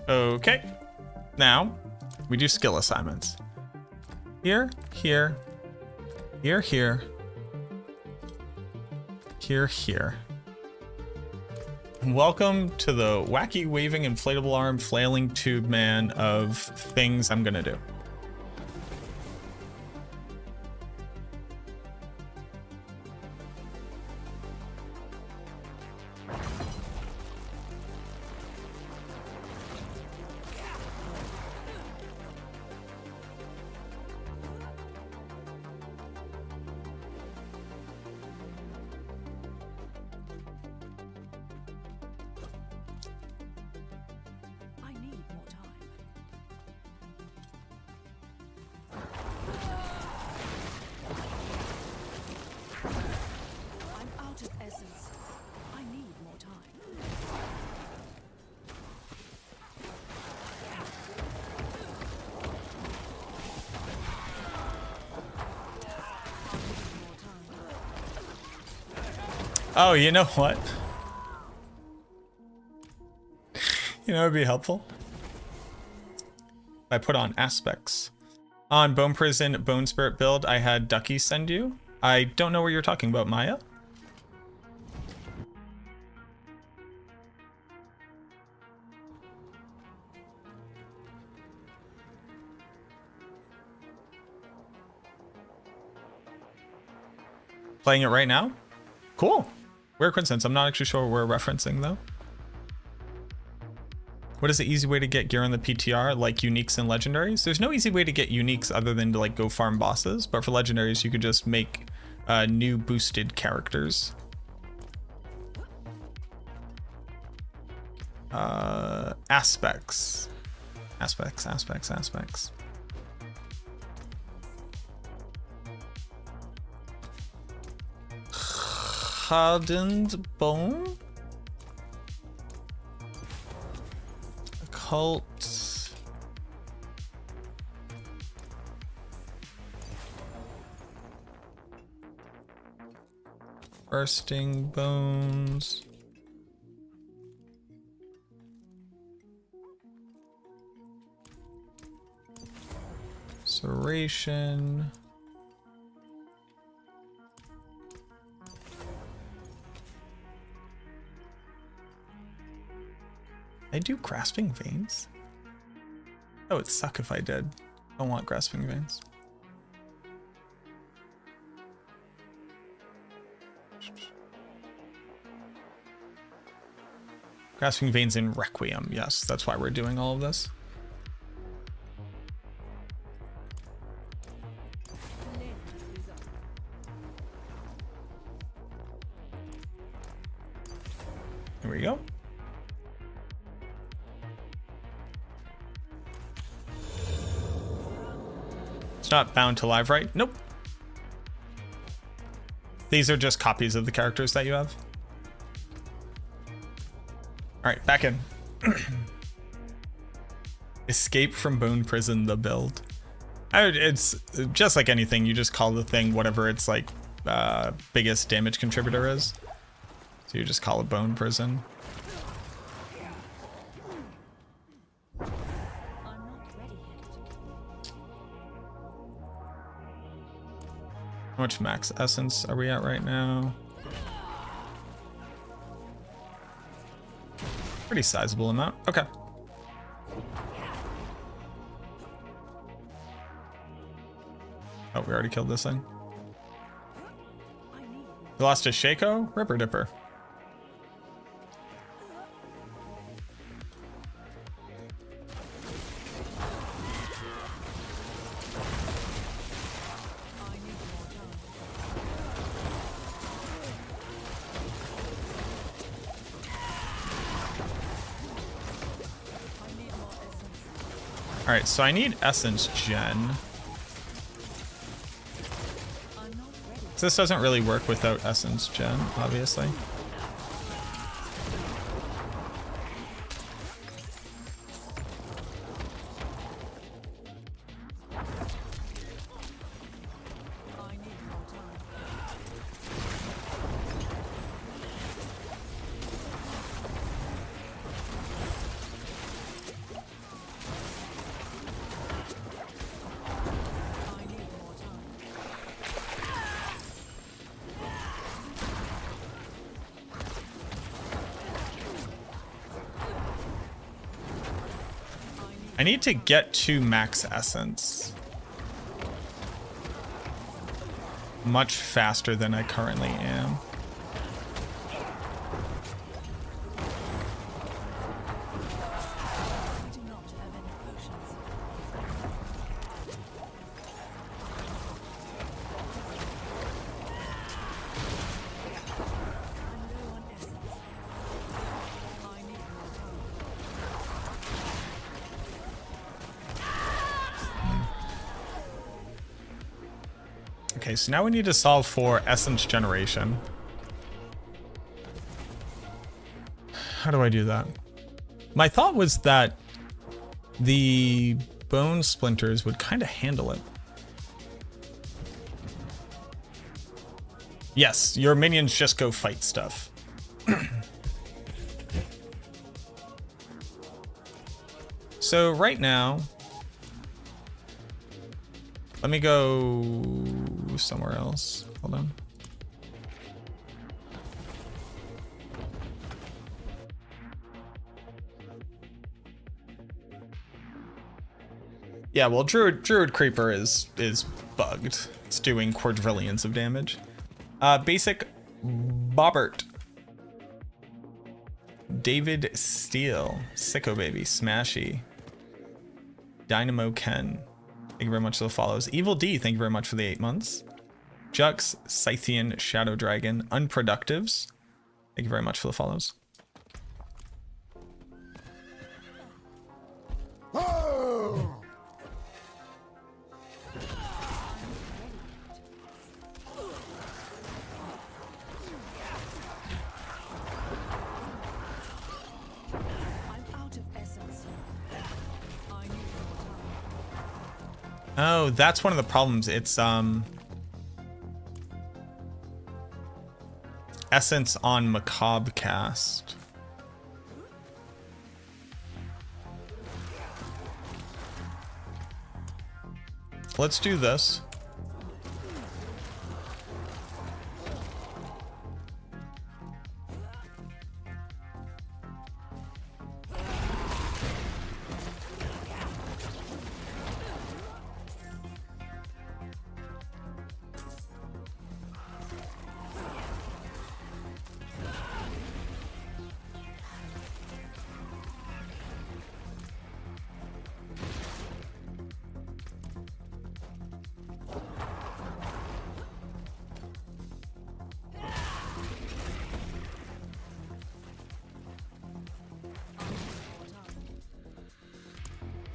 Okay. Now, we do skill assignments. Here, here, here, here, here, here. Welcome to the wacky waving inflatable arm flailing tube man of things I'm gonna do. Oh, you know what? You know, it'd be helpful. I put on aspects. On Bone Prison Bone Spirit build, I had Ducky send you. I don't know what you're talking about, Maya. Playing it right now? Cool. Weird coincidence. I'm not actually sure what we're referencing though. What is the easy way to get gear on the PTR, like uniques and legendaries? There's no easy way to get uniques other than to like go farm bosses, but for legendaries you could just make new boosted characters. Aspects. Hardened bone? Occult. Bursting bones. Serration. I do grasping veins? That would suck if I did. I don't want grasping veins. Grasping veins in Requiem. Yes, that's why we're doing all of this. Here we go. It's not bound to live, right? Nope. These are just copies of the characters that you have. All right, back in. Escape from Bone Prison, the build. It's just like anything. You just call the thing whatever its like biggest damage contributor is. So you just call it Bone Prison. How much max essence are we at right now? Pretty sizable amount. Okay. Oh, we already killed this thing. We lost a Shaco? Ripper Dipper. All right, so I need essence gen. So this doesn't really work without essence gen, obviously. I need to get to max essence much faster than I currently am. Okay, so now we need to solve for essence generation. How do I do that? My thought was that the bone splinters would kind of handle it. Yes, your minions just go fight stuff. So right now, let me go somewhere else. Hold on. Yeah, well, Druid Creeper is bugged. It's doing quadrillions of damage. Basic Bobbert. David Steele. Sicko Baby. Smashy. Dynamo Ken. Thank you very much for the follows. Evil D, thank you very much for the 8 months. Jux, Scythian, Shadow Dragon, Unproductives. Thank you very much for the follows. Oh, that's one of the problems. It's Essence on Macabre cast. Let's do this.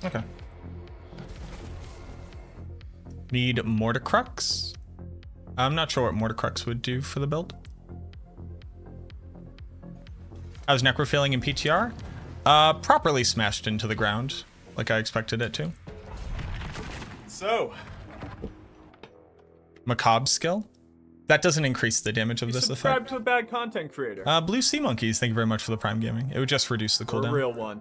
Okay. Need Morticrux. I'm not sure what Morticrux would do for the build. How's Necro feeling in PTR? Properly smashed into the ground, like I expected it to. So, Macabre skill? That doesn't increase the damage of this subscribe effect. to a bad content creator. Blue Sea Monkeys, thank you very much for the Prime Gaming. It would just reduce the Or a cooldown. real one.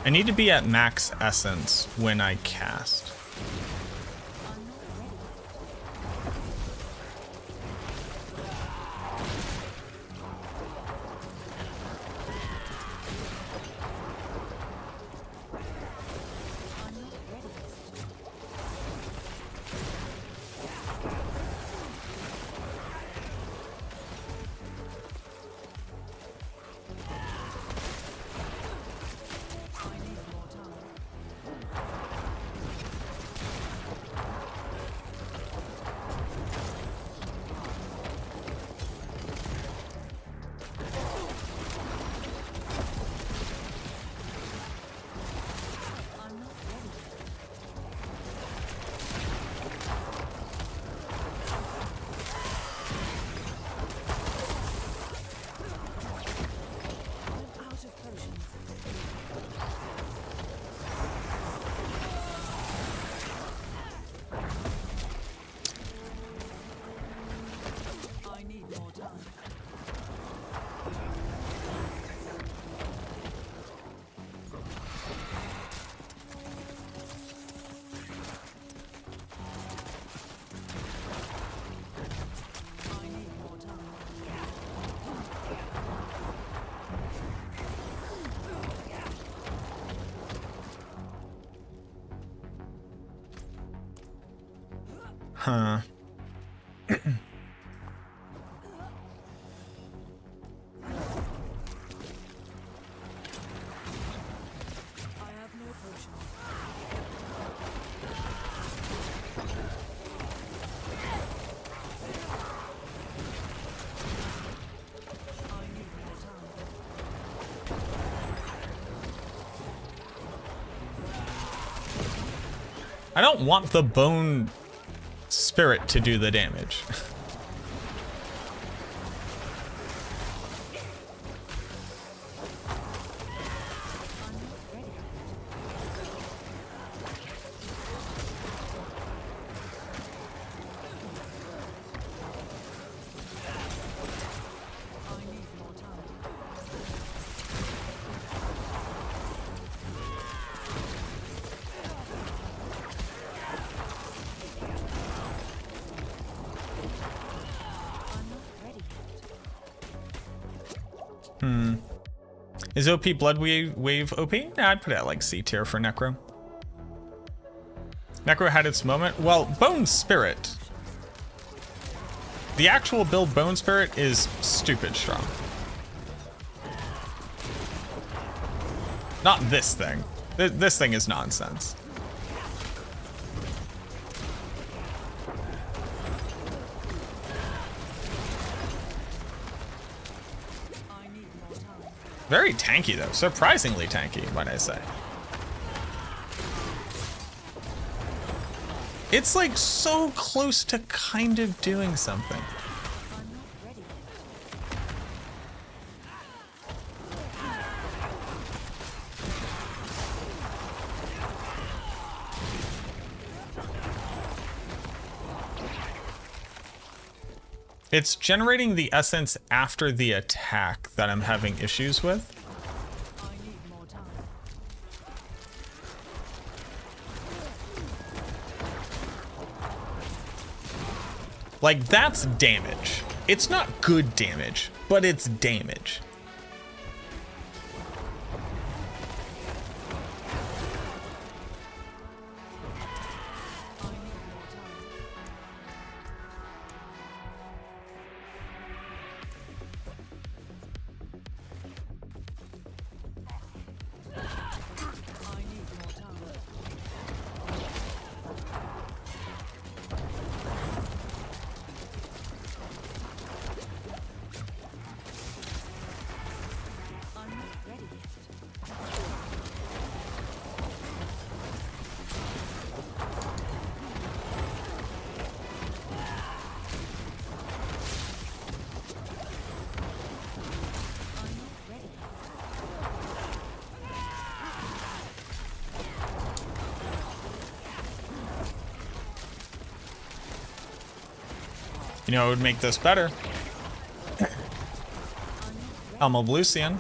I need to be at max essence when I cast. Huh. I don't want the bone spirit to do the damage. Is OP Blood Wave OP? Nah, I'd put it at like C tier for Necro. Necro had its moment. Well, Bone Spirit. The actual build Bone Spirit is stupid strong. Not this thing. This thing is nonsense. Very tanky though, surprisingly tanky, might I say. It's like so close to kind of doing something. It's generating the essence after the attack that I'm having issues with. Like, that's damage. It's not good damage, but it's damage. You know, it would make this better. I'm a Lucian.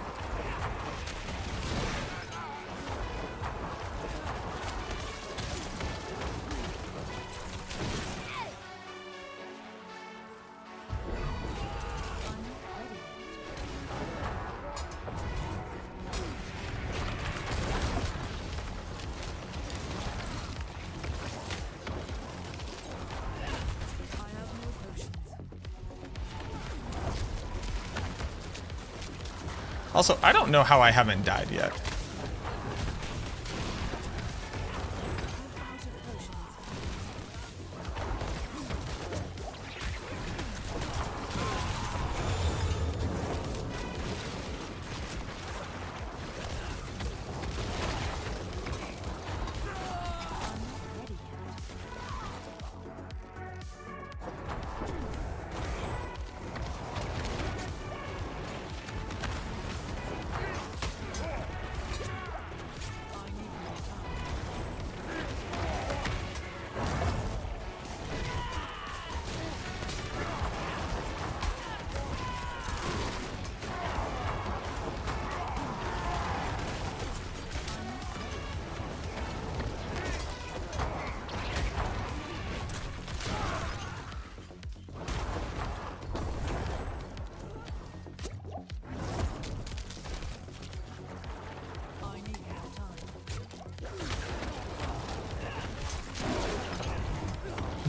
Also, I don't know how I haven't died yet.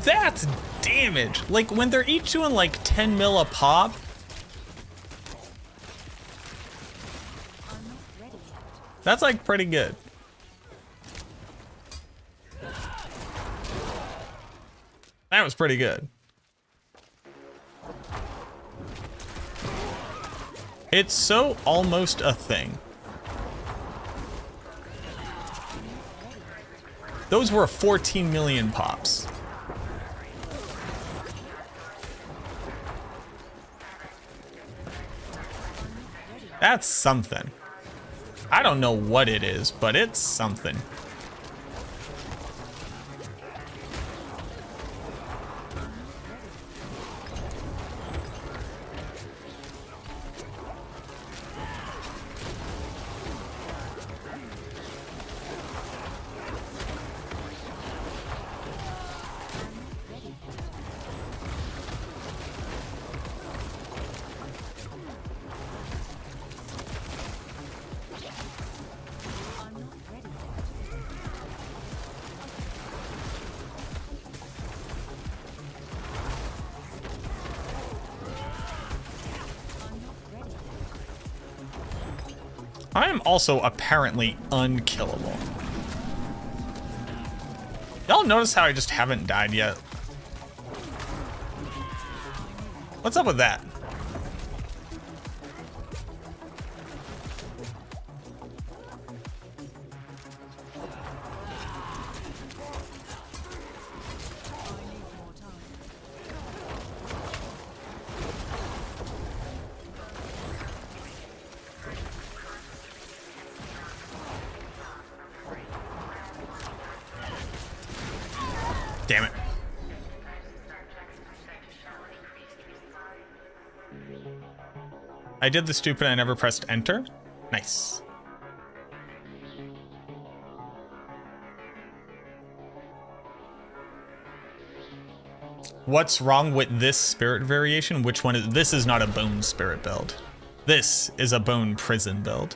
That's damage. Like when they're each doing like 10 mil a pop. That's like pretty good. That was pretty good. It's so almost a thing. Those were 14 million pops. That's something. I don't know what it is, but it's something. I am also apparently unkillable. Y'all notice how I just haven't died yet? What's up with that? Damn it. I did the stupid, I never pressed enter. Nice. What's wrong with this spirit variation? Which one is, this is not a bone spirit build. This is a bone prison build.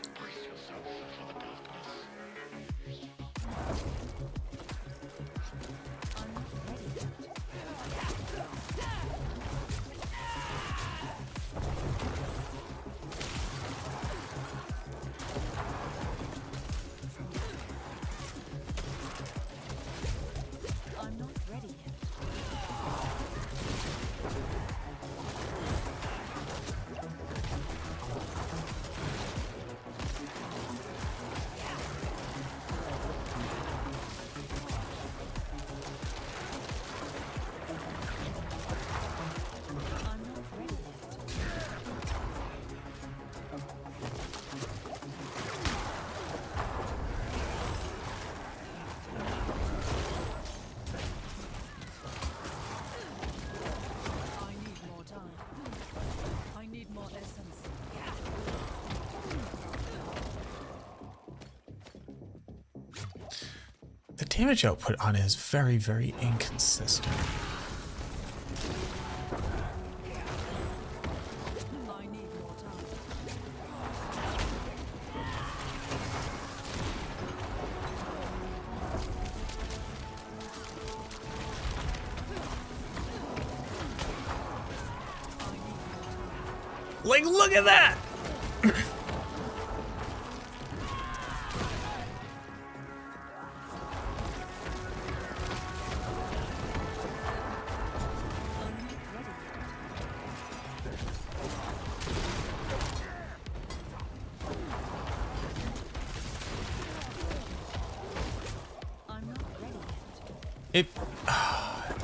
The damage output on it is very, very inconsistent. Like, look at that!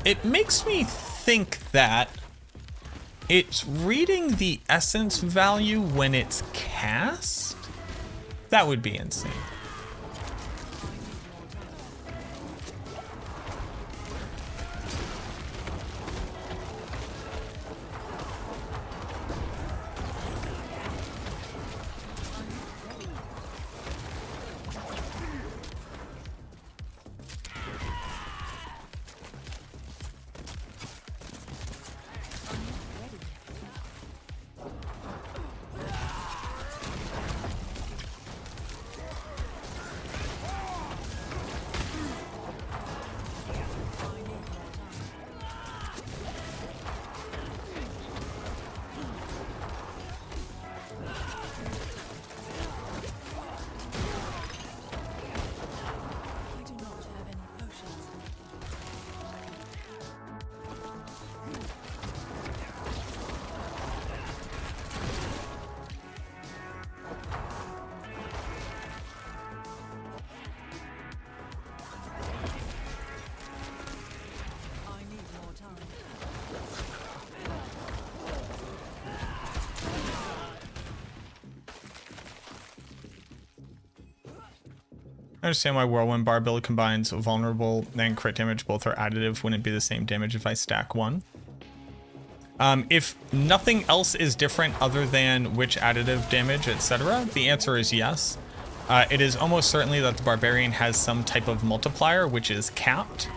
It makes me think that it's reading the essence value when it's cast. That would be insane. I do not have any potions. I need more time. I understand why Whirlwind Bar build combines vulnerable and crit damage. Both are additive. Wouldn't it be the same damage if I stack one? If nothing else is different other than which additive damage, etc., the answer is yes. It is almost certainly that the Barbarian has some type of multiplier, which is capped,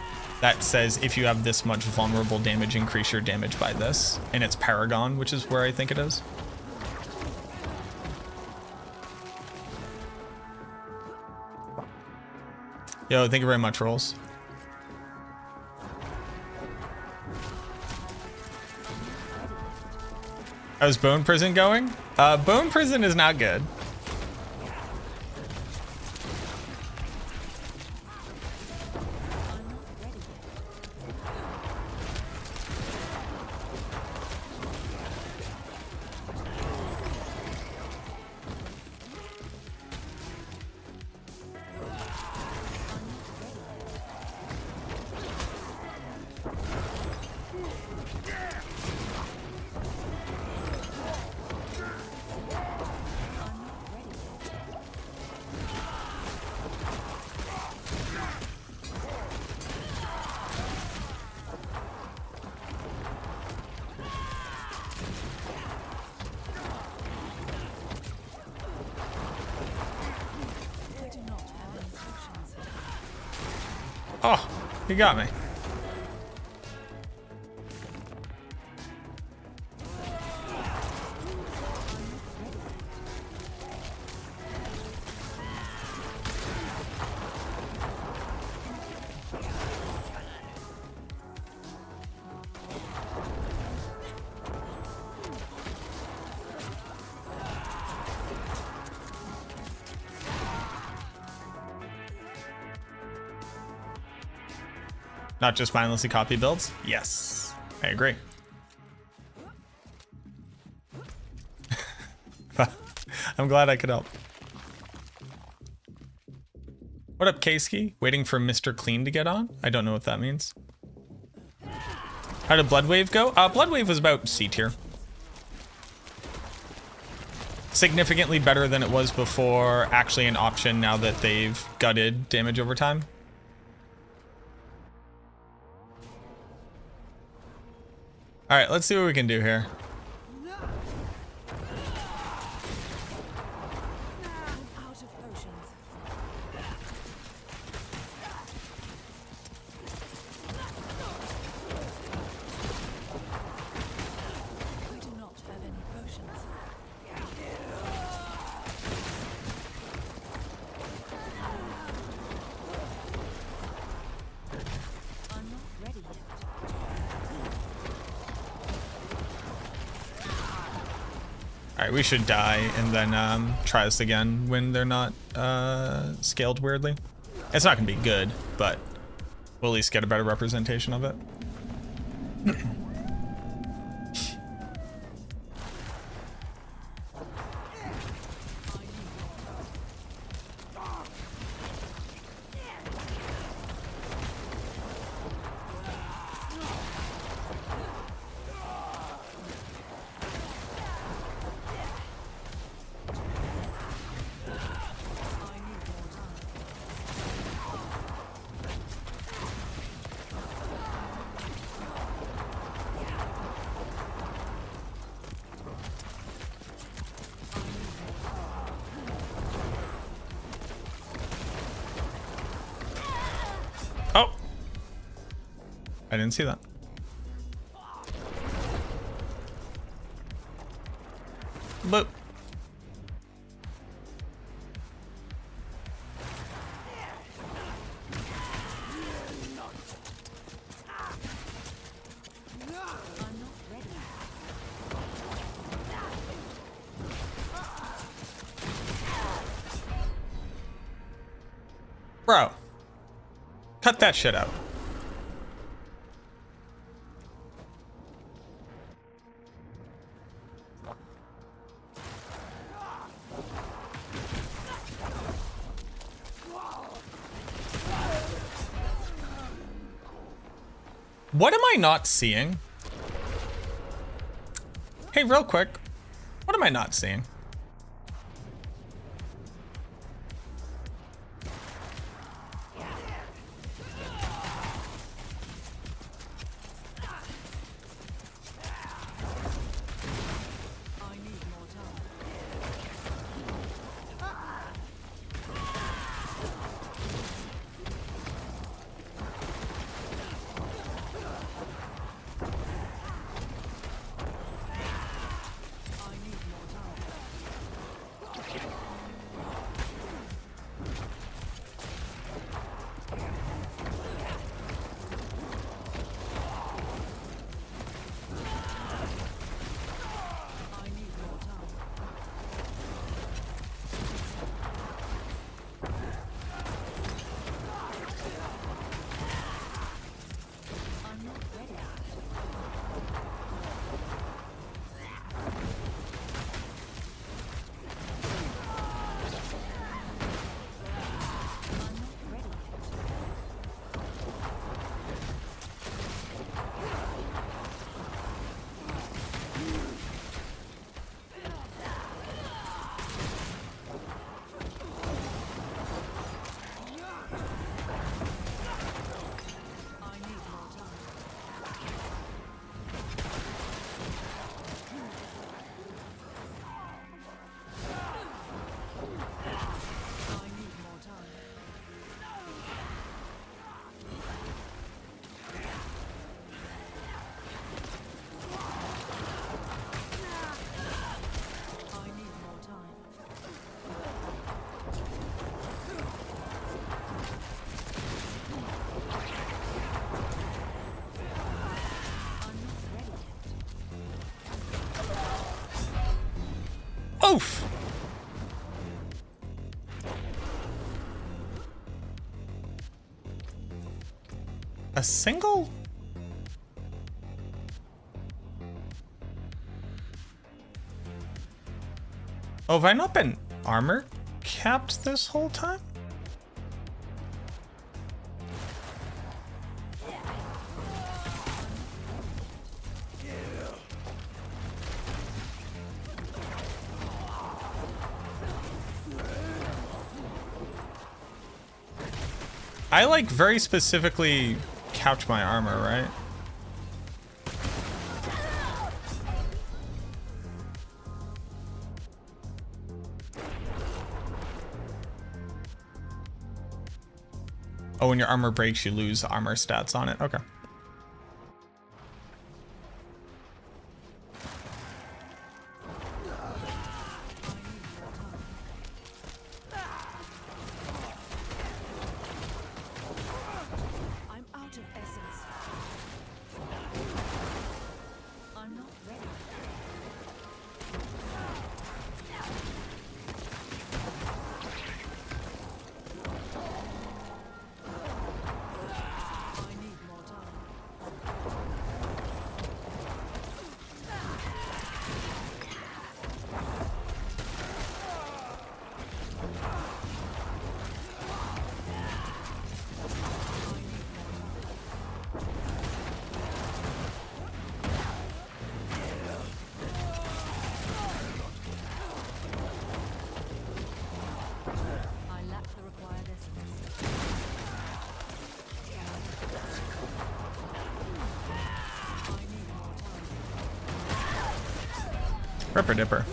that says if you have this much vulnerable damage, increase your damage by this. And it's Paragon, which is where I think it is. Yo, thank you very much, Rolls. How's Bone Prison going? Bone Prison is not good. I do not have any potions. Oh, you got me. Not just mindlessly copy builds? Yes, I agree. I'm glad I could help. What up, Keiski? Waiting for Mr. Clean to get on? I don't know what that means. How did Bloodwave go? Bloodwave was about C tier. Significantly better than it was before. Actually an option now that they've gutted damage over time. All right, let's see what we can do here. I'm out of potions. I do not have any potions. I'm not ready yet. All right, we should die and then try this again when they're not scaled weirdly. It's not gonna be good, but we'll at least get a better representation of it. I didn't see that. But bro, cut that shit out. What am I not seeing? Hey, real quick, what am I not seeing? Oof! A single? Oh, have I not been armor capped this whole time? I like very specifically capped my armor, right? Oh, when your armor breaks, you lose armor stats on it. Okay. I'm out of essence. I'm not ready. I need more time. I lack the required essence. I need more time. Ripper Dipper.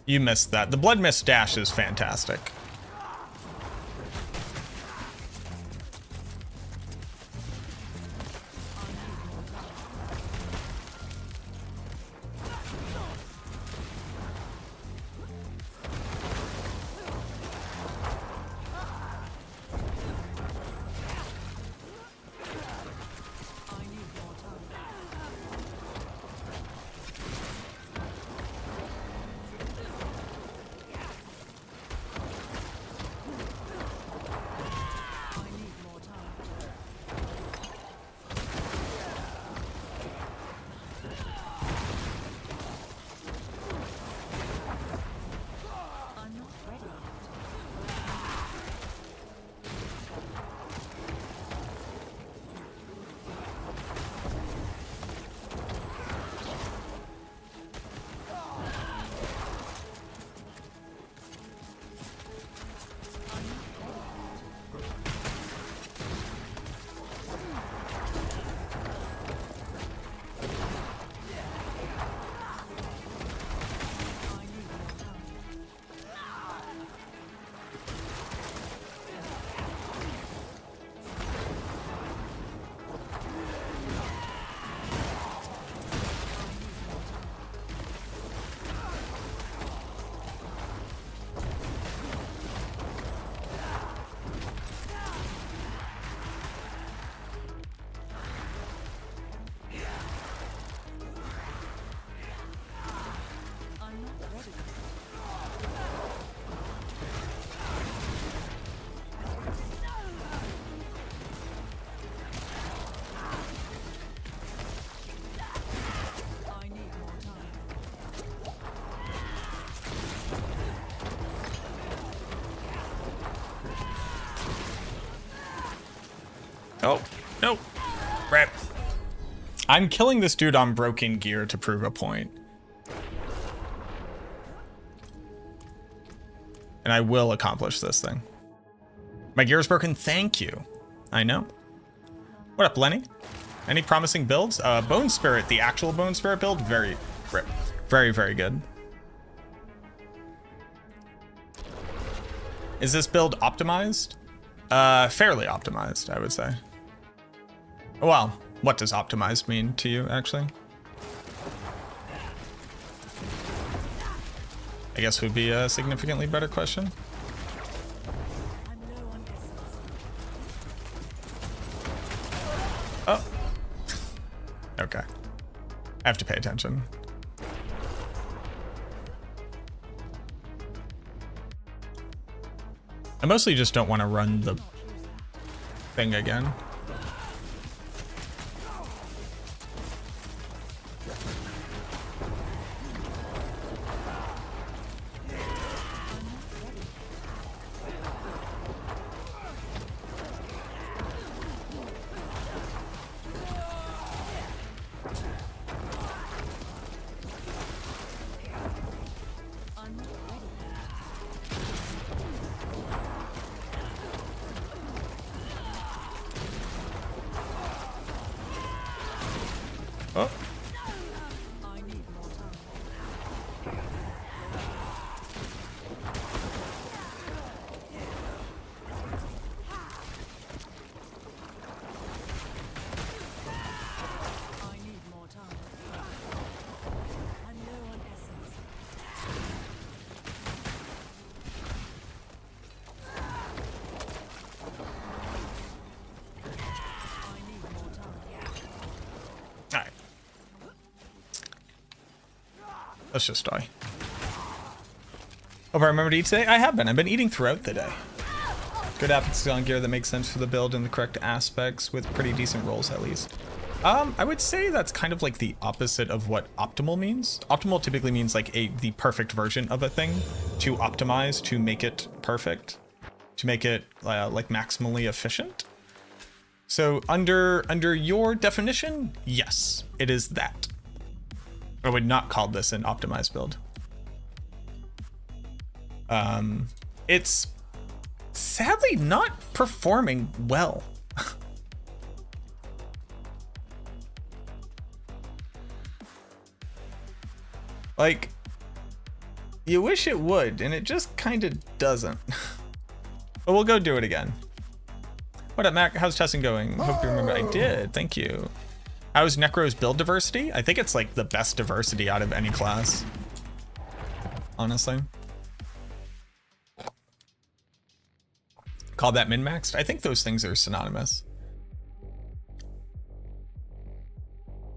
You missed that. The Blood Mist dash is fantastic. Oh, no. Rip. I'm killing this dude on broken gear to prove a point. And I will accomplish this thing. My gear is broken. Thank you. I know. What up, Lenny? Any promising builds? Bone Spirit, the actual Bone Spirit build, very good. Is this build optimized? Fairly optimized, I would say. Well, what does optimized mean to you, actually? I guess would be a significantly better question. Oh. Okay. I have to pay attention. I mostly just don't want to run the thing again. Oh. Alright. Let's just die. Hope I remember to eat today. I have been. I've been eating throughout the day. Good emphasis on gear that makes sense for the build in the correct aspects with pretty decent rolls at least. I would say that's kind of like the opposite of what optimal means. Optimal typically means like the perfect version of a thing to optimize to make it perfect, to make it like maximally efficient. So under your definition, yes, it is that. I would not call this an optimized build. It's sadly not performing well. Like, You wish it would, and it just kind of doesn't. But we'll go do it again. What up, Mac? How's testing going? Hope you remember. I did. Thank you. How's Necro's build diversity? I think it's like the best diversity out of any class. Honestly. Call that min-maxed? I think those things are synonymous.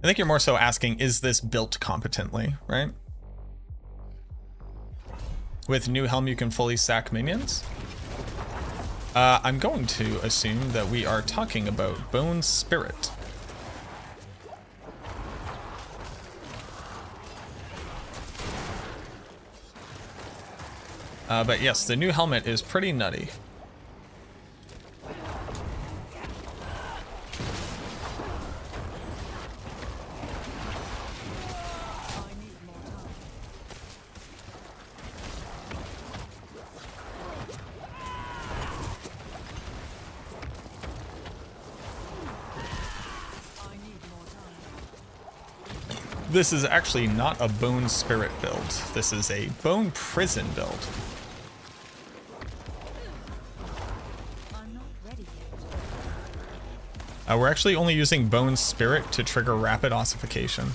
I think you're more so asking, is this built competently, right? With new helm, you can fully sack minions. I'm going to assume that we are talking about Bone Spirit. But yes, the new helmet is pretty nutty. This is actually not a Bone Spirit build. This is a Bone Prison build. I'm not ready We're actually only using Bone Spirit to trigger rapid ossification.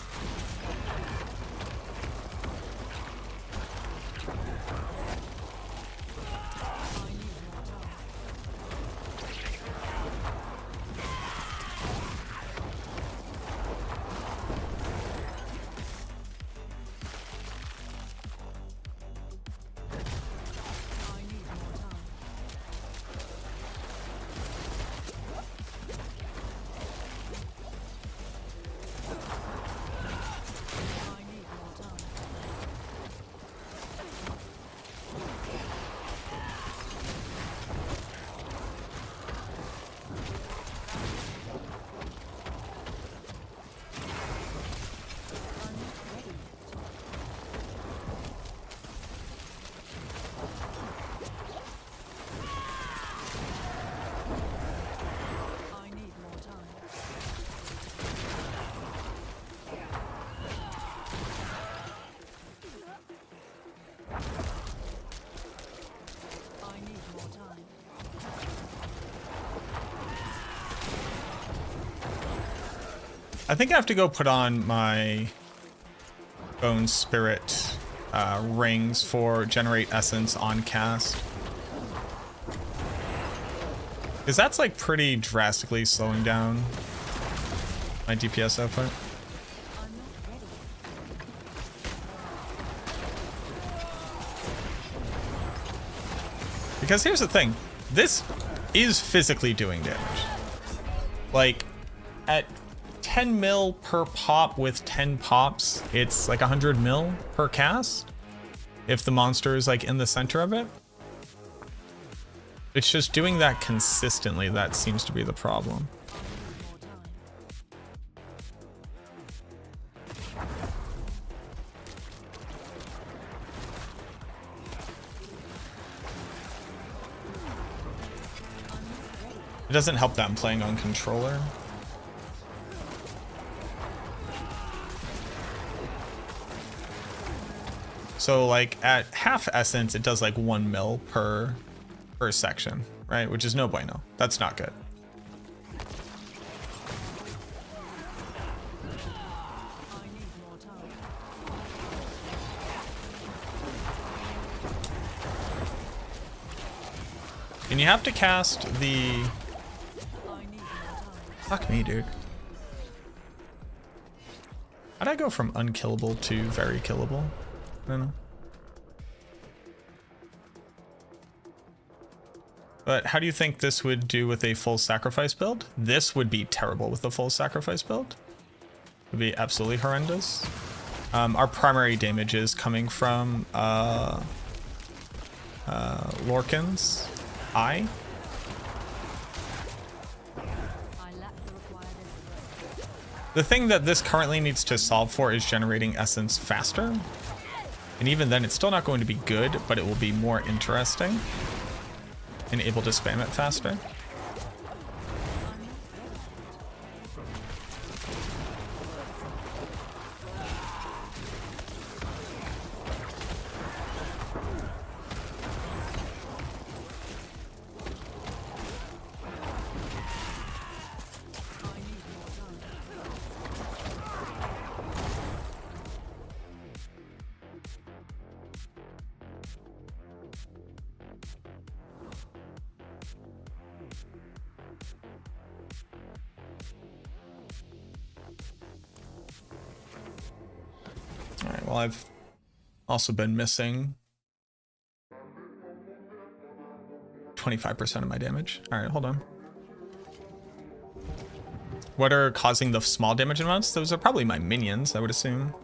I think I have to go put on my Bone Spirit rings for generate essence on cast. Because that's like pretty drastically slowing down my DPS output. Because here's the thing, this is physically doing damage. Like at 10 mil per pop with 10 pops, it's like 100 mil per cast. If the monster is like in the center of it. It's just doing that consistently that seems to be the problem. It doesn't help that I'm playing on controller. So like at half essence, it does like 1 mil per section, right? Which is no bueno. That's not good. And you have to cast the... Fuck me, dude. How'd I go from unkillable to very killable? I don't know. But how do you think this would do with a full sacrifice build? This would be terrible with a full sacrifice build. It would be absolutely horrendous. Our primary damage is coming from Lorcan's eye. The thing that this currently needs to solve for is generating essence faster. And even then, it's still not going to be good, but it will be more interesting and able to spam it faster. Well, I've also been missing 25% of my damage. All right, hold on. What are causing the small damage amounts? Those are probably my minions, I would assume.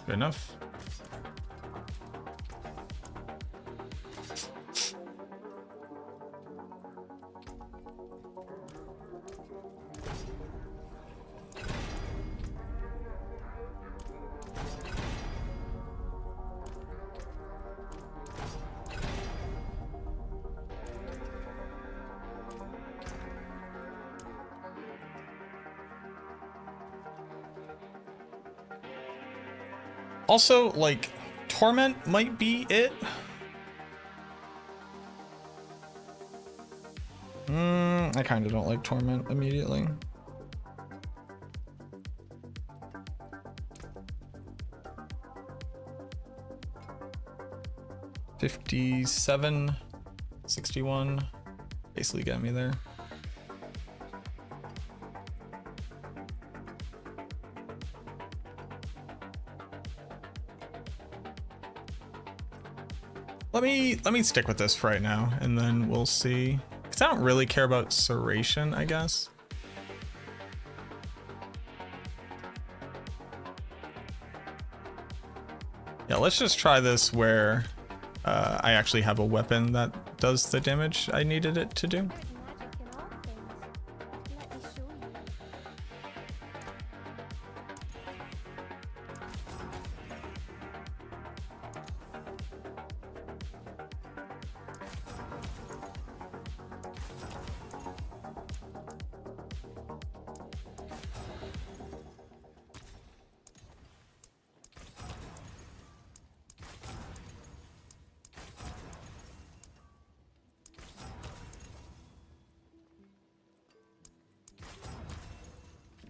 Good enough. Also, like, Torment might be it. I kind of don't like Torment immediately. $57, $61, basically got me there. Let me stick with this for right now, and then we'll see. Because I don't really care about Serration, I guess. Yeah, let's just try this where I actually have a weapon that does the damage I needed it to do.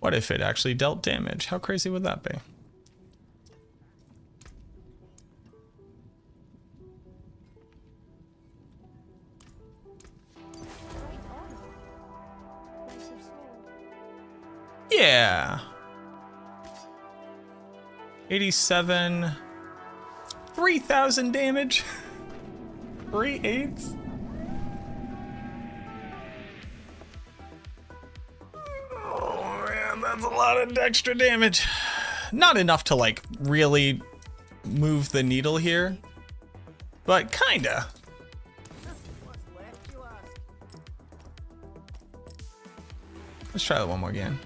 What if it actually dealt damage? How crazy would that be? Yeah. 87. 3,000 damage. 3/8. That's a lot of extra damage. Not enough to like really move the needle here, but kinda. Let's try that one more again.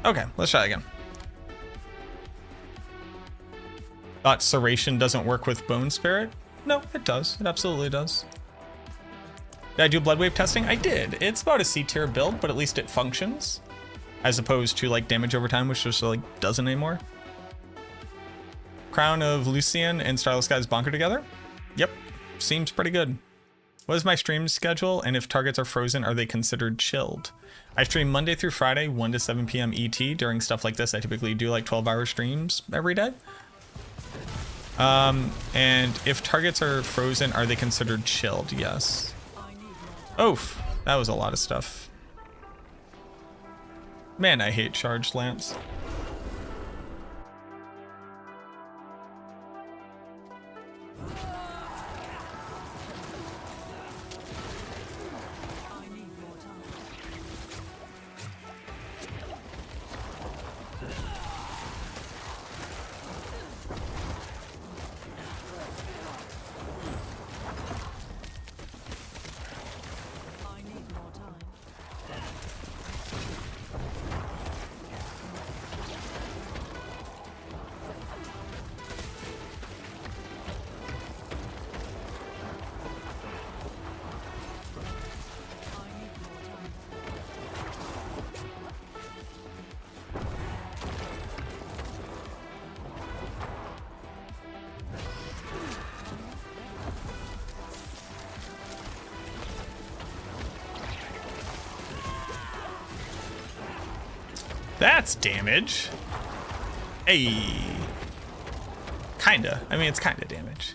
Okay, let's try again. Thought Serration doesn't work with Bone Spirit? No, it does. It absolutely does. Did I do blood wave testing? I did. It's about a C tier build, but at least it functions. As opposed to like damage over time, which just like doesn't anymore. Crown of Lucian and Starless Skies Bonker together? Yep, seems pretty good. What is my stream schedule? And if targets are frozen, are they considered chilled? I stream Monday through Friday, 1 to 7 p.m. ET. During stuff like this, I typically do like 12-hour streams every day. And if targets are frozen, are they considered chilled? Yes. Oof, that was a lot of stuff. Man, I hate charged lamps. That's damage. Hey. Kinda. I mean, it's kinda damage.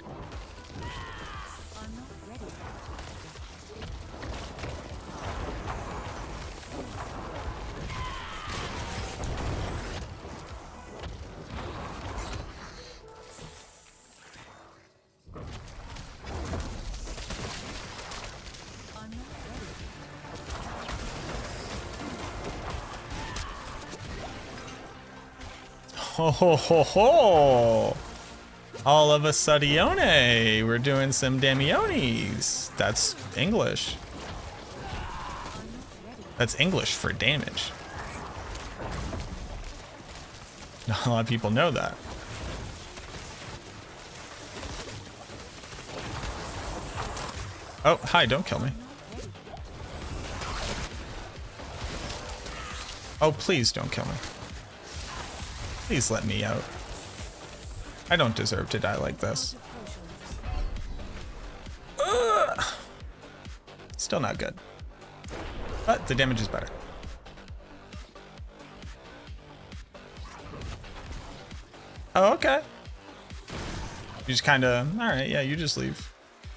Ho ho ho ho! All of a suddione, we're doing some damiones. That's English. That's English for damage. Not a lot of people know that. Oh, hi, don't kill me. Oh, please don't kill me. Please let me out. I don't deserve to die like this. Ugh. Still not good. But the damage is better. Oh, okay. You just kind of... Alright, yeah, you just leave.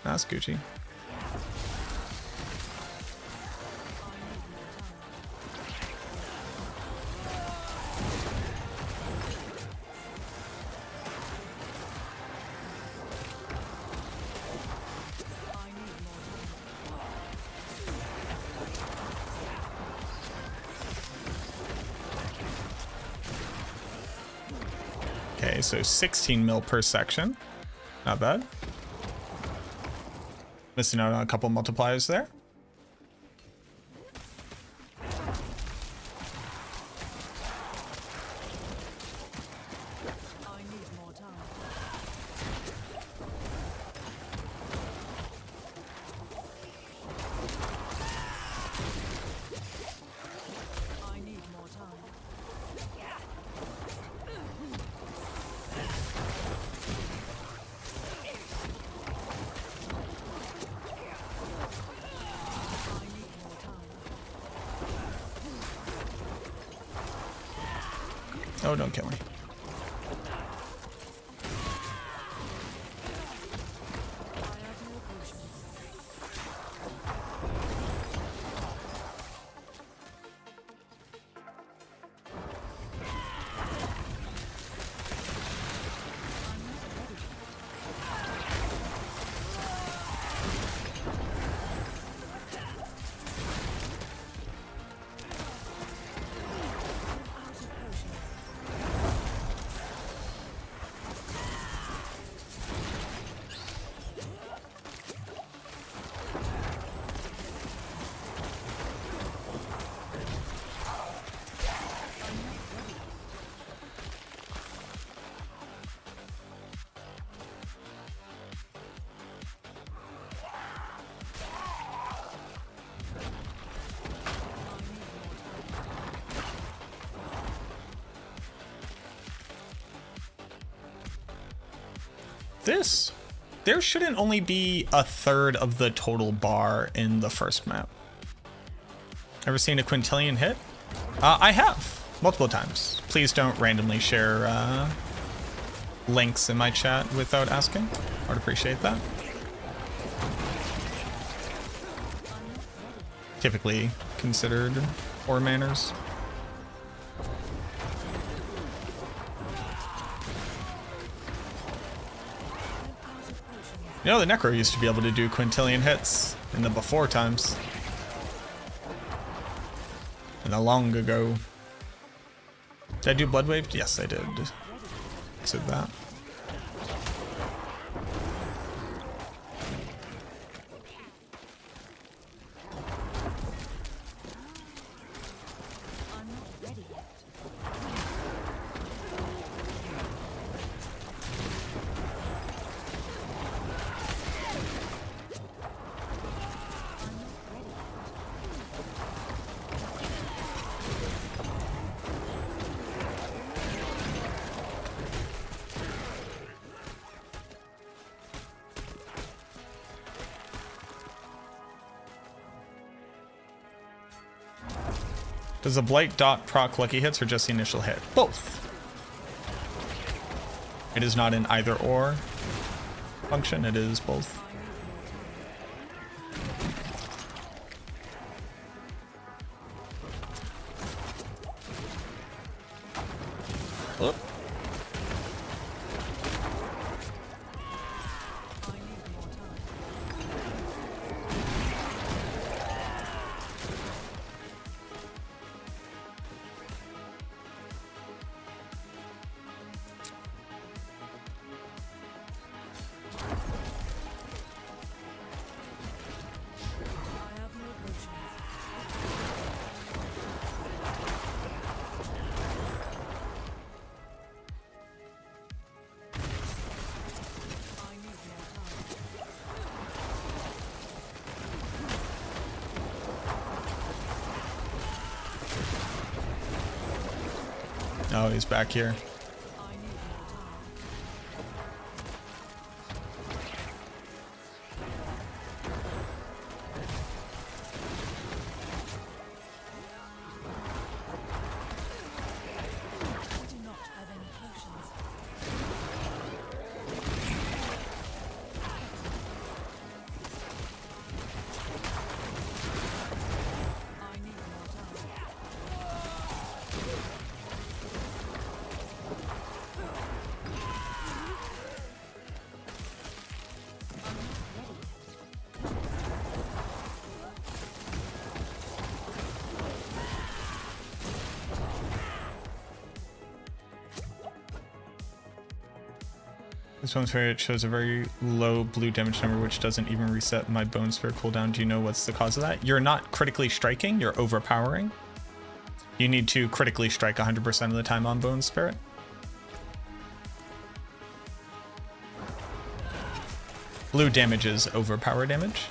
That's Gucci. Okay, so 16 mil per section. Not bad. Missing out on a couple multipliers there. Oh, don't kill me. There shouldn't only be a third of the total bar in the first map. Ever seen a quintillion hit? I have, multiple times. Please don't randomly share links in my chat without asking. I would appreciate that. Typically considered poor manners. You know, the Necro used to be able to do quintillion hits in the before times. In the long ago. Did I do Blood Wave? Yes, I did. So that. Does a Blight dot proc lucky hits or just the initial hit? Both. It is not an either or function, it is both. Oh. Oh, he's back here. This one's very, it shows a very low blue damage number, which doesn't even reset my Bone Spirit cooldown. Do you know what's the cause of that? You're not critically striking, you're overpowering. You need to critically strike 100% of the time on Bone Spirit. Blue damage is overpower damage.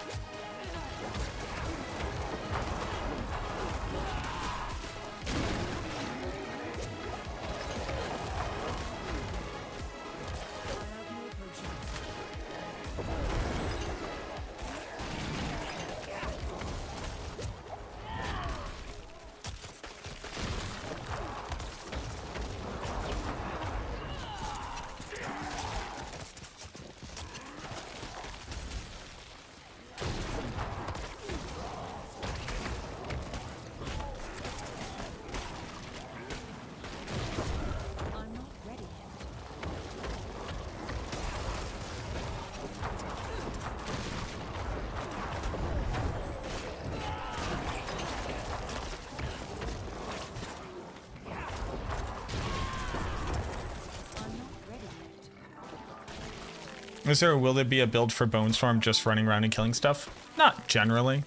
Will there be a build for Bone Storm just running around and killing stuff? Not generally.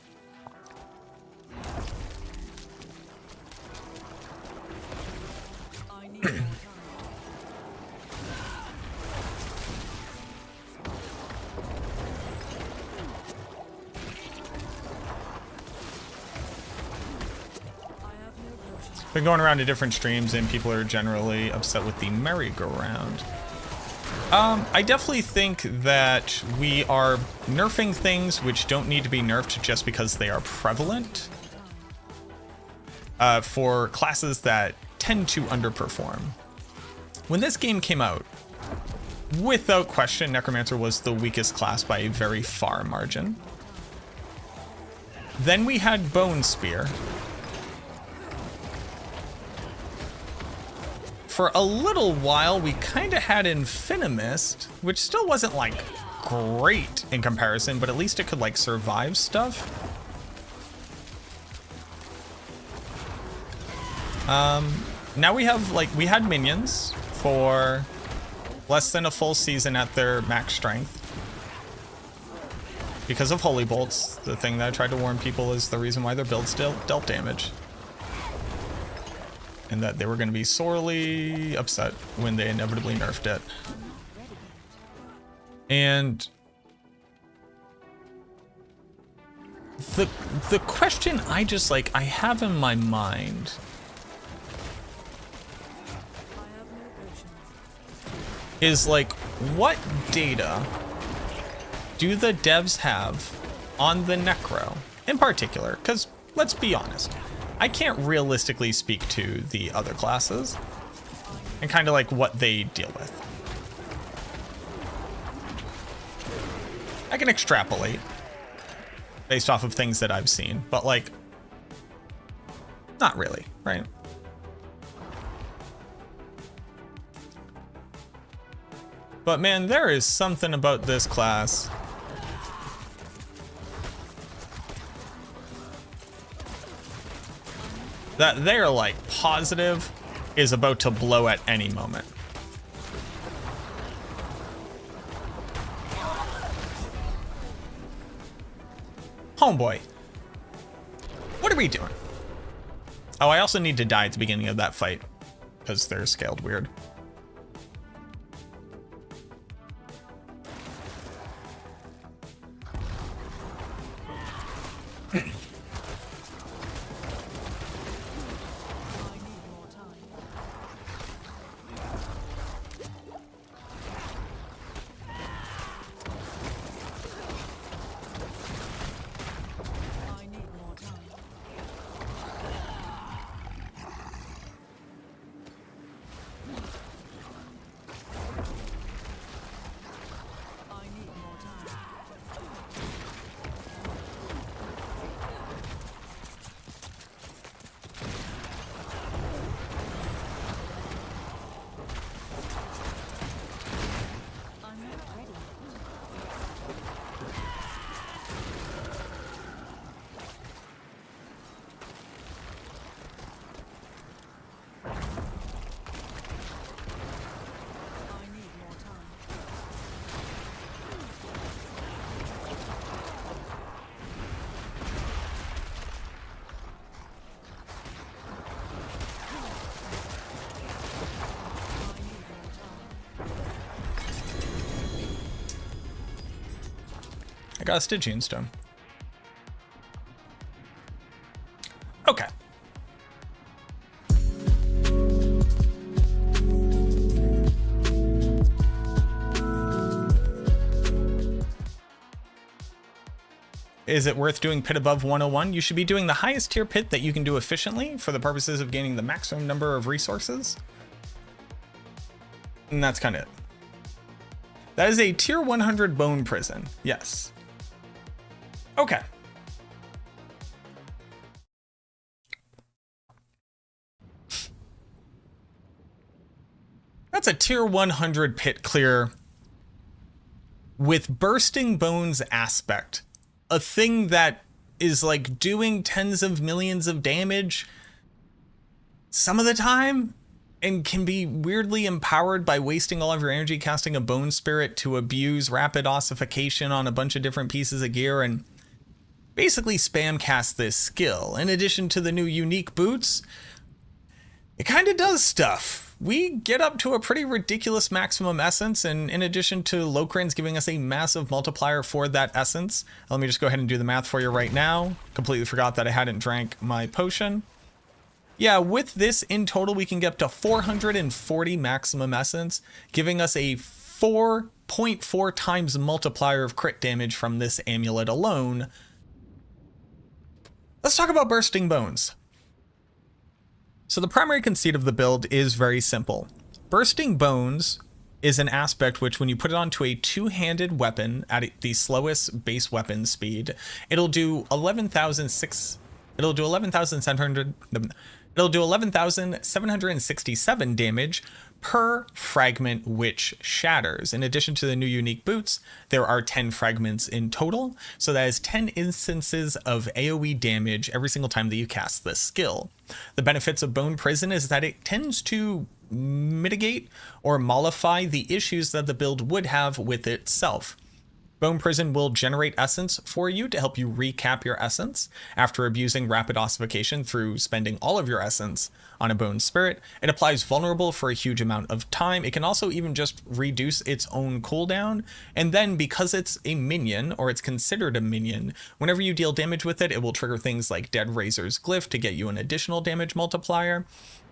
Been going around to different streams and people are generally upset with the merry-go-round. I definitely think that we are nerfing things which don't need to be nerfed just because they are prevalent for classes that tend to underperform. When this game came out, without question, Necromancer was the weakest class by a very far margin. Then we had Bone Spear. For a little while, we kind of had Infinimist, which still wasn't like great in comparison, but at least it could like survive stuff. Now we have like, we had minions for less than a full season at their max strength. Because of Holy Bolts, the thing that I tried to warn people is the reason why their builds dealt damage. And that they were going to be sorely upset when they inevitably nerfed it. And the question I just like, I have in my mind is like, what data do the devs have on the Necro in particular? Because let's be honest, I can't realistically speak to the other classes and kind of like what they deal with. I can extrapolate based off of things that I've seen, but like, not really, right? But man, there is something about this class that they're like positive is about to blow at any moment. Homeboy, what are we doing? Oh, I also need to die at the beginning of that fight because they're scaled weird. I got a Stygian stone. Okay. Is it worth doing pit above 101? You should be doing the highest tier pit that you can do efficiently for the purposes of gaining the maximum number of resources. And that's kind of it. That is a tier 100 bone prison. Yes. Okay. That's a tier 100 pit clear with bursting bones aspect. A thing that is like doing tens of millions of damage some of the time and can be weirdly empowered by wasting all of your energy casting a bone spirit to abuse rapid ossification on a bunch of different pieces of gear and basically spam cast this skill. In addition to the new unique boots, it kind of does stuff. We get up to a pretty ridiculous maximum essence, and in addition to Locrins giving us a massive multiplier for that essence, let me just go ahead and do the math for you right now. Completely forgot that I hadn't drank my potion. Yeah, with this in total, we can get up to 440 maximum essence, giving us a 4.4 times multiplier of crit damage from this amulet alone. Let's talk about bursting bones. So the primary conceit of the build is very simple. Bursting bones is an aspect which, when you put it onto a two-handed weapon at the slowest base weapon speed, it'll do 11,767 damage per fragment which shatters. In addition to the new unique boots, there are 10 fragments in total, so that is 10 instances of AoE damage every single time that you cast this skill. The benefits of Bone Prison is that it tends to mitigate or mollify the issues that the build would have with itself. Bone Prison will generate essence for you to help you recap your essence after abusing rapid ossification through spending all of your essence on a bone spirit. It applies vulnerable for a huge amount of time. It can also even just reduce its own cooldown. And then because it's a minion, or it's considered a minion, whenever you deal damage with it, it will trigger things like Dead Razor's Glyph to get you an additional damage multiplier.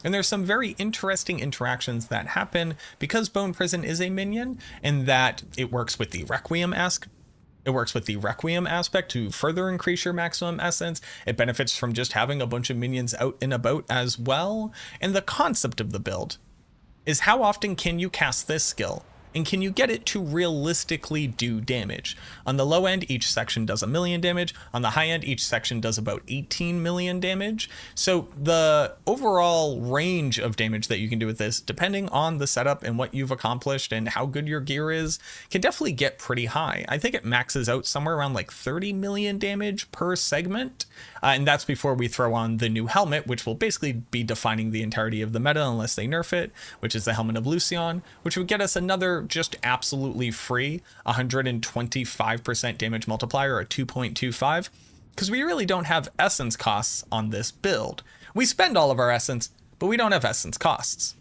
And there's some very interesting interactions that happen because Bone Prison is a minion, and that it works with the Requiem aspect to further increase your maximum essence. It benefits from just having a bunch of minions out and about as well. And the concept of the build is how often can you cast this skill? And can you get it to realistically do damage? On the low end, each section does 1 million damage. On the high end, each section does about 18 million damage. So the overall range of damage that you can do with this, depending on the setup and what you've accomplished and how good your gear is, can definitely get pretty high. I think it maxes out somewhere around like 30 million damage per segment. And that's before we throw on the new helmet, which will basically be defining the entirety of the meta unless they nerf it, which is the Helmet of Lucian, which would get us another just absolutely free 125% damage multiplier, or 2.25, because we really don't have essence costs on this build. We spend all of our essence, but we don't have essence costs.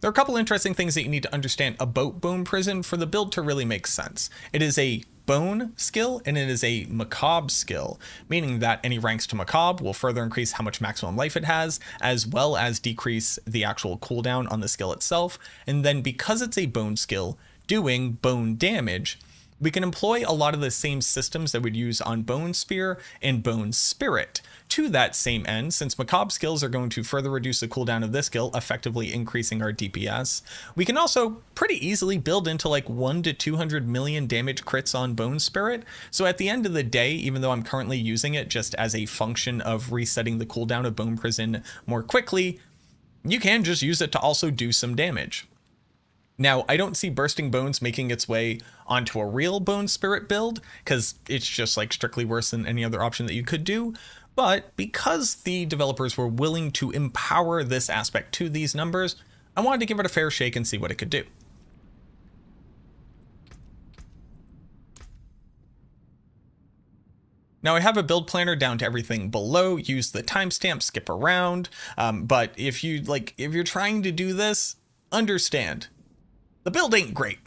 There are a couple interesting things that you need to understand about Bone Prison for the build to really make sense. It is a bone skill, and it is a macabre skill, meaning that any ranks to macabre will further increase how much maximum life it has, as well as decrease the actual cooldown on the skill itself. And then because it's a bone skill doing bone damage, we can employ a lot of the same systems that we'd use on Bone Spear and Bone Spirit to that same end, since macabre skills are going to further reduce the cooldown of this skill, effectively increasing our DPS. We can also pretty easily build into like 1 to 200 million damage crits on Bone Spirit. So at the end of the day, even though I'm currently using it just as a function of resetting the cooldown of Bone Prison more quickly, you can just use it to also do some damage. Now, I don't see Bursting Bones making its way onto a real Bone Spirit build, because it's just like strictly worse than any other option that you could do. But because the developers were willing to empower this aspect to these numbers, I wanted to give it a fair shake and see what it could do. Now I have a build planner down to everything below. Use the timestamp, skip around. But if you're trying to do this, understand the build ain't great.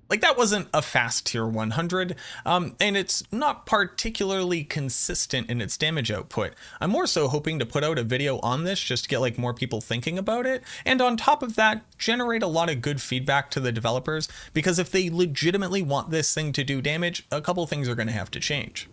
Like, that wasn't a fast tier 100, and it's not particularly consistent in its damage output. I'm more so hoping to put out a video on this just to get like more people thinking about it, and on top of that, generate a lot of good feedback to the developers, because if they legitimately want this thing to do damage, a couple things are going to have to change.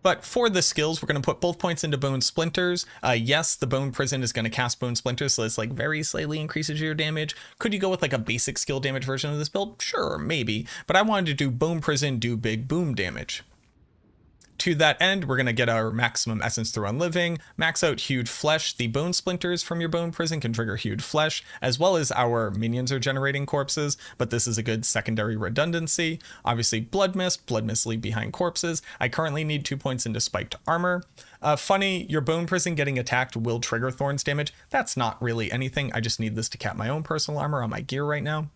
But for the skills, we're going to put both points into Bone Splinters. Yes, the Bone Prison is going to cast Bone Splinters, so it's like very slightly increases your damage. Could you go with like a basic skill damage version of this build? Sure, maybe. But I wanted to do Bone Prison, do big boom damage. To that end, we're going to get our maximum essence through Unliving, max out Hued Flesh. The Bone Splinters from your Bone Prison can trigger Hued Flesh, as well as our minions are generating corpses, but this is a good secondary redundancy. Obviously, Blood Mist leave behind corpses. I currently need 2 points into Spiked Armor. Funny, your Bone Prison getting attacked will trigger Thorns damage. That's not really anything. I just need this to cap my own personal armor on my gear right now.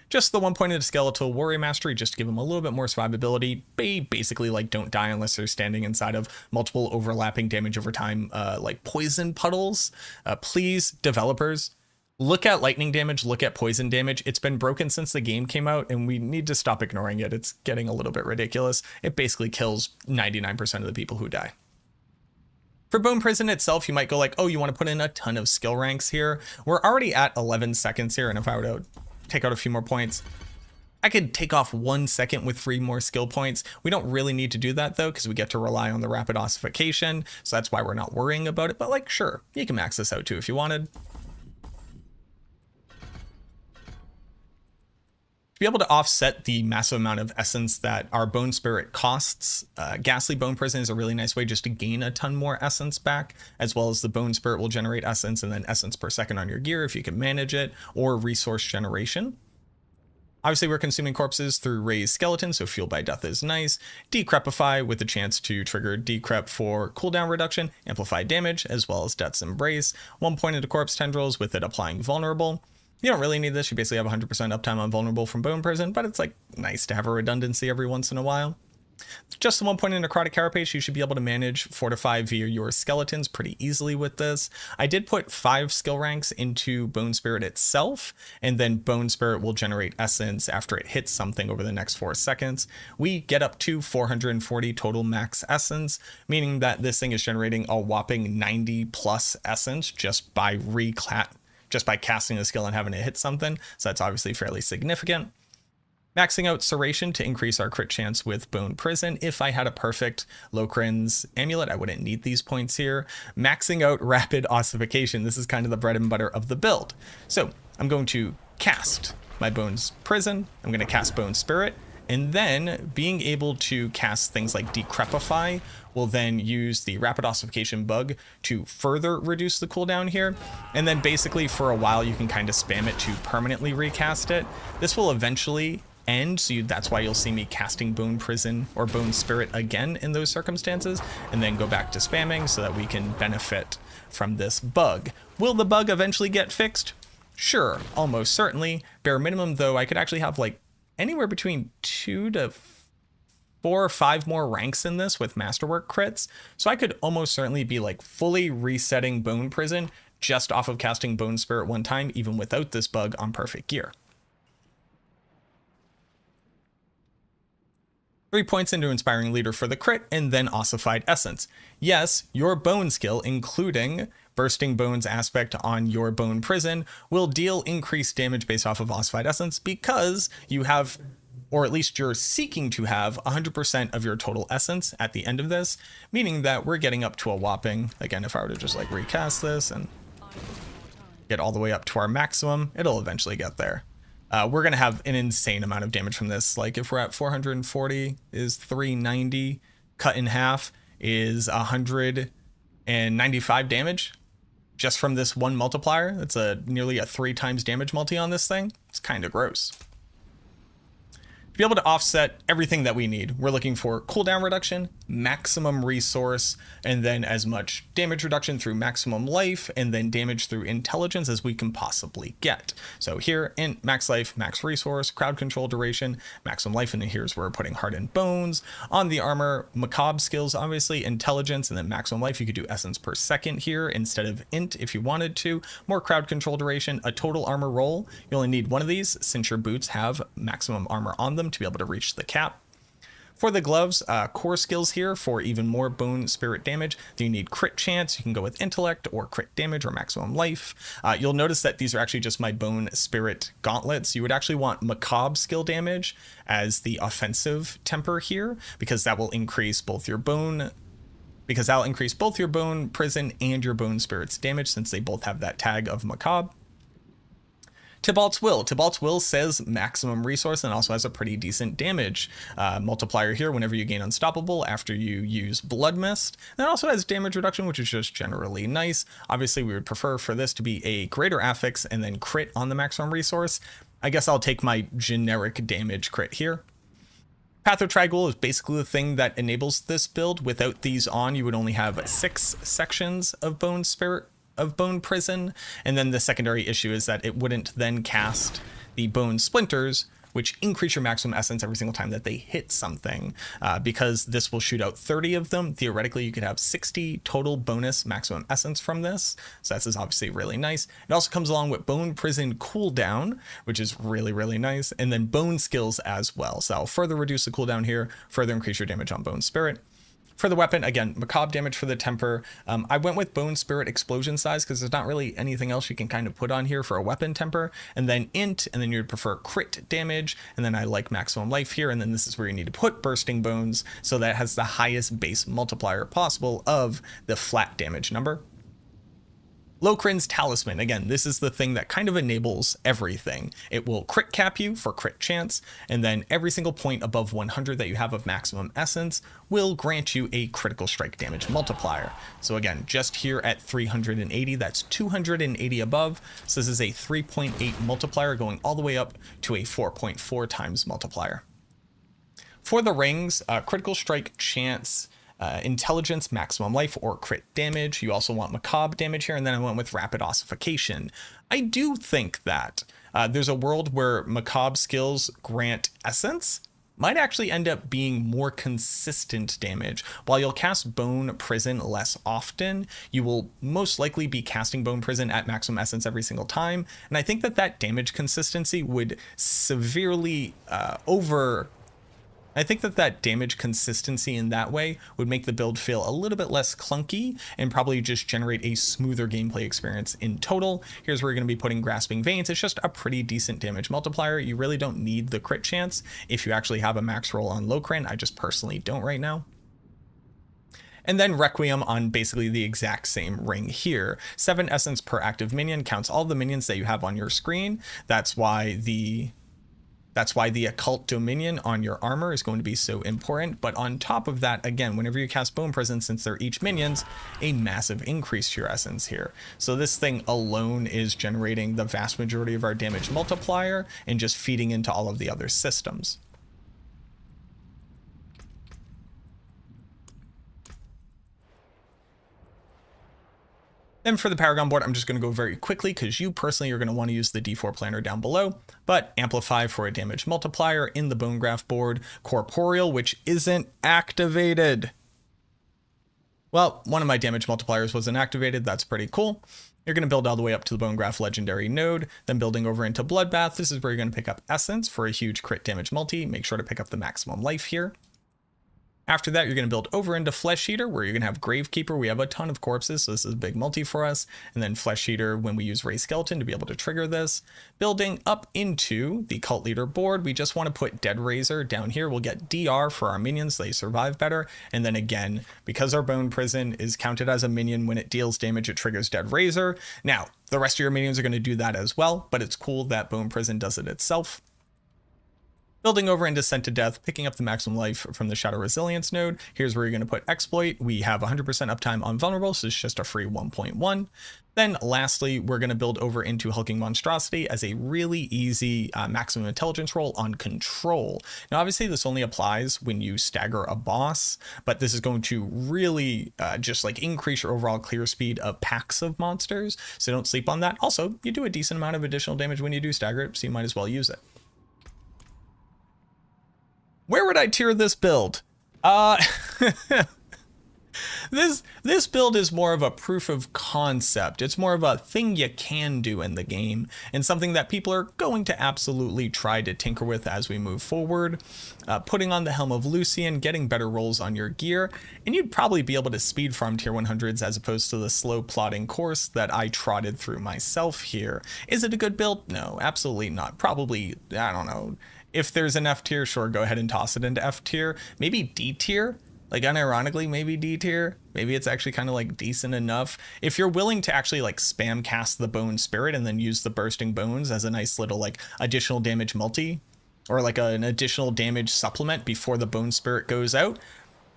Just the 1 point into Skeletal Warrior Mastery, just to give them a little bit more survivability. They basically like don't die unless they're standing inside of multiple overlapping damage over time, like poison puddles. Please, developers, look at lightning damage, look at poison damage. It's been broken since the game came out, and we need to stop ignoring it. It's getting a little bit ridiculous. It basically kills 99% of the people who die. For Bone Prison itself, you might go like, oh, you want to put in a ton of skill ranks here. We're already at 11 seconds here, and if I were to take out a few more points, I could take off 1 second with 3 more skill points. We don't really need to do that though, because we get to rely on the rapid ossification. So that's why we're not worrying about it. But like, sure, you can max this out too if you wanted. To be able to offset the massive amount of essence that our Bone Spirit costs, Ghastly Bone Prison is a really nice way just to gain a ton more essence back, as well as the Bone Spirit will generate essence and then essence per second on your gear if you can manage it, or resource generation. Obviously, we're consuming corpses through Raised Skeleton, so Fueled by Death is nice. Decrepify with the chance to trigger Decrep for cooldown reduction, amplified damage, as well as Death's Embrace. 1 point into Corpse Tendrils with it applying Vulnerable. You don't really need this. You basically have 100% uptime on Vulnerable from Bone Prison, but it's like nice to have a redundancy every once in a while. Just the 1 point in Necrotic Carapace, you should be able to manage Fortify via your skeletons pretty easily with this. I did put 5 skill ranks into Bone Spirit itself, and then Bone Spirit will generate essence after it hits something over the next 4 seconds. We get up to 440 total max essence, meaning that this thing is generating a whopping 90 plus essence just by casting a skill and having it hit something. So that's obviously fairly significant. Maxing out Serration to increase our crit chance with Bone Prison. If I had a perfect Lokran's Amulet, I wouldn't need these points here. Maxing out Rapid Ossification. This is kind of the bread and butter of the build. So I'm going to cast my Bone's Prison. I'm going to cast Bone Spirit. And then being able to cast things like Decrepify will then use the Rapid Ossification bug to further reduce the cooldown here. And then basically for a while you can kind of spam it to permanently recast it. This will eventually end, so that's why you'll see me casting Bone Prison or Bone Spirit again in those circumstances, and then go back to spamming so that we can benefit from this bug. Will the bug eventually get fixed? Sure, almost certainly. Bare minimum though, I could actually have like anywhere between 2 to 4 or 5 more ranks in this with Masterwork crits. So I could almost certainly be like fully resetting Bone Prison just off of casting Bone Spirit 1 time, even without this bug on perfect gear. 3 points into Inspiring Leader for the crit, and then Ossified Essence. Yes, your Bone skill, including Bursting Bones aspect on your Bone Prison, will deal increased damage based off of Ossified Essence because you have, or at least you're seeking to have, 100% of your total essence at the end of this, meaning that we're getting up to a whopping, again, if I were to just like recast this and get all the way up to our maximum, it'll eventually get there. We're going to have an insane amount of damage from this. Like if we're at 440 is 390, cut in half is 195 damage just from this one multiplier. That's nearly a 3 times damage multi on this thing. It's kind of gross. To be able to offset everything that we need, we're looking for cooldown reduction, maximum resource, and then as much damage reduction through maximum life, and then damage through intelligence as we can possibly get. So here in max life, max resource, crowd control duration, maximum life, and then here's where we're putting hardened bones. On the armor, macabre skills, obviously, intelligence, and then maximum life. You could do essence per second here instead of int if you wanted to. More crowd control duration, a total armor roll. You only need one of these since your boots have maximum armor on them to be able to reach the cap. For the gloves, core skills here for even more Bone Spirit damage. Do you need crit chance? You can go with intellect or crit damage or maximum life. You'll notice that these are actually just my Bone Spirit gauntlets. You would actually want macabre skill damage as the offensive temper here, because that will increase both your bone prison and your Bone Spirit's damage, since they both have that tag of macabre. Tybalt's Will. Tybalt's Will says maximum resource and also has a pretty decent damage multiplier here whenever you gain Unstoppable after you use Blood Mist. And it also has damage reduction, which is just generally nice. Obviously, we would prefer for this to be a greater affix and then crit on the maximum resource. I guess I'll take my generic damage crit here. Path of Trigul is basically the thing that enables this build. Without these on, you would only have 6 sections of Bone Prison, and then the secondary issue is that it wouldn't then cast the Bone Splinters, which increase your maximum essence every single time that they hit something. Because this will shoot out 30 of them, theoretically you could have 60 total bonus maximum essence from this, so this is obviously really nice. It also comes along with Bone Prison cooldown, which is really, really nice, and then Bone Skills as well, so I'll further reduce the cooldown here, further increase your damage on Bone Spirit. For the weapon, again, macabre damage for the temper. I went with bone spirit explosion size because there's not really anything else you can kind of put on here for a weapon temper. And then int, and then you'd prefer crit damage. And then I like maximum life here. And then this is where you need to put bursting bones, so that has the highest base multiplier possible of the flat damage number. Lokrin's Talisman, again, this is the thing that kind of enables everything. It will crit cap you for crit chance, and then every single point above 100 that you have of maximum essence will grant you a critical strike damage multiplier. So again, just here at 380, that's 280 above. So this is a 3.8 multiplier going all the way up to a 4.4 times multiplier. For the rings, critical strike chance, intelligence, maximum life, or crit damage. You also want macabre damage here, and then I went with rapid ossification. I do think that there's a world where macabre skills grant essence might actually end up being more consistent damage. While you'll cast Bone Prison less often, you will most likely be casting Bone Prison at maximum essence every single time, and I think that that damage consistency would severely I think that that damage consistency in that way would make the build feel a little bit less clunky and probably just generate a smoother gameplay experience in total. Here's where you're going to be putting Grasping Veins. It's just a pretty decent damage multiplier. You really don't need the crit chance if you actually have a max roll on Lokrin. I just personally don't right now. And then Requiem on basically the exact same ring here. 7 essence per active minion counts all the minions that you have on your screen. That's why the Occult Dominion on your armor is going to be so important. But on top of that, again, whenever you cast Bone Prison, since they're each minions, a massive increase to your essence here. So this thing alone is generating the vast majority of our damage multiplier and just feeding into all of the other systems. Then for the Paragon board, I'm just going to go very quickly because you personally are going to want to use the D4 planner down below, but Amplify for a damage multiplier in the Bone Graft board, Corporeal, which isn't activated. Well, one of my damage multipliers wasn't activated. That's pretty cool. You're going to build all the way up to the Bone Graft Legendary node, then building over into Bloodbath. This is where you're going to pick up Essence for a huge crit damage multi. Make sure to pick up the maximum life here. After that, you're going to build over into Flesh Eater, where you're going to have Gravekeeper. We have a ton of corpses, so this is a big multi for us. And then Flesh Eater when we use Ray Skeleton to be able to trigger this. Building up into the Cult Leader board, we just want to put Dead Razor down here. We'll get DR for our minions, they survive better. And then again, because our Bone Prison is counted as a minion, when it deals damage, it triggers Dead Razor. Now, the rest of your minions are going to do that as well, but it's cool that Bone Prison does it itself. Building over into Sent to Death, picking up the maximum life from the Shadow Resilience node. Here's where you're going to put Exploit. We have 100% uptime on Vulnerable, so it's just a free 1.1. Then lastly, we're going to build over into Hulking Monstrosity as a really easy maximum intelligence roll on Control. Now, obviously, this only applies when you stagger a boss, but this is going to really just like increase your overall clear speed of packs of monsters, so don't sleep on that. Also, you do a decent amount of additional damage when you do stagger it, so you might as well use it. Where would I tier this build? This build is more of a proof of concept. It's more of a thing you can do in the game and something that people are going to absolutely try to tinker with as we move forward. Putting on the Helm of Lucian, getting better rolls on your gear, and you'd probably be able to speed farm tier 100s as opposed to the slow plodding course that I trotted through myself here. Is it a good build? No, absolutely not. Probably, I don't know. If there's an F tier, sure, go ahead and toss it into F tier. Maybe D tier. Like, unironically, maybe D tier. Maybe it's actually kind of like decent enough. If you're willing to actually like spam cast the Bone Spirit and then use the Bursting Bones as a nice little like additional damage multi, or like an additional damage supplement before the Bone Spirit goes out,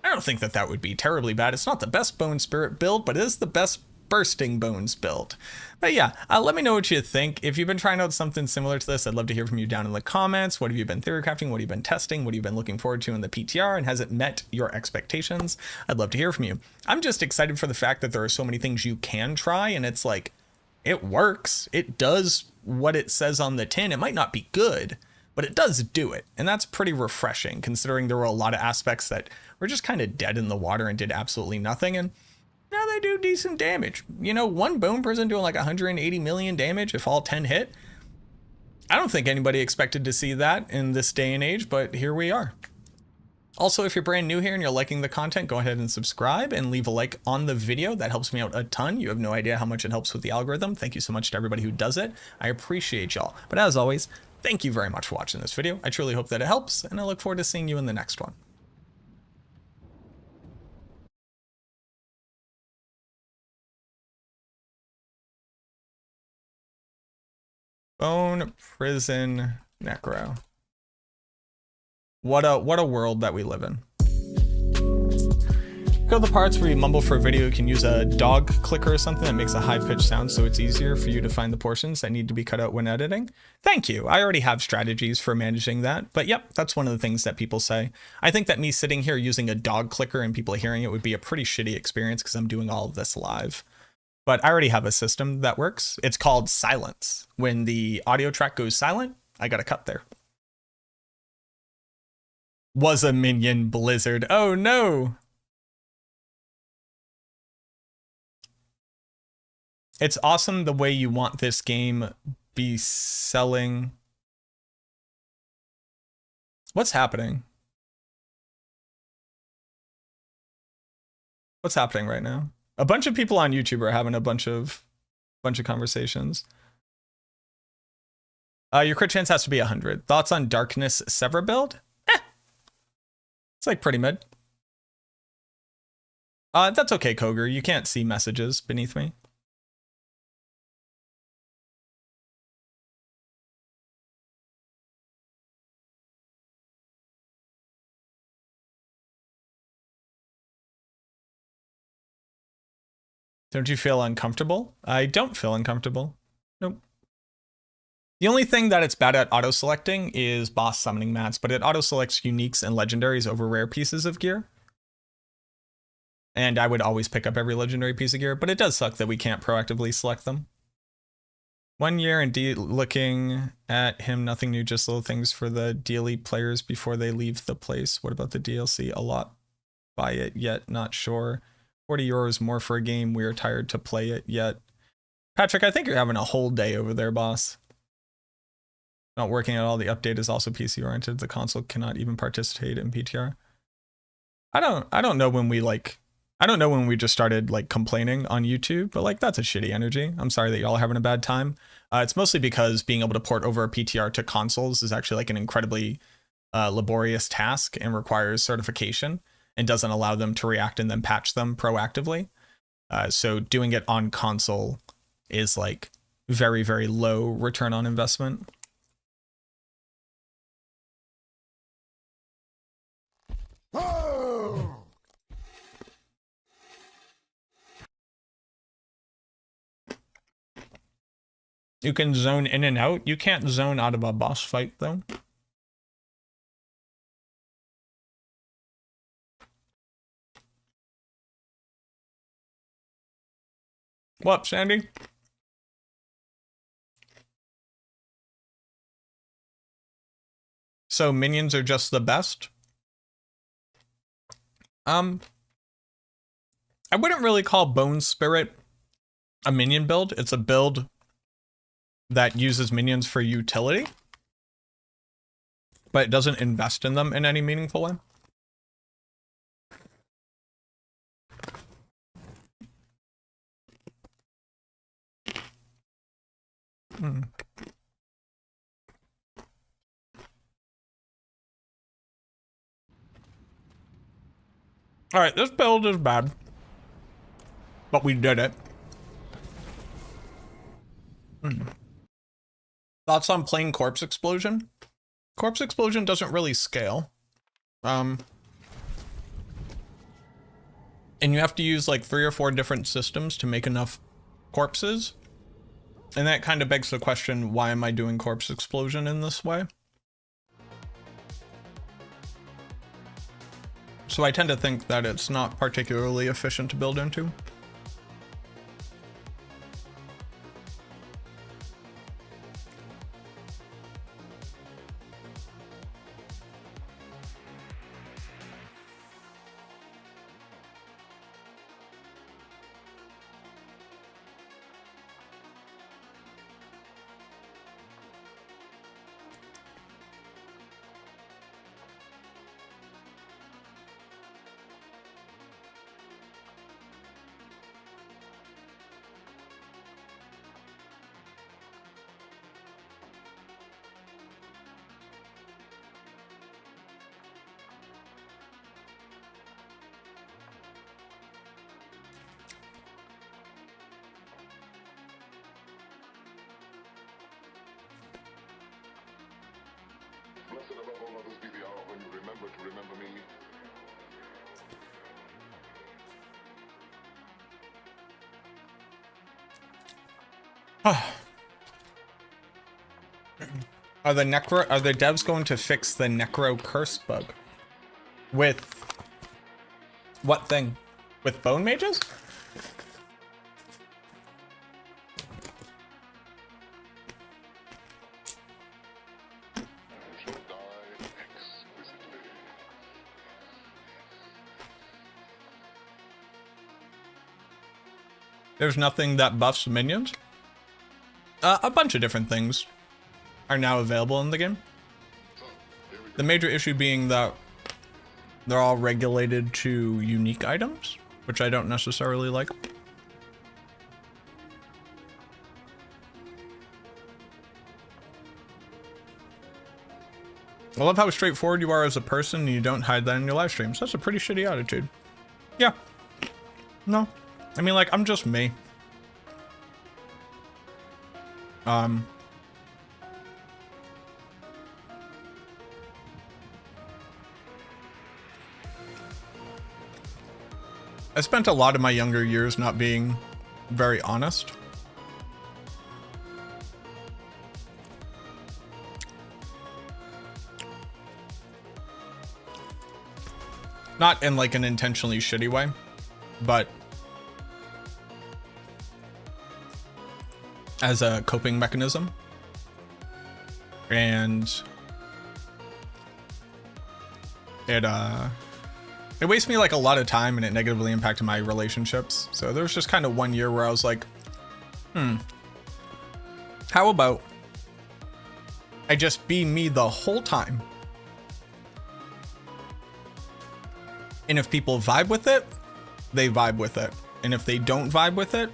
I don't think that that would be terribly bad. It's not the best Bone Spirit build, but it is the best Bursting Bones build. But yeah, let me know what you think. If you've been trying out something similar to this, I'd love to hear from you down in the comments. What have you been theory crafting? What have you been testing? What have you been looking forward to in the PTR? And has it met your expectations? I'd love to hear from you. I'm just excited for the fact that there are so many things you can try, and it's like, it works. It does what it says on the tin. It might not be good, but it does do it. And that's pretty refreshing, considering there were a lot of aspects that were just kind of dead in the water and did absolutely nothing. And now they do decent damage. You know, one Bone Prison doing like 180 million damage if all 10 hit. I don't think anybody expected to see that in this day and age, but here we are. Also, if you're brand new here and you're liking the content, go ahead and subscribe and leave a like on the video. That helps me out a ton. You have no idea how much it helps with the algorithm. Thank you so much to everybody who does it. I appreciate y'all. But as always, thank you very much for watching this video. I truly hope that it helps, and I look forward to seeing you in the next one. Bone Prison Necro. What a world that we live in. Go to the parts where you mumble for a video. You can use a dog clicker or something that makes a high-pitched sound so it's easier for you to find the portions that need to be cut out when editing. Thank you. I already have strategies for managing that, but yep, that's one of the things that people say. I think that me sitting here using a dog clicker and people hearing it would be a pretty shitty experience because I'm doing all of this live. But I already have a system that works. It's called silence. When the audio track goes silent, I got a cut there. Was a minion blizzard. Oh no. It's awesome the way you want this game be selling. What's happening? What's happening right now? A bunch of people on YouTube are having a bunch of conversations. Your crit chance has to be 100. Thoughts on Darkness Sever build? It's like pretty mid. That's okay, Koger. You can't see messages beneath me. Don't you feel uncomfortable? I don't feel uncomfortable. Nope. The only thing that it's bad at auto-selecting is boss summoning mats, but it auto-selects uniques and legendaries over rare pieces of gear. And I would always pick up every legendary piece of gear, but it does suck that we can't proactively select them. 1 year and looking at him, nothing new, just little things for the DLE players before they leave the place. What about the DLC? A lot. Buy it yet, not sure. 40 euros more for a game. We are tired to play it yet. Patrick, I think you're having a whole day over there, boss. Not working at all. The update is also PC oriented. The console cannot even participate in PTR. I don't know when we just started like complaining on YouTube, but like that's a shitty energy. I'm sorry that y'all are having a bad time. It's mostly because being able to port over a PTR to consoles is actually like an incredibly laborious task and requires certification and doesn't allow them to react and then patch them proactively. So doing it on console is like very, very low return on investment. You can zone in and out. You can't zone out of a boss fight though. What up, Sandy? So minions are just the best? I wouldn't really call Bone Spirit a minion build. It's a build that uses minions for utility, but it doesn't invest in them in any meaningful way. All right, this build is bad, but we did it. Thoughts on playing Corpse Explosion? Corpse Explosion doesn't really scale. And you have to use like 3 or 4 different systems to make enough corpses. And that kind of begs the question, why am I doing Corpse Explosion in this way? So I tend to think that it's not particularly efficient to build into. Blessed above all others be the hour when you remember to remember me. Are the devs going to fix the Necro curse bug? With what thing? With bone mages? I shall die exquisitely. There's nothing that buffs minions? A bunch of different things are now available in the game. The major issue being that they're all regulated to unique items, which I don't necessarily like. I love how straightforward you are as a person and you don't hide that in your live streams. That's a pretty shitty attitude. Yeah. No. I mean, like, I'm just me. I spent a lot of my younger years not being very honest. Not in like an intentionally shitty way, but as a coping mechanism. And it wasted me like a lot of time and it negatively impacted my relationships. So there was just kind of one year where I was like, how about I just be me the whole time? And if people vibe with it, they vibe with it. And if they don't vibe with it,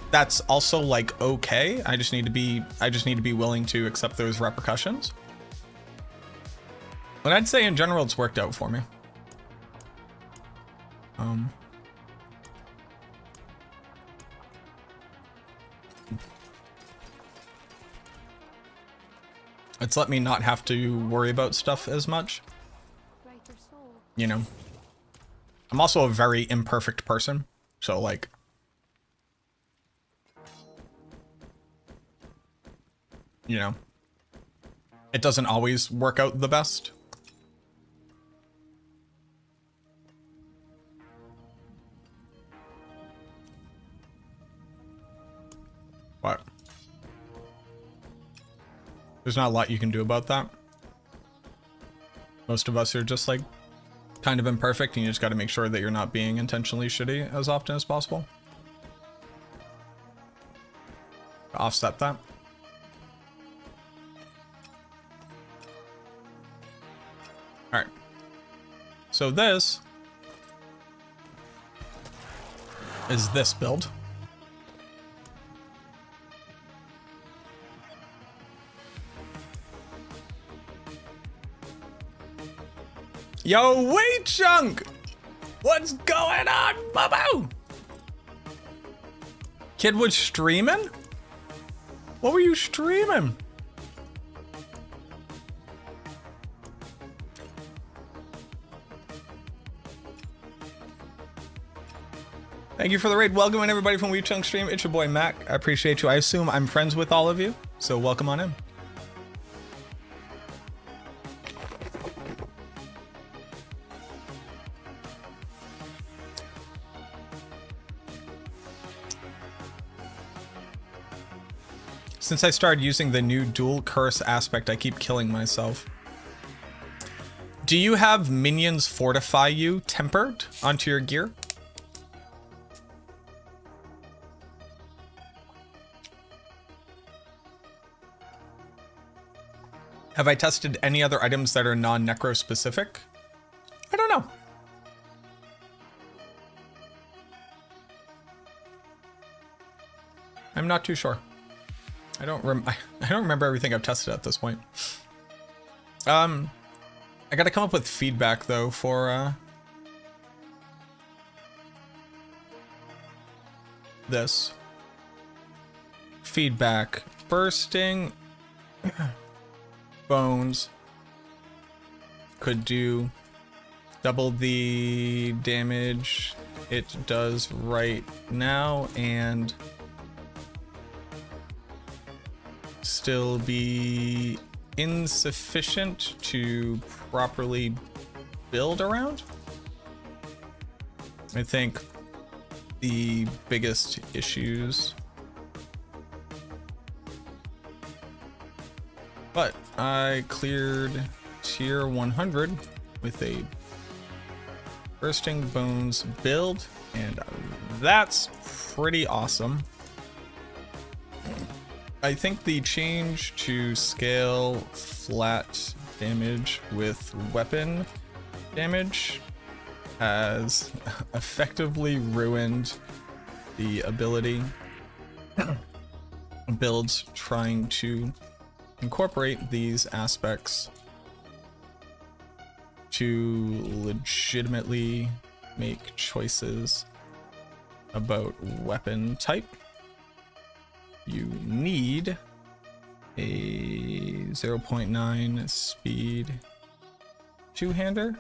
that's also like okay. I just need to be willing to accept those repercussions. But I'd say in general it's worked out for me. It's let me not have to worry about stuff as much. You know, I'm also a very imperfect person, so like, you know, it doesn't always work out the best. What? There's not a lot you can do about that. Most of us are just like kind of imperfect, and you just got to make sure that you're not being intentionally shitty as often as possible. Offset that. All right. So this is this build. Yo, wait, Chunk! What's going on, Bubbo? Kid was streaming? What were you streaming? Thank you for the raid. Welcome in everybody from Wee Chunk Stream. It's your boy Mac. I appreciate you. I assume I'm friends with all of you, so welcome on in. Since I started using the new dual curse aspect, I keep killing myself. Do you have minions fortify you tempered onto your gear? Have I tested any other items that are non-necro specific? I don't know. I'm not too sure. I don't remember everything I've tested at this point. I gotta come up with feedback though for this. Feedback. Bursting. bones could do double the damage it does right now and still be insufficient to properly build around. I think the biggest issues, but I cleared tier 100 with a bursting bones build, and that's pretty awesome. I think the change to scale flat damage with weapon damage has effectively ruined the ability builds trying to incorporate these aspects to legitimately make choices about weapon type. You need a 0.9 speed two-hander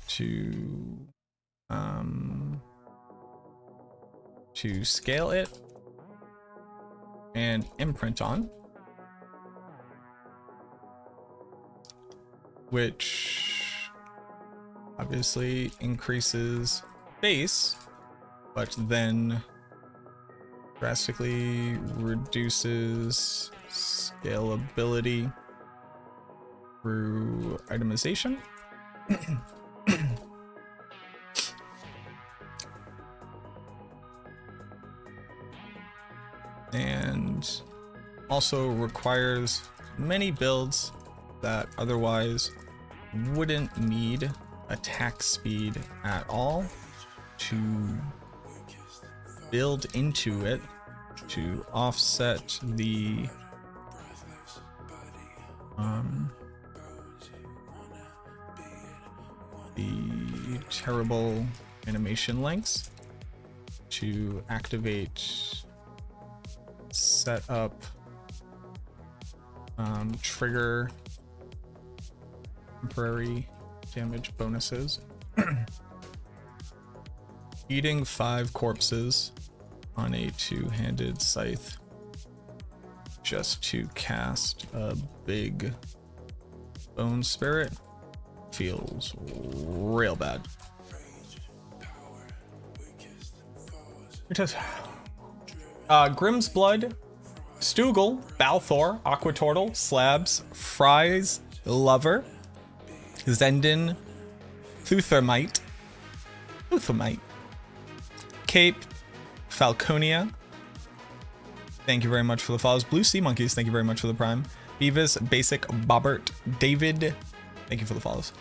to scale it and imprint on, which obviously increases base, but then drastically reduces scalability through itemization. And also requires many builds that otherwise wouldn't need attack speed at all to build into it to offset the terrible animation lengths to activate set up trigger temporary damage bonuses. Eating 5 corpses on a two-handed scythe just to cast a big bone spirit feels real bad. It is Grimm's Blood, Stoogle, Balthor, Aquatortle, Slabs, Fries, Lover, Zendin, Thuthermite, Cape, Falconia. Thank you very much for the follows. Blue Sea Monkeys, thank you very much for the prime. Beavis, Basic, Bobbert, David, thank you for the follows.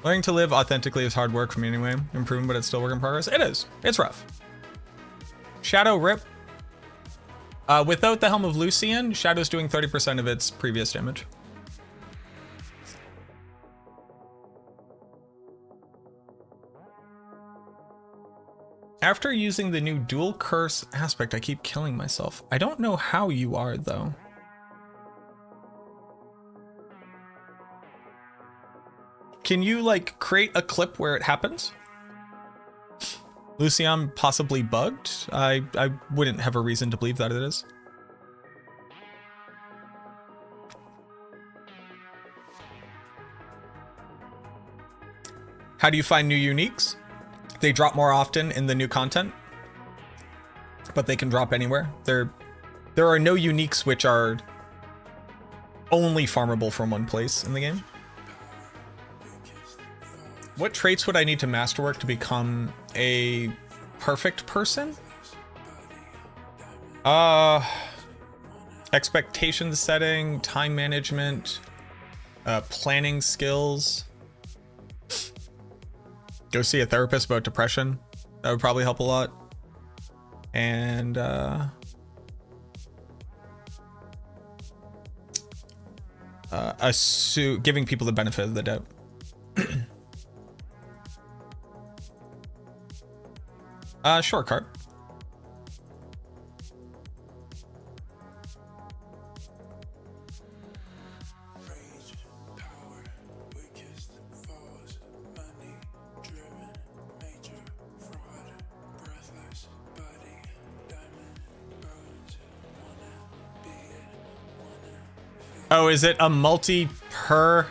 Learning to live authentically is hard work for me anyway. Improving, but it's still work in progress. It is. It's rough. Shadow Rip. Without the Helm of Lucian, Shadow's doing 30% of its previous damage. After using the new dual curse aspect, I keep killing myself. I don't know how you are, though. Can you, like, create a clip where it happens? Lucian possibly bugged? I wouldn't have a reason to believe that it is. How do you find new uniques? They drop more often in the new content, but they can drop anywhere. There are no uniques which are only farmable from one place in the game. What traits would I need to masterwork to become a perfect person? Expectation setting, time management, planning skills. Go see a therapist about depression. That would probably help a lot. And giving people the benefit of the doubt. Short card. Oh, is it a multi per?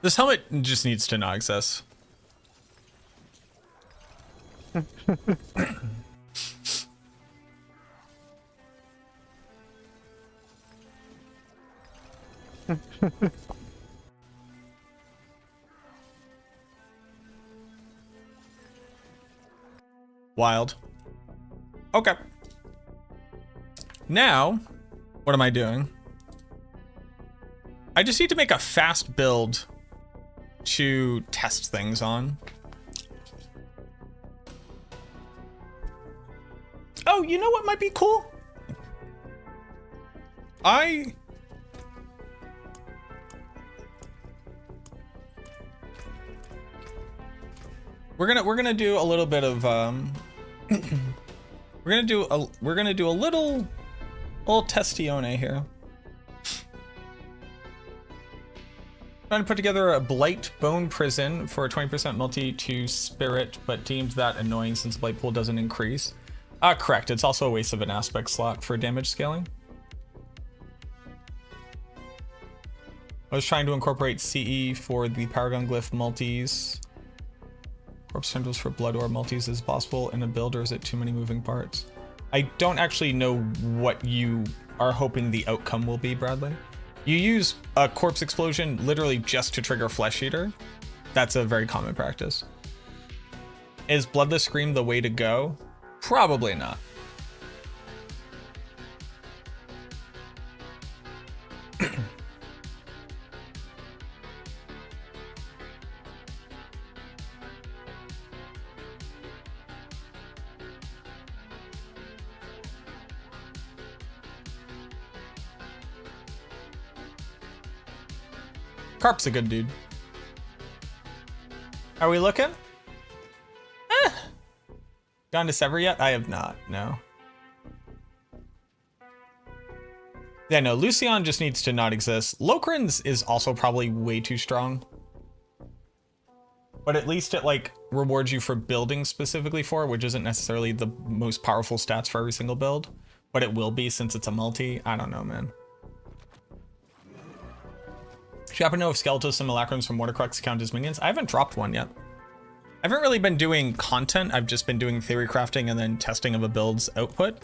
This helmet just needs to not exist. Wild. Okay. Now, what am I doing? I just need to make a fast build to test things on. Oh, you know what might be cool? We're gonna do a little bit of we're gonna do a little testione here. Trying to put together a Blight Bone Prison for a 20% multi to Spirit, but deems that annoying since Blight pool doesn't increase. Correct. It's also a waste of an aspect slot for damage scaling. I was trying to incorporate CE for the Paragon Glyph multis. Corpse tendrils for Blood Orb multis is possible in a build, or is it too many moving parts? I don't actually know what you are hoping the outcome will be, Bradley. You use a Corpse Explosion literally just to trigger Flesh Eater. That's a very common practice. Is Bloodless Scream the way to go? Probably not. Carp's a good dude. Are we looking? Gone to Sever yet? I have not, no. Yeah, no, Lucian just needs to not exist. Locrin's is also probably way too strong. But at least it, like, rewards you for building specifically for it, which isn't necessarily the most powerful stats for every single build. But it will be since it's a multi. I don't know, man. Do you happen to know if Skeletal Simulacrums from Mortarcrux count as minions? I haven't dropped one yet. I haven't really been doing content. I've just been doing theory crafting and then testing of a build's output.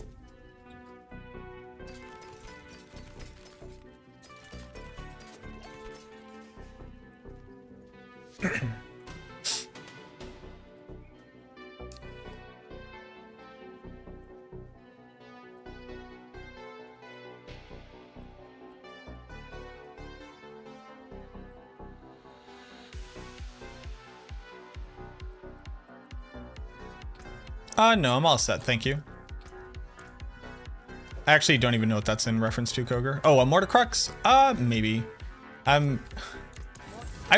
No, I'm all set, thank you. I actually don't even know what that's in reference to, Koger. Oh, a Mortarcrux? Maybe. I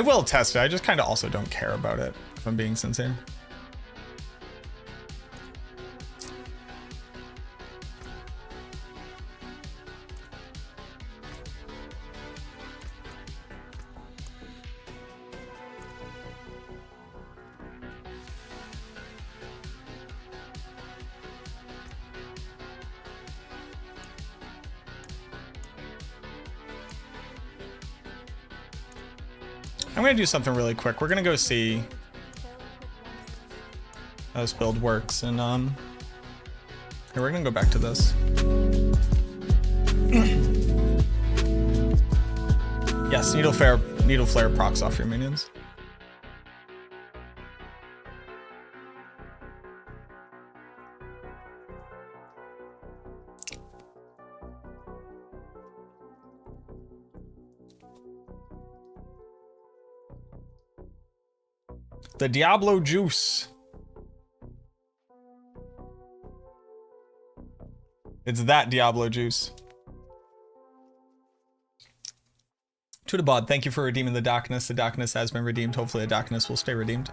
will test it, I just kind of also don't care about it, if I'm being sincere. I'm gonna do something really quick. We're gonna go see how this build works, and here, we're gonna go back to this. Yes, Needle Flare procs off your minions. The Diablo juice. It's that Diablo juice. To the bod, thank you for redeeming the darkness. The darkness has been redeemed. Hopefully the darkness will stay redeemed.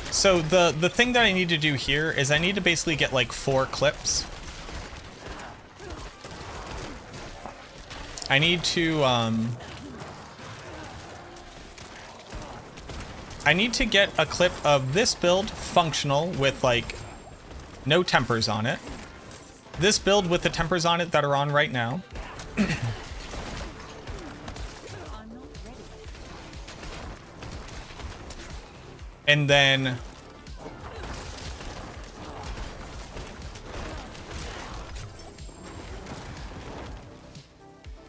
So the thing that I need to do here is I need to basically get like 4 clips. I need to get a clip of this build functional with like no tempers on it. This build with the tempers on it that are on right now. And then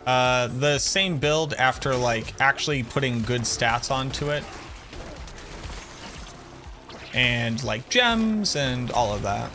the same build after like actually putting good stats onto it. And like gems and all of that.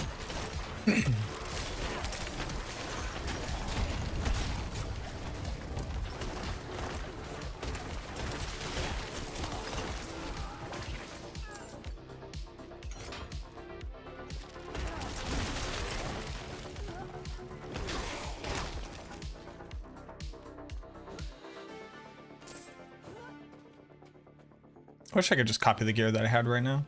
I wish I could just copy the gear that I had right now.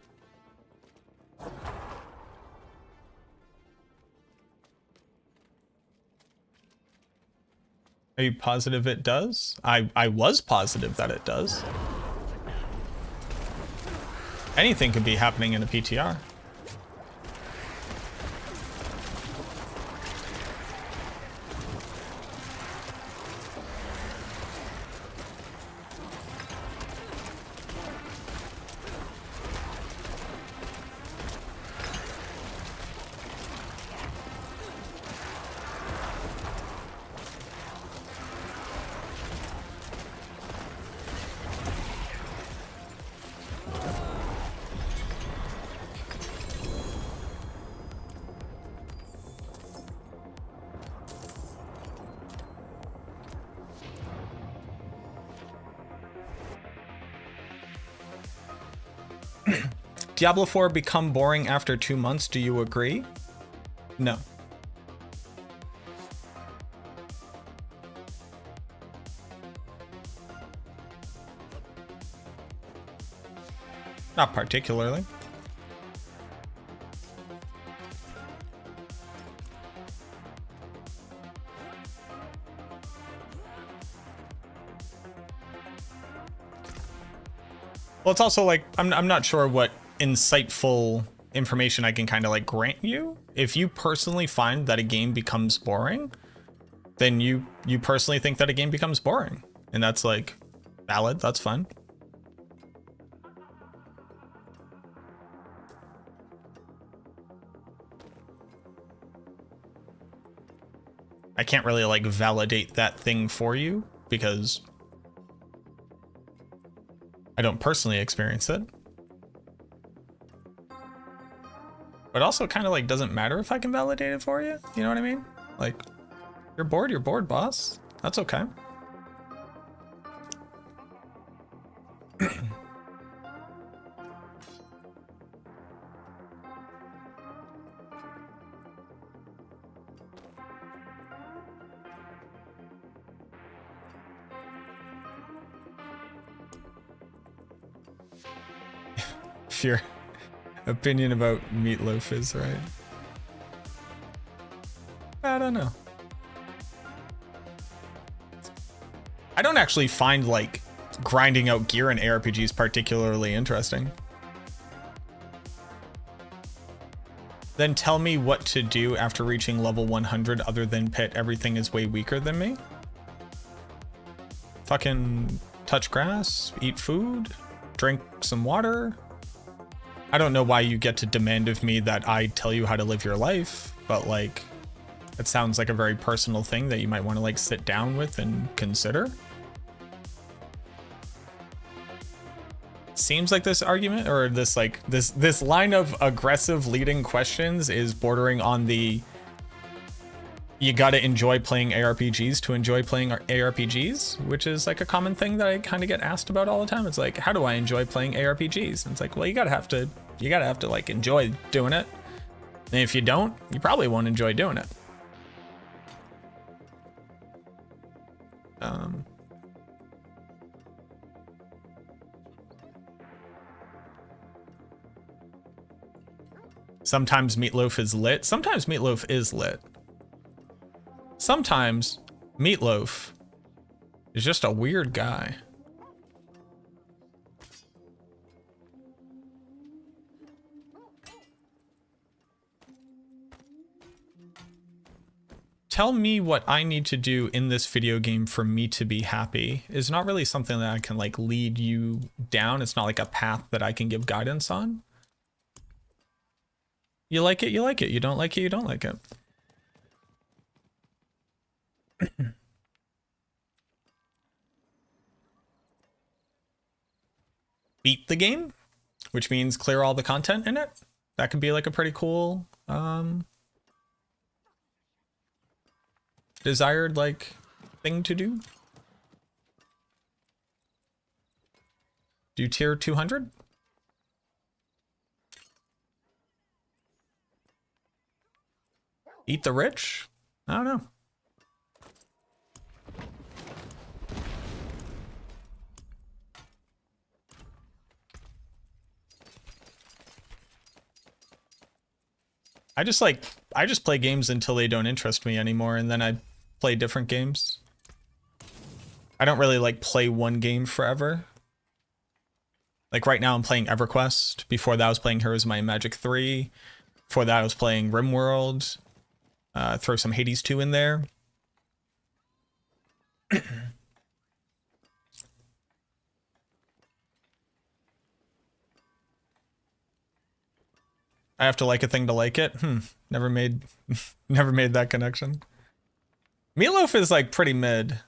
Are you positive it does? I was positive that it does. Anything could be happening in a PTR. Diablo 4 become boring after 2 months. Do you agree? No. Not particularly. Well, it's also like, I'm not sure what insightful information I can kind of like grant you. If you personally find that a game becomes boring, then you personally think that a game becomes boring. And that's like valid, that's fine. I can't really like validate that thing for you because I don't personally experience it. But also kind of like doesn't matter if I can validate it for you. You know what I mean? Like, you're bored, boss. That's okay. If your opinion about meatloaf is right. I don't know. I don't actually find like grinding out gear in ARPGs particularly interesting. Then tell me what to do after reaching level 100 other than pit everything is way weaker than me. Fucking touch grass, eat food, drink some water. I don't know why you get to demand of me that I tell you how to live your life, but like, it sounds like a very personal thing that you might want to like sit down with and consider. Seems like this argument or this like this line of aggressive leading questions is bordering on the you gotta enjoy playing ARPGs to enjoy playing ARPGs, which is like a common thing that I kind of get asked about all the time. It's like, how do I enjoy playing ARPGs? And it's like, well, you gotta have to like enjoy doing it. And if you don't, you probably won't enjoy doing it. Sometimes Meatloaf is lit. Sometimes Meatloaf is lit. Sometimes Meatloaf is just a weird guy. Tell me what I need to do in this video game for me to be happy is not really something that I can like lead you down. It's not like a path that I can give guidance on. You like it, you like it. You don't like it, you don't like it. Beat the game, which means clear all the content in it. That could be like a pretty cool desired like thing to do. Do tier 200? Eat the rich? I don't know. I just play games until they don't interest me anymore, and then I play different games. I don't really like play one game forever. Like right now I'm playing EverQuest. Before that I was playing Heroes of Might and Magic 3. Before that I was playing RimWorld. Throw some Hades 2 in there. I have to like a thing to like it. Never made that connection. Meatloaf is like pretty mid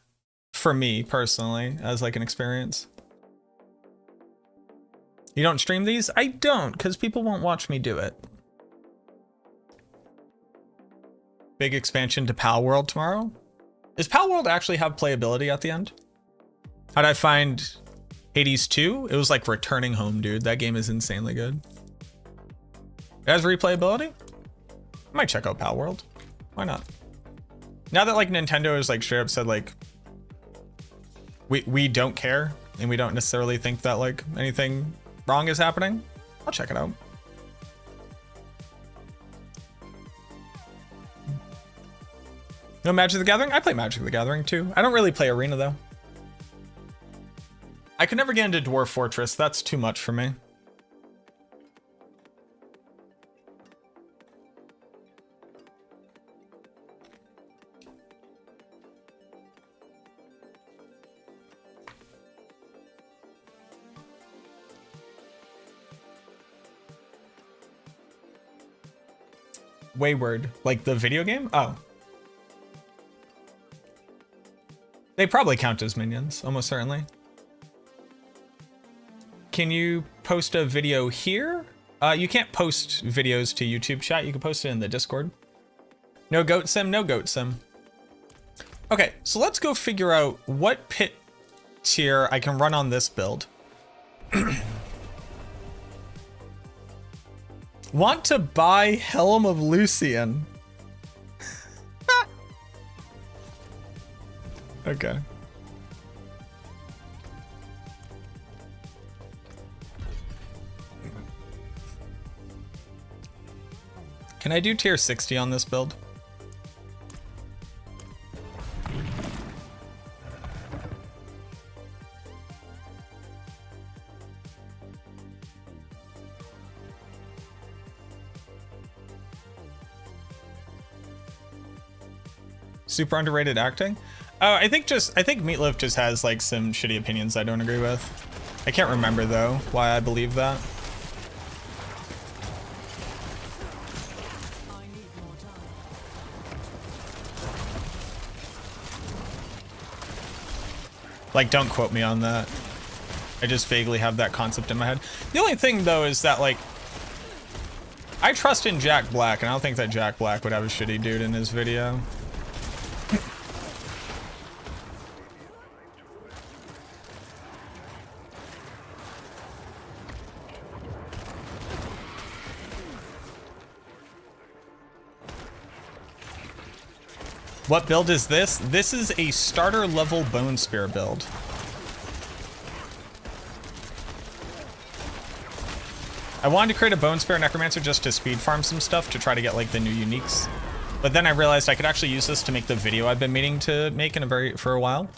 for me personally as like an experience. You don't stream these? I don't, because people won't watch me do it. Big expansion to Pal World tomorrow. Does Pal World actually have playability at the end? How'd I find Hades 2? It was like returning home, dude. That game is insanely good. It has replayability? I might check out Pal World. Why not? Now that like Nintendo has like straight up said like we don't care and we don't necessarily think that like anything wrong is happening, I'll check it out. No Magic the Gathering? I play Magic the Gathering too. I don't really play Arena though. I could never get into Dwarf Fortress. That's too much for me. Wayward, like the video game? Oh. They probably count as minions, almost certainly. Can you post a video here? You can't post videos to YouTube chat. You can post it in the Discord. No goat sim, no goat sim. Okay, so let's go figure out what pit tier I can run on this build. Want to buy Helm of Lucian. Okay. Can I do tier 60 on this build? Super underrated acting? I think Meatloaf just has like some shitty opinions I don't agree with. I can't remember though why I believe that. Like, don't quote me on that. I just vaguely have that concept in my head. The only thing though is that like, I trust in Jack Black and I don't think that Jack Black would have a shitty dude in his video. What build is this? This is a starter level Bone Spear build. I wanted to create a Bone Spear Necromancer just to speed farm some stuff to try to get like the new uniques. But then I realized I could actually use this to make the video I've been meaning to make for a while.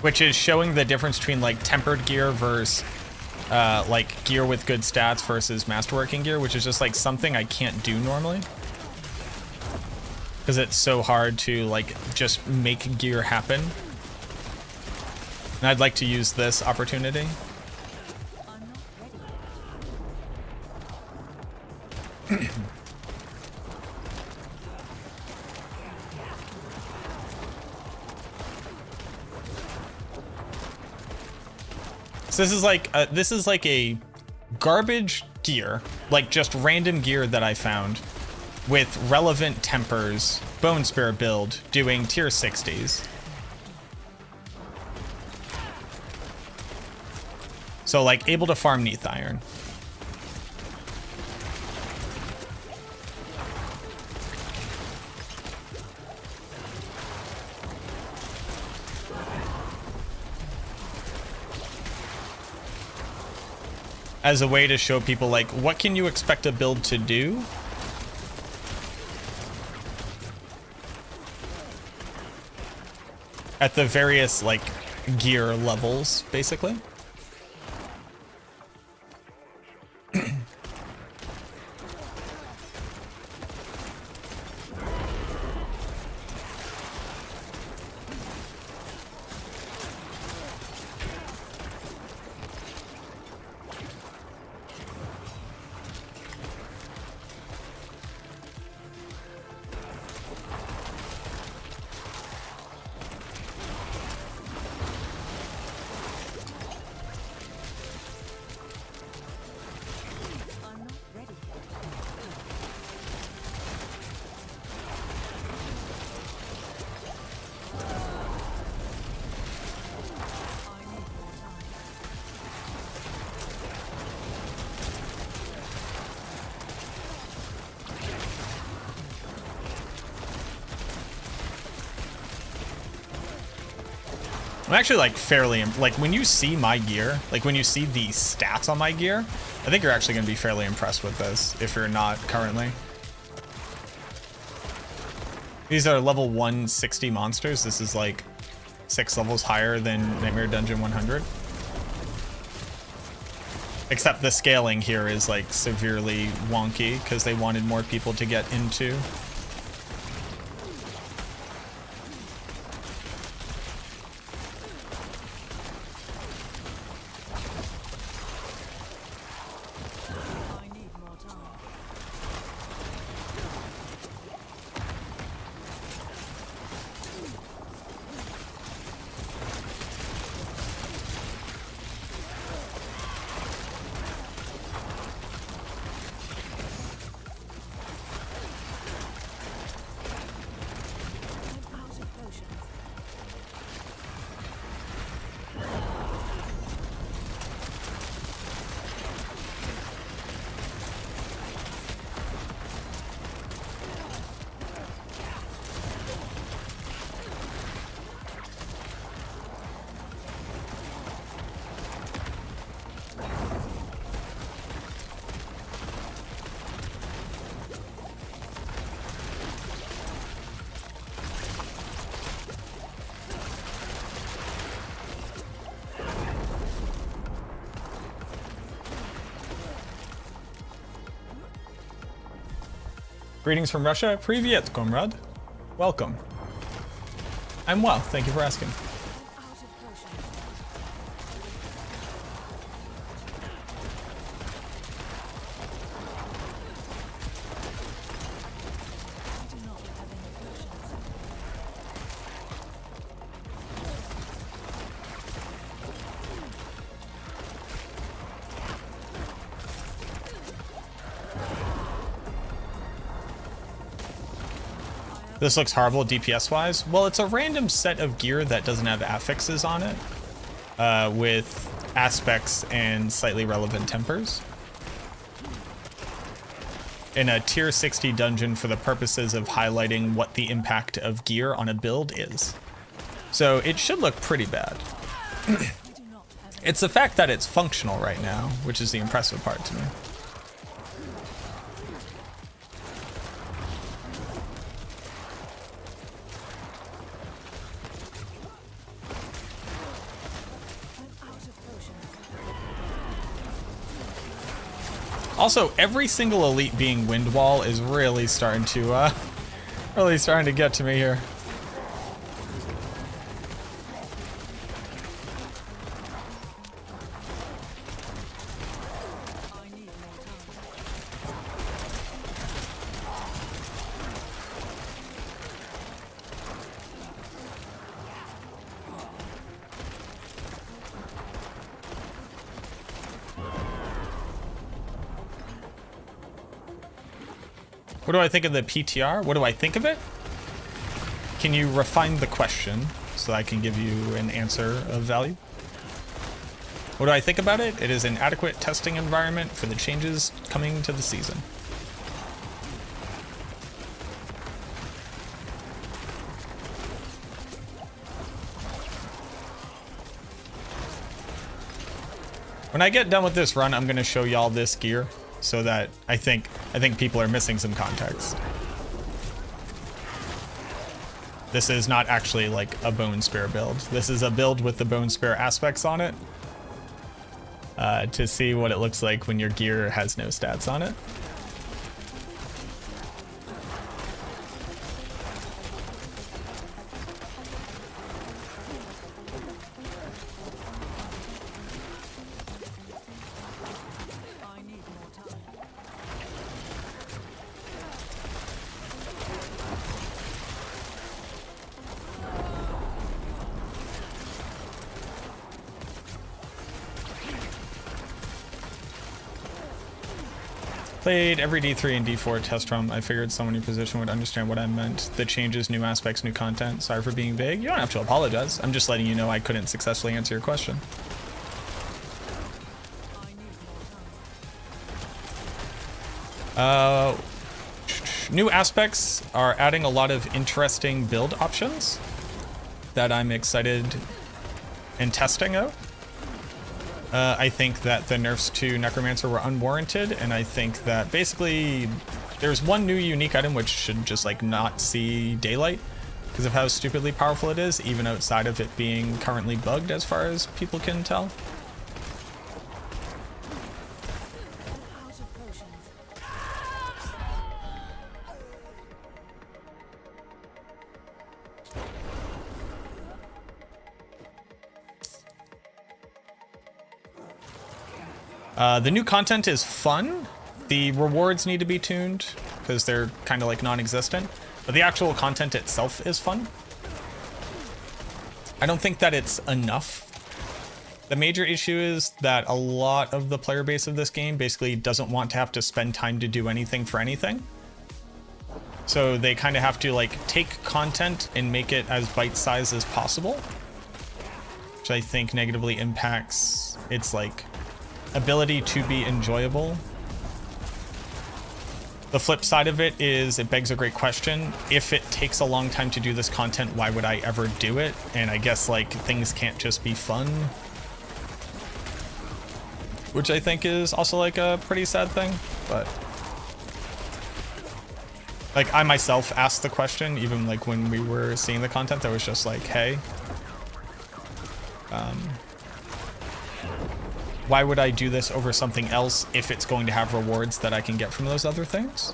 Which is showing the difference between like tempered gear versus like gear with good stats versus masterworking gear, which is just like something I can't do normally. Because it's so hard to like just make gear happen. And I'd like to use this opportunity. So this is like a garbage gear, like just random gear that I found with relevant tempers, Bone Spear build, doing tier 60s. So like able to farm Neath Iron. As a way to show people like, what can you expect a build to do? at the various like gear levels, basically. I'm not ready. I need more time. I'm actually like fairly, like when you see my gear, like when you see the stats on my gear, I think you're actually going to be fairly impressed with this if you're not currently. These are level 160 monsters. This is like 6 levels higher than Nightmare Dungeon 100. Except the scaling here is like severely wonky because they wanted more people to get into. I need more time. I'm out of potions. Greetings from Russia. Privyet, comrade. Welcome. I'm well, thank you for asking. I'm out of potions. I do not have any potions. This looks horrible DPS wise. Well, it's a random set of gear that doesn't have affixes on it, with aspects and slightly relevant tempers. In a tier 60 dungeon for the purposes of highlighting what the impact of gear on a build is. So it should look pretty bad. I do not have any. It's the fact that it's functional right now, which is the impressive part to me. I'm out of potions. Also, every single elite being wind wall is really starting to get to me here. I need more time. What do I think of the PTR? What do I think of it? Can you refine the question so I can give you an answer of value? What do I think about it? It is an adequate testing environment for the changes coming to the season. When I get done with this run, I'm going to show y'all this gear so that I think people are missing some context. This is not actually like a Bone Spear build. This is a build with the Bone Spear aspects on it. To see what it looks like when your gear has no stats on it. I need more time. Played every D3 and D4 test run. I figured someone in your position would understand what I meant. The changes, new aspects, new content. Sorry for being vague. You don't have to apologize. I'm just letting you know I couldn't successfully answer your question. I need more time. New aspects are adding a lot of interesting build options that I'm excited in testing out. I think that the nerfs to Necromancer were unwarranted, and I think that basically there's one new unique item which should just like not see daylight because of how stupidly powerful it is, even outside of it being currently bugged as far as people can tell. Out of potions. The new content is fun. The rewards need to be tuned because they're kind of like non-existent, but the actual content itself is fun. I don't think that it's enough. The major issue is that a lot of the player base of this game basically doesn't want to have to spend time to do anything for anything. So they kind of have to like take content and make it as bite-sized as possible, which I think negatively impacts its like ability to be enjoyable. The flip side of it is it begs a great question. If it takes a long time to do this content, why would I ever do it? And I guess like things can't just be fun, which I think is also like a pretty sad thing. But like I myself asked the question, even like when we were seeing the content, that was just like, hey, why would I do this over something else if it's going to have rewards that I can get from those other things?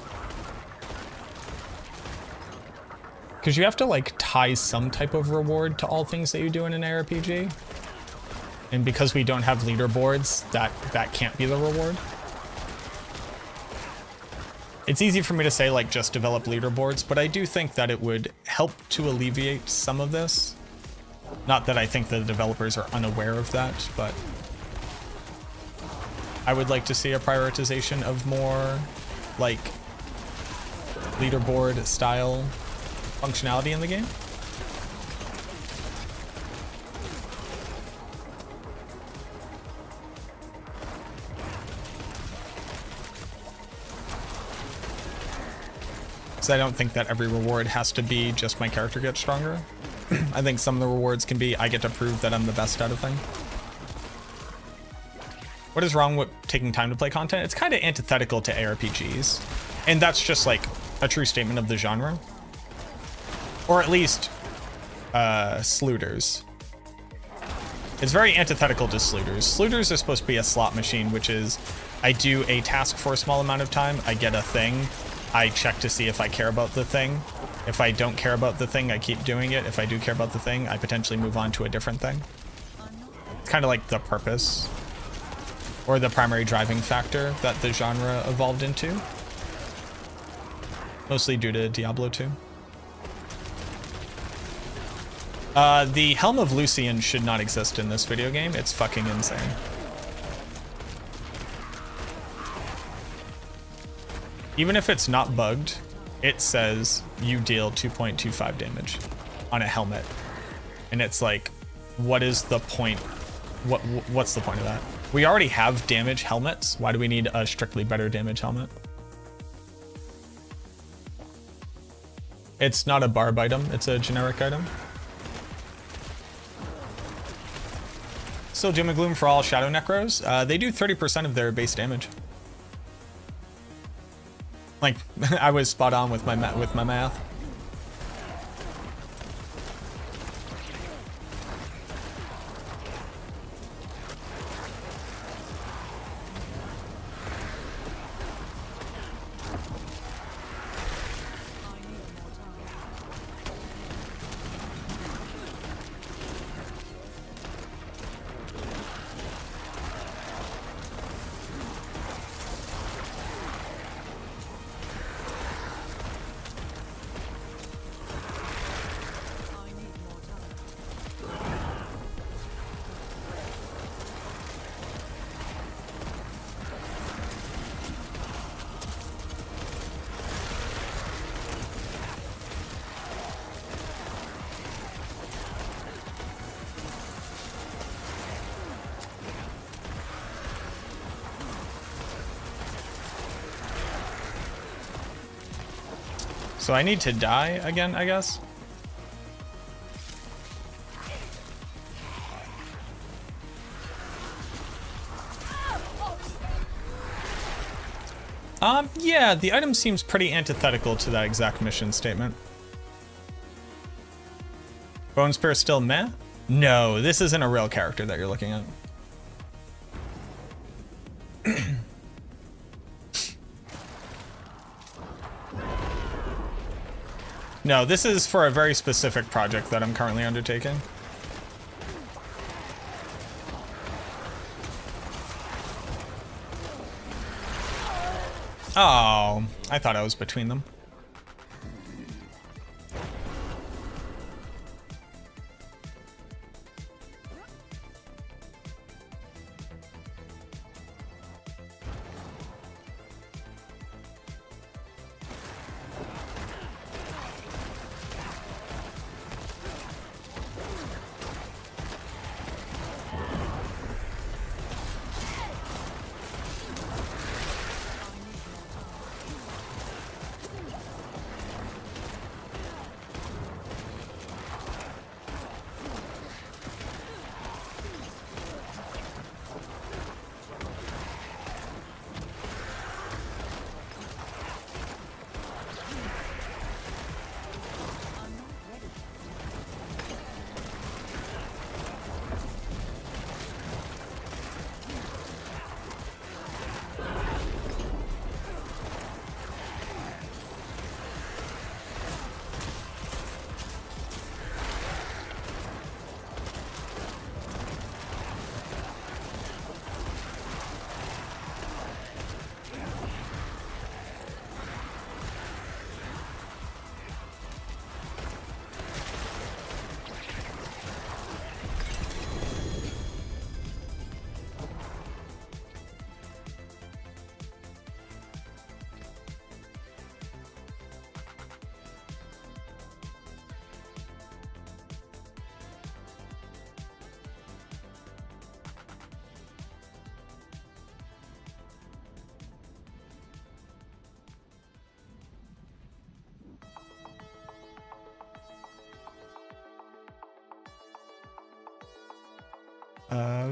Because you have to like tie some type of reward to all things that you do in an ARPG. And because we don't have leaderboards, that can't be the reward. It's easy for me to say like just develop leaderboards, but I do think that it would help to alleviate some of this. Not that I think the developers are unaware of that, but I would like to see a prioritization of more like leaderboard style functionality in the game. So I don't think that every reward has to be just my character gets stronger. I think some of the rewards can be I get to prove that I'm the best at a thing. What is wrong with taking time to play content? It's kind of antithetical to ARPGs. And that's just like a true statement of the genre. Or at least slooters. It's very antithetical to slooters. Slooters are supposed to be a slot machine, which is I do a task for a small amount of time, I get a thing, I check to see if I care about the thing. If I don't care about the thing, I keep doing it. If I do care about the thing, I potentially move on to a different thing. It's kind of like the purpose or the primary driving factor that the genre evolved into. Mostly due to Diablo 2. The Helm of Lucian should not exist in this video game. It's fucking insane. Even if it's not bugged, it says you deal 2.25 damage on a helmet. And it's like, what is the point? What's the point of that? We already have damage helmets. Why do we need a strictly better damage helmet? It's not a barb item, it's a generic item. Still doom and gloom for all Shadow Necros. They do 30% of their base damage. Like, I was spot on with my math. So I need to die again, I guess. Yeah, the item seems pretty antithetical to that exact mission statement. Bone Spear still meh? No, this isn't a real character that you're looking at. No, this is for a very specific project that I'm currently undertaking. Oh, I thought I was between them.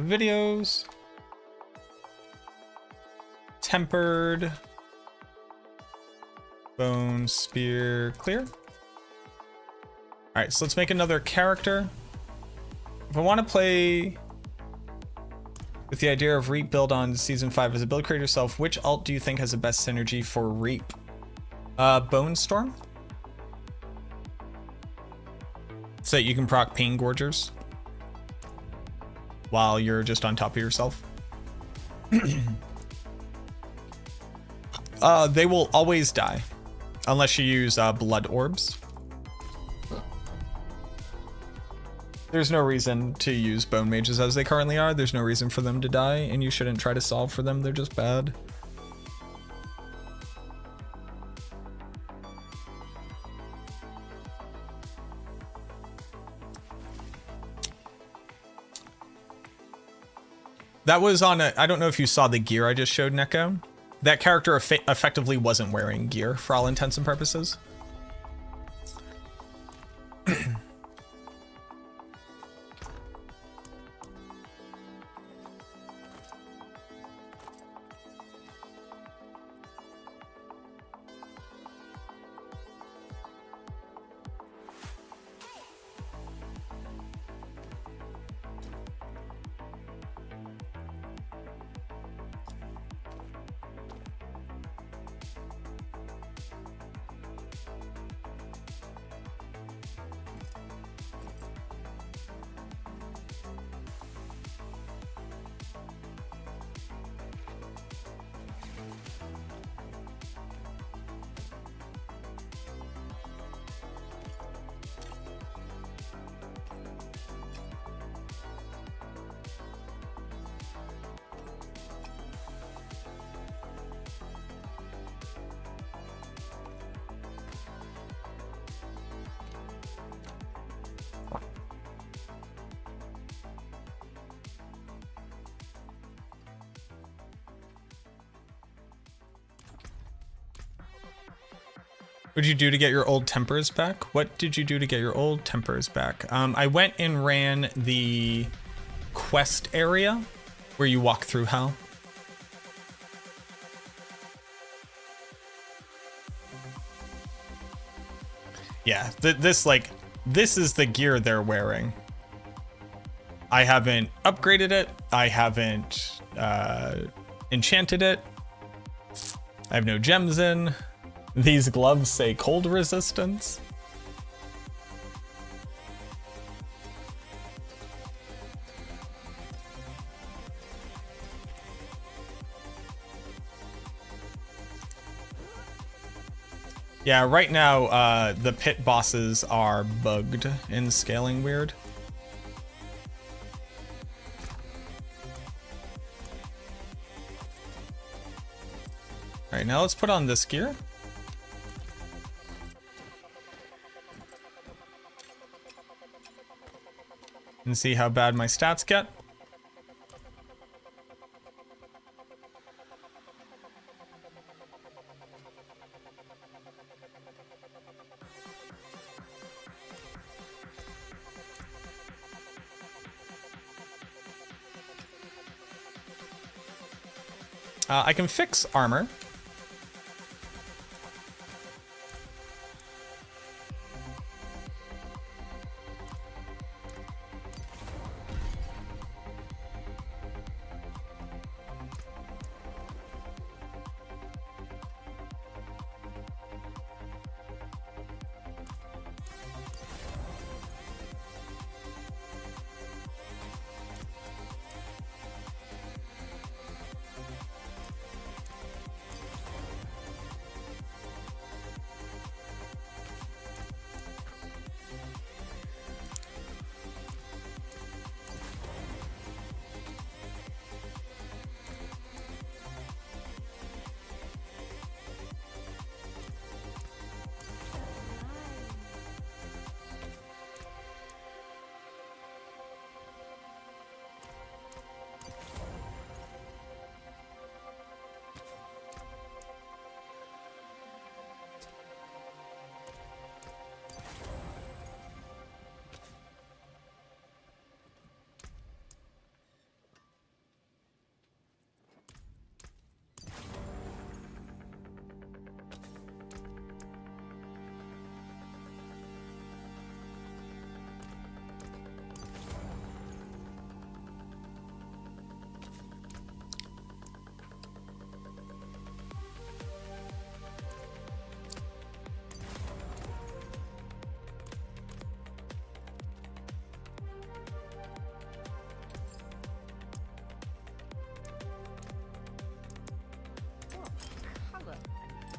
Videos. Tempered. Bone Spear clear. Alright, so let's make another character. If I want to play with the idea of Reap build on Season 5 as a build creator yourself, which alt do you think has the best synergy for Reap? Bone Storm? So that you can proc Pain Gorgers while you're just on top of yourself. They will always die unless you use blood orbs. There's no reason to use bone mages as they currently are. There's no reason for them to die, and you shouldn't try to solve for them. They're just bad. That was on a, I don't know if you saw the gear I just showed, Neko. That character effectively wasn't wearing gear for all intents and purposes. What did you do to get your old tempers back? What did you do to get your old tempers back? I went and ran the quest area where you walk through hell. Yeah, this is the gear they're wearing. I haven't upgraded it. I haven't enchanted it. I have no gems in. These gloves say cold resistance. Yeah, right now the pit bosses are bugged and scaling weird. All right, now let's put on this gear. And see how bad my stats get. I can fix armor.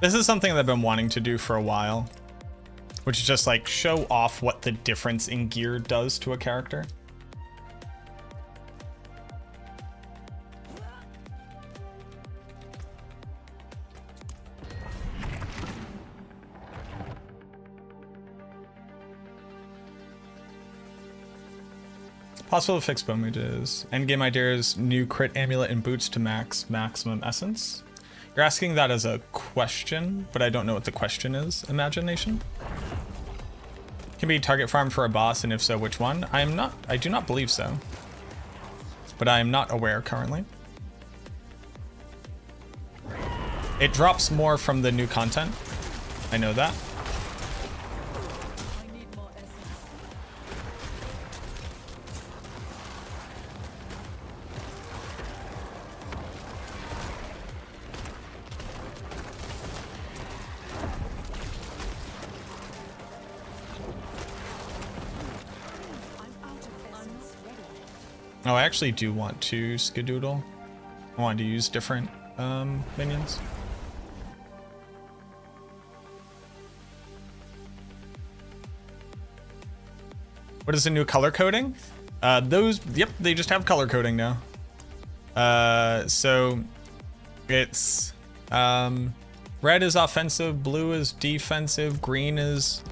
This is something that I've been wanting to do for a while, which is just like show off what the difference in gear does to a character. Possible to fix bone mages. Endgame idea is new crit amulet and boots to maximum essence. You're asking that as a question, but I don't know what the question is. Imagination? Can be target farm for a boss, and if so, which one? I do not believe so. But I am not aware currently. It drops more from the new content. I know that. I need more essence. I'm out of essence. Oh, I actually do want to skedoodle. I want to use different minions. What is the new color coding? Yep, they just have color coding now. So it's red is offensive, blue is defensive, green is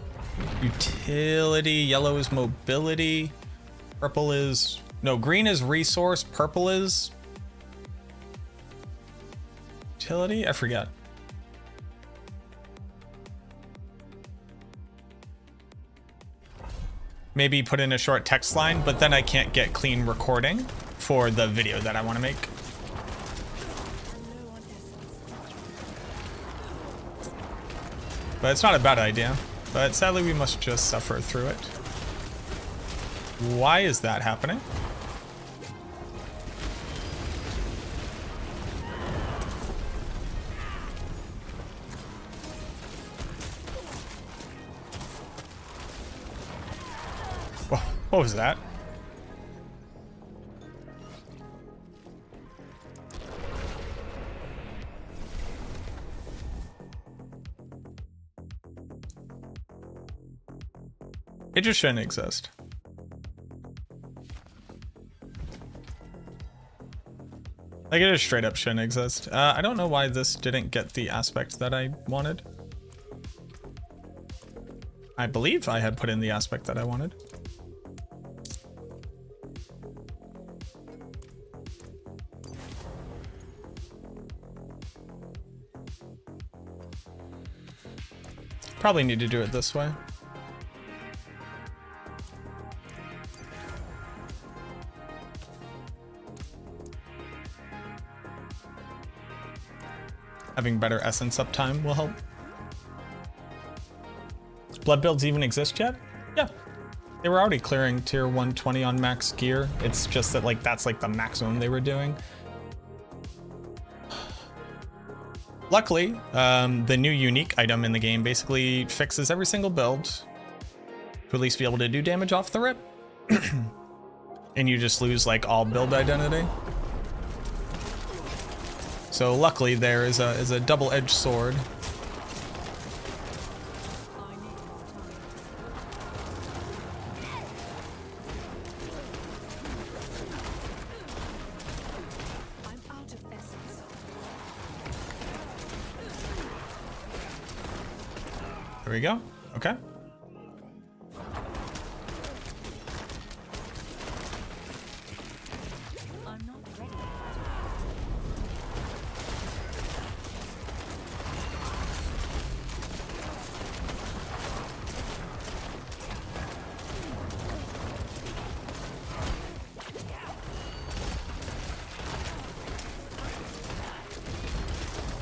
utility, yellow is mobility, purple is, no, green is resource, purple is utility? I forget. maybe put in a short text line, but then I can't get clean recording for the video that I want to make. But it's not a bad idea. But sadly, we must just suffer through it. Why is that happening? Whoa, what was that? It just shouldn't exist. Like, it just straight up shouldn't exist. I don't know why this didn't get the aspect that I wanted. I believe I had put in the aspect that I wanted. Probably need to do it this way. Having better essence uptime will help. Blood builds even exist yet? Yeah. They were already clearing tier 120 on max gear. It's just that like that's like the maximum they were doing. Luckily, the new unique item in the game basically fixes every single build to at least be able to do damage off the rip. And you just lose like all build identity. So luckily there is a double-edged sword. I'm out of essence. There we go. Okay. I'm not ready. I need more time.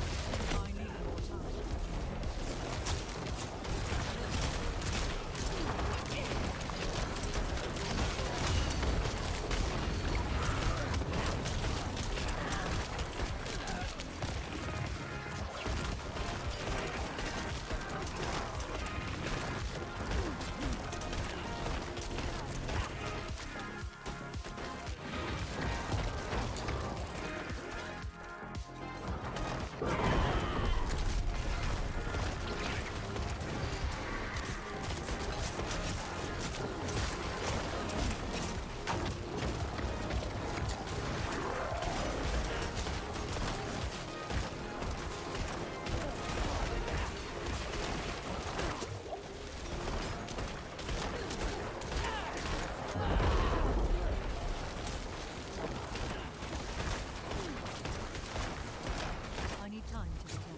I need time to prepare.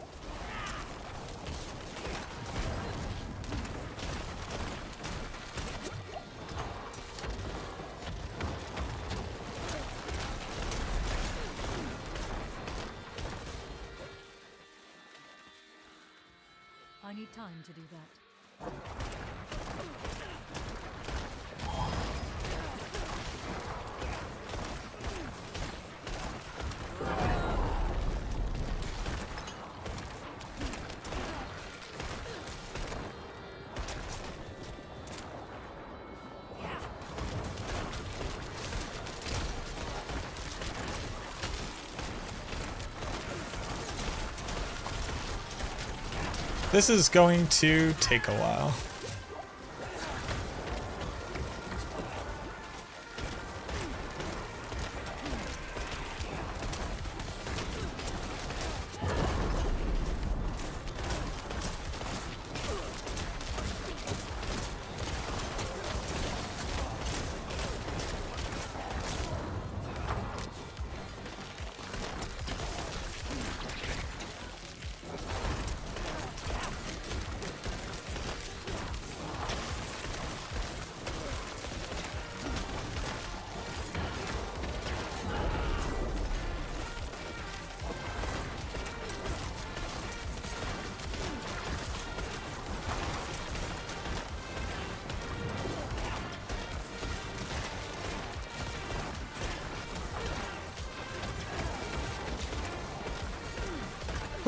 I need time to do that. This is going to take a while.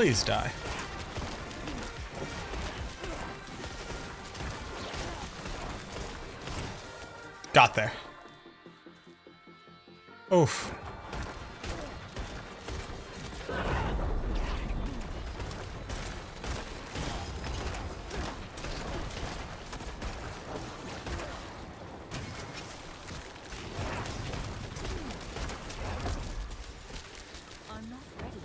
Please die. Got there. Oof. I'm not ready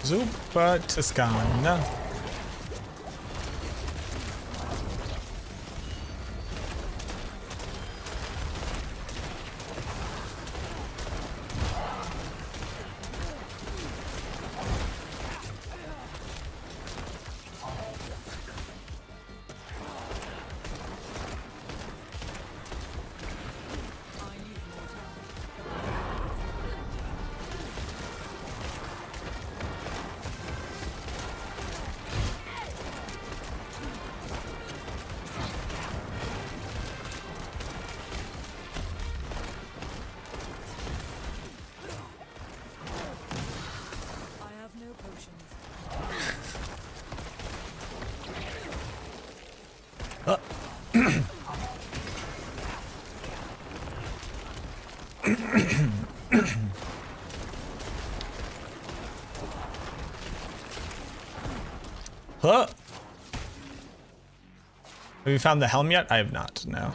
Zupa Toscana. Huh? Have you found the helm yet? I have not, no.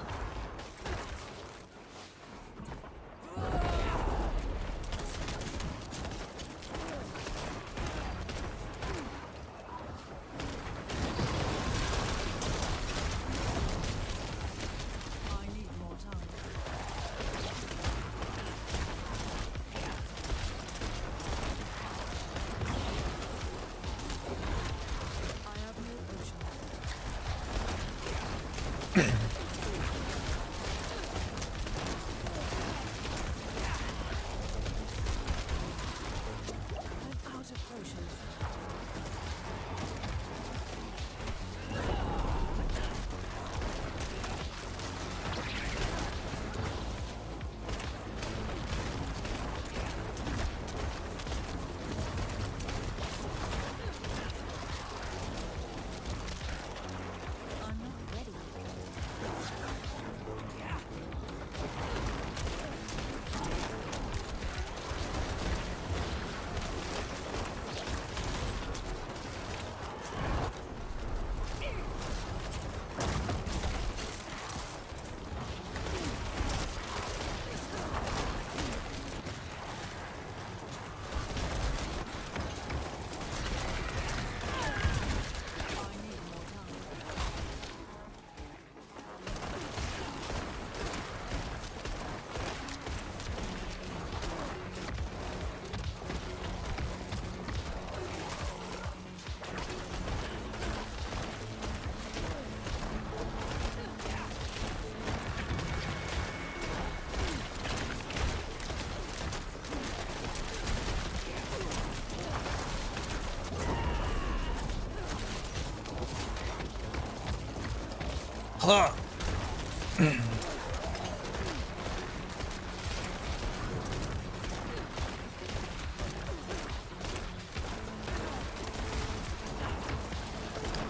Huh.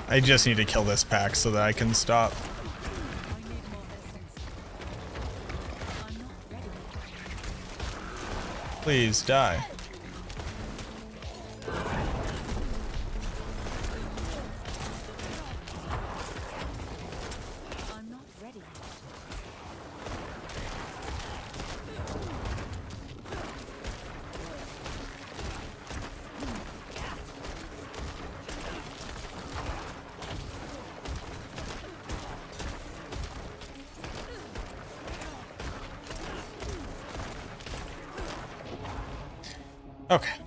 I just need to kill this pack so that I can stop. Please die. Okay.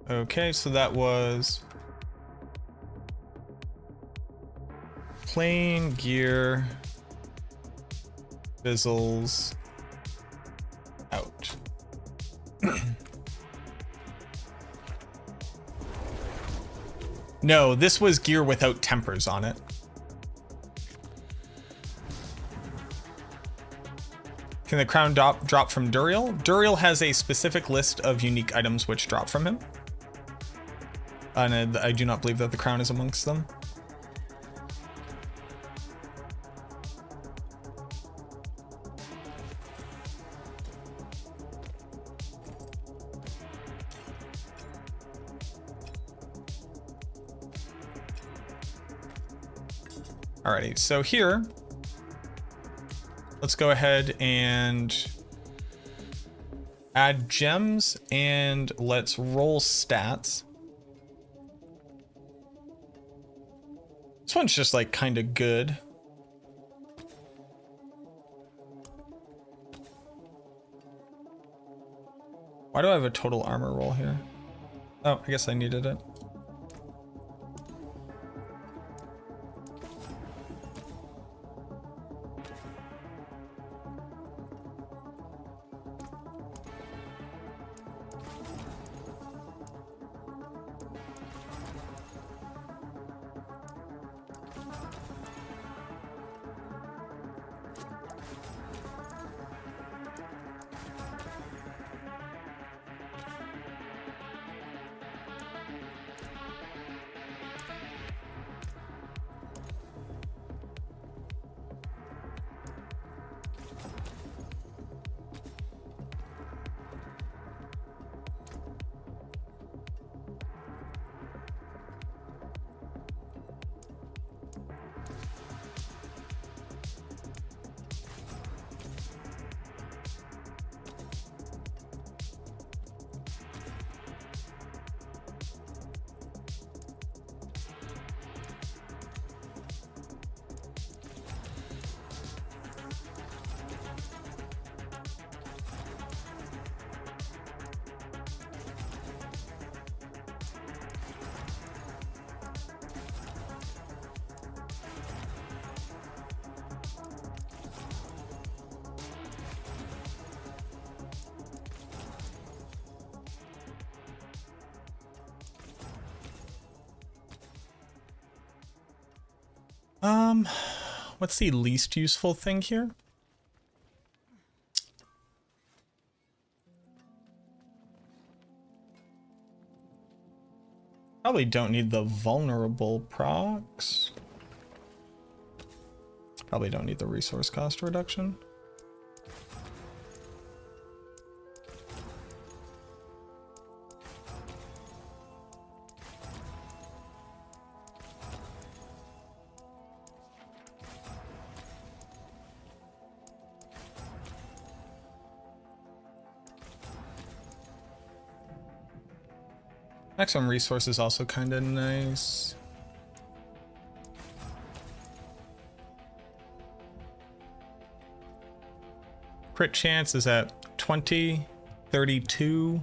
Okay, so that was plain gear, fizzles out. No, this was gear without tempers on it. Can the crown drop from Duriel? Duriel has a specific list of unique items which drop from him. And I do not believe that the crown is amongst them. Alrighty, so here, let's go ahead and add gems and let's roll stats. This one's just like kind of good. Why do I have a total armor roll here? Oh, I guess I needed it. What's the least useful thing here? Probably don't need the vulnerable procs. Probably don't need the resource cost reduction. Maximum resource is also kind of nice. Crit chance is at 20, 32.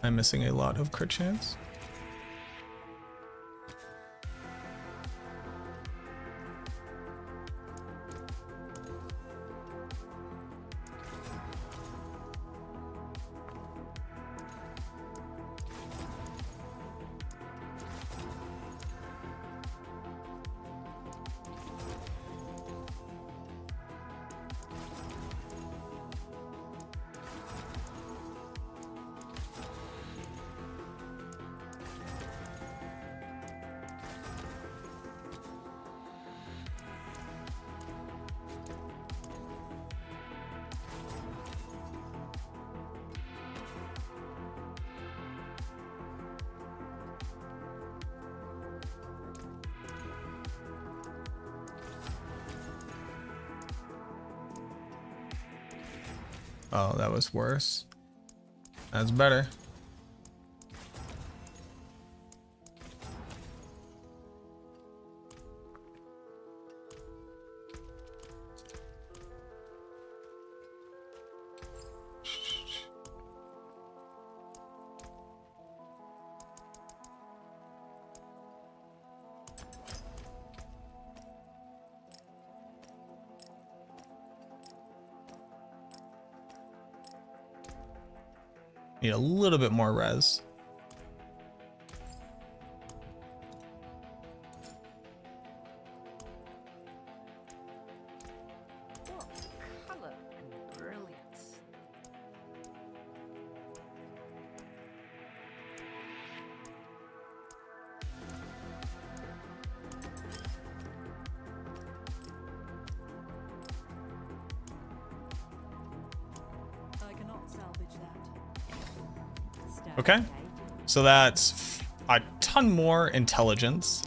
I'm missing a lot of crit chance. Oh, that was worse. That's better. Need a little bit more res. What colour and brilliance. I cannot salvage that. Stand Okay. okay. So that's a ton more intelligence.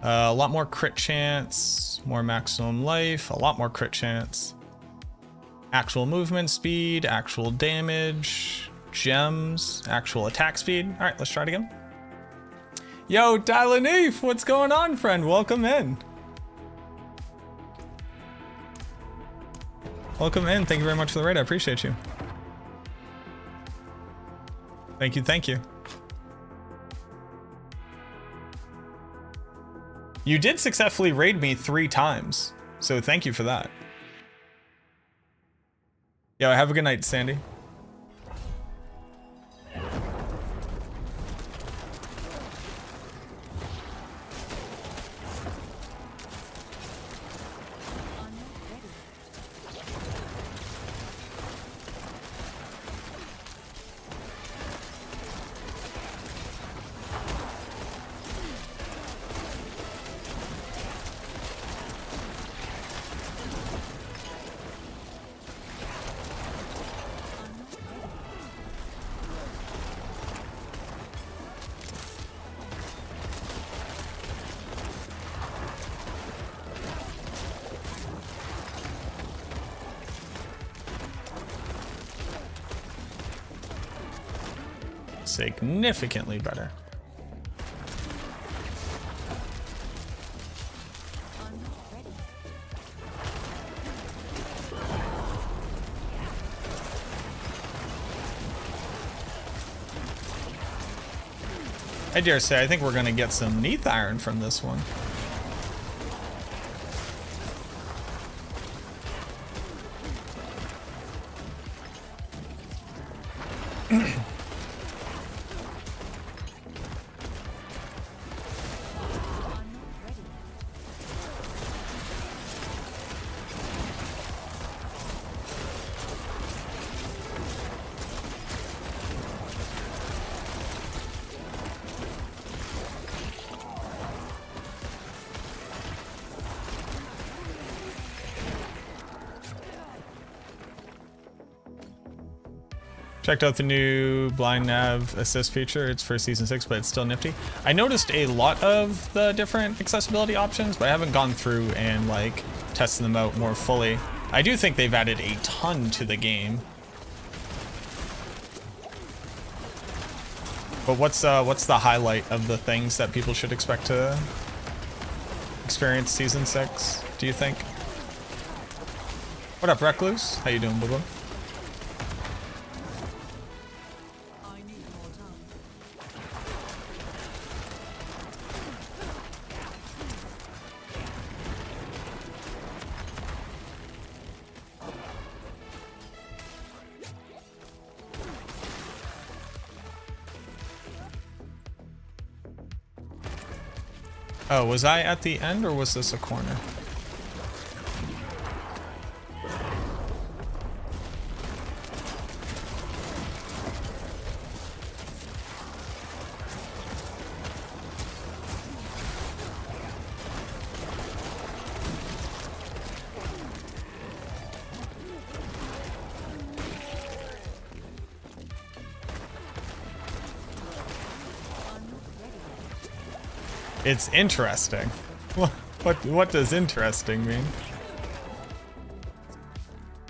A lot more crit chance, more maximum life, a lot more crit chance. Actual movement speed, actual damage, gems, actual attack speed. All right, let's try it again. Yo, Dylanif, what's going on, friend? Welcome in. Welcome in. Thank you very much for the raid. I appreciate you. Thank you, thank you. You did successfully raid me 3 times, so thank you for that. Yo, have a good night, Sandy. Significantly better. I dare say, I think we're gonna get some Neath Iron from this one. Checked out the new blind nav assist feature. It's for season 6, but it's still nifty. I noticed a lot of the different accessibility options, but I haven't gone through and like tested them out more fully. I do think they've added a ton to the game. But what's the highlight of the things that people should expect to experience season 6, do you think? What up, Recluse? How you doing, boo-boo? I need more time. Oh, was I at the end or was this a corner? It's interesting. What does interesting mean?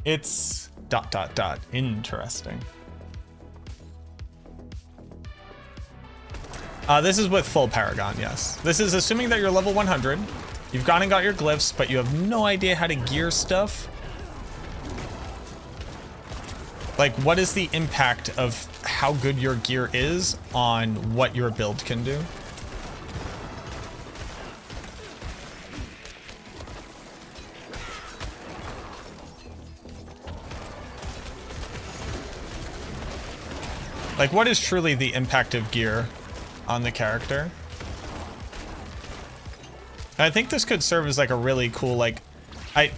It's ... interesting. This is with full Paragon, yes. This is assuming that you're level 100. You've gone and got your glyphs, but you have no idea how to gear stuff. Like, what is the impact of how good your gear is on what your build can do? Like, what is truly the impact of gear on the character? And I think this could serve as like a really cool, like, I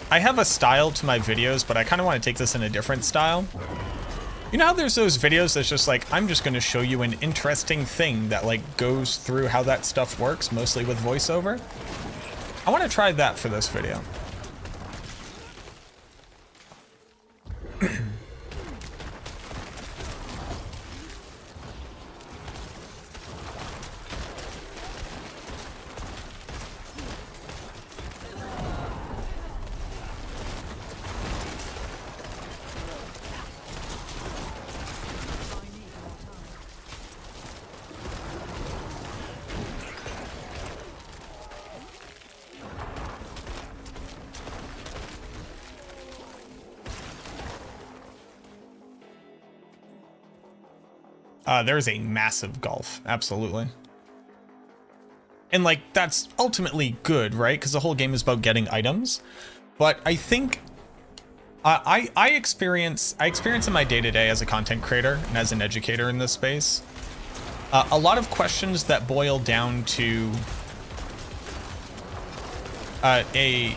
have a style to my videos, but I kind of want to take this in a different style. You know how there's those videos that's just like, I'm just going to show you an interesting thing that like goes through how that stuff works, mostly with voiceover? I want to try that for this video. There's a massive gulf, absolutely. And like, that's ultimately good, right? Because the whole game is about getting items. But I think I experience in my day-to-day as a content creator and as an educator in this space, a lot of questions that boil down to a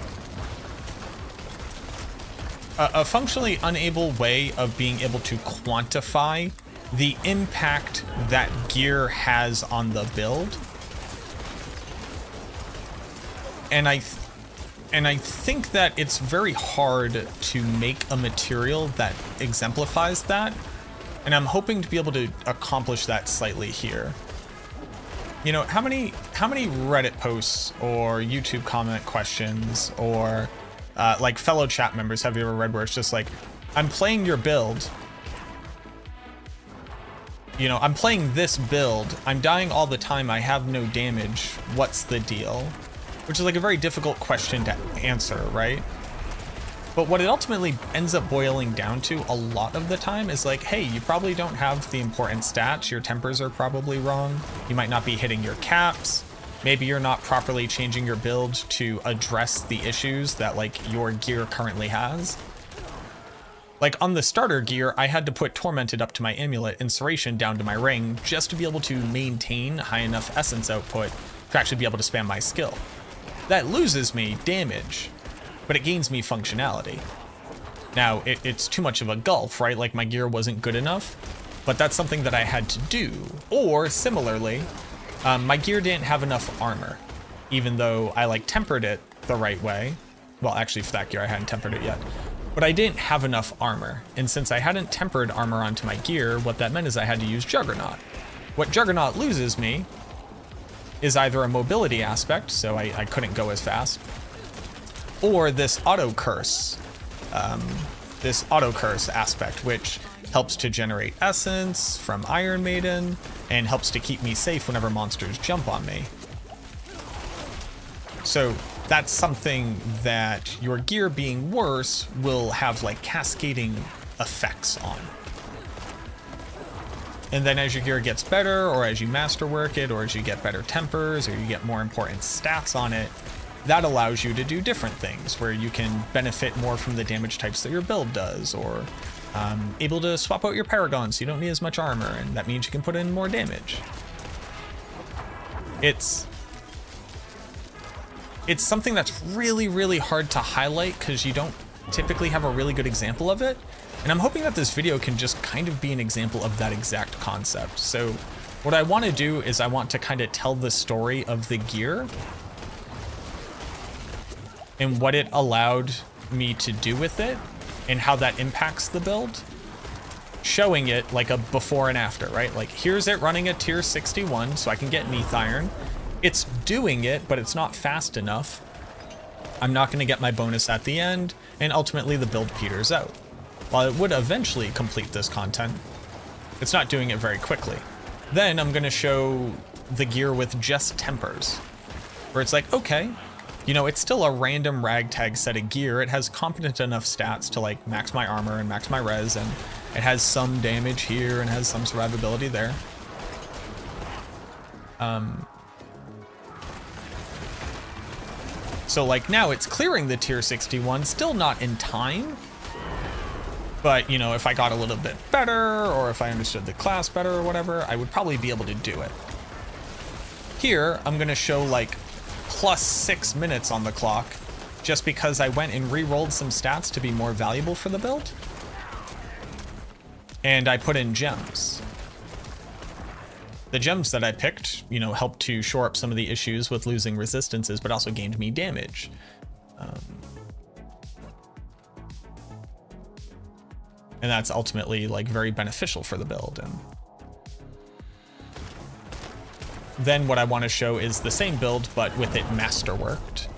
functionally unable way of being able to quantify the impact that gear has on the build. And I think that it's very hard to make a material that exemplifies that. And I'm hoping to be able to accomplish that slightly here. You know, how many Reddit posts or YouTube comment questions or like fellow chat members have you ever read where it's just like, I'm playing your build, you know, I'm playing this build, I'm dying all the time, I have no damage, what's the deal? Which is like a very difficult question to answer, right? But what it ultimately ends up boiling down to a lot of the time is like, hey, you probably don't have the important stats, your tempers are probably wrong, you might not be hitting your caps, maybe you're not properly changing your build to address the issues that like your gear currently has. Like on the starter gear, I had to put Tormented up to my amulet, Insuration down to my ring, just to be able to maintain high enough essence output to actually be able to spam my skill. That loses me damage, but it gains me functionality. Now, it's too much of a gulf, right? Like my gear wasn't good enough, but that's something that I had to do. Or similarly, my gear didn't have enough armor, even though I like tempered it the right way. Well, actually for that gear, I hadn't tempered it yet. But I didn't have enough armor, and since I hadn't tempered armor onto my gear, what that meant is I had to use Juggernaut. What Juggernaut loses me is either a mobility aspect, so I couldn't go as fast, or this auto curse aspect, which helps to generate essence from Iron Maiden and helps to keep me safe whenever monsters jump on me. So that's something that your gear being worse will have like cascading effects on. And then as your gear gets better, or as you masterwork it, or as you get better tempers, or you get more important stats on it, that allows you to do different things where you can benefit more from the damage types that your build does, or able to swap out your Paragon so you don't need as much armor, and that means you can put in more damage. It's something that's really, really hard to highlight because you don't typically have a really good example of it. And I'm hoping that this video can just kind of be an example of that exact concept. So what I want to do is I want to kind of tell the story of the gear and what it allowed me to do with it and how that impacts the build. Showing it like a before and after, right? Like here's it running at tier 61 so I can get Neath Iron. It's doing it, but it's not fast enough. I'm not going to get my bonus at the end, and ultimately the build peters out. While it would eventually complete this content, it's not doing it very quickly. Then I'm going to show the gear with just tempers, where it's like, okay, you know, it's still a random ragtag set of gear. It has competent enough stats to like max my armor and max my res, and it has some damage here and has some survivability there. So like now it's clearing the tier 61, still not in time, But, you know, if I got a little bit better, or if I understood the class better or whatever, I would probably be able to do it. Here, I'm gonna show like plus 6 minutes on the clock, just because I went and re-rolled some stats to be more valuable for the build. And I put in gems. The gems that I picked, you know, helped to shore up some of the issues with losing resistances, but also gained me damage. And that's ultimately like very beneficial for the build. And then what I want to show is the same build, but with it masterworked.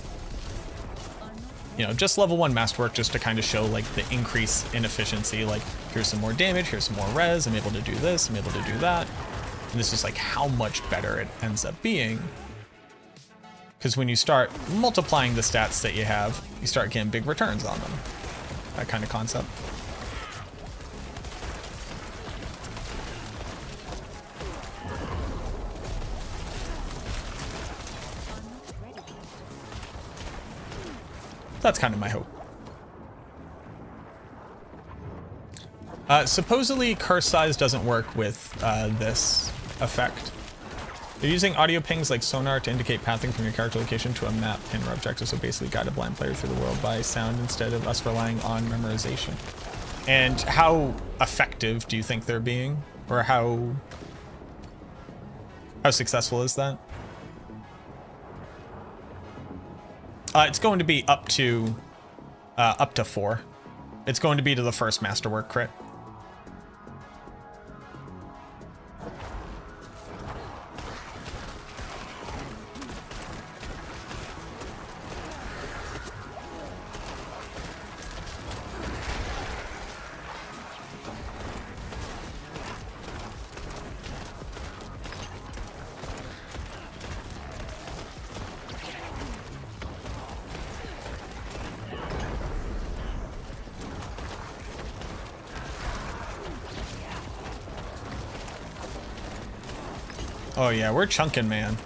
You know, just level 1 masterwork, just to kind of show like the increase in efficiency. Like, here's some more damage, here's some more res, I'm able to do this, I'm able to do that. And this is like how much better it ends up being. Because when you start multiplying the stats that you have, you start getting big returns on them. That kind of concept. That's kind of my hope. Supposedly curse size doesn't work with this effect. They're using audio pings like sonar to indicate pathing from your character location to a map, pin, or objective, so basically guide a blind player through the world by sound instead of us relying on memorization. And how effective do you think they're being? Or how successful is that? It's going to be up to 4. It's going to be to the first masterwork crit. Oh yeah, we're chunking, man.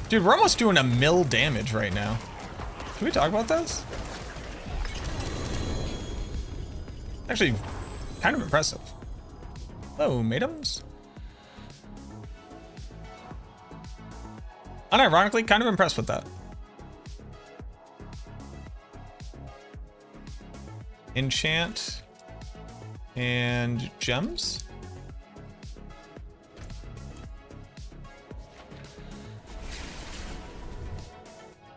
Dude, we're almost doing 1 mil damage right now. Can we talk about this? Actually, kind of impressive. Hello, matems. Unironically, kind of impressed with that. Enchant and gems.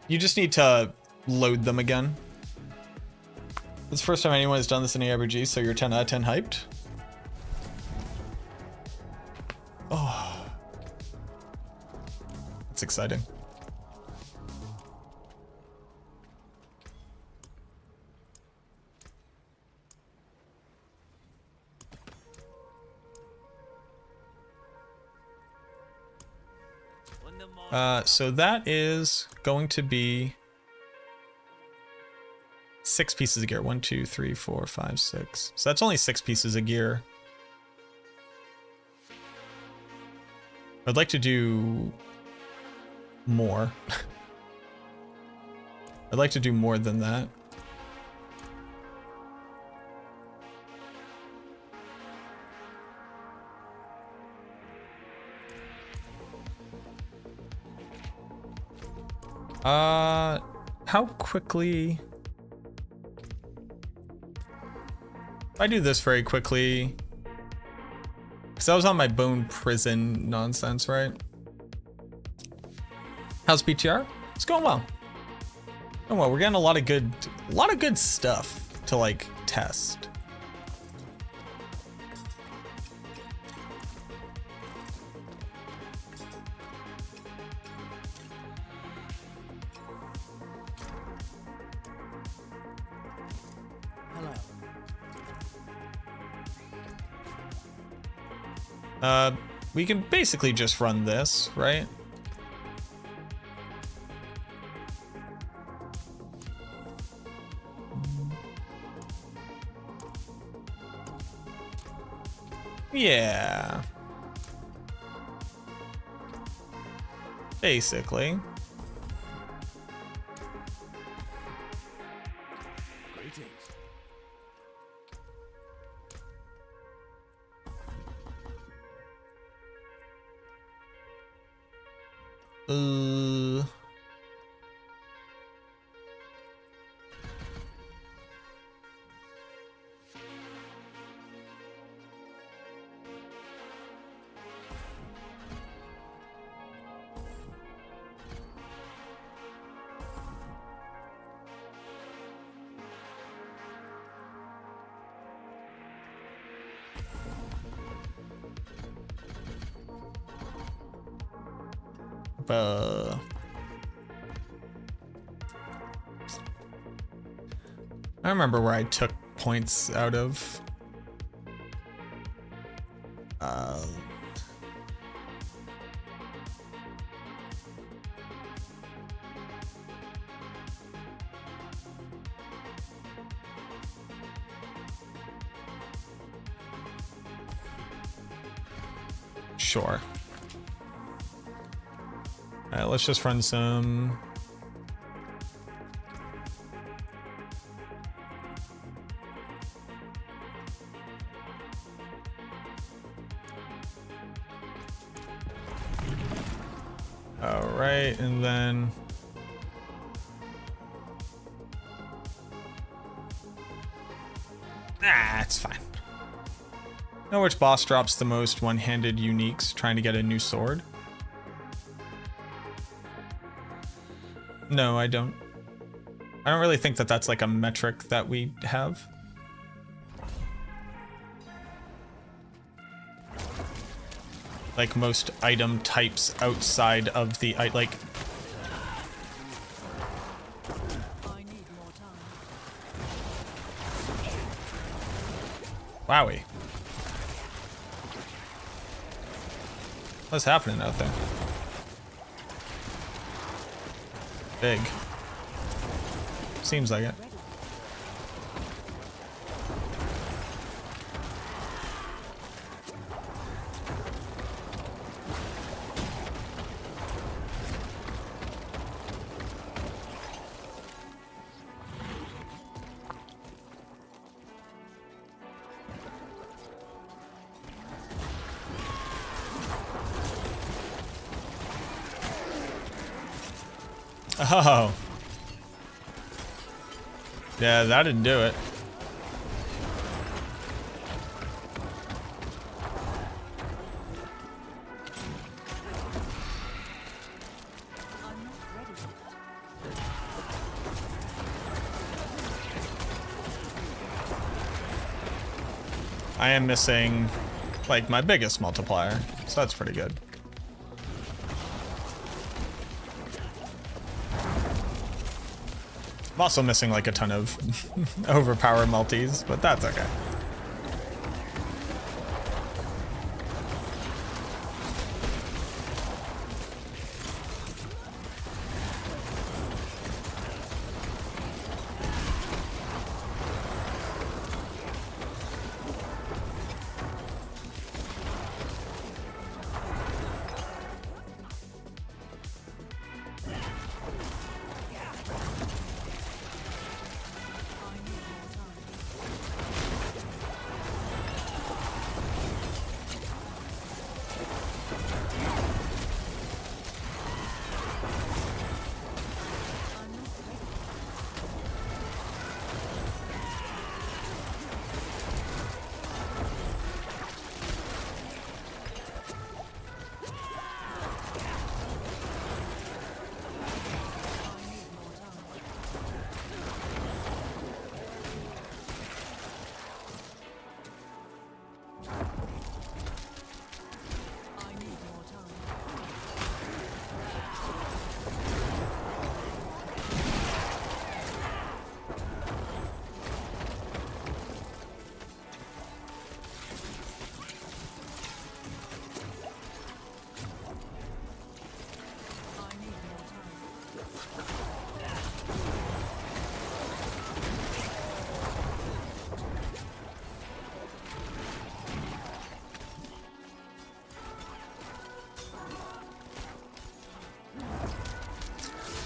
You just need to load them again. It's the first time anyone has done this in ARPG, so you're 10 out of 10 hyped. Oh. It's exciting. So that is going to be 6 pieces of gear. 1, 2, 3, 4, 5, 6. So that's only 6 pieces of gear. I'd like to do more. I'd like to do more than that. How quickly? If I do this very quickly, because I was on my bone prison nonsense, right? How's PTR? It's going well. Oh well, we're getting a lot of good stuff to like test. We can basically just run this, right? Yeah. Basically. Greetings. I remember where I took points out of. Sure. Alright, let's just run some. Alright, and then it's fine. Know which boss drops the most one-handed uniques trying to get a new sword? No, I don't. I don't really think that that's like a metric that we have. Like most item types outside of the like. I need more time. Wowie. What's happening out there? Big. Seems like it. Oh. Yeah, that didn't do it. I'm not ready yet. I am missing like my biggest multiplier, so that's pretty good. I'm also missing like a ton of overpower multis, but that's okay.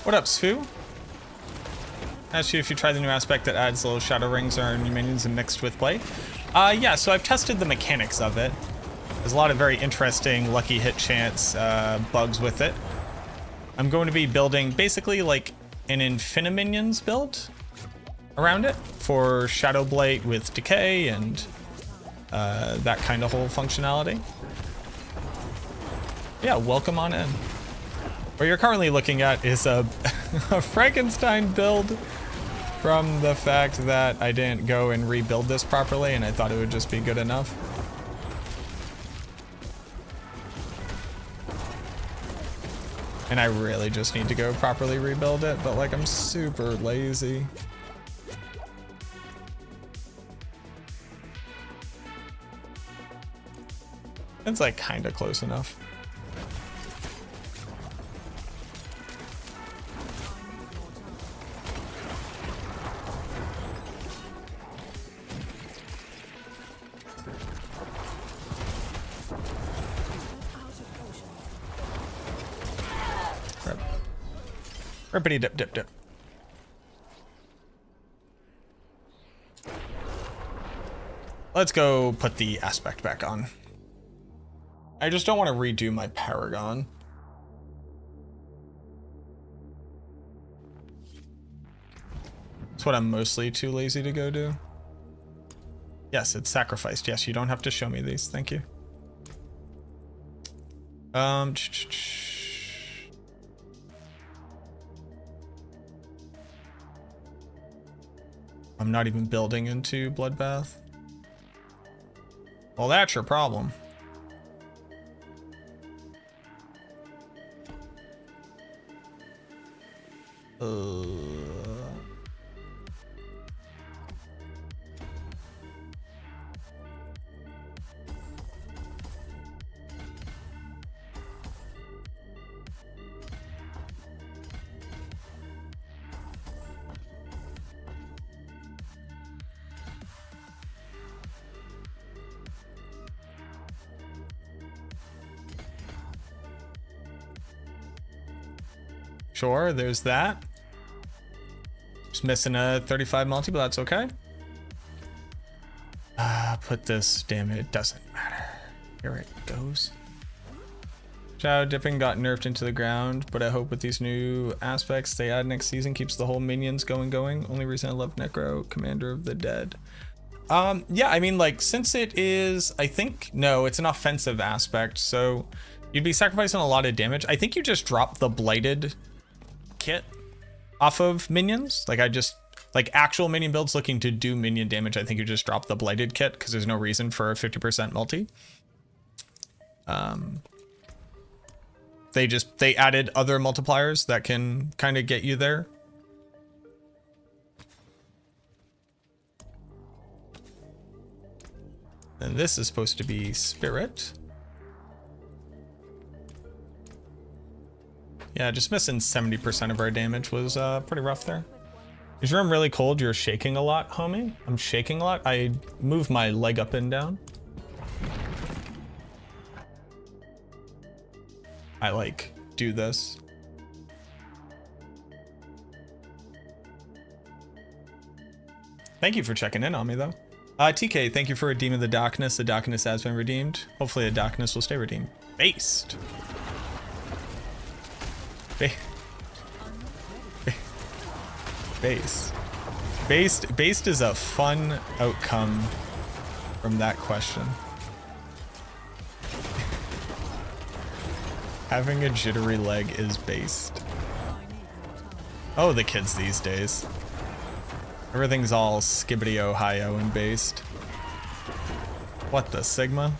What up, Sfu? Ask you if you tried the new aspect that adds little shadow rings or new minions and mixed with play. Yeah, so I've tested the mechanics of it. There's a lot of very interesting lucky hit chance bugs with it. I'm going to be building basically like an Infiniminions build around it for Shadow Blight with Decay and that kind of whole functionality. Yeah, welcome on in. What you're currently looking at is a, a Frankenstein build from the fact that I didn't go and rebuild this properly and I thought it would just be good enough. And I really just need to go properly rebuild it, but like I'm super lazy. It's like kind of close enough. Rippity dip dip dip. Let's go put the aspect back on. I just don't want to redo my Paragon. That's what I'm mostly too lazy to go do. Yes, it's sacrificed. Yes, you don't have to show me these. Thank you. I'm not even building into Bloodbath. Well, that's your problem. Sure, there's that. Just missing a 35 multi, but that's okay. Put this, damn it doesn't matter. Here it goes. Shadow dipping got nerfed into the ground, but I hope with these new aspects they add next season keeps the whole minions going. Only reason I love Necro, Commander of the Dead. Yeah, I mean, like, since it is, I think, no, it's an offensive aspect, so you'd be sacrificing a lot of damage. I think you just drop the Blighted kit off of minions. Like, like actual minion builds looking to do minion damage, I think you just drop the Blighted kit because there's no reason for a 50% multi. They added other multipliers that can kind of get you there. And this is supposed to be Spirit. Yeah, just missing 70% of our damage was pretty rough there. Is your room really cold? You're shaking a lot, homie? I'm shaking a lot. I move my leg up and down. I like do this. Thank you for checking in on me though. TK, thank you for redeeming the Darkness. The Darkness has been redeemed. Hopefully the Darkness will stay redeemed. Based. Based is a fun outcome from that question. Having a jittery leg is based. Oh, the kids these days. Everything's all skibbity Ohio and based. What the Sigma?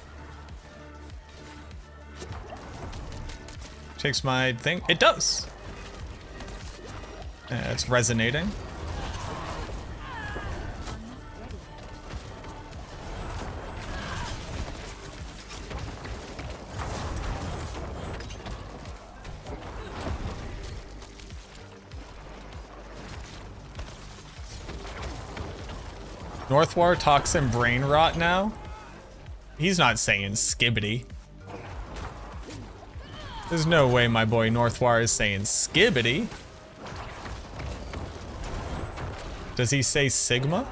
Takes my thing. It does. Yeah, it's resonating. Northwar talks in brain rot now? He's not saying skibbity. There's no way my boy Northwar is saying skibbity. Does he say Sigma?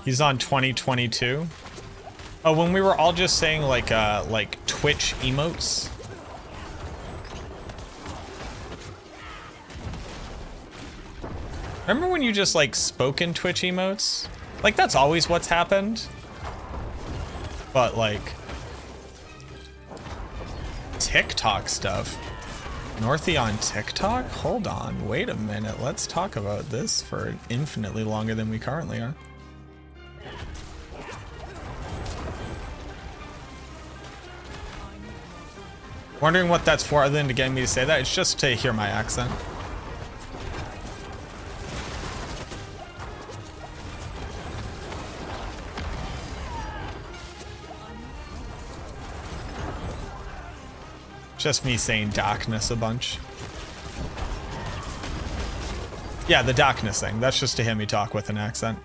He's on 2022. Oh, when we were all just saying like Twitch emotes. Remember when you just like spoke in Twitch emotes? Like that's always what's happened. But like TikTok stuff. Northy on TikTok? Hold on, wait a minute. Let's talk about this for infinitely longer than we currently are. Wondering what that's for other than to get me to say that. It's just to hear my accent. Just me saying darkness a bunch. Yeah, the darkness thing. That's just to hear me talk with an accent.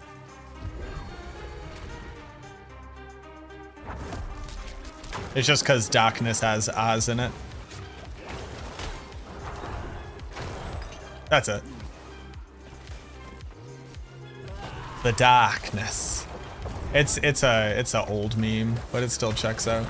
It's just because darkness has Oz in it. That's it. The darkness. It's a old meme, but it still checks out.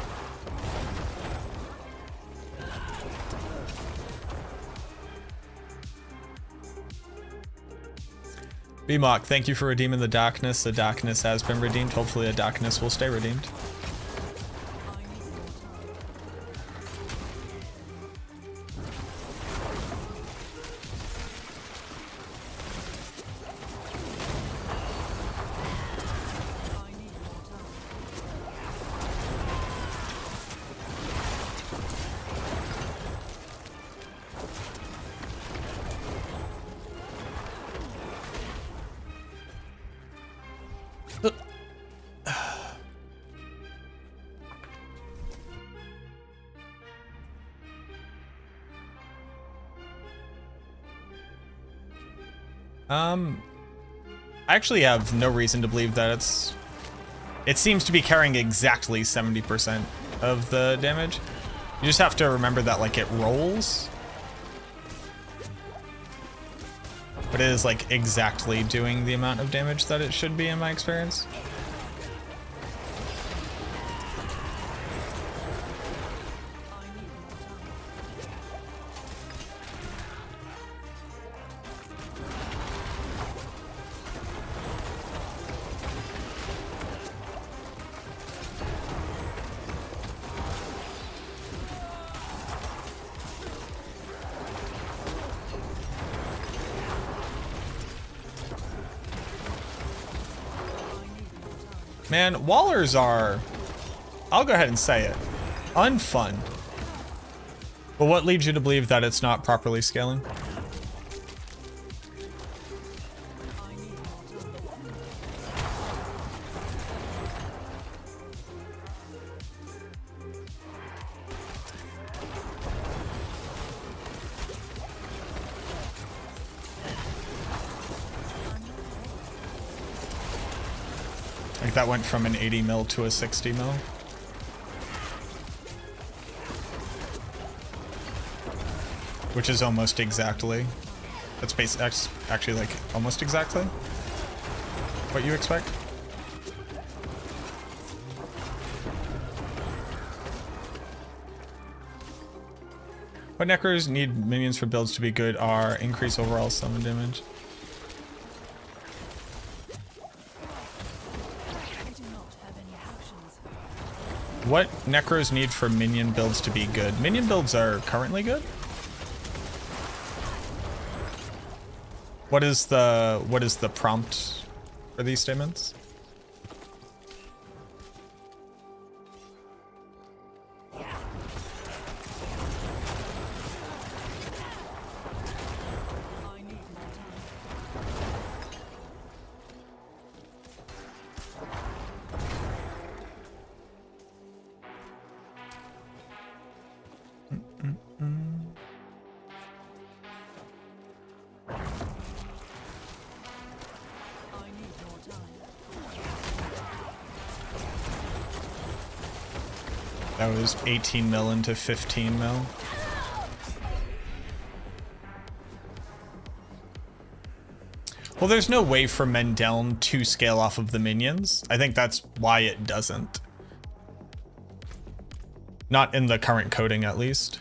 BMOC, thank you for redeeming the darkness. The darkness has been redeemed. Hopefully the darkness will stay redeemed. I actually have no reason to believe that it seems to be carrying exactly 70% of the damage. You just have to remember that like it rolls. But it is like exactly doing the amount of damage that it should be in my experience. Man, wallers are, I'll go ahead and say it, unfun. But what leads you to believe that it's not properly scaling? Like that went from an 80 mil to a 60 mil. Which is almost exactly. That's actually like almost exactly what you expect. What necros need minions for builds to be good are increase overall summon damage. What necros need for minion builds to be good? Minion builds are currently good? What is the prompt for these statements? That was 18 mil into 15 mil. Well, there's no way for Mendeln to scale off of the minions. I think that's why it doesn't. Not in the current coding, at least.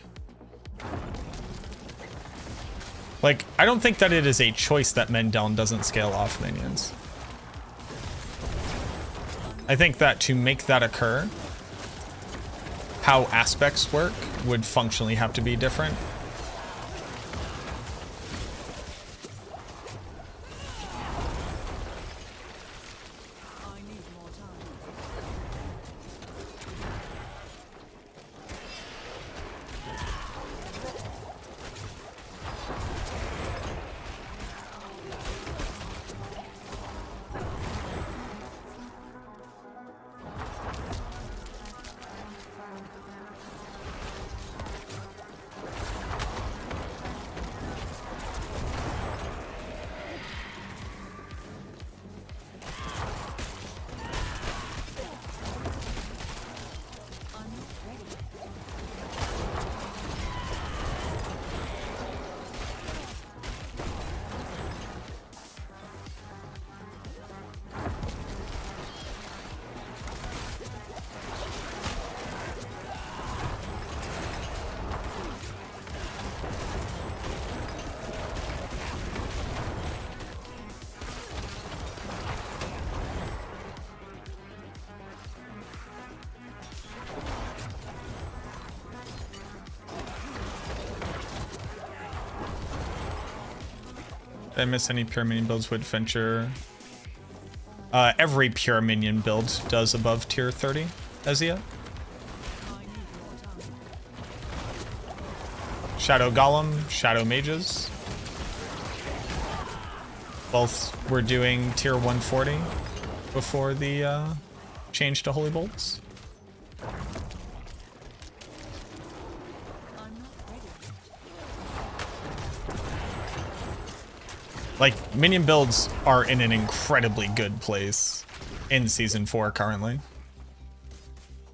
Like, I don't think that it is a choice that Mendeln doesn't scale off minions. I think that to make that occur, how aspects work would functionally have to be different. I need more time. Did I miss any pure minion builds with Venture? Every pure minion build does above tier 30 as yet. Shadow Golem, Shadow Mages. Both were doing tier 140 before the change to Holy Bolts. Like, minion builds are in an incredibly good place in Season 4 currently.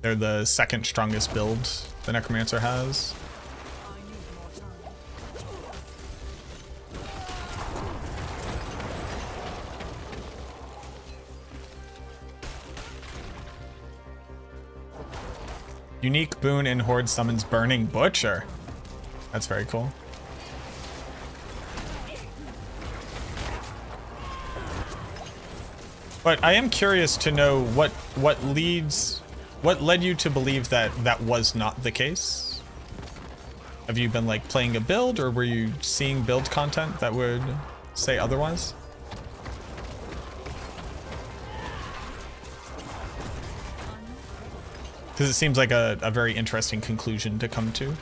They're the second strongest build the Necromancer has. Unique boon in Horde summons Burning Butcher. That's very cool. But I am curious to know what led you to believe that that was not the case? Have you been like playing a build, or were you seeing build content that would say otherwise? Because it seems like a very interesting conclusion to come to.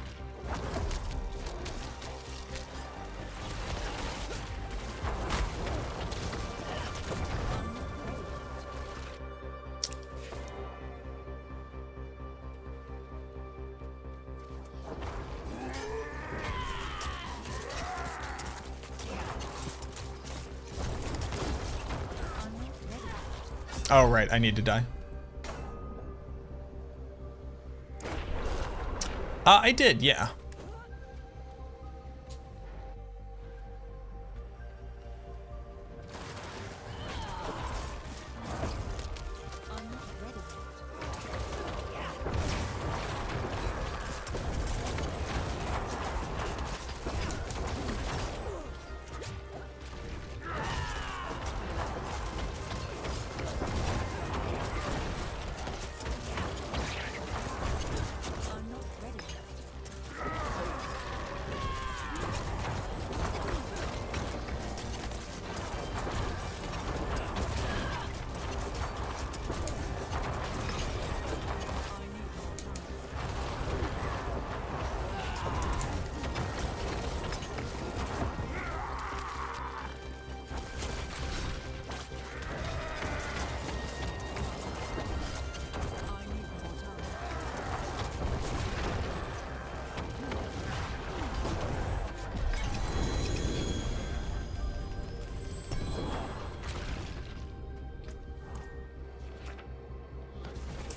Oh, right, I need to die. I did, yeah.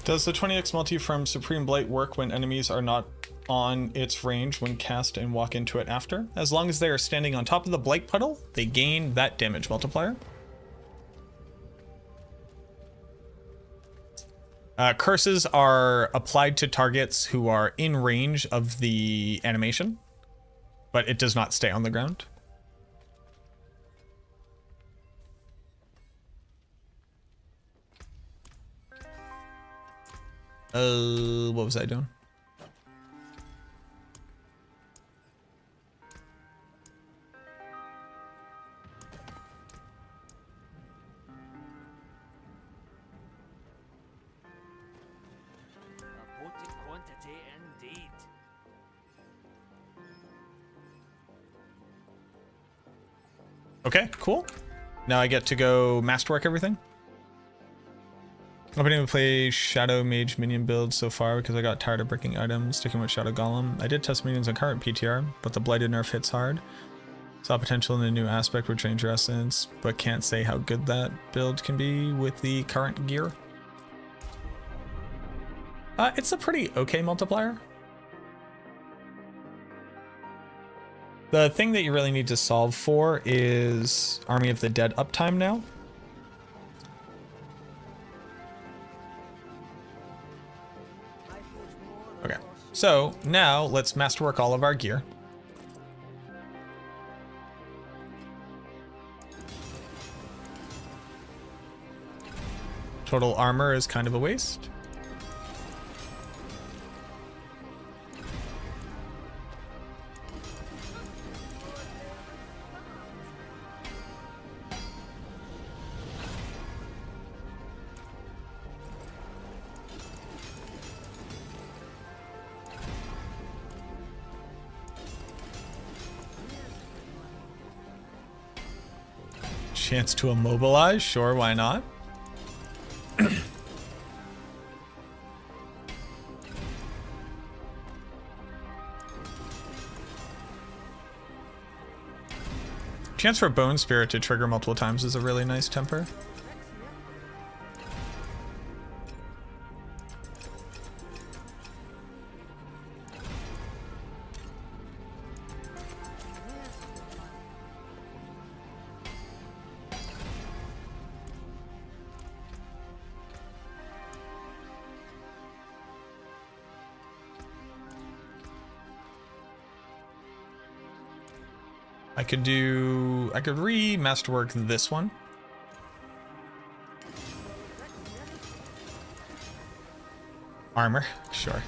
Does the 20x multi from Supreme Blight work when enemies are not on its range when cast and walk into it after. As long as they are standing on top of the blight puddle, they gain that damage multiplier. Curses are applied to targets who are in range of the animation, but it does not stay on the ground. What was I doing? A potent quantity indeed. Okay, cool. Now I get to go masterwork everything. I've been able to play Shadow Mage minion build so far because I got tired of breaking items, sticking with Shadow Golem. I did test minions on current PTR, but the Blighted nerf hits hard. Saw potential in a new aspect with Ranger Essence, but can't say how good that build can be with the current gear. It's a pretty okay multiplier. The thing that you really need to solve for is Army of the Dead uptime now. Okay, so now let's masterwork all of our gear. Total armor is kind of a waste. Chance to immobilize? Sure, why not? Chance for Bone Spirit to trigger multiple times is a really nice temper. I could re-masterwork this one. Armor, sure.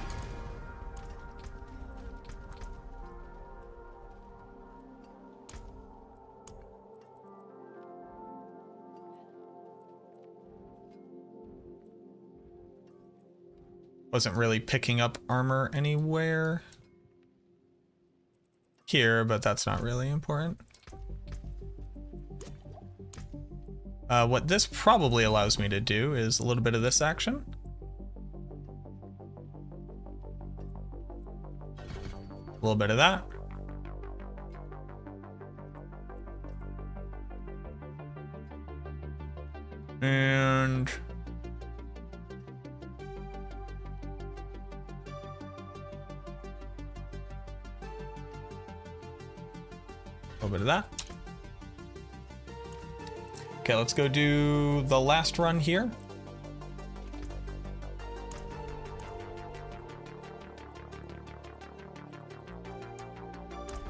Wasn't really picking up armor anywhere here, but that's not really important. What this probably allows me to do is a little bit of this action. A little bit of that. And a little bit of that. Okay, let's go do the last run here.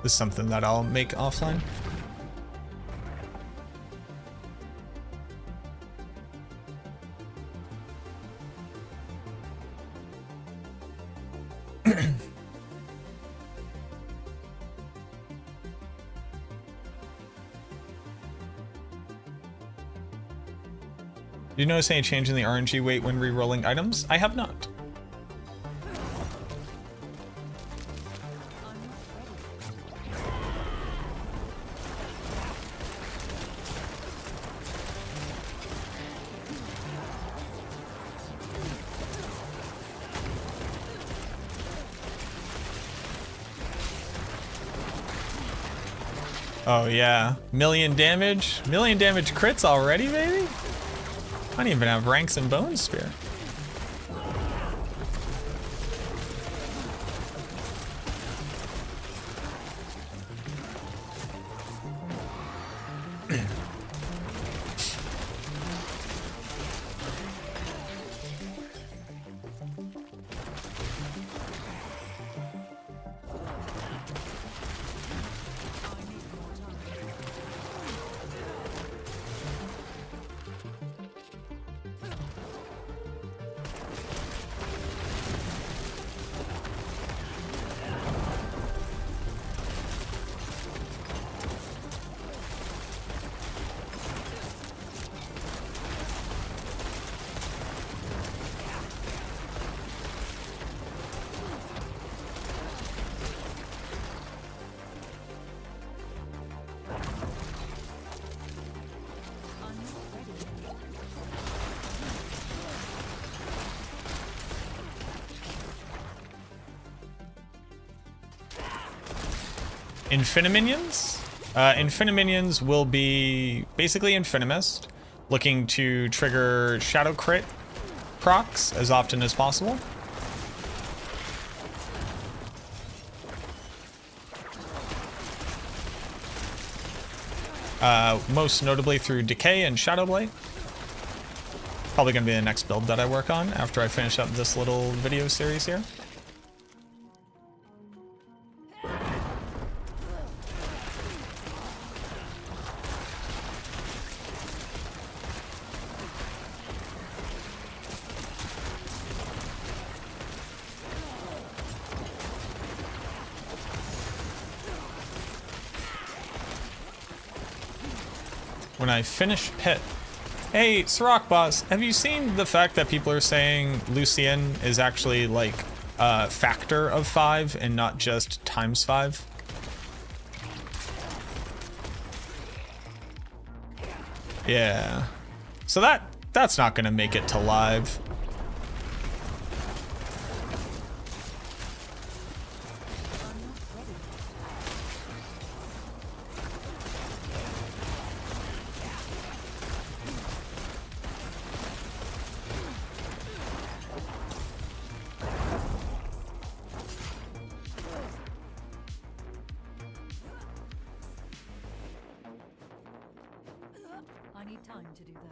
This is something that I'll make offline. Do you notice any change in the RNG weight when re-rolling items? I have not. Oh yeah, million damage crits already, baby? I don't even have ranks in Bone Spear. Infiniminions. Infiniminions will be basically Infinimist, looking to trigger Shadow Crit procs as often as possible. Most notably through Decay and Shadow Blight. Probably going to be the next build that I work on after I finish up this little video series here. When I finish Pit. Hey, Sirach Boss, have you seen the fact that people are saying Lucien is actually like a factor of 5 and not just times 5? Yeah. So that's not gonna make it to live. I need time to do that.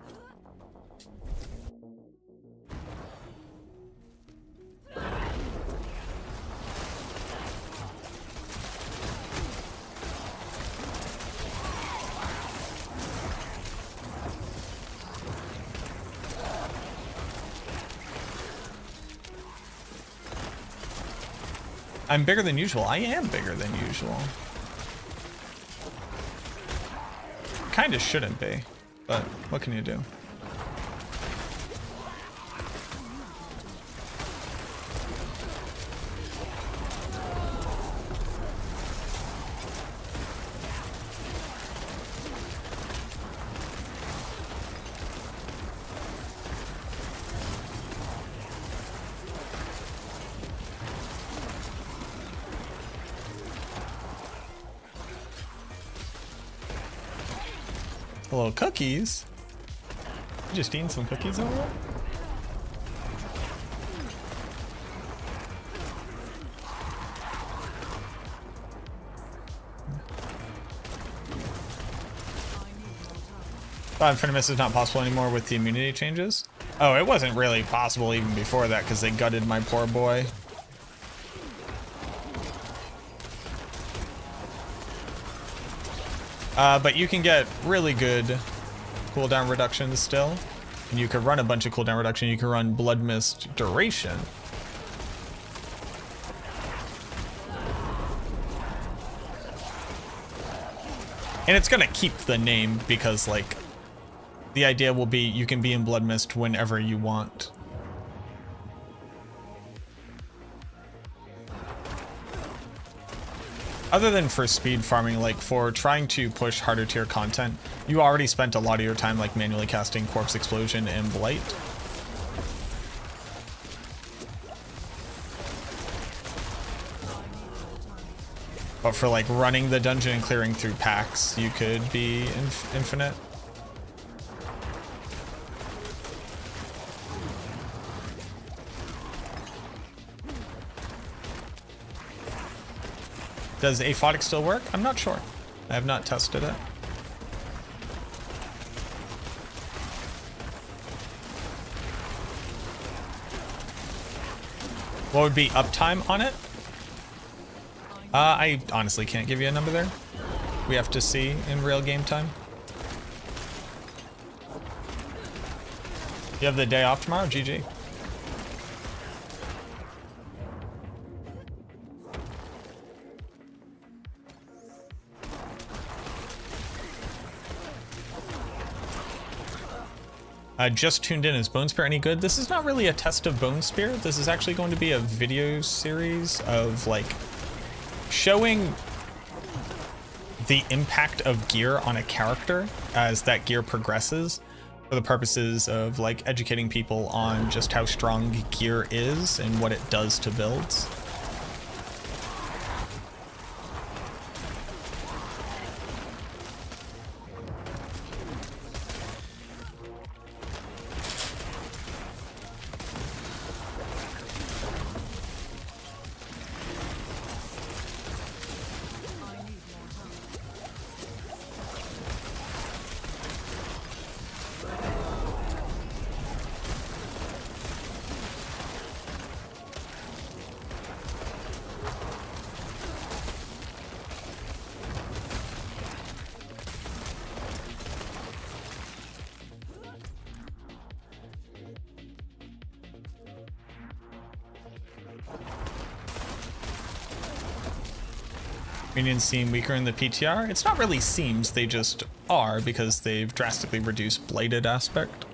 I'm bigger than usual. I am bigger than usual. Kinda shouldn't be, but what can you do? Little cookies. You just eating some cookies over there? Infinimus is not possible anymore with the immunity changes. Oh, it wasn't really possible even before that because they gutted my poor boy. But you can get really good cooldown reductions still. And you can run a bunch of cooldown reduction. You can run Blood Mist Duration. And it's gonna keep the name because, like, the idea will be you can be in Blood Mist whenever you want. Other than for speed farming, like for trying to push harder tier content, you already spent a lot of your time like manually casting Corpse Explosion and Blight. But for like running the dungeon and clearing through packs, you could be infinite. Does aphotic still work? I'm not sure. I have not tested it. What would be uptime on it? I honestly can't give you a number there. We have to see in real game time. You have the day off tomorrow? GG. Just tuned in. Is Bone Spear any good? This is not really a test of Bone Spear. This is actually going to be a video series of like showing the impact of gear on a character as that gear progresses, for the purposes of like educating people on just how strong gear is and what it does to builds. Minions seem weaker in the PTR. It's not really seems, they just are because they've drastically reduced bladed aspect.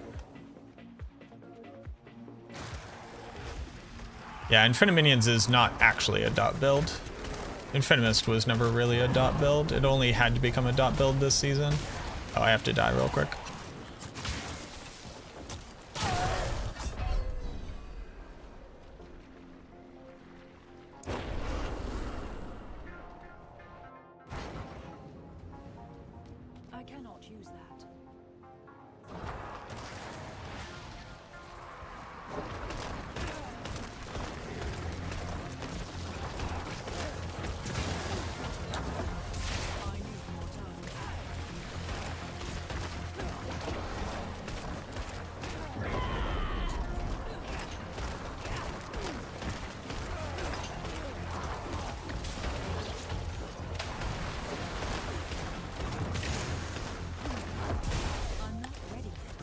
Yeah, Infinite Minions is not actually a dot build. Infinimist was never really a dot build. It only had to become a dot build this season. Oh, I have to die real quick. I cannot use that. I need more time. I'm not ready yet.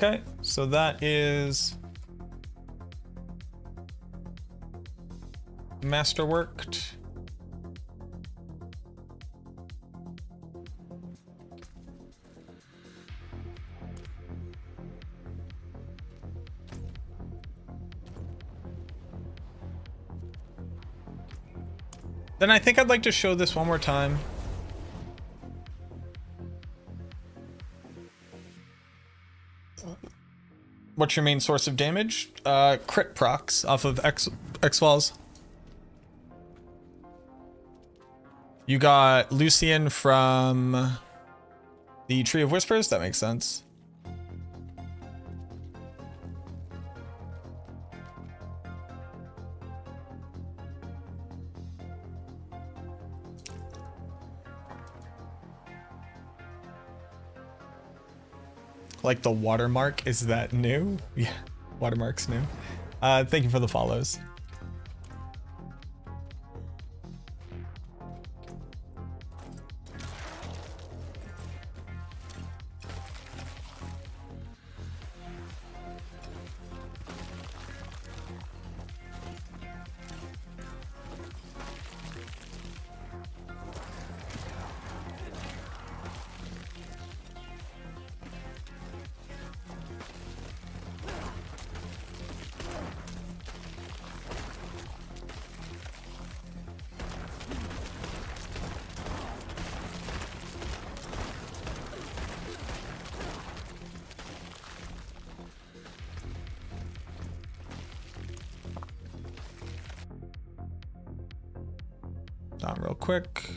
Okay, so that is masterworked. Then I think I'd like to show this one more time. What's your main source of damage? Crit procs off of X-Falls. You got Lucian from the Tree of Whispers. That makes sense. Like the watermark, is that new? Yeah, watermark's new. Thank you for the follows. Down real quick.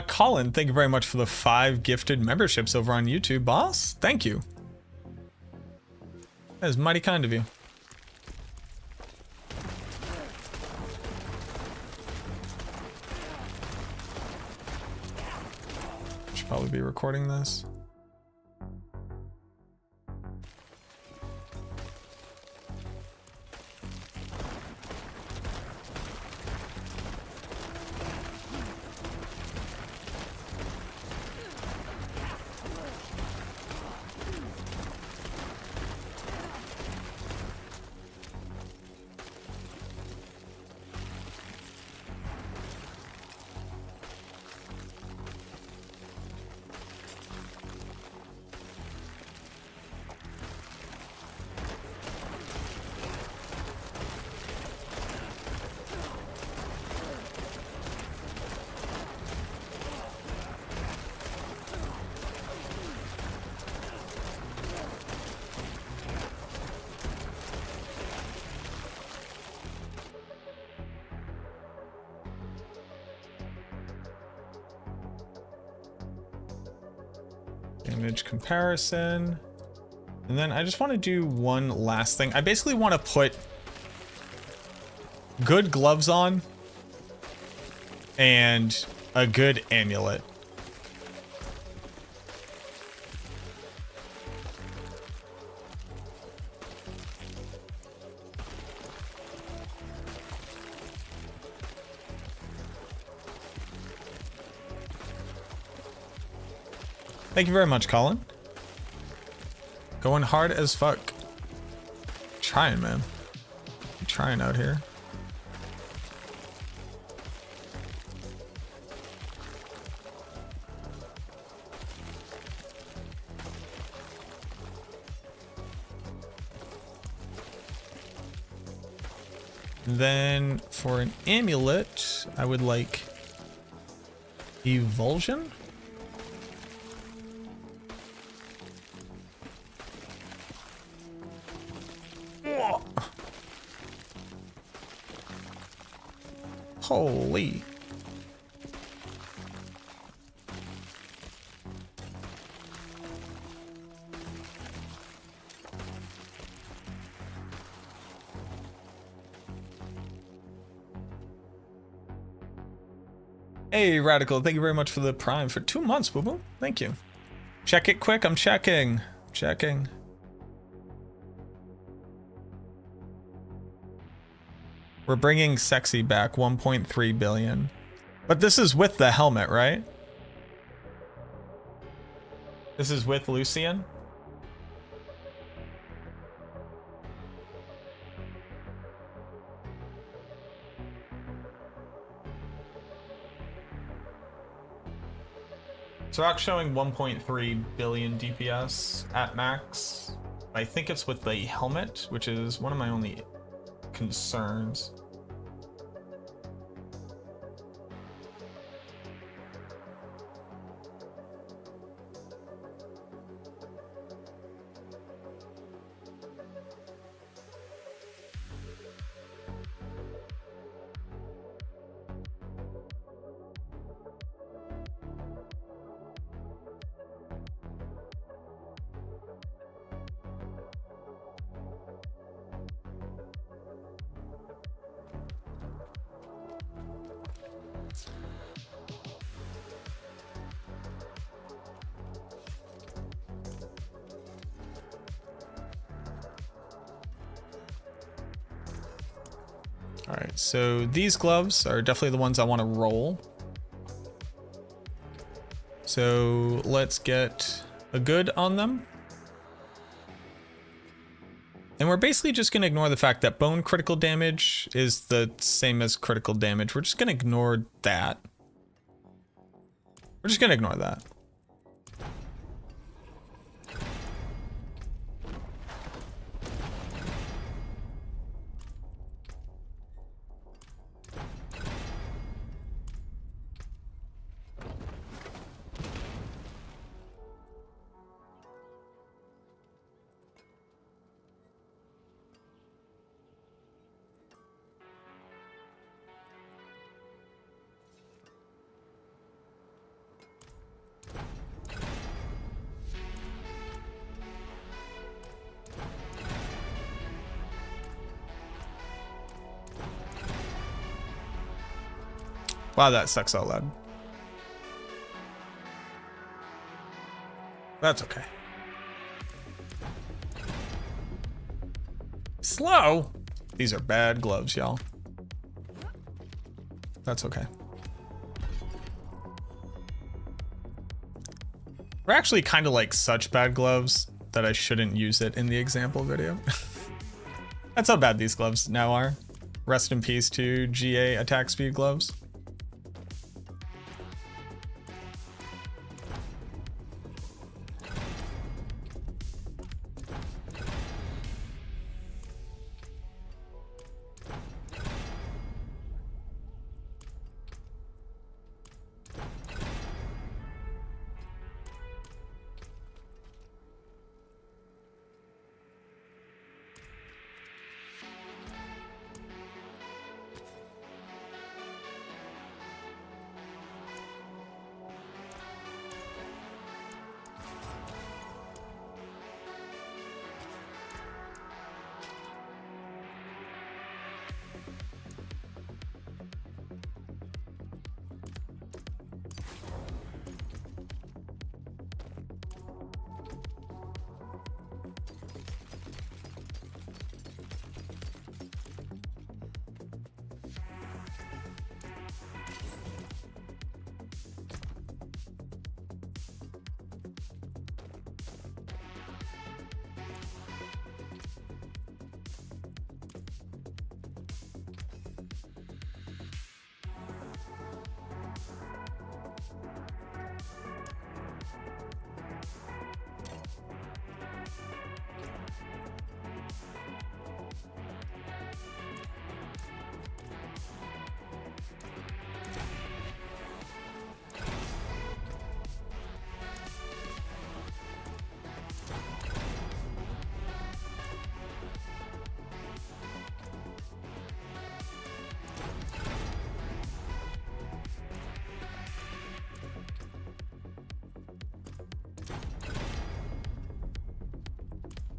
Colin, thank you very much for the 5 gifted memberships over on YouTube, boss. Thank you. That is mighty kind of you. Should probably be recording this. Damage comparison. And then I just want to do one last thing. I basically want to put good gloves on and a good amulet. Thank you very much, Colin. Going hard as fuck. Trying, man. I'm trying out here. Then for an amulet, I would like Evulsion. Holy. Hey, Radical, thank you very much for the Prime for 2 months, boo boo. Thank you. Check it quick, I'm checking. Checking. We're bringing Sexy back, 1.3 billion. But this is with the helmet, right? This is with Lucian? So Rock's showing 1.3 billion DPS at max. I think it's with the helmet, which is one of my only concerns. All right, so these gloves are definitely the ones I want to roll. So let's get a good on them. And we're basically just going to ignore the fact that bone critical damage is the same as critical damage. We're just going to ignore that. We're just going to ignore that. Wow, that sucks out loud. That's okay. Slow? These are bad gloves, y'all. That's okay. We're actually kind of like such bad gloves that I shouldn't use it in the example video. That's how bad these gloves now are. Rest in peace to GA attack speed gloves.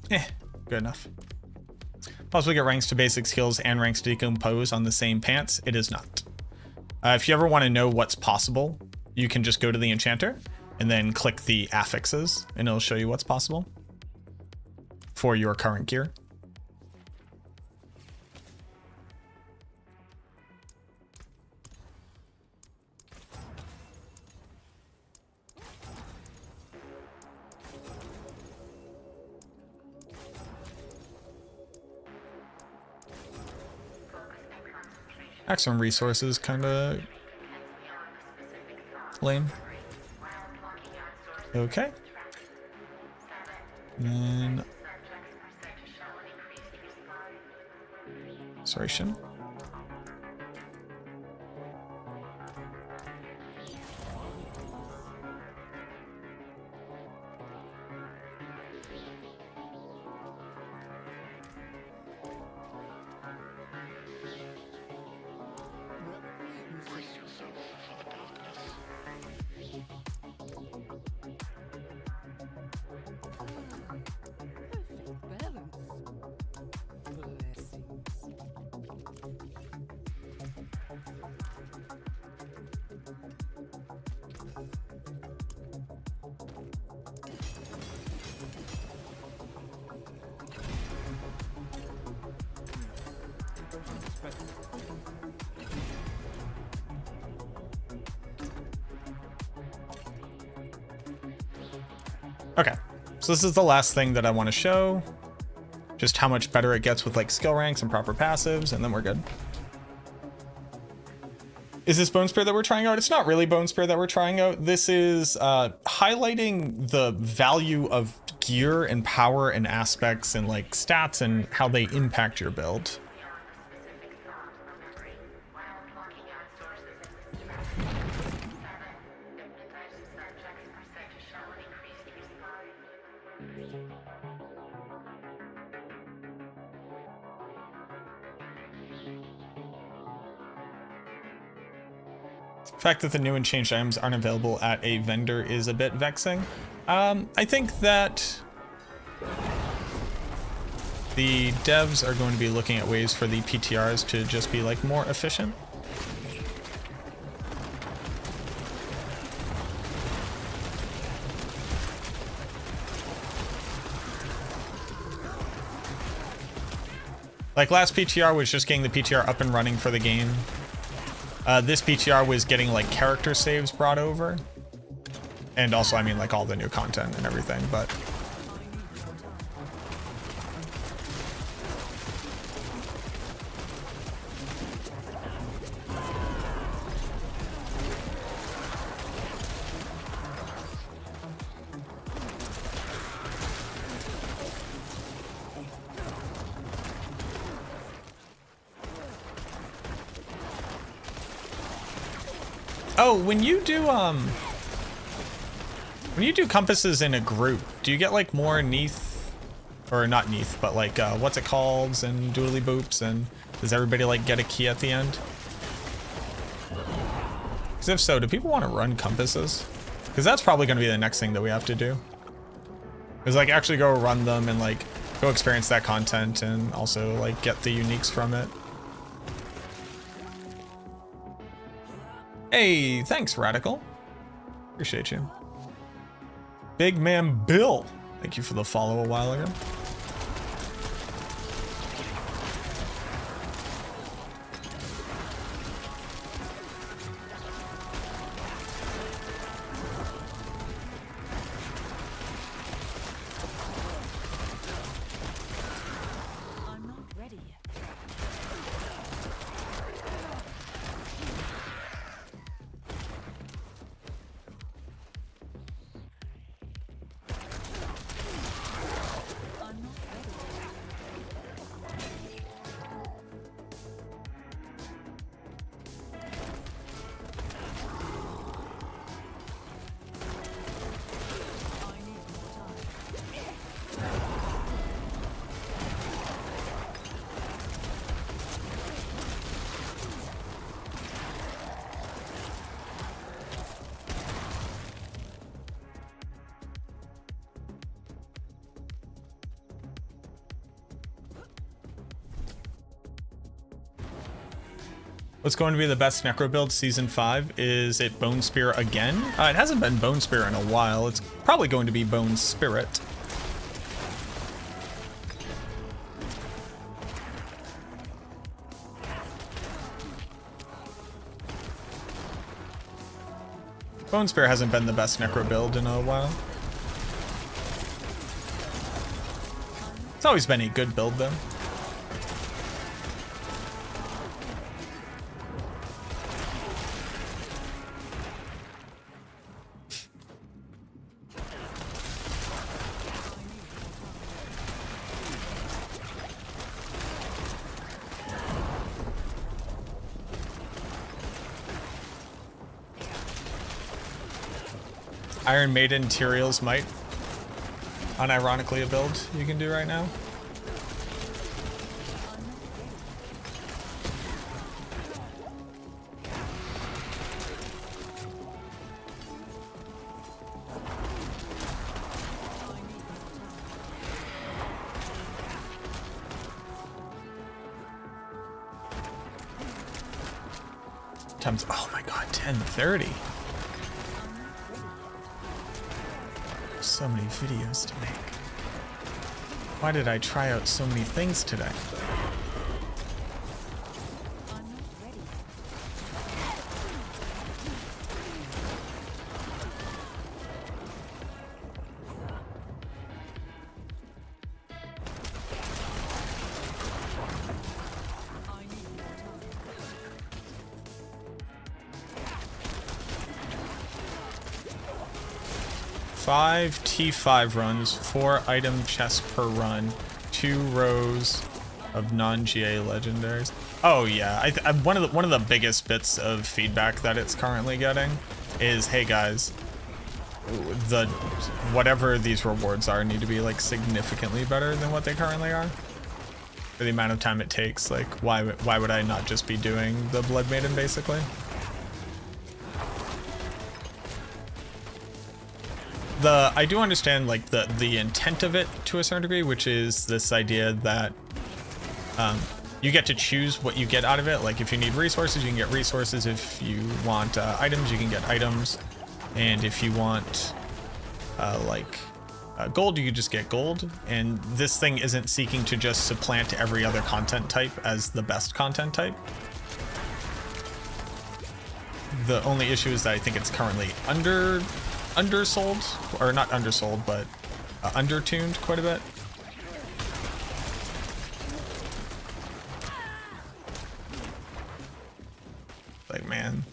Good enough. Possibly get ranks to basic skills and ranks to decompose on the same pants. It is not. If you ever want to know what's possible, you can just go to the enchanter and then click the affixes and it'll show you what's possible for your current gear. Maximum resources, kinda lame. Okay. Then Restoration. Okay, so this is the last thing that I want to show. Just how much better it gets with like skill ranks and proper passives, and then we're good. Is this Bone Spear that we're trying out? It's not really Bone Spear that we're trying out. This is highlighting the value of gear and power and aspects and like stats and how they impact your build. The fact that the new and changed items aren't available at a vendor is a bit vexing. I think that the devs are going to be looking at ways for the PTRs to just be like more efficient. Like last PTR was just getting the PTR up and running for the game. This PTR was getting like character saves brought over. And also, I mean, like all the new content and everything, but. Oh, when you do compasses in a group, do you get like more neath, or not neath, but like what's it called, and doodly boops, and does everybody like get a key at the end? Because if so, do people want to run compasses? Because that's probably going to be the next thing that we have to do. Is like actually go run them and like go experience that content and also like get the uniques from it. Hey, thanks, Radical. Appreciate you. Big Man Bill, thank you for the follow a while ago. I'm not ready yet. I'm What's going to be the best Necro build season 5? Is it Bone Spear again? It hasn't been Bone Spear in a while. It's probably going to be Bone Spirit. Bone Spear hasn't been the best Necro build in a while. It's always been a good build though. Iron Maiden Tyrael's Might. Unironically a build you can do right now. Times, oh my god, 10:30. So many videos to make. Why did I try out so many things today? Five T5 runs, 4 item chests per run, 2 rows of non-GA legendaries. Oh yeah, one of the biggest bits of feedback that it's currently getting is, hey guys, whatever these rewards are need to be like significantly better than what they currently are. For the amount of time it takes, like why would I not just be doing the Blood Maiden basically? I do understand like the intent of it to a certain degree, which is this idea that you get to choose what you get out of it. Like if you need resources, you can get resources. If you want items, you can get items. And if you want gold, you can just get gold. And this thing isn't seeking to just supplant every other content type as the best content type. The only issue is that I think it's currently undersold, or not undersold, but undertuned quite a bit. Like, man.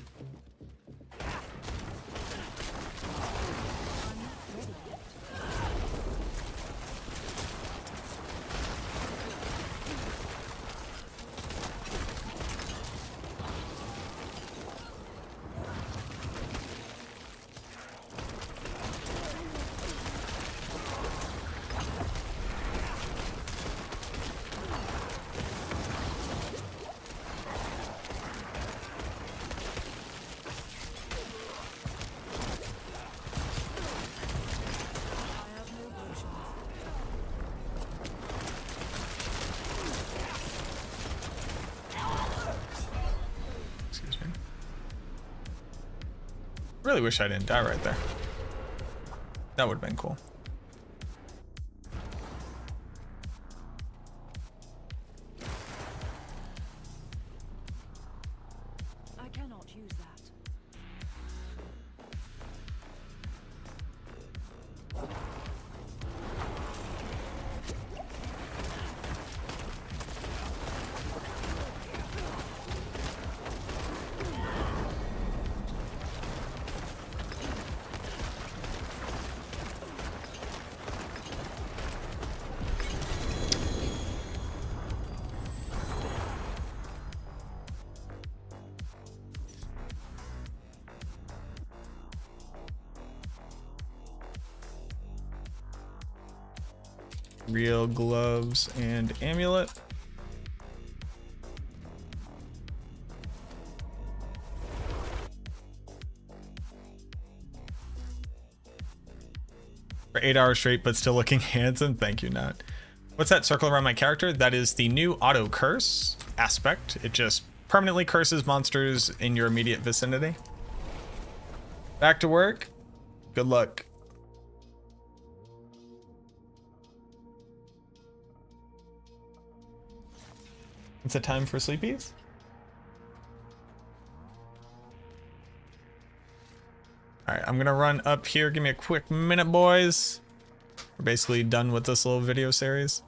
Really wish I didn't die right there. That would have been cool. I cannot use that. Real gloves and amulet. For 8 hours straight, but still looking handsome. Thank you, Nat. What's that circle around my character? That is the new auto curse aspect. It just permanently curses monsters in your immediate vicinity. Back to work. Good luck. It's a time for sleepies. All right, I'm gonna run up here. Give me a quick minute, boys. We're basically done with this little video series.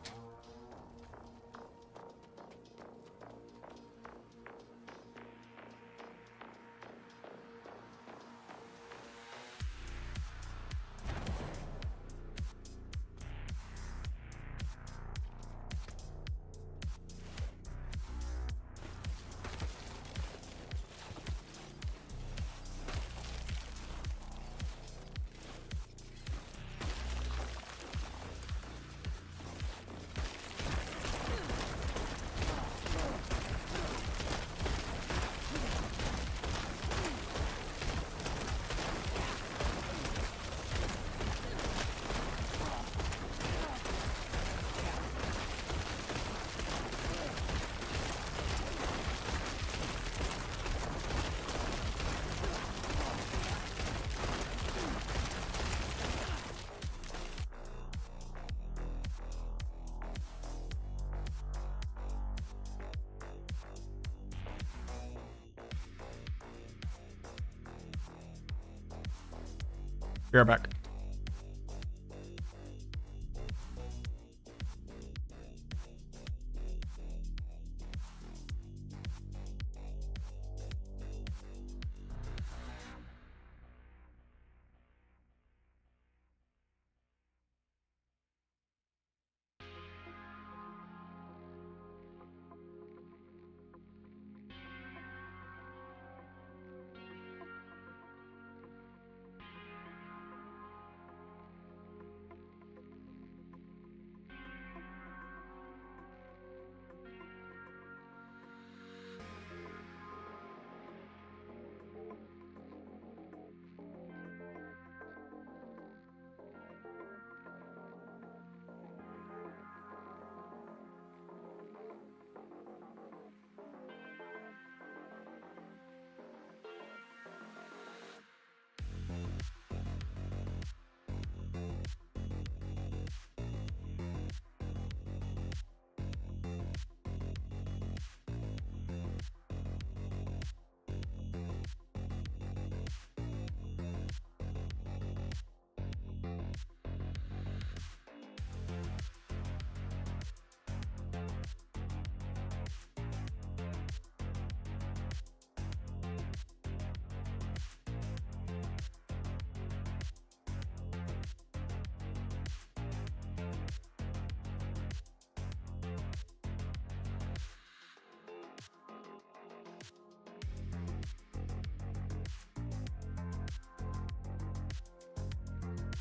Be right back.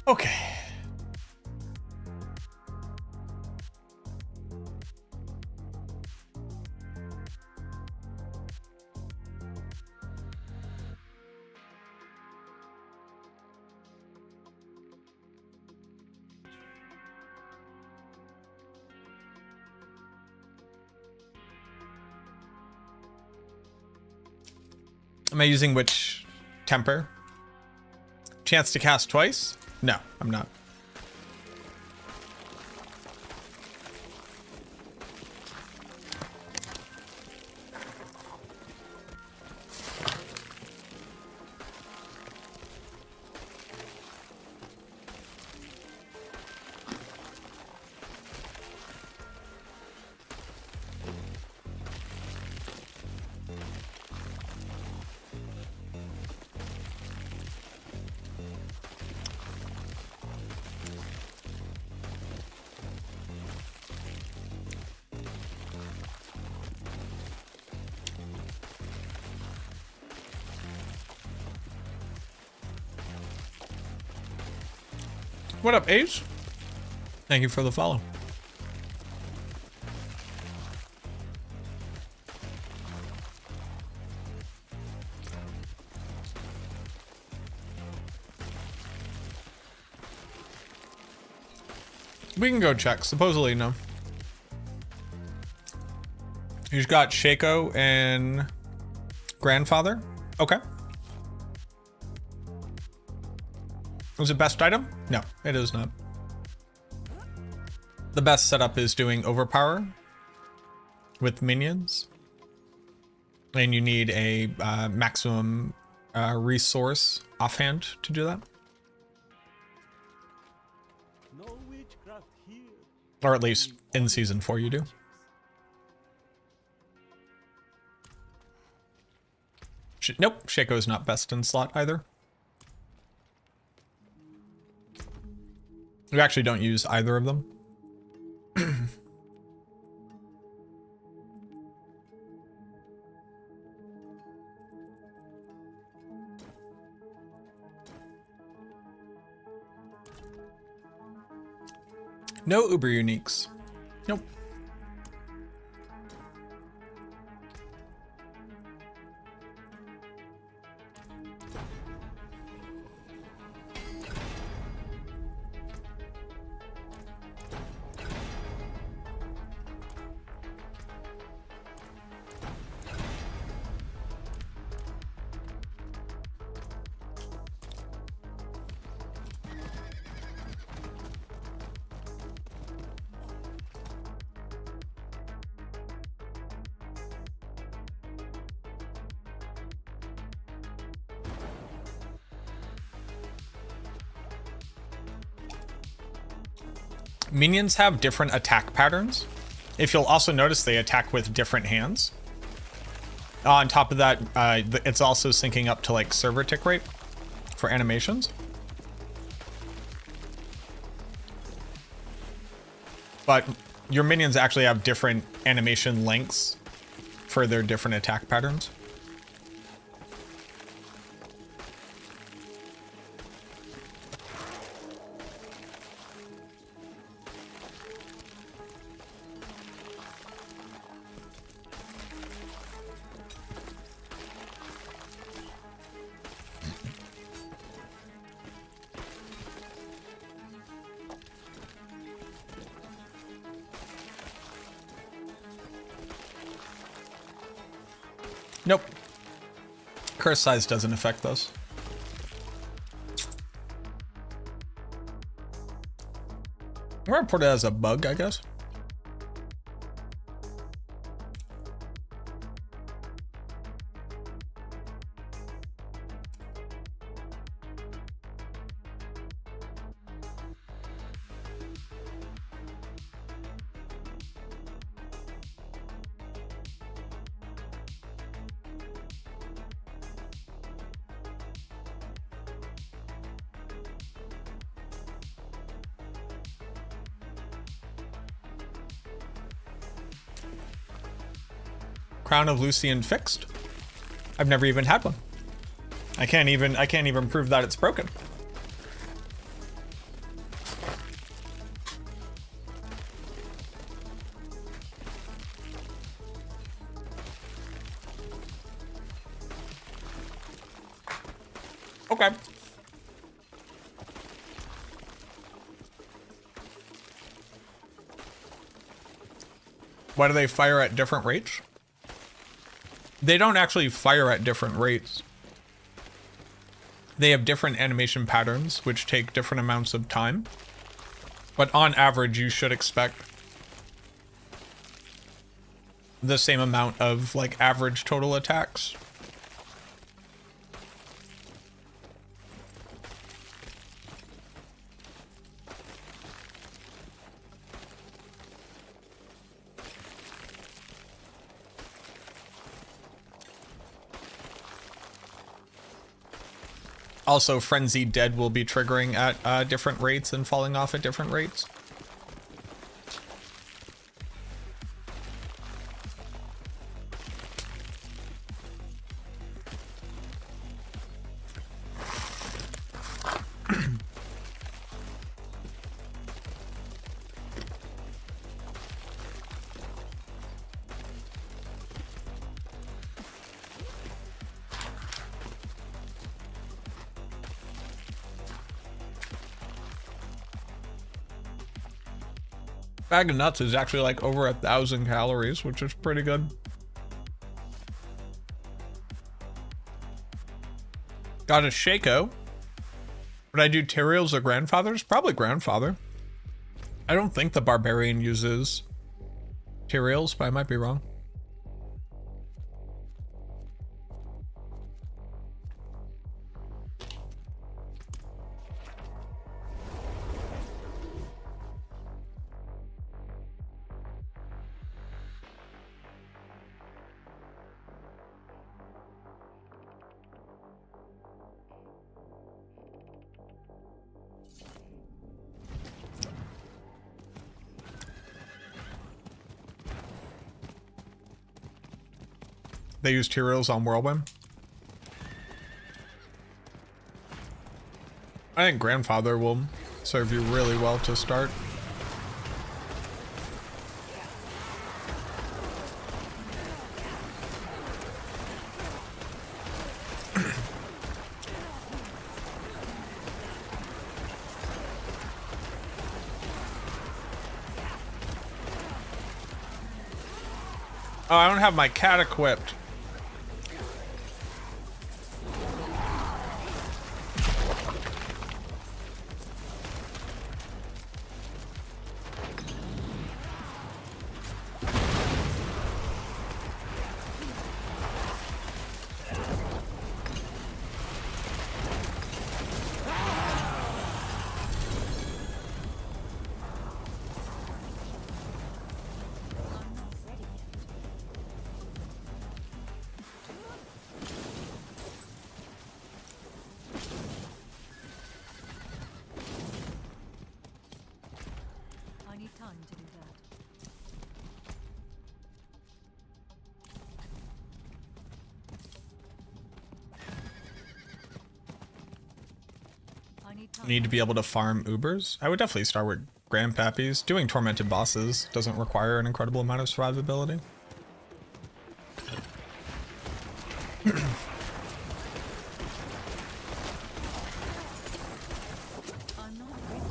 Okay. Am I using which temper? Chance to cast twice? No, I'm not. What up, Ace? Thank you for the follow. We can go check. Supposedly, no. He's got Shaco and Grandfather. Okay. Was it best item? No, it is not. The best setup is doing Overpower with minions. And you need a maximum resource offhand to do that. No witchcraft here. Or at least in season 4 you do. Nope, Shaco's not best in slot either. We actually don't use either of them. No Uber uniques. Nope. Minions have different attack patterns. If you'll also notice, they attack with different hands. On top of that, it's also syncing up to like server tick rate for animations. But your minions actually have different animation lengths for their different attack patterns. Nope. Curse size doesn't affect those. I'm gonna report it as a bug, I guess. Crown of Lucian fixed. I've never even had one. I can't even prove that it's broken. Okay. Why do they fire at different rates? They don't actually fire at different rates. They have different animation patterns, which take different amounts of time. But on average, you should expect the same amount of like average total attacks. Also, Frenzied Dead will be triggering at different rates and falling off at different rates. Bag of nuts is actually like over 1,000 calories, which is pretty good. Got a Shaco. Would I do Tyraels or Grandfathers? Probably Grandfather. I don't think the Barbarian uses Tyraels, but I might be wrong. They use Tyraels on Whirlwind. I think Grandfather will serve you really well to start. Oh, I don't have my cat equipped. I need time to do that. I need time. Need to be able to farm Ubers. I would definitely start with Grandpappies. Doing tormented bosses doesn't require an incredible amount of survivability. I'm not ready yet.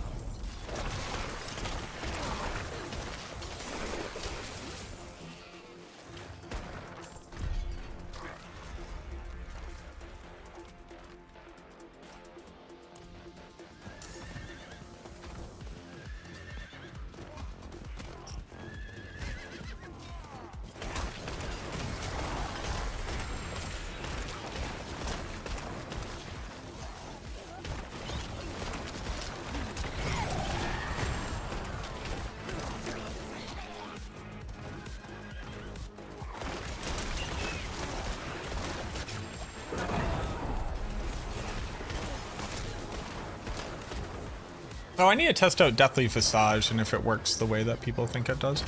Oh, I need to test out Deathly Visage and if it works the way that people think it does.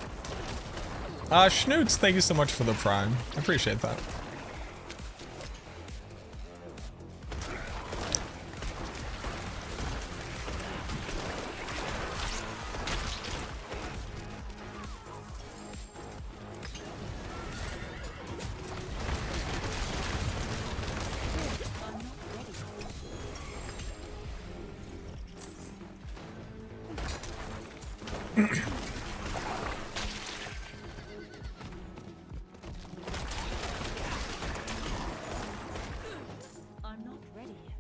Schnoots, thank you so much for the Prime. I appreciate that. I'm not ready yet.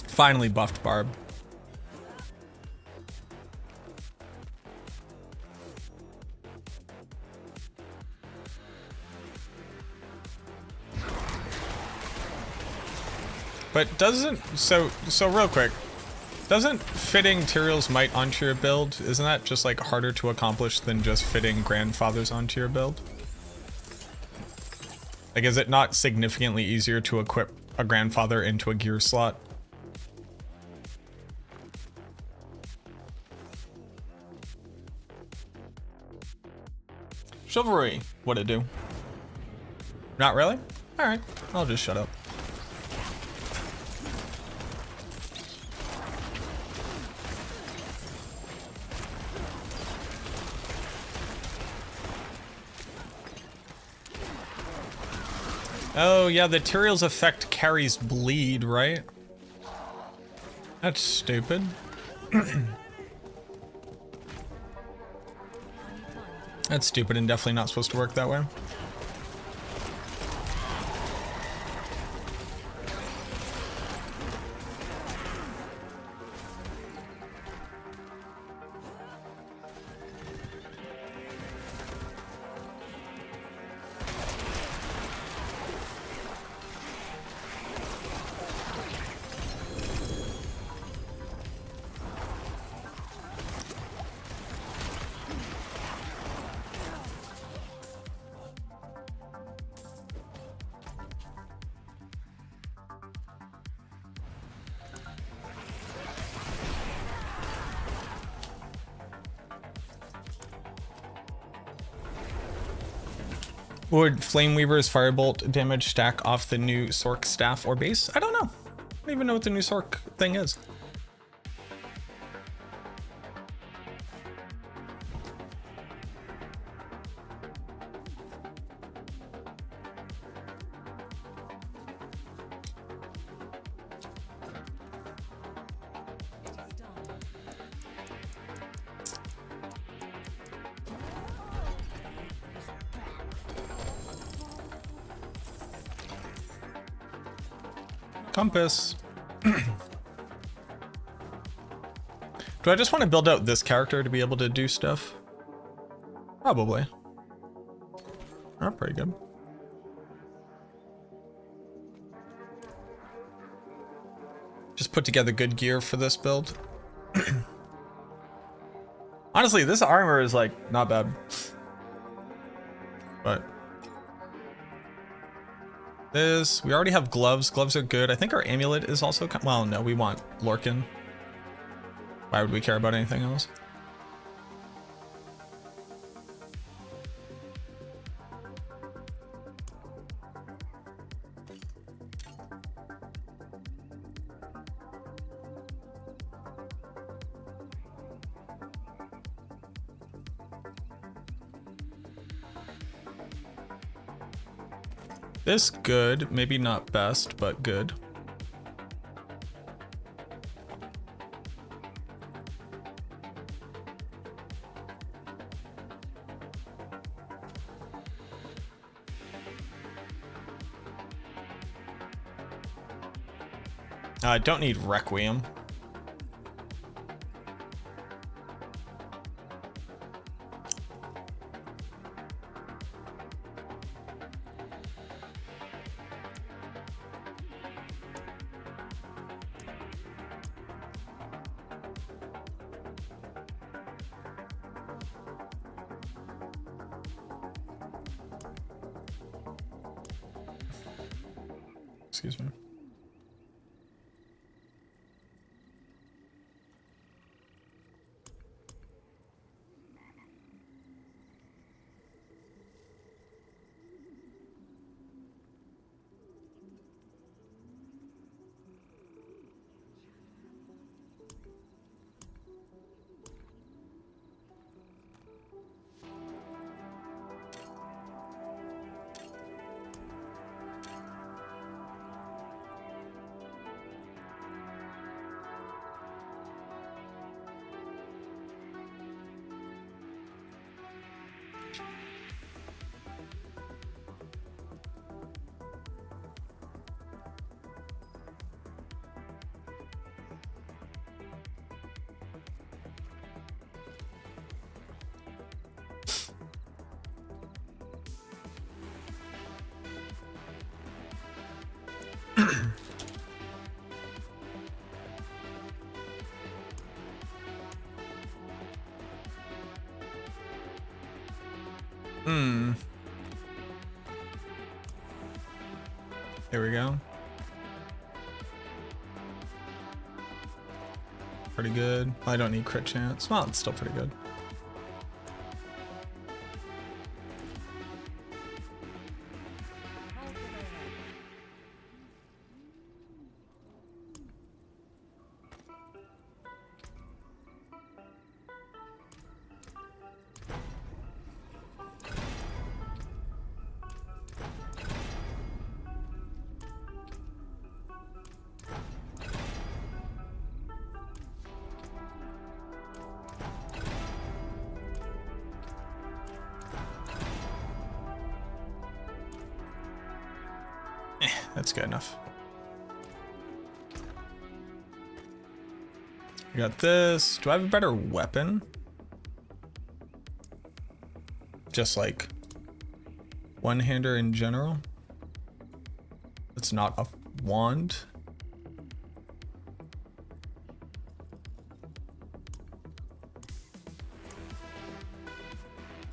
Finally buffed Barb. But doesn't, so real quick, doesn't fitting Tyrael's Might onto your build, isn't that just like harder to accomplish than just fitting Grandfathers onto your build? Like, is it not significantly easier to equip a Grandfather into a gear slot? Chivalry, what'd it do? Not really? Alright, I'll just shut up. Oh yeah, the Tyrael's effect carries bleed, right? That's stupid. That's stupid and definitely not supposed to work that way. Would Flameweaver's Firebolt damage stack off the new Sork staff or base? I don't know. I don't even know what the new Sork thing is. Compass. Do I just want to build out this character to be able to do stuff? Probably. Oh, pretty good. Just put together good gear for this build. Honestly, this armor is like not bad. But this, we already have gloves. Gloves are good. I think our amulet is also, well, no, we want Lorcan. Why would we care about anything else? This good, maybe not best, but good. I don't need Requiem. Excuse me. Here we go. Pretty good. I don't need crit chance. Well, it's still pretty good. That's good enough. I got this. Do I have a better weapon? Just like one-hander in general. It's not a wand.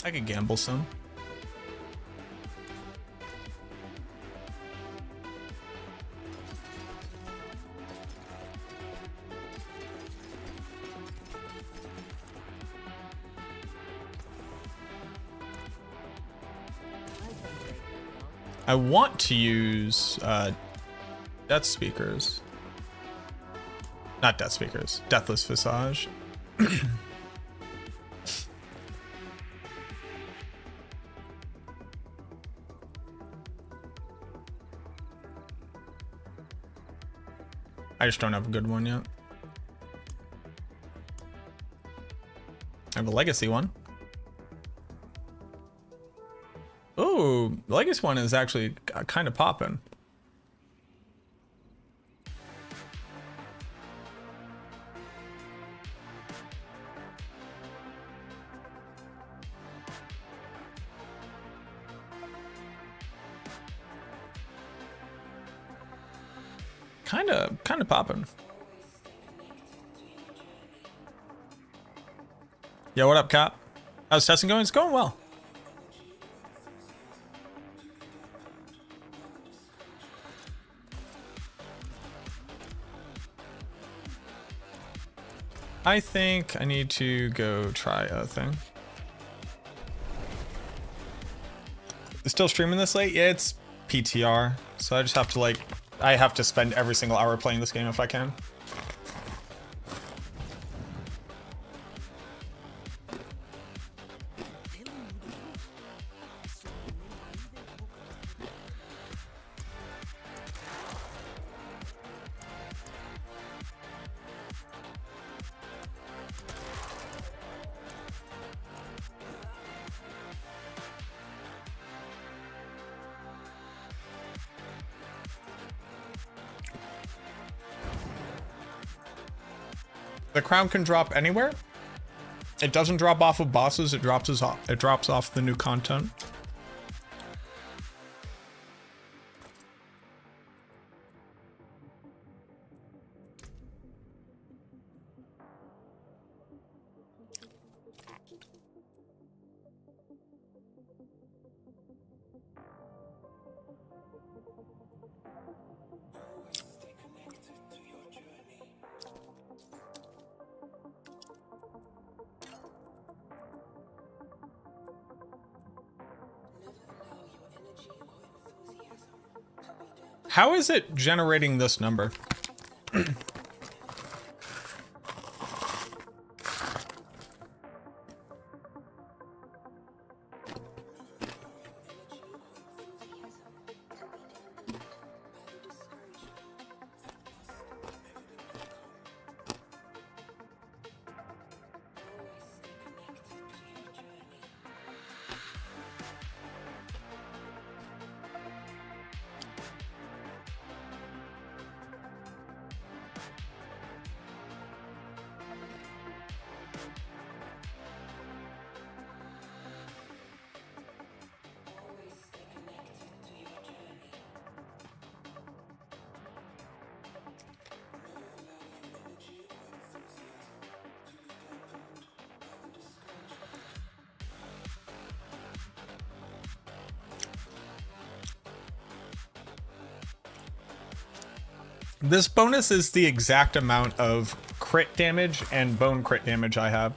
I could gamble some. I want to use death speakers. Not death speakers. Deathless Visage. I just don't have a good one yet. I have a legacy one. Ooh, the legacy one is actually kind of popping. Kind of popping. Yeah, what up, Cap? How's testing going? It's going well. I think I need to go try a thing. Still streaming this late? Yeah, it's PTR. So I just have to I have to spend every single hour playing this game if I can. The crown can drop anywhere. It doesn't drop off of bosses. It drops off the new content. How is it generating this number? This bonus is the exact amount of crit damage and bone crit damage I have.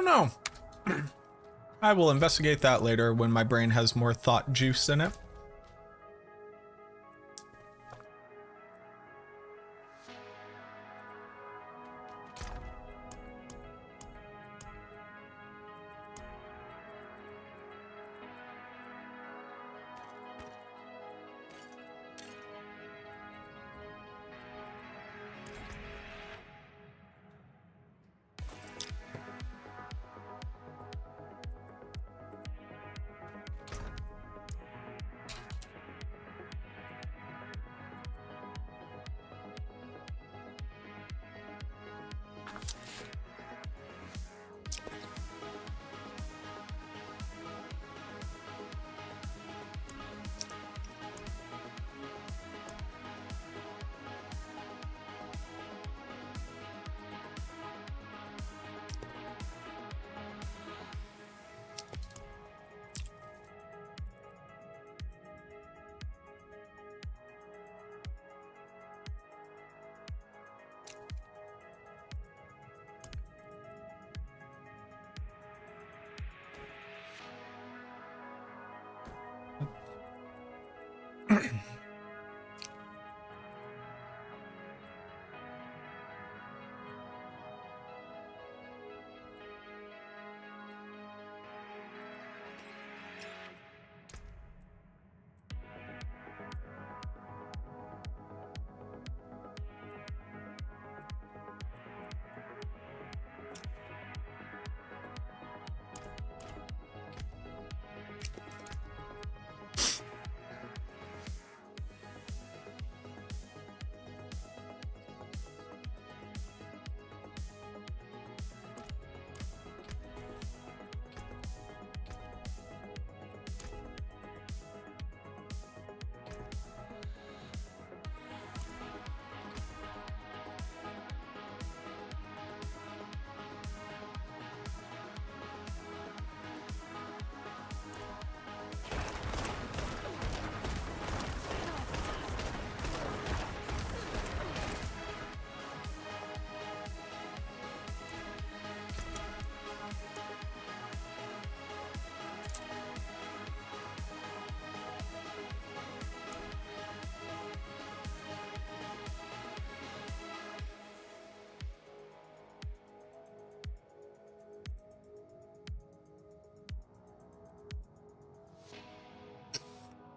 know. I will investigate that later when my brain has more thought juice in it.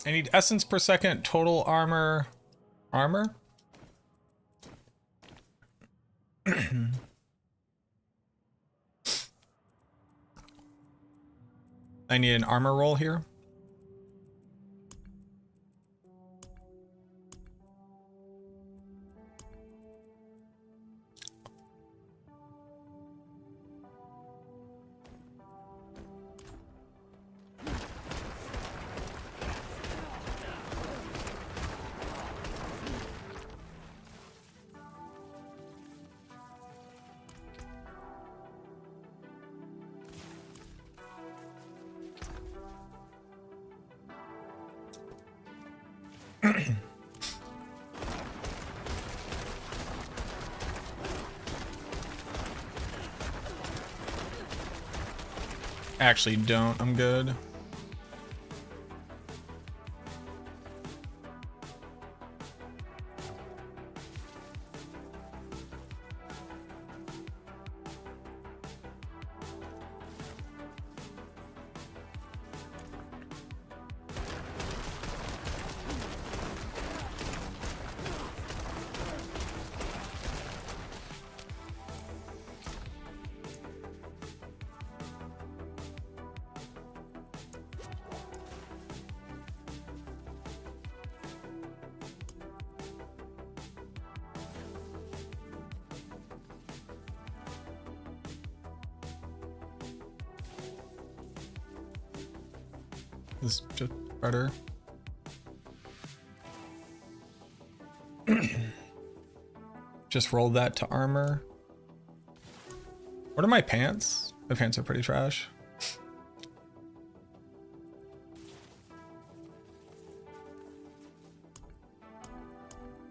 I need essence per second, total armor. Armor? I need an armor roll here. Actually don't, I'm good. This is just better. Just roll that to armor. What are my pants? My pants are pretty trash.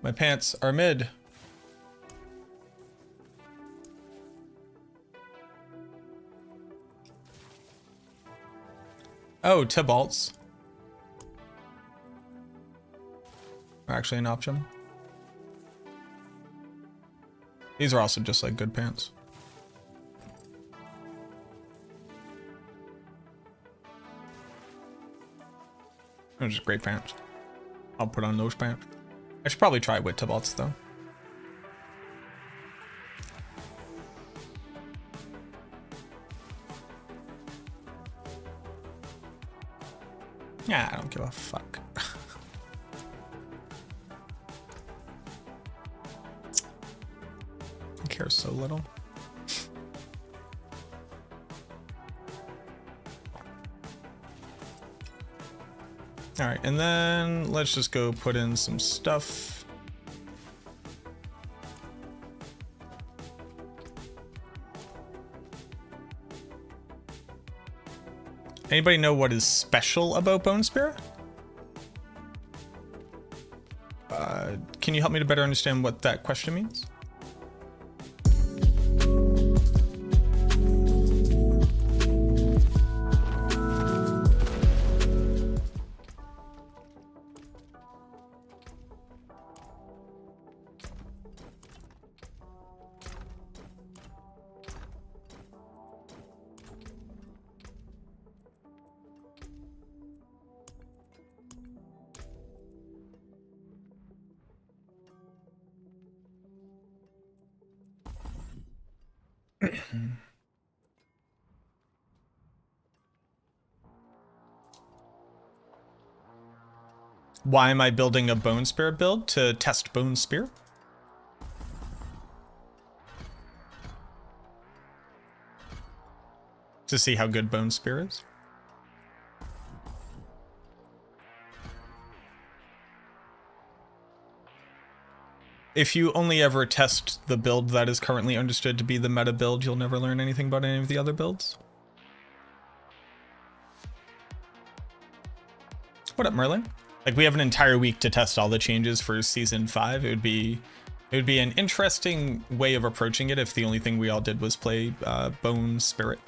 My pants are mid. Oh, Tibalts are actually an option. These are also just like good pants. They're just great pants. I'll put on those pants. I should probably try with Tibalts though. Yeah, I don't give a fuck. I care so little. All right, and then let's just go put in some stuff. Anybody know what is special about Bone Spear? Can you help me to better understand what that question means? Why am I building a Bone Spear build? To test Bone Spear? To see how good Bone Spear is? If you only ever test the build that is currently understood to be the meta build, you'll never learn anything about any of the other builds. What up, Merlin? Like, we have an entire week to test all the changes for season 5. It would be an interesting way of approaching it if the only thing we all did was play Bone Spirit.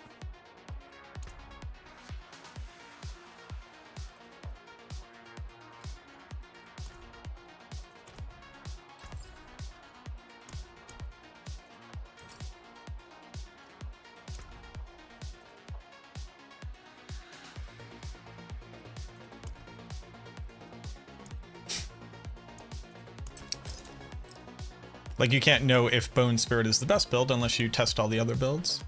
Like, you can't know if Bone Spirit is the best build unless you test all the other builds.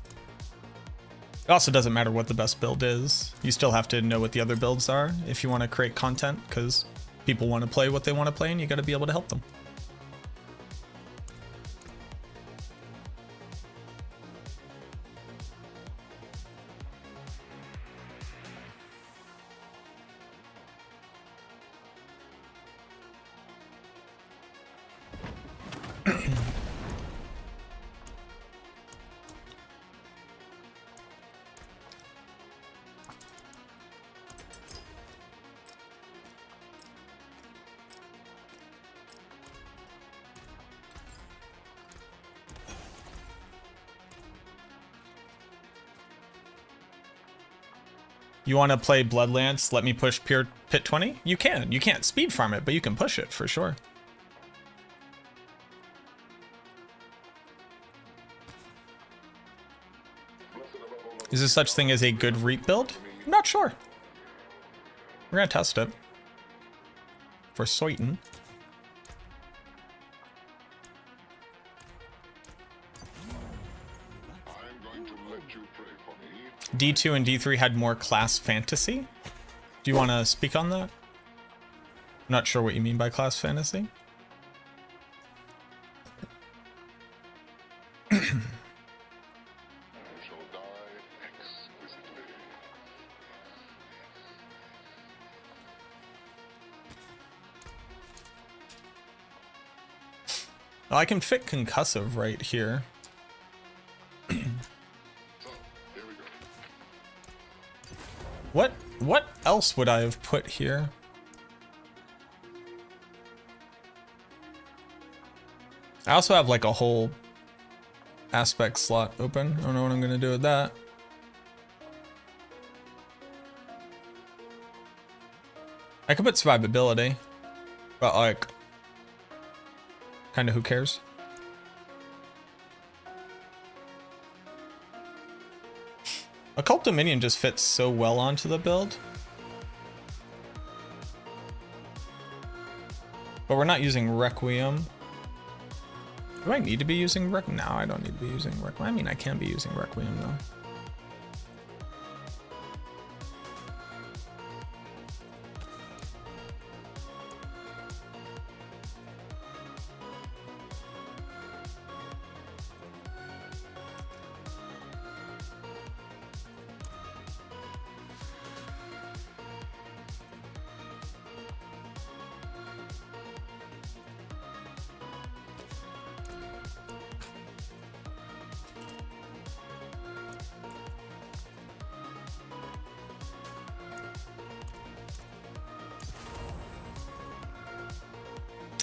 It also doesn't matter what the best build is. You still have to know what the other builds are if you want to create content, because people want to play what they want to play and you got to be able to help them. You want to play Bloodlance? Let me push Pit 20? You can. You can't speed farm it, but you can push it for sure. Is there such thing as a good Reap build? I'm not sure. We're gonna test it. For certain. D2 and D3 had more class fantasy. Do you want to speak on that? I'm not sure what you mean by class fantasy. Well, I can fit concussive right here. What else would I have put here? I also have like a whole aspect slot open. I don't know what I'm gonna do with that. I could put survivability, but like, kind of who cares? Occult Dominion just fits so well onto the build. But we're not using Requiem. Do I need to be using Requiem? No, I don't need to be using Requiem. I mean, I can be using Requiem though.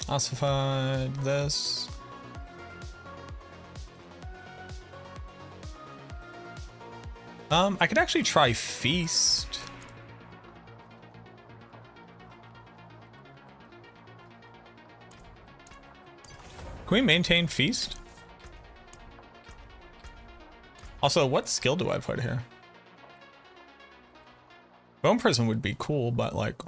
Ossified this. I could actually try Feast. Can we maintain Feast? Also, what skill do I put here? Bone Prism would be cool, but like...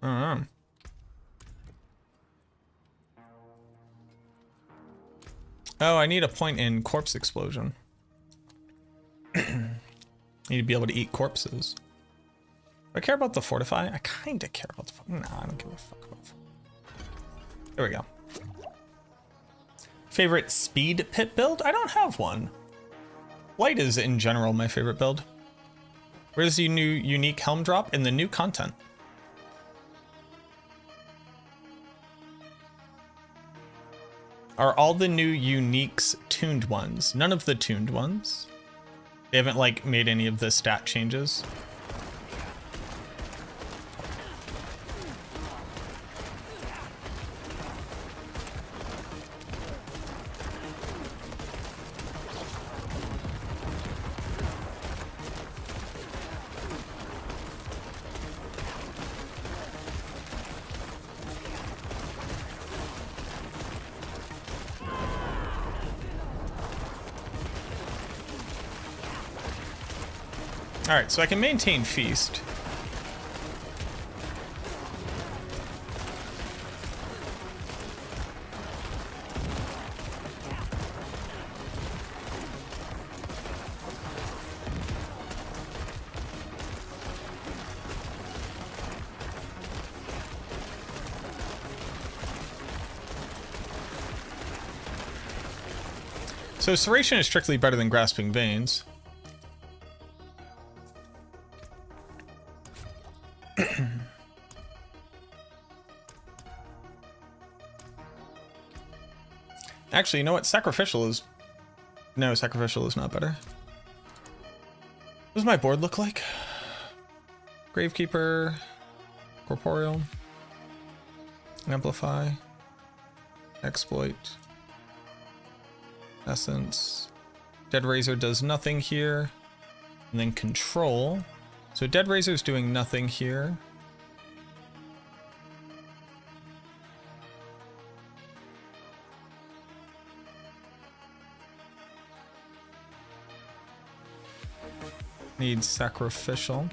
I don't know. Oh, I need a point in Corpse Explosion. Need to be able to eat corpses. Do I care about the Fortify? I kind of care about the... No, I don't give a fuck about the... There we go. Favorite speed pit build? I don't have one. Light is, in general, my favorite build. Where's the new unique helm drop? In the new content. Are all the new uniques tuned ones? None of the tuned ones. They haven't like made any of the stat changes. Alright, so I can maintain Feast. So Serration is strictly better than Grasping Veins. Actually, you know what? Sacrificial is... No, Sacrificial is not better. What does my board look like? Gravekeeper, Corporeal, Amplify, Exploit, Essence. Dead Razor does nothing here. And then Control. So Dead Razor's doing nothing here. Needs Sacrificial.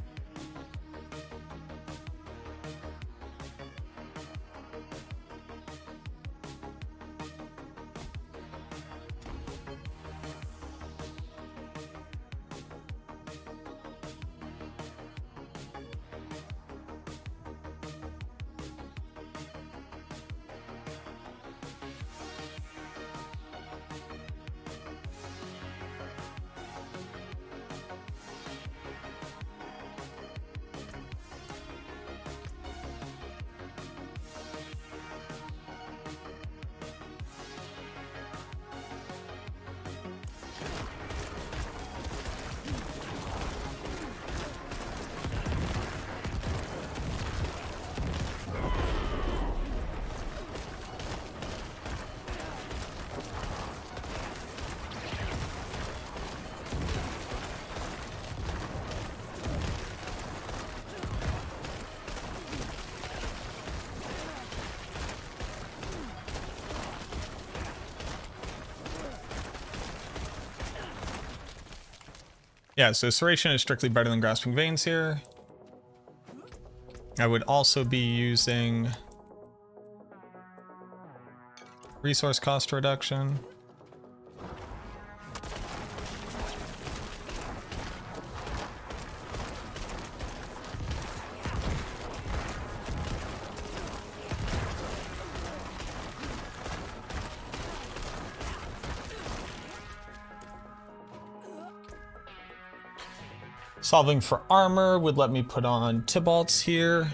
Yeah, so Serration is strictly better than Grasping Veins here. I would also be using resource cost reduction. Solving for armor would let me put on Tybalt's here.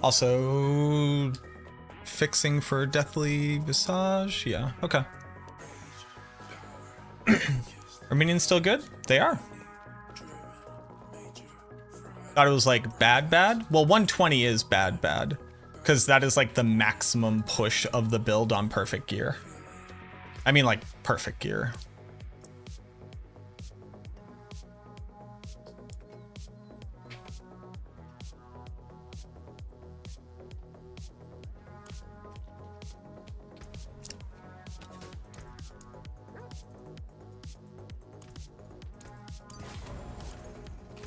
Also, fixing for Deathly Visage. Yeah, okay. Are minions still good? They are. Thought it was like bad. Well, 120 is bad, because that is like the maximum push of the build on perfect gear. I mean, like, perfect gear.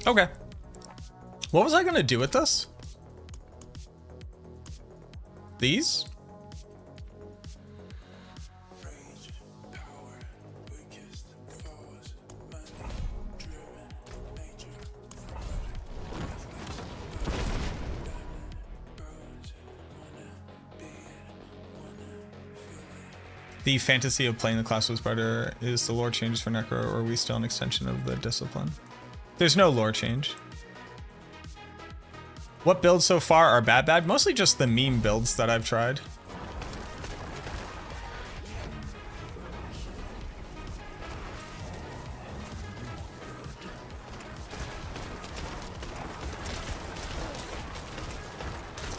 Okay. What was I gonna do with this? These? The fantasy of playing the class was better. Is the lore changes for Necro, or are we still an extension of the discipline? There's no lore change. What builds so far are bad? Mostly just the meme builds that I've tried.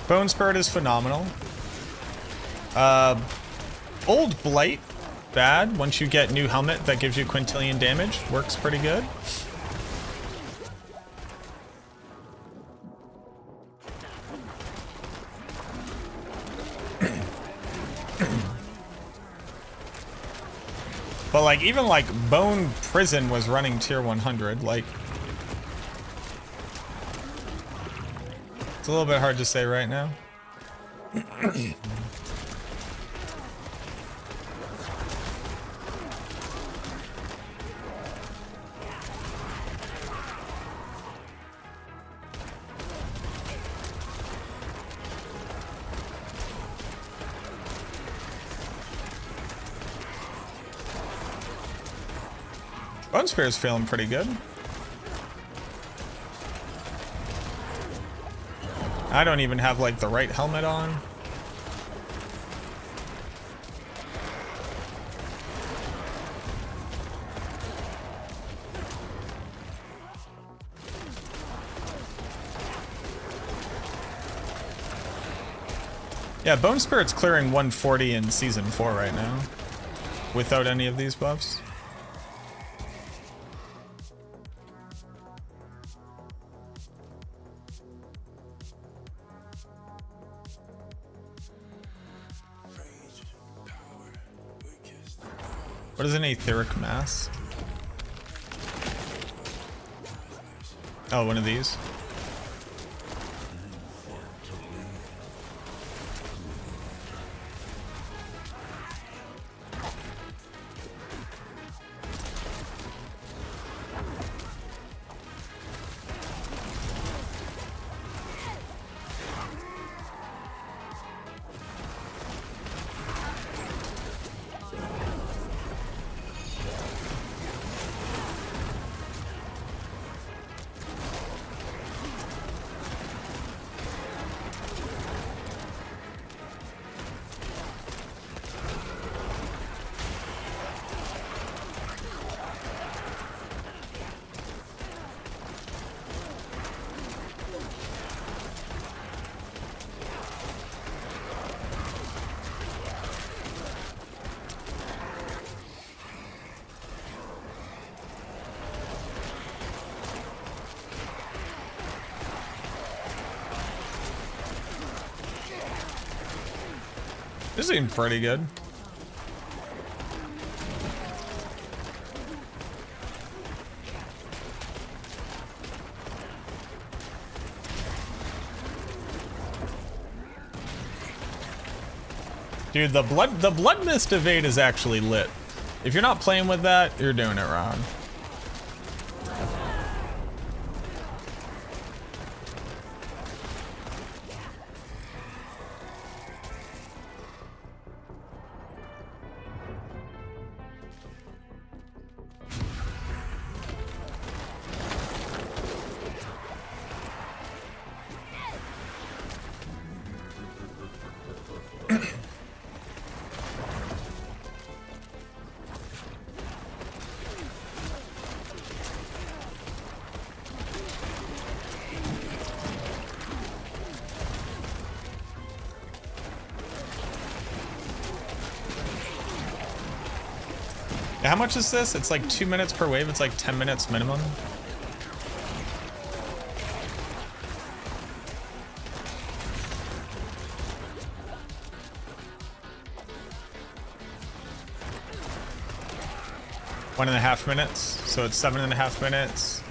Bone Spirit is phenomenal. Old Blight, bad. Once you get new helmet that gives you quintillion damage, works pretty good. But like, even like Bone Prison was running tier 100, like. It's a little bit hard to say right now. Bone Spirit's feeling pretty good. I don't even have like the right helmet on. Yeah, Bone Spirit's clearing 140 in Season 4 right now, without any of these buffs. What is an etheric mass? Oh, one of these. This seems pretty good. Dude, the blood mist evade is actually lit. If you're not playing with that, you're doing it wrong. How much is this? It's like 2 minutes per wave. It's like 10 minutes minimum. One and a half minutes. So it's 7.5 minutes.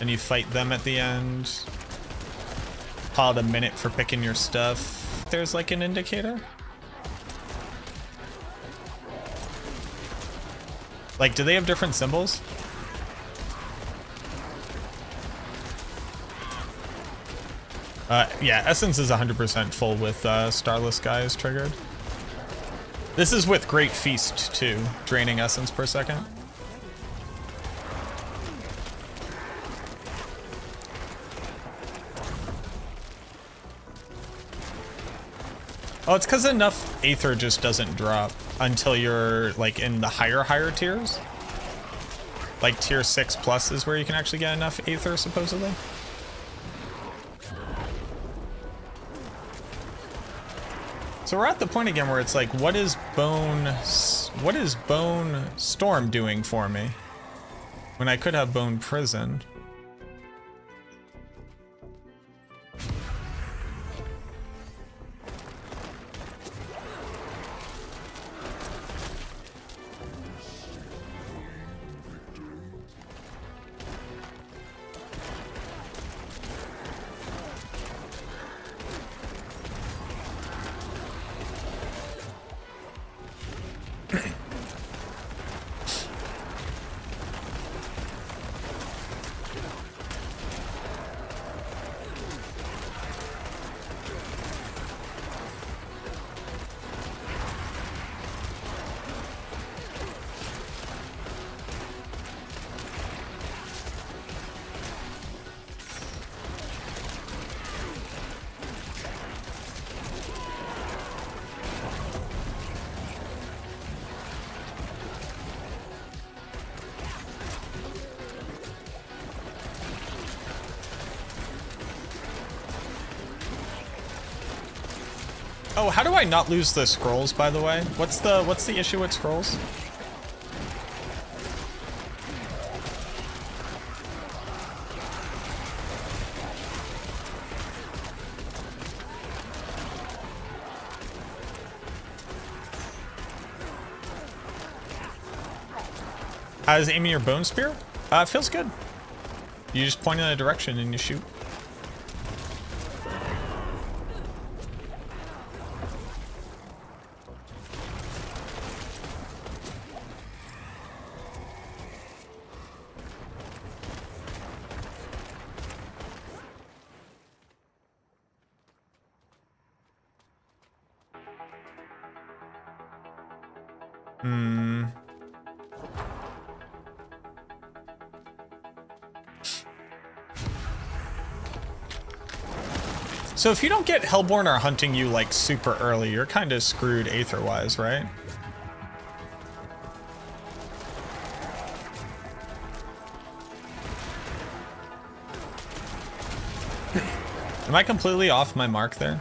And you fight them at the end. Call it a minute for picking your stuff. There's like an indicator. Like, do they have different symbols? Yeah, Essence is 100% full with Starless Skies triggered. This is with Great Feast, too. Draining Essence per second. Oh, it's because enough Aether just doesn't drop until you're like in the higher tiers. Like tier 6 plus is where you can actually get enough Aether, supposedly. So we're at the point again where it's like, what is Bone Storm doing for me? When I could have Bone Prison. Oh, how do I not lose the scrolls, by the way? What's the issue with scrolls? How's aiming your bone spear? It feels good. You just point in a direction and you shoot. So if you don't get Hellborn or hunting you like super early, you're kind of screwed Aether-wise, right? Am I completely off my mark there?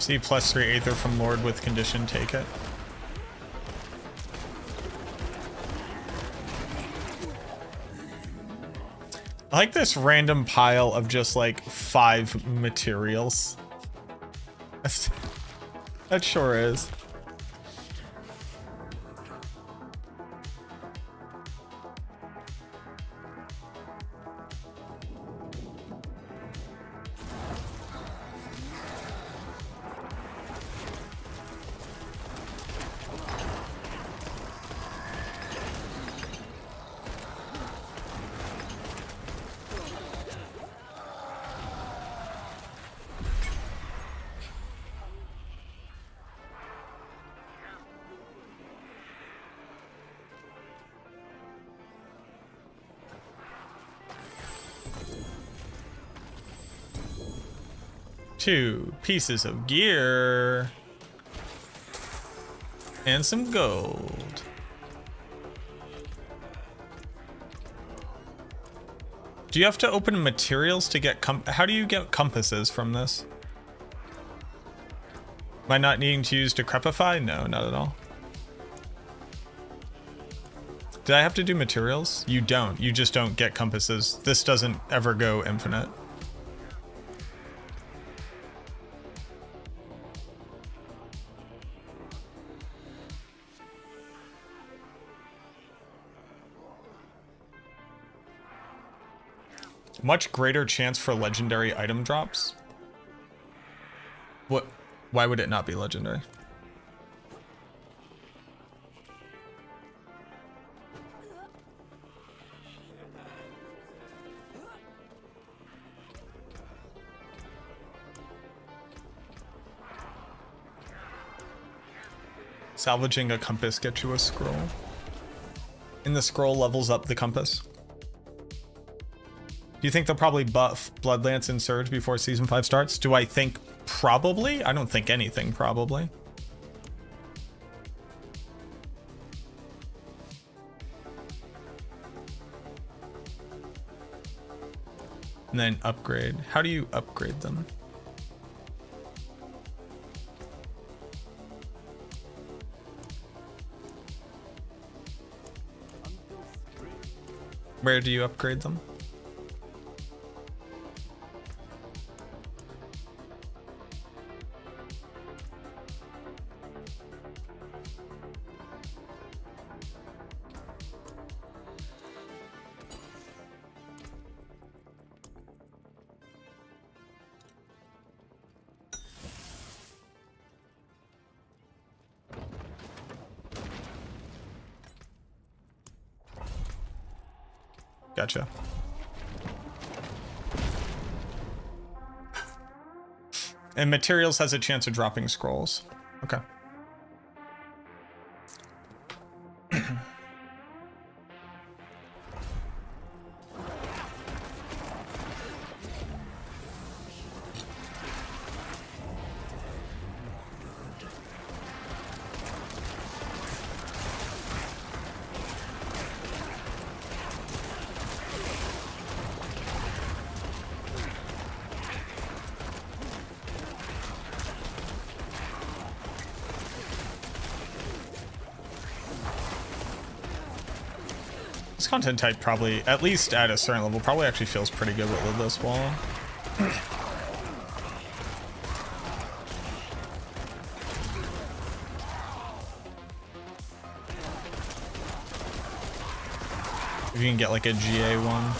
See +3 Aether from Lord with condition, take it. I like this random pile of just like 5 materials. That sure is. Two pieces of gear and some gold. Do you have to open materials to get how do you get compasses from this? Am I not needing to use Decrepify? No, not at all. Did I have to do materials? You don't. You just don't get compasses. This doesn't ever go infinite. Much greater chance for legendary item drops. What? Why would it not be legendary? Salvaging a compass gets you a scroll. And the scroll levels up the compass. Do you think they'll probably buff Bloodlance and Surge before Season 5 starts? Do I think probably? I don't think anything probably. And then upgrade. How do you upgrade them? Where do you upgrade them? Gotcha. And materials has a chance of dropping scrolls. Okay. This content type probably, at least at a certain level, probably actually feels pretty good with Lidless Wall. If you can get like a GA one.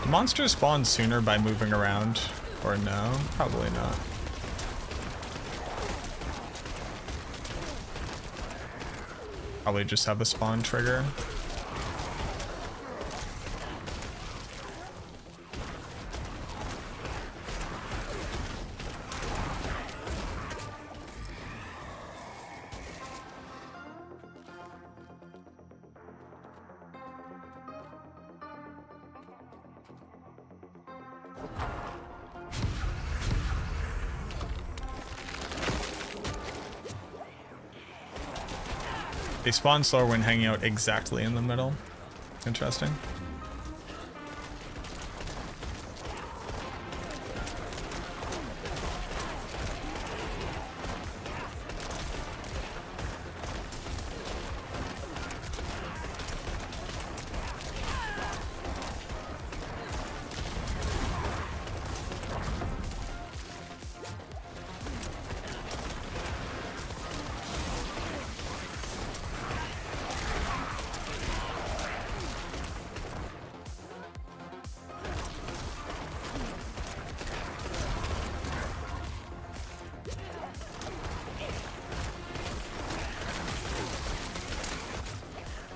Monsters spawn sooner by moving around, or no? Probably not. Probably just have a spawn trigger. They spawn slower when hanging out exactly in the middle. Interesting.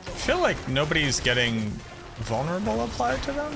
I feel like nobody's getting vulnerable applied to them.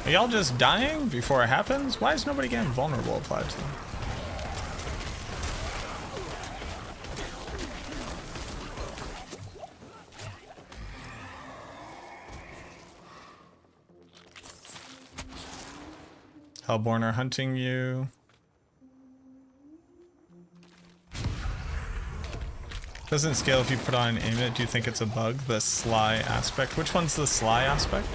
Are y'all just dying before it happens? Why is nobody getting vulnerable applied to them? Hellborn are hunting you. Doesn't scale if you put on aim it. Do you think it's a bug? The sly aspect. Which one's the sly aspect?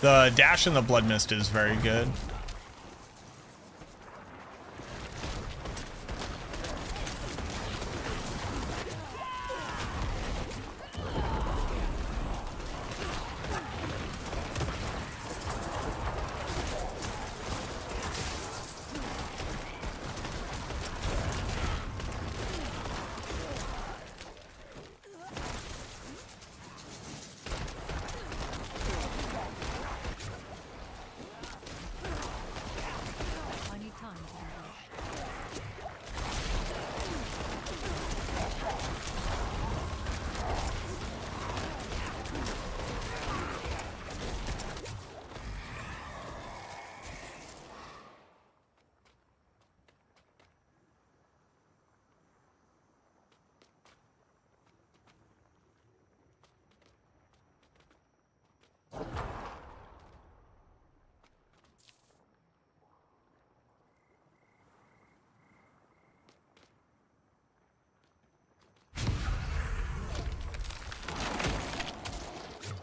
The dash in the blood mist is very good. I need time to do that.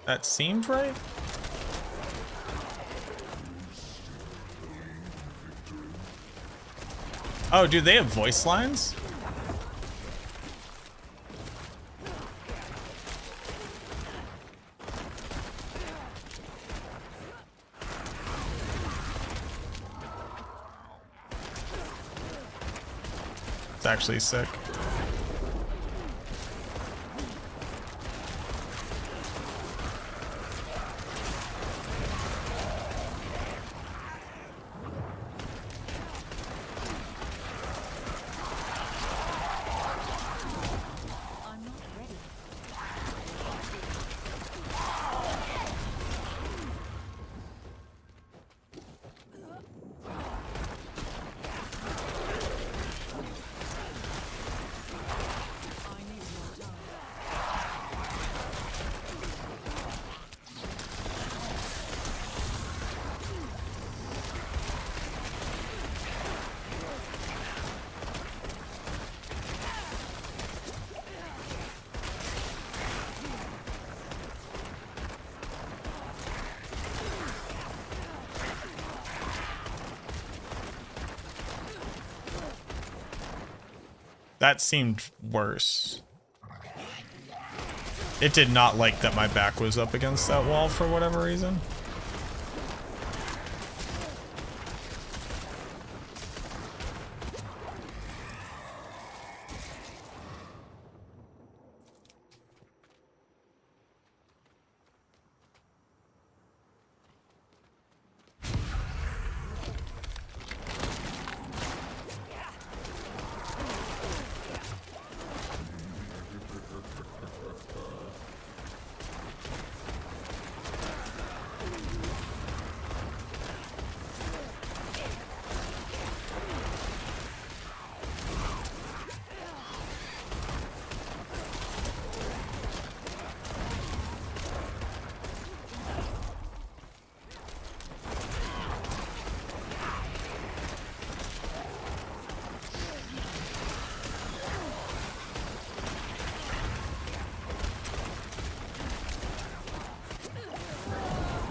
That seemed right. Oh, dude, they have voice lines? It's actually sick. I'm not ready. That seemed worse. It did not like that my back was up against that wall for whatever reason.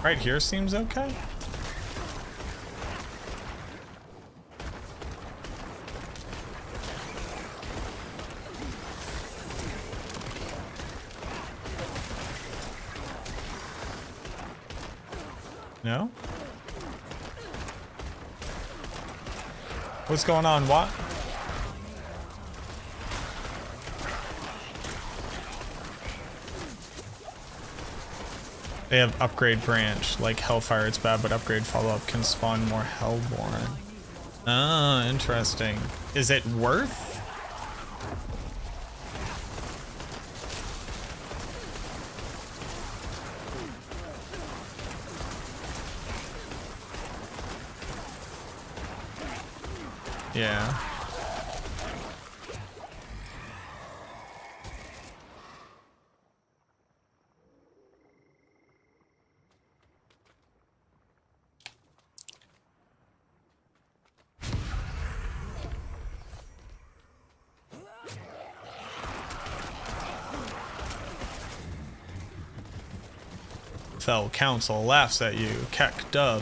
Right here seems okay. No? What's going on? What? They have upgrade branch, like Hellfire it's bad, but upgrade follow-up can spawn more Hellborn. Ah, interesting. Is it worth? Yeah. Fell Council laughs at you. Keck dub.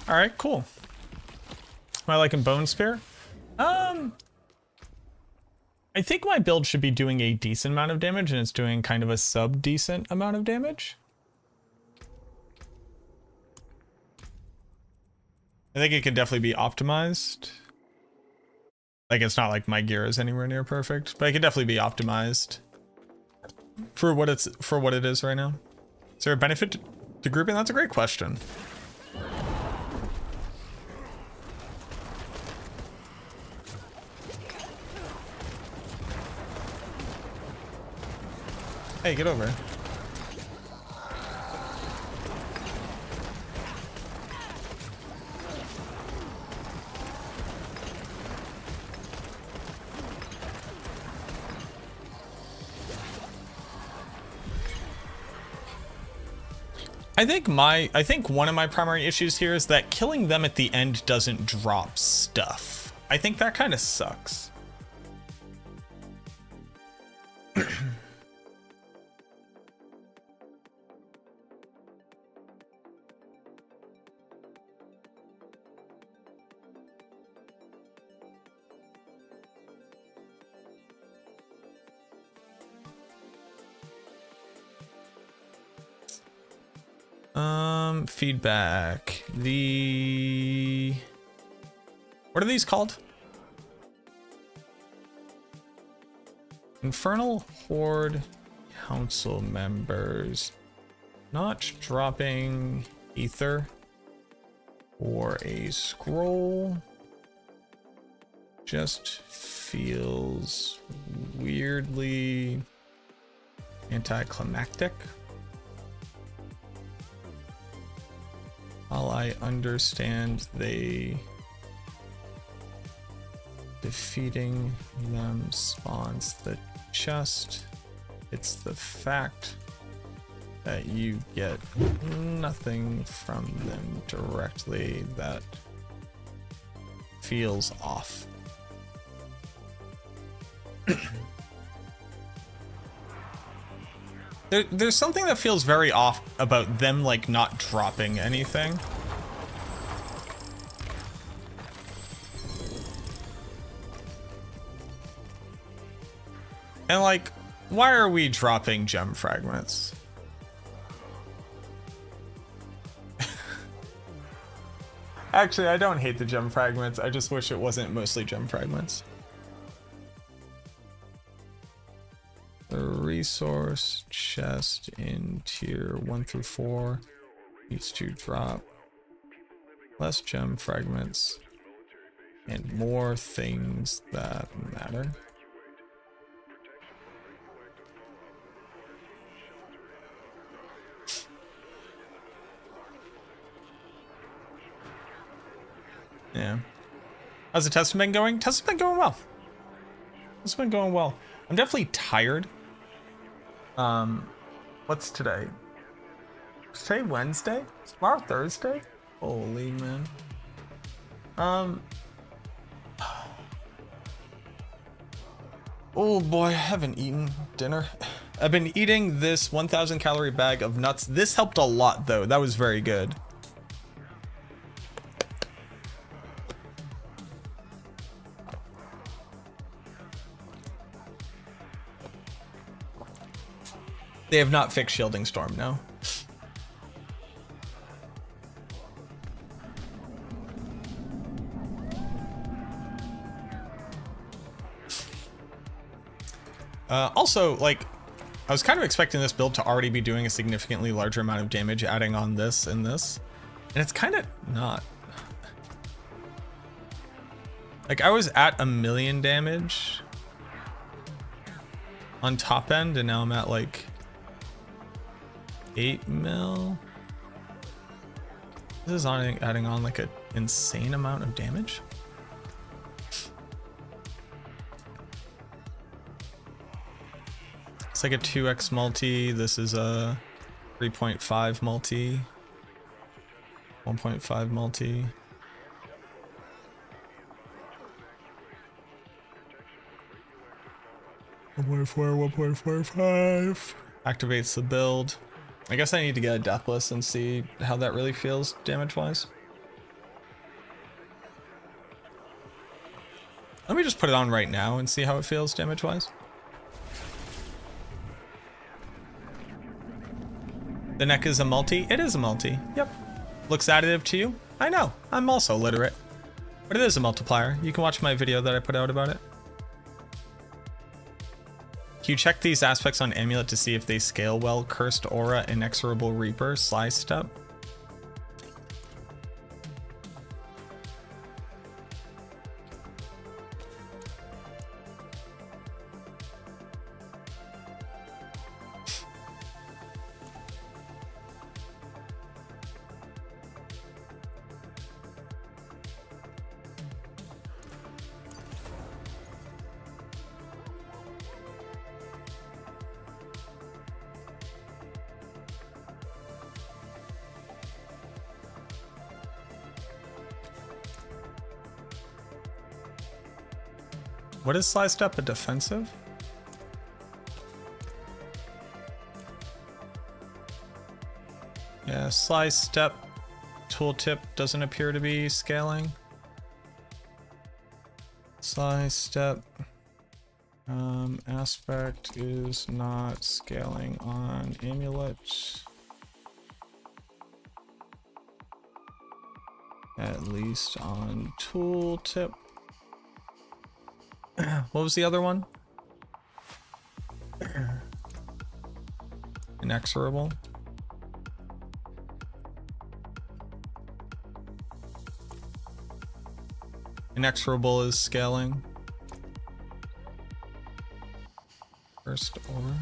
All right, cool. Am I liking Bone Spear? I think my build should be doing a decent amount of damage, and it's doing kind of a sub-decent amount of damage. I think it could definitely be optimized. Like, it's not like my gear is anywhere near perfect, but it could definitely be optimized for what it is right now. Is there a benefit to grouping? That's a great question. Hey, get over. I think one of my primary issues here is that killing them at the end doesn't drop stuff. I think that kind of sucks. Feedback. What are these called? Infernal Horde Council members not dropping ether or a scroll just feels weirdly anticlimactic. While I understand defeating them spawns the chest, it's the fact that you get nothing from them directly that feels off. There's something that feels very off about them, like, not dropping anything. And, like, why are we dropping gem fragments? Actually, I don't hate the gem fragments. I just wish it wasn't mostly gem fragments. The resource chest in tier 1 through 4 needs to drop less gem fragments and more things that matter. Yeah. How's the test been going? Test has been going well. It's been going well. I'm definitely tired. What's today? Is today Wednesday? Is tomorrow Thursday? Holy man. Oh boy, I haven't eaten dinner. I've been eating this 1,000 calorie bag of nuts. This helped a lot though. That was very good. They have not fixed Shielding Storm, no. Also, like, I was kind of expecting this build to already be doing a significantly larger amount of damage, adding on this and this, and it's kind of not. Like, I was at 1,000,000 damage on top end, and now I'm at like 8 mil. This is adding on like an insane amount of damage. It's like a 2x multi. This is a 3.5 multi. 1.5 multi. .4, activates the build. I guess I need to get a Deathless and see how that really feels damage-wise. Let me just put it on right now and see how it feels damage-wise. The neck is a multi? It is a multi. Yep. Looks additive to you? I know. I'm also literate. But it is a multiplier. You can watch my video that I put out about it. Can you check these aspects on Amulet to see if they scale well? Cursed Aura, Inexorable Reaper, Sly Step. What is Sly Step? A defensive? Yeah, Sly Step tooltip doesn't appear to be scaling. Sly Step aspect is not scaling on amulet. At least on tooltip. What was the other one? Inexorable. Inexorable is scaling. First aura.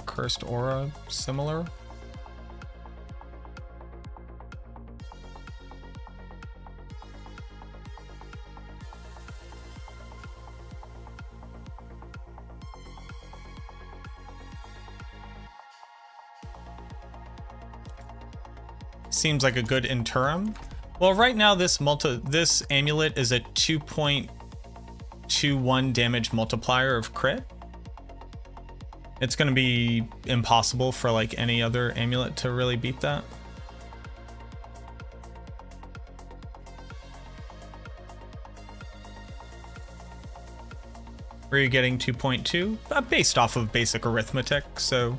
Cursed aura, similar. Seems like a good interim. Well, right now this amulet is a 2.21 damage multiplier of crit. It's going to be impossible for like any other amulet to really beat that. Where are you getting 2.2? Based off of basic arithmetic. So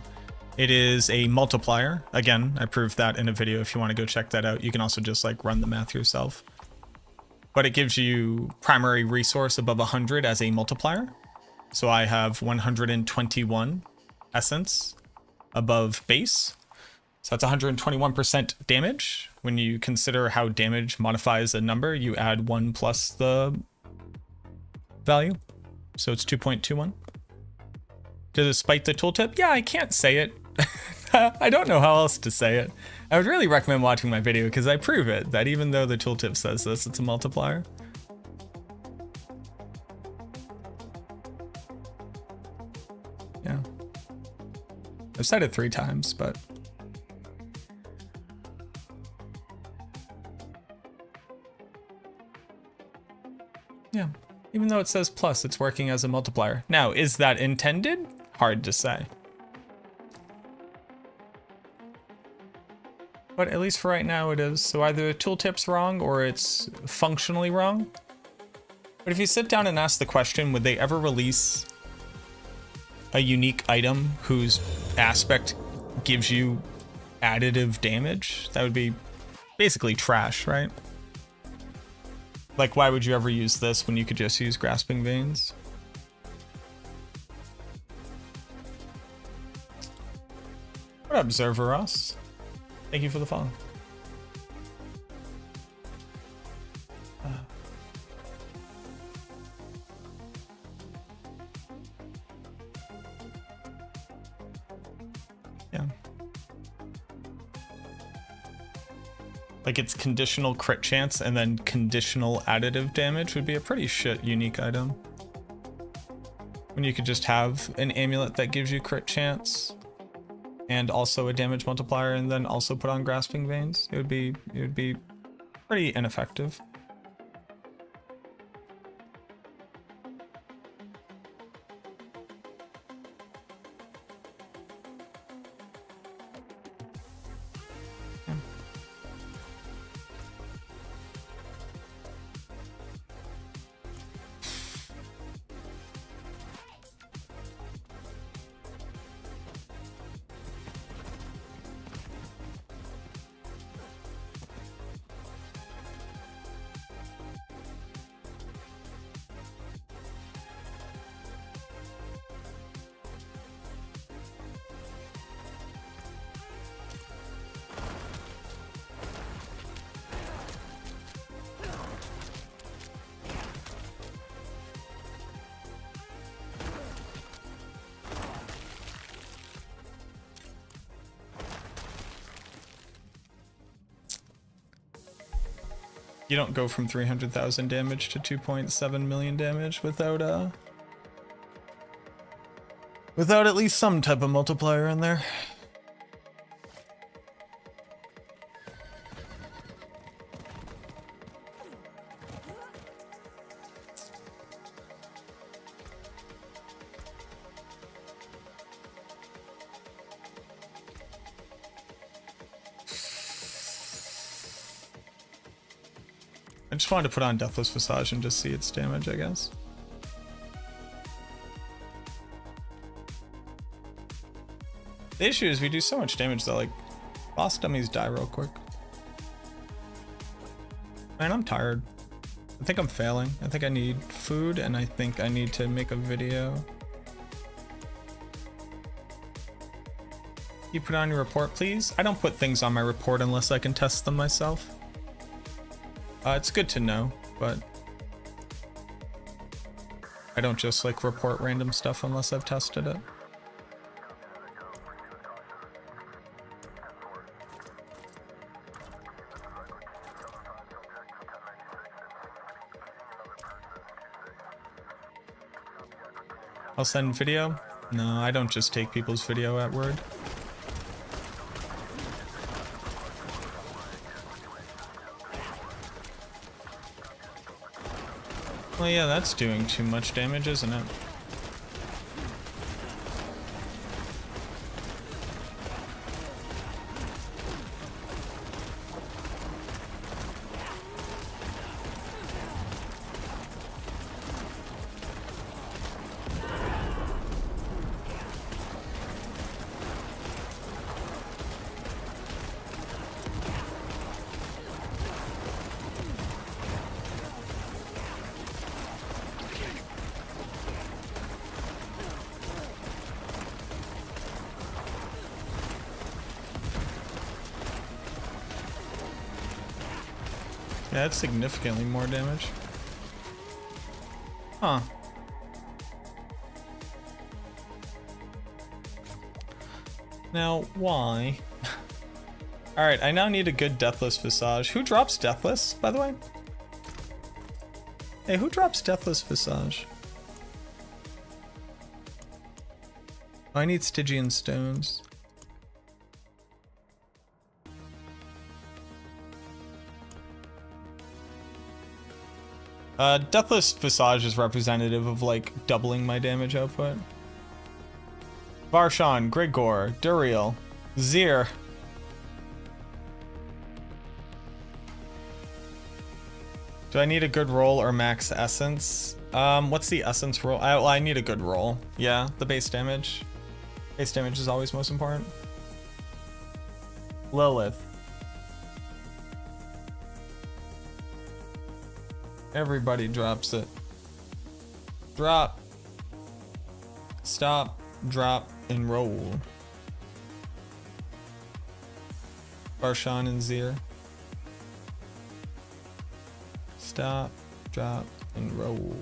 it is a multiplier. Again, I proved that in a video. If you want to go check that out, you can also just like run the math yourself. But it gives you primary resource above 100 as a multiplier. So I have 121 essence above base. So that's 121% damage. When you consider how damage modifies a number, you add 1 plus the value. So it's 2.21. Does it spike the tooltip? Yeah, I can't say it. I don't know how else to say it. I would really recommend watching my video because I prove it, that even though the tooltip says this, it's a multiplier. Yeah. I've said it 3 times, but yeah, even though it says plus, it's working as a multiplier. Now, is that intended? Hard to say. But at least for right now it is. So either the tooltip's wrong or it's functionally wrong. But if you sit down and ask the question, would they ever release a unique item whose aspect gives you additive damage? That would be basically trash, right? Like, why would you ever use this when you could just use Grasping Veins? What up, Observer Us? Thank you for the follow. Yeah. Like it's conditional crit chance and then conditional additive damage would be a pretty shit unique item. When you could just have an amulet that gives you crit chance and also a damage multiplier and then also put on Grasping Veins, it would be pretty ineffective. You don't go from 300,000 damage to 2.7 million damage without without at least some type of multiplier in there. I just wanted to put on Deathless Visage and just see its damage, I guess. The issue is we do so much damage that, like, boss dummies die real quick. Man, I'm tired. I think I'm failing. I think I need food, and I think I need to make a video. You put on your report, please? I don't put things on my report unless I can test them myself. It's good to know, but I don't just like report random stuff unless I've tested it. I'll send video? No, I don't just take people's video at word. Well, yeah, that's doing too much damage, isn't it? Yeah, that's significantly more damage. Huh. Now, why? Alright, I now need a good Deathless Visage. Who drops Deathless, by the way? Hey, who drops Deathless Visage? Oh, I need Stygian Stones. Deathless Visage is representative of, like, doubling my damage output. Varshan, Grigor, Duriel, Zir. Do I need a good roll or max essence? What's the essence roll? I need a good roll. Yeah, the base damage. Base damage is always most important. Lilith. Everybody drops it. Drop. Stop, drop, and roll. Barshan and Zir. Stop, drop, and roll.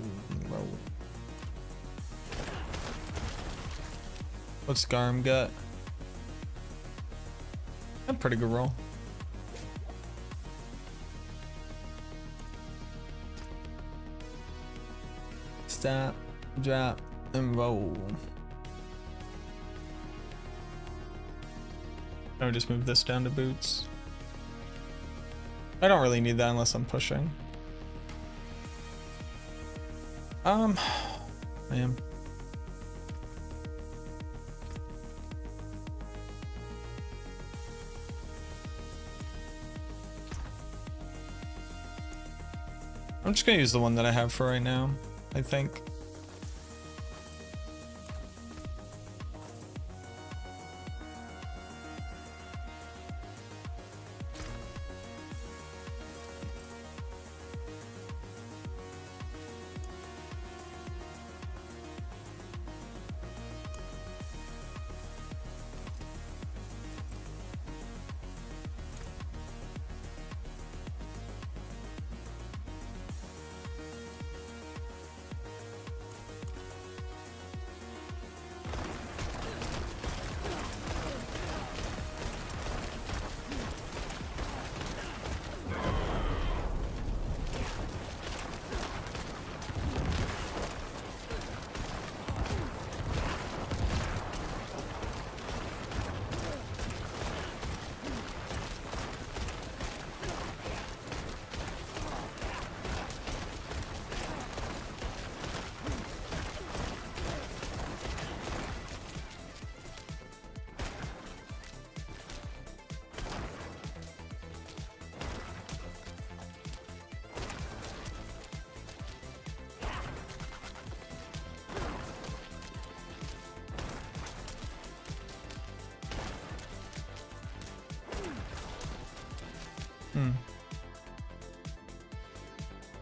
What's Garm got? A pretty good roll. Stop, drop, and roll. I would just move this down to boots. I don't really need that unless I'm pushing. I am. I'm just gonna use the one that I have for right now, I think.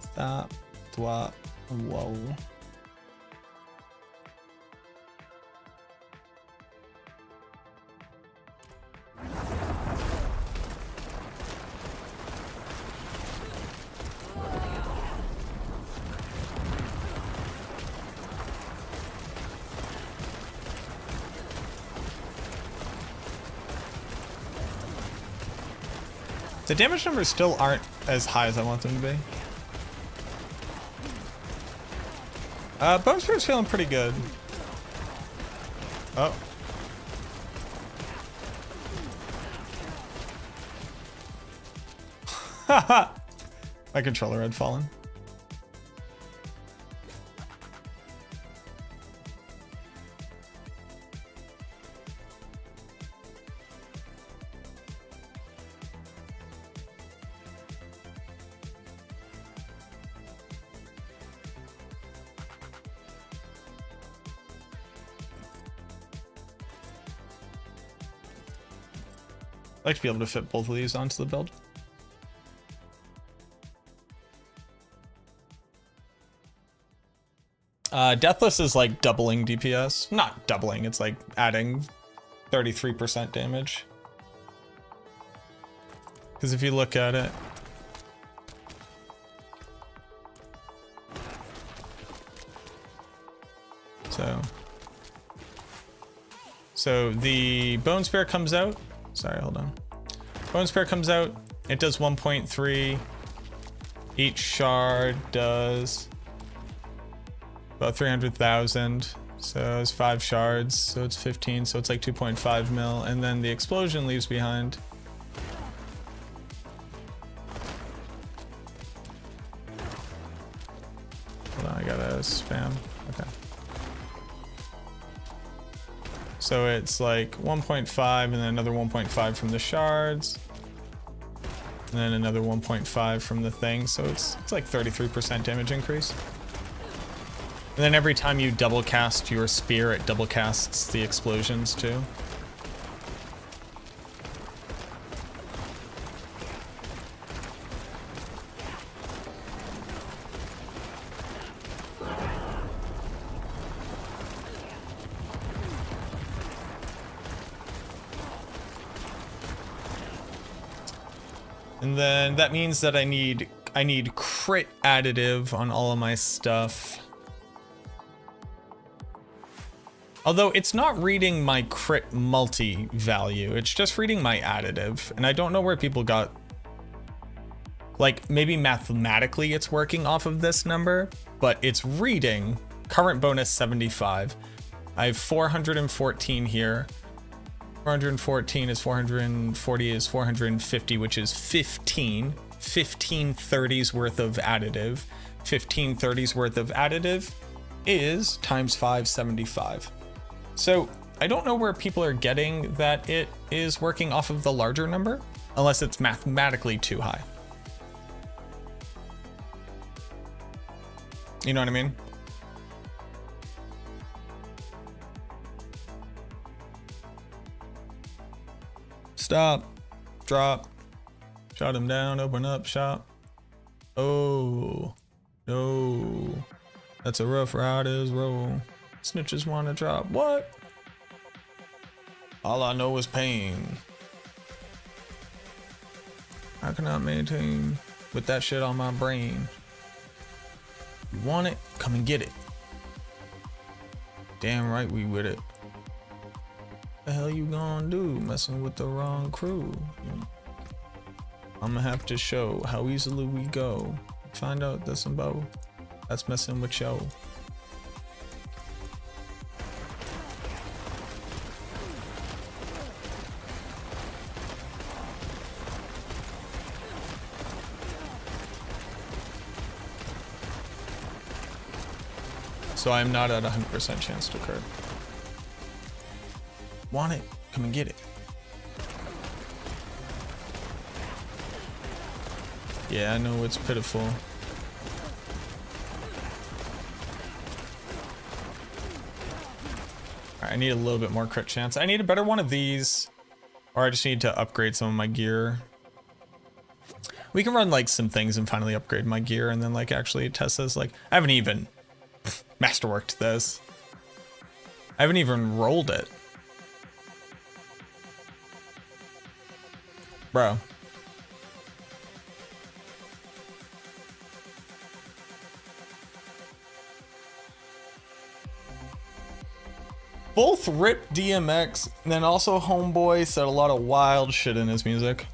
Stop. Twat. Whoa. The damage numbers still aren't as high as I want them to be. Bone Spirit's feeling pretty good. Oh. Haha! My controller had fallen. I'd like to be able to fit both of these onto the build. Deathless is like doubling DPS. Not doubling, it's like adding 33% damage. Because if you look at it, so the Bone Spirit comes out. Sorry, hold on. Bone Spirit comes out. It does 1.3. Each shard does about 300,000. So it's 5 shards. So it's 15. So it's like 2.5 mil. And then the explosion leaves behind. Hold on, I gotta spam. Okay. So it's like 1.5 and then another 1.5 from the shards. And then another 1.5 from the thing. So it's like 33% damage increase. And then every time you double cast your spear, it double casts the explosions too. And then that means that I need crit additive on all of my stuff. Although it's not reading my crit multi value, it's just reading my additive. And I don't know where people got, like maybe mathematically it's working off of this number, but it's reading current bonus 75. I have 414 here. 414 is 440 is 450, which is 15 30s worth of additive. 15 30s worth of additive is times 575. So I don't know where people are getting that it is working off of the larger number, unless it's mathematically too high. You know what I mean? Stop, drop, shut him down, open up shop. Oh, no, that's a Rough Riders roll. Snitches wanna drop, what? All I know is pain. I cannot maintain with that shit on my brain. You want it? Come and get it. Damn right we with it. The hell you gonna do messing with the wrong crew? I'ma have to show how easily we go. Find out that's about that's messing with yo. So I'm not at 100% chance to crit. Want it? Come and get it. Yeah, I know it's pitiful. Alright, I need a little bit more crit chance. I need a better one of these, or I just need to upgrade some of my gear. We can run like some things and finally upgrade my gear and then like actually test this. Like I haven't even masterworked this. I haven't even rolled it. Bro. Both Rip DMX and then also Homeboy said a lot of wild shit in his music.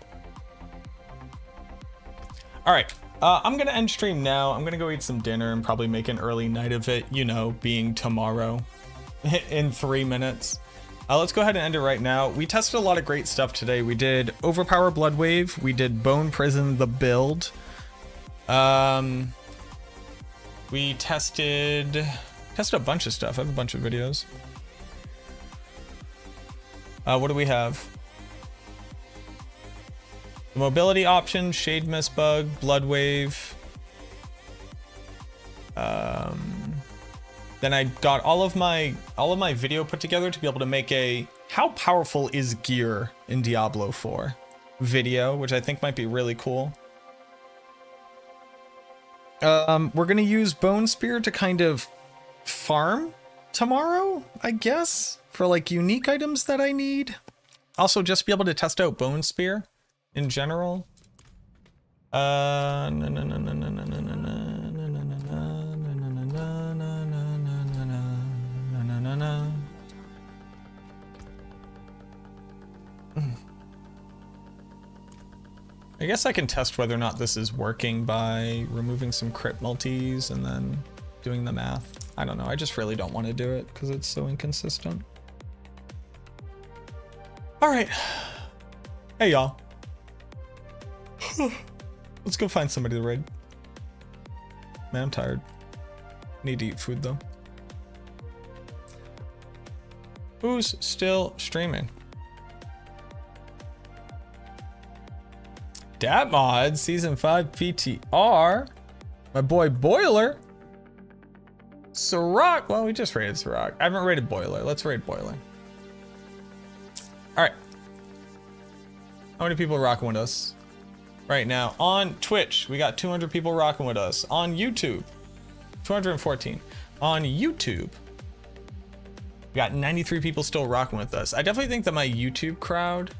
Alright, I'm gonna end stream now. I'm gonna go eat some dinner and probably make an early night of it, you know, being tomorrow in 3 minutes. Let's go ahead and end it right now. We tested a lot of great stuff today. We did Overpower Blood Wave. We did Bone Prison the build. We tested a bunch of stuff. I have a bunch of videos. What do we have? The mobility option, Shade Mist Bug, Blood Wave. Then I got all of my video put together to be able to make a how powerful is gear in Diablo 4 video, which I think might be really cool. We're gonna use Bone Spear to kind of farm tomorrow, I guess, for like unique items that I need. Also, just be able to test out Bone Spear in general. I guess I can test whether or not this is working by removing some crit multis and then doing the math. I don't know. I just really don't want to do it because it's so inconsistent. All right. Hey, y'all. Let's go find somebody to raid. Man, I'm tired. Need to eat food, though. Who's still streaming? Dat Mod, Season 5 PTR. My boy Boiler. Ciroc. Well, we just raided Ciroc. I haven't raided Boiler. Let's raid Boiler. All right. How many people are rocking with us right now? On Twitch, we got 200 people rocking with us. On YouTube, 214. On YouTube, we got 93 people still rocking with us. I definitely think that my YouTube crowd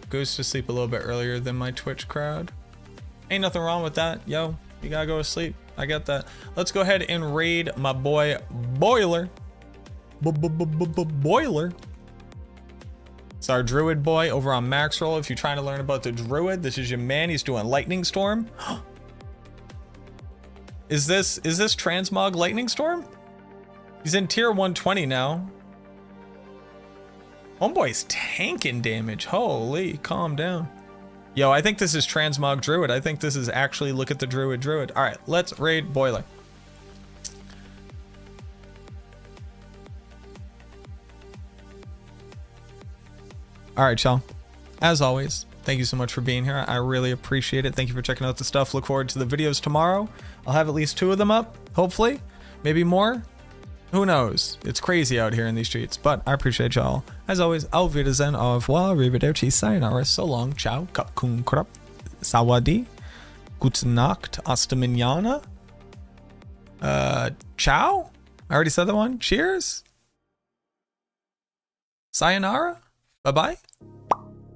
goes to sleep a little bit earlier than my Twitch crowd. Ain't nothing wrong with that. Yo, you gotta go to sleep. I get that. Let's go ahead and raid my boy Boiler. Boiler. It's our Druid boy over on Maxroll. If you're trying to learn about the Druid, this is your man. He's doing Lightning Storm. Is this Transmog Lightning Storm? He's in tier 120 now. Homeboy's tanking damage. Holy, calm down. Yo, I think this is Transmog Druid. I think this is actually look at the Druid. All right, let's raid Boiler. All right, y'all. As always, thank you so much for being here. I really appreciate it. Thank you for checking out the stuff. Look forward to the videos tomorrow. I'll have at least 2 of them up, hopefully. Maybe more. Who knows? It's crazy out here in these streets, but I appreciate y'all. As always, auf Wiedersehen, au revoir, arrivederci, sayonara, so long, ciao, kapkun krap, sawadi, gute Nacht, hasta mañana, ciao? I already said that one. Cheers. Sayonara. Bye-bye.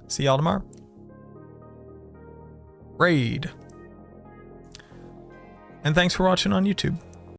See y'all tomorrow. Raid. And thanks for watching on YouTube.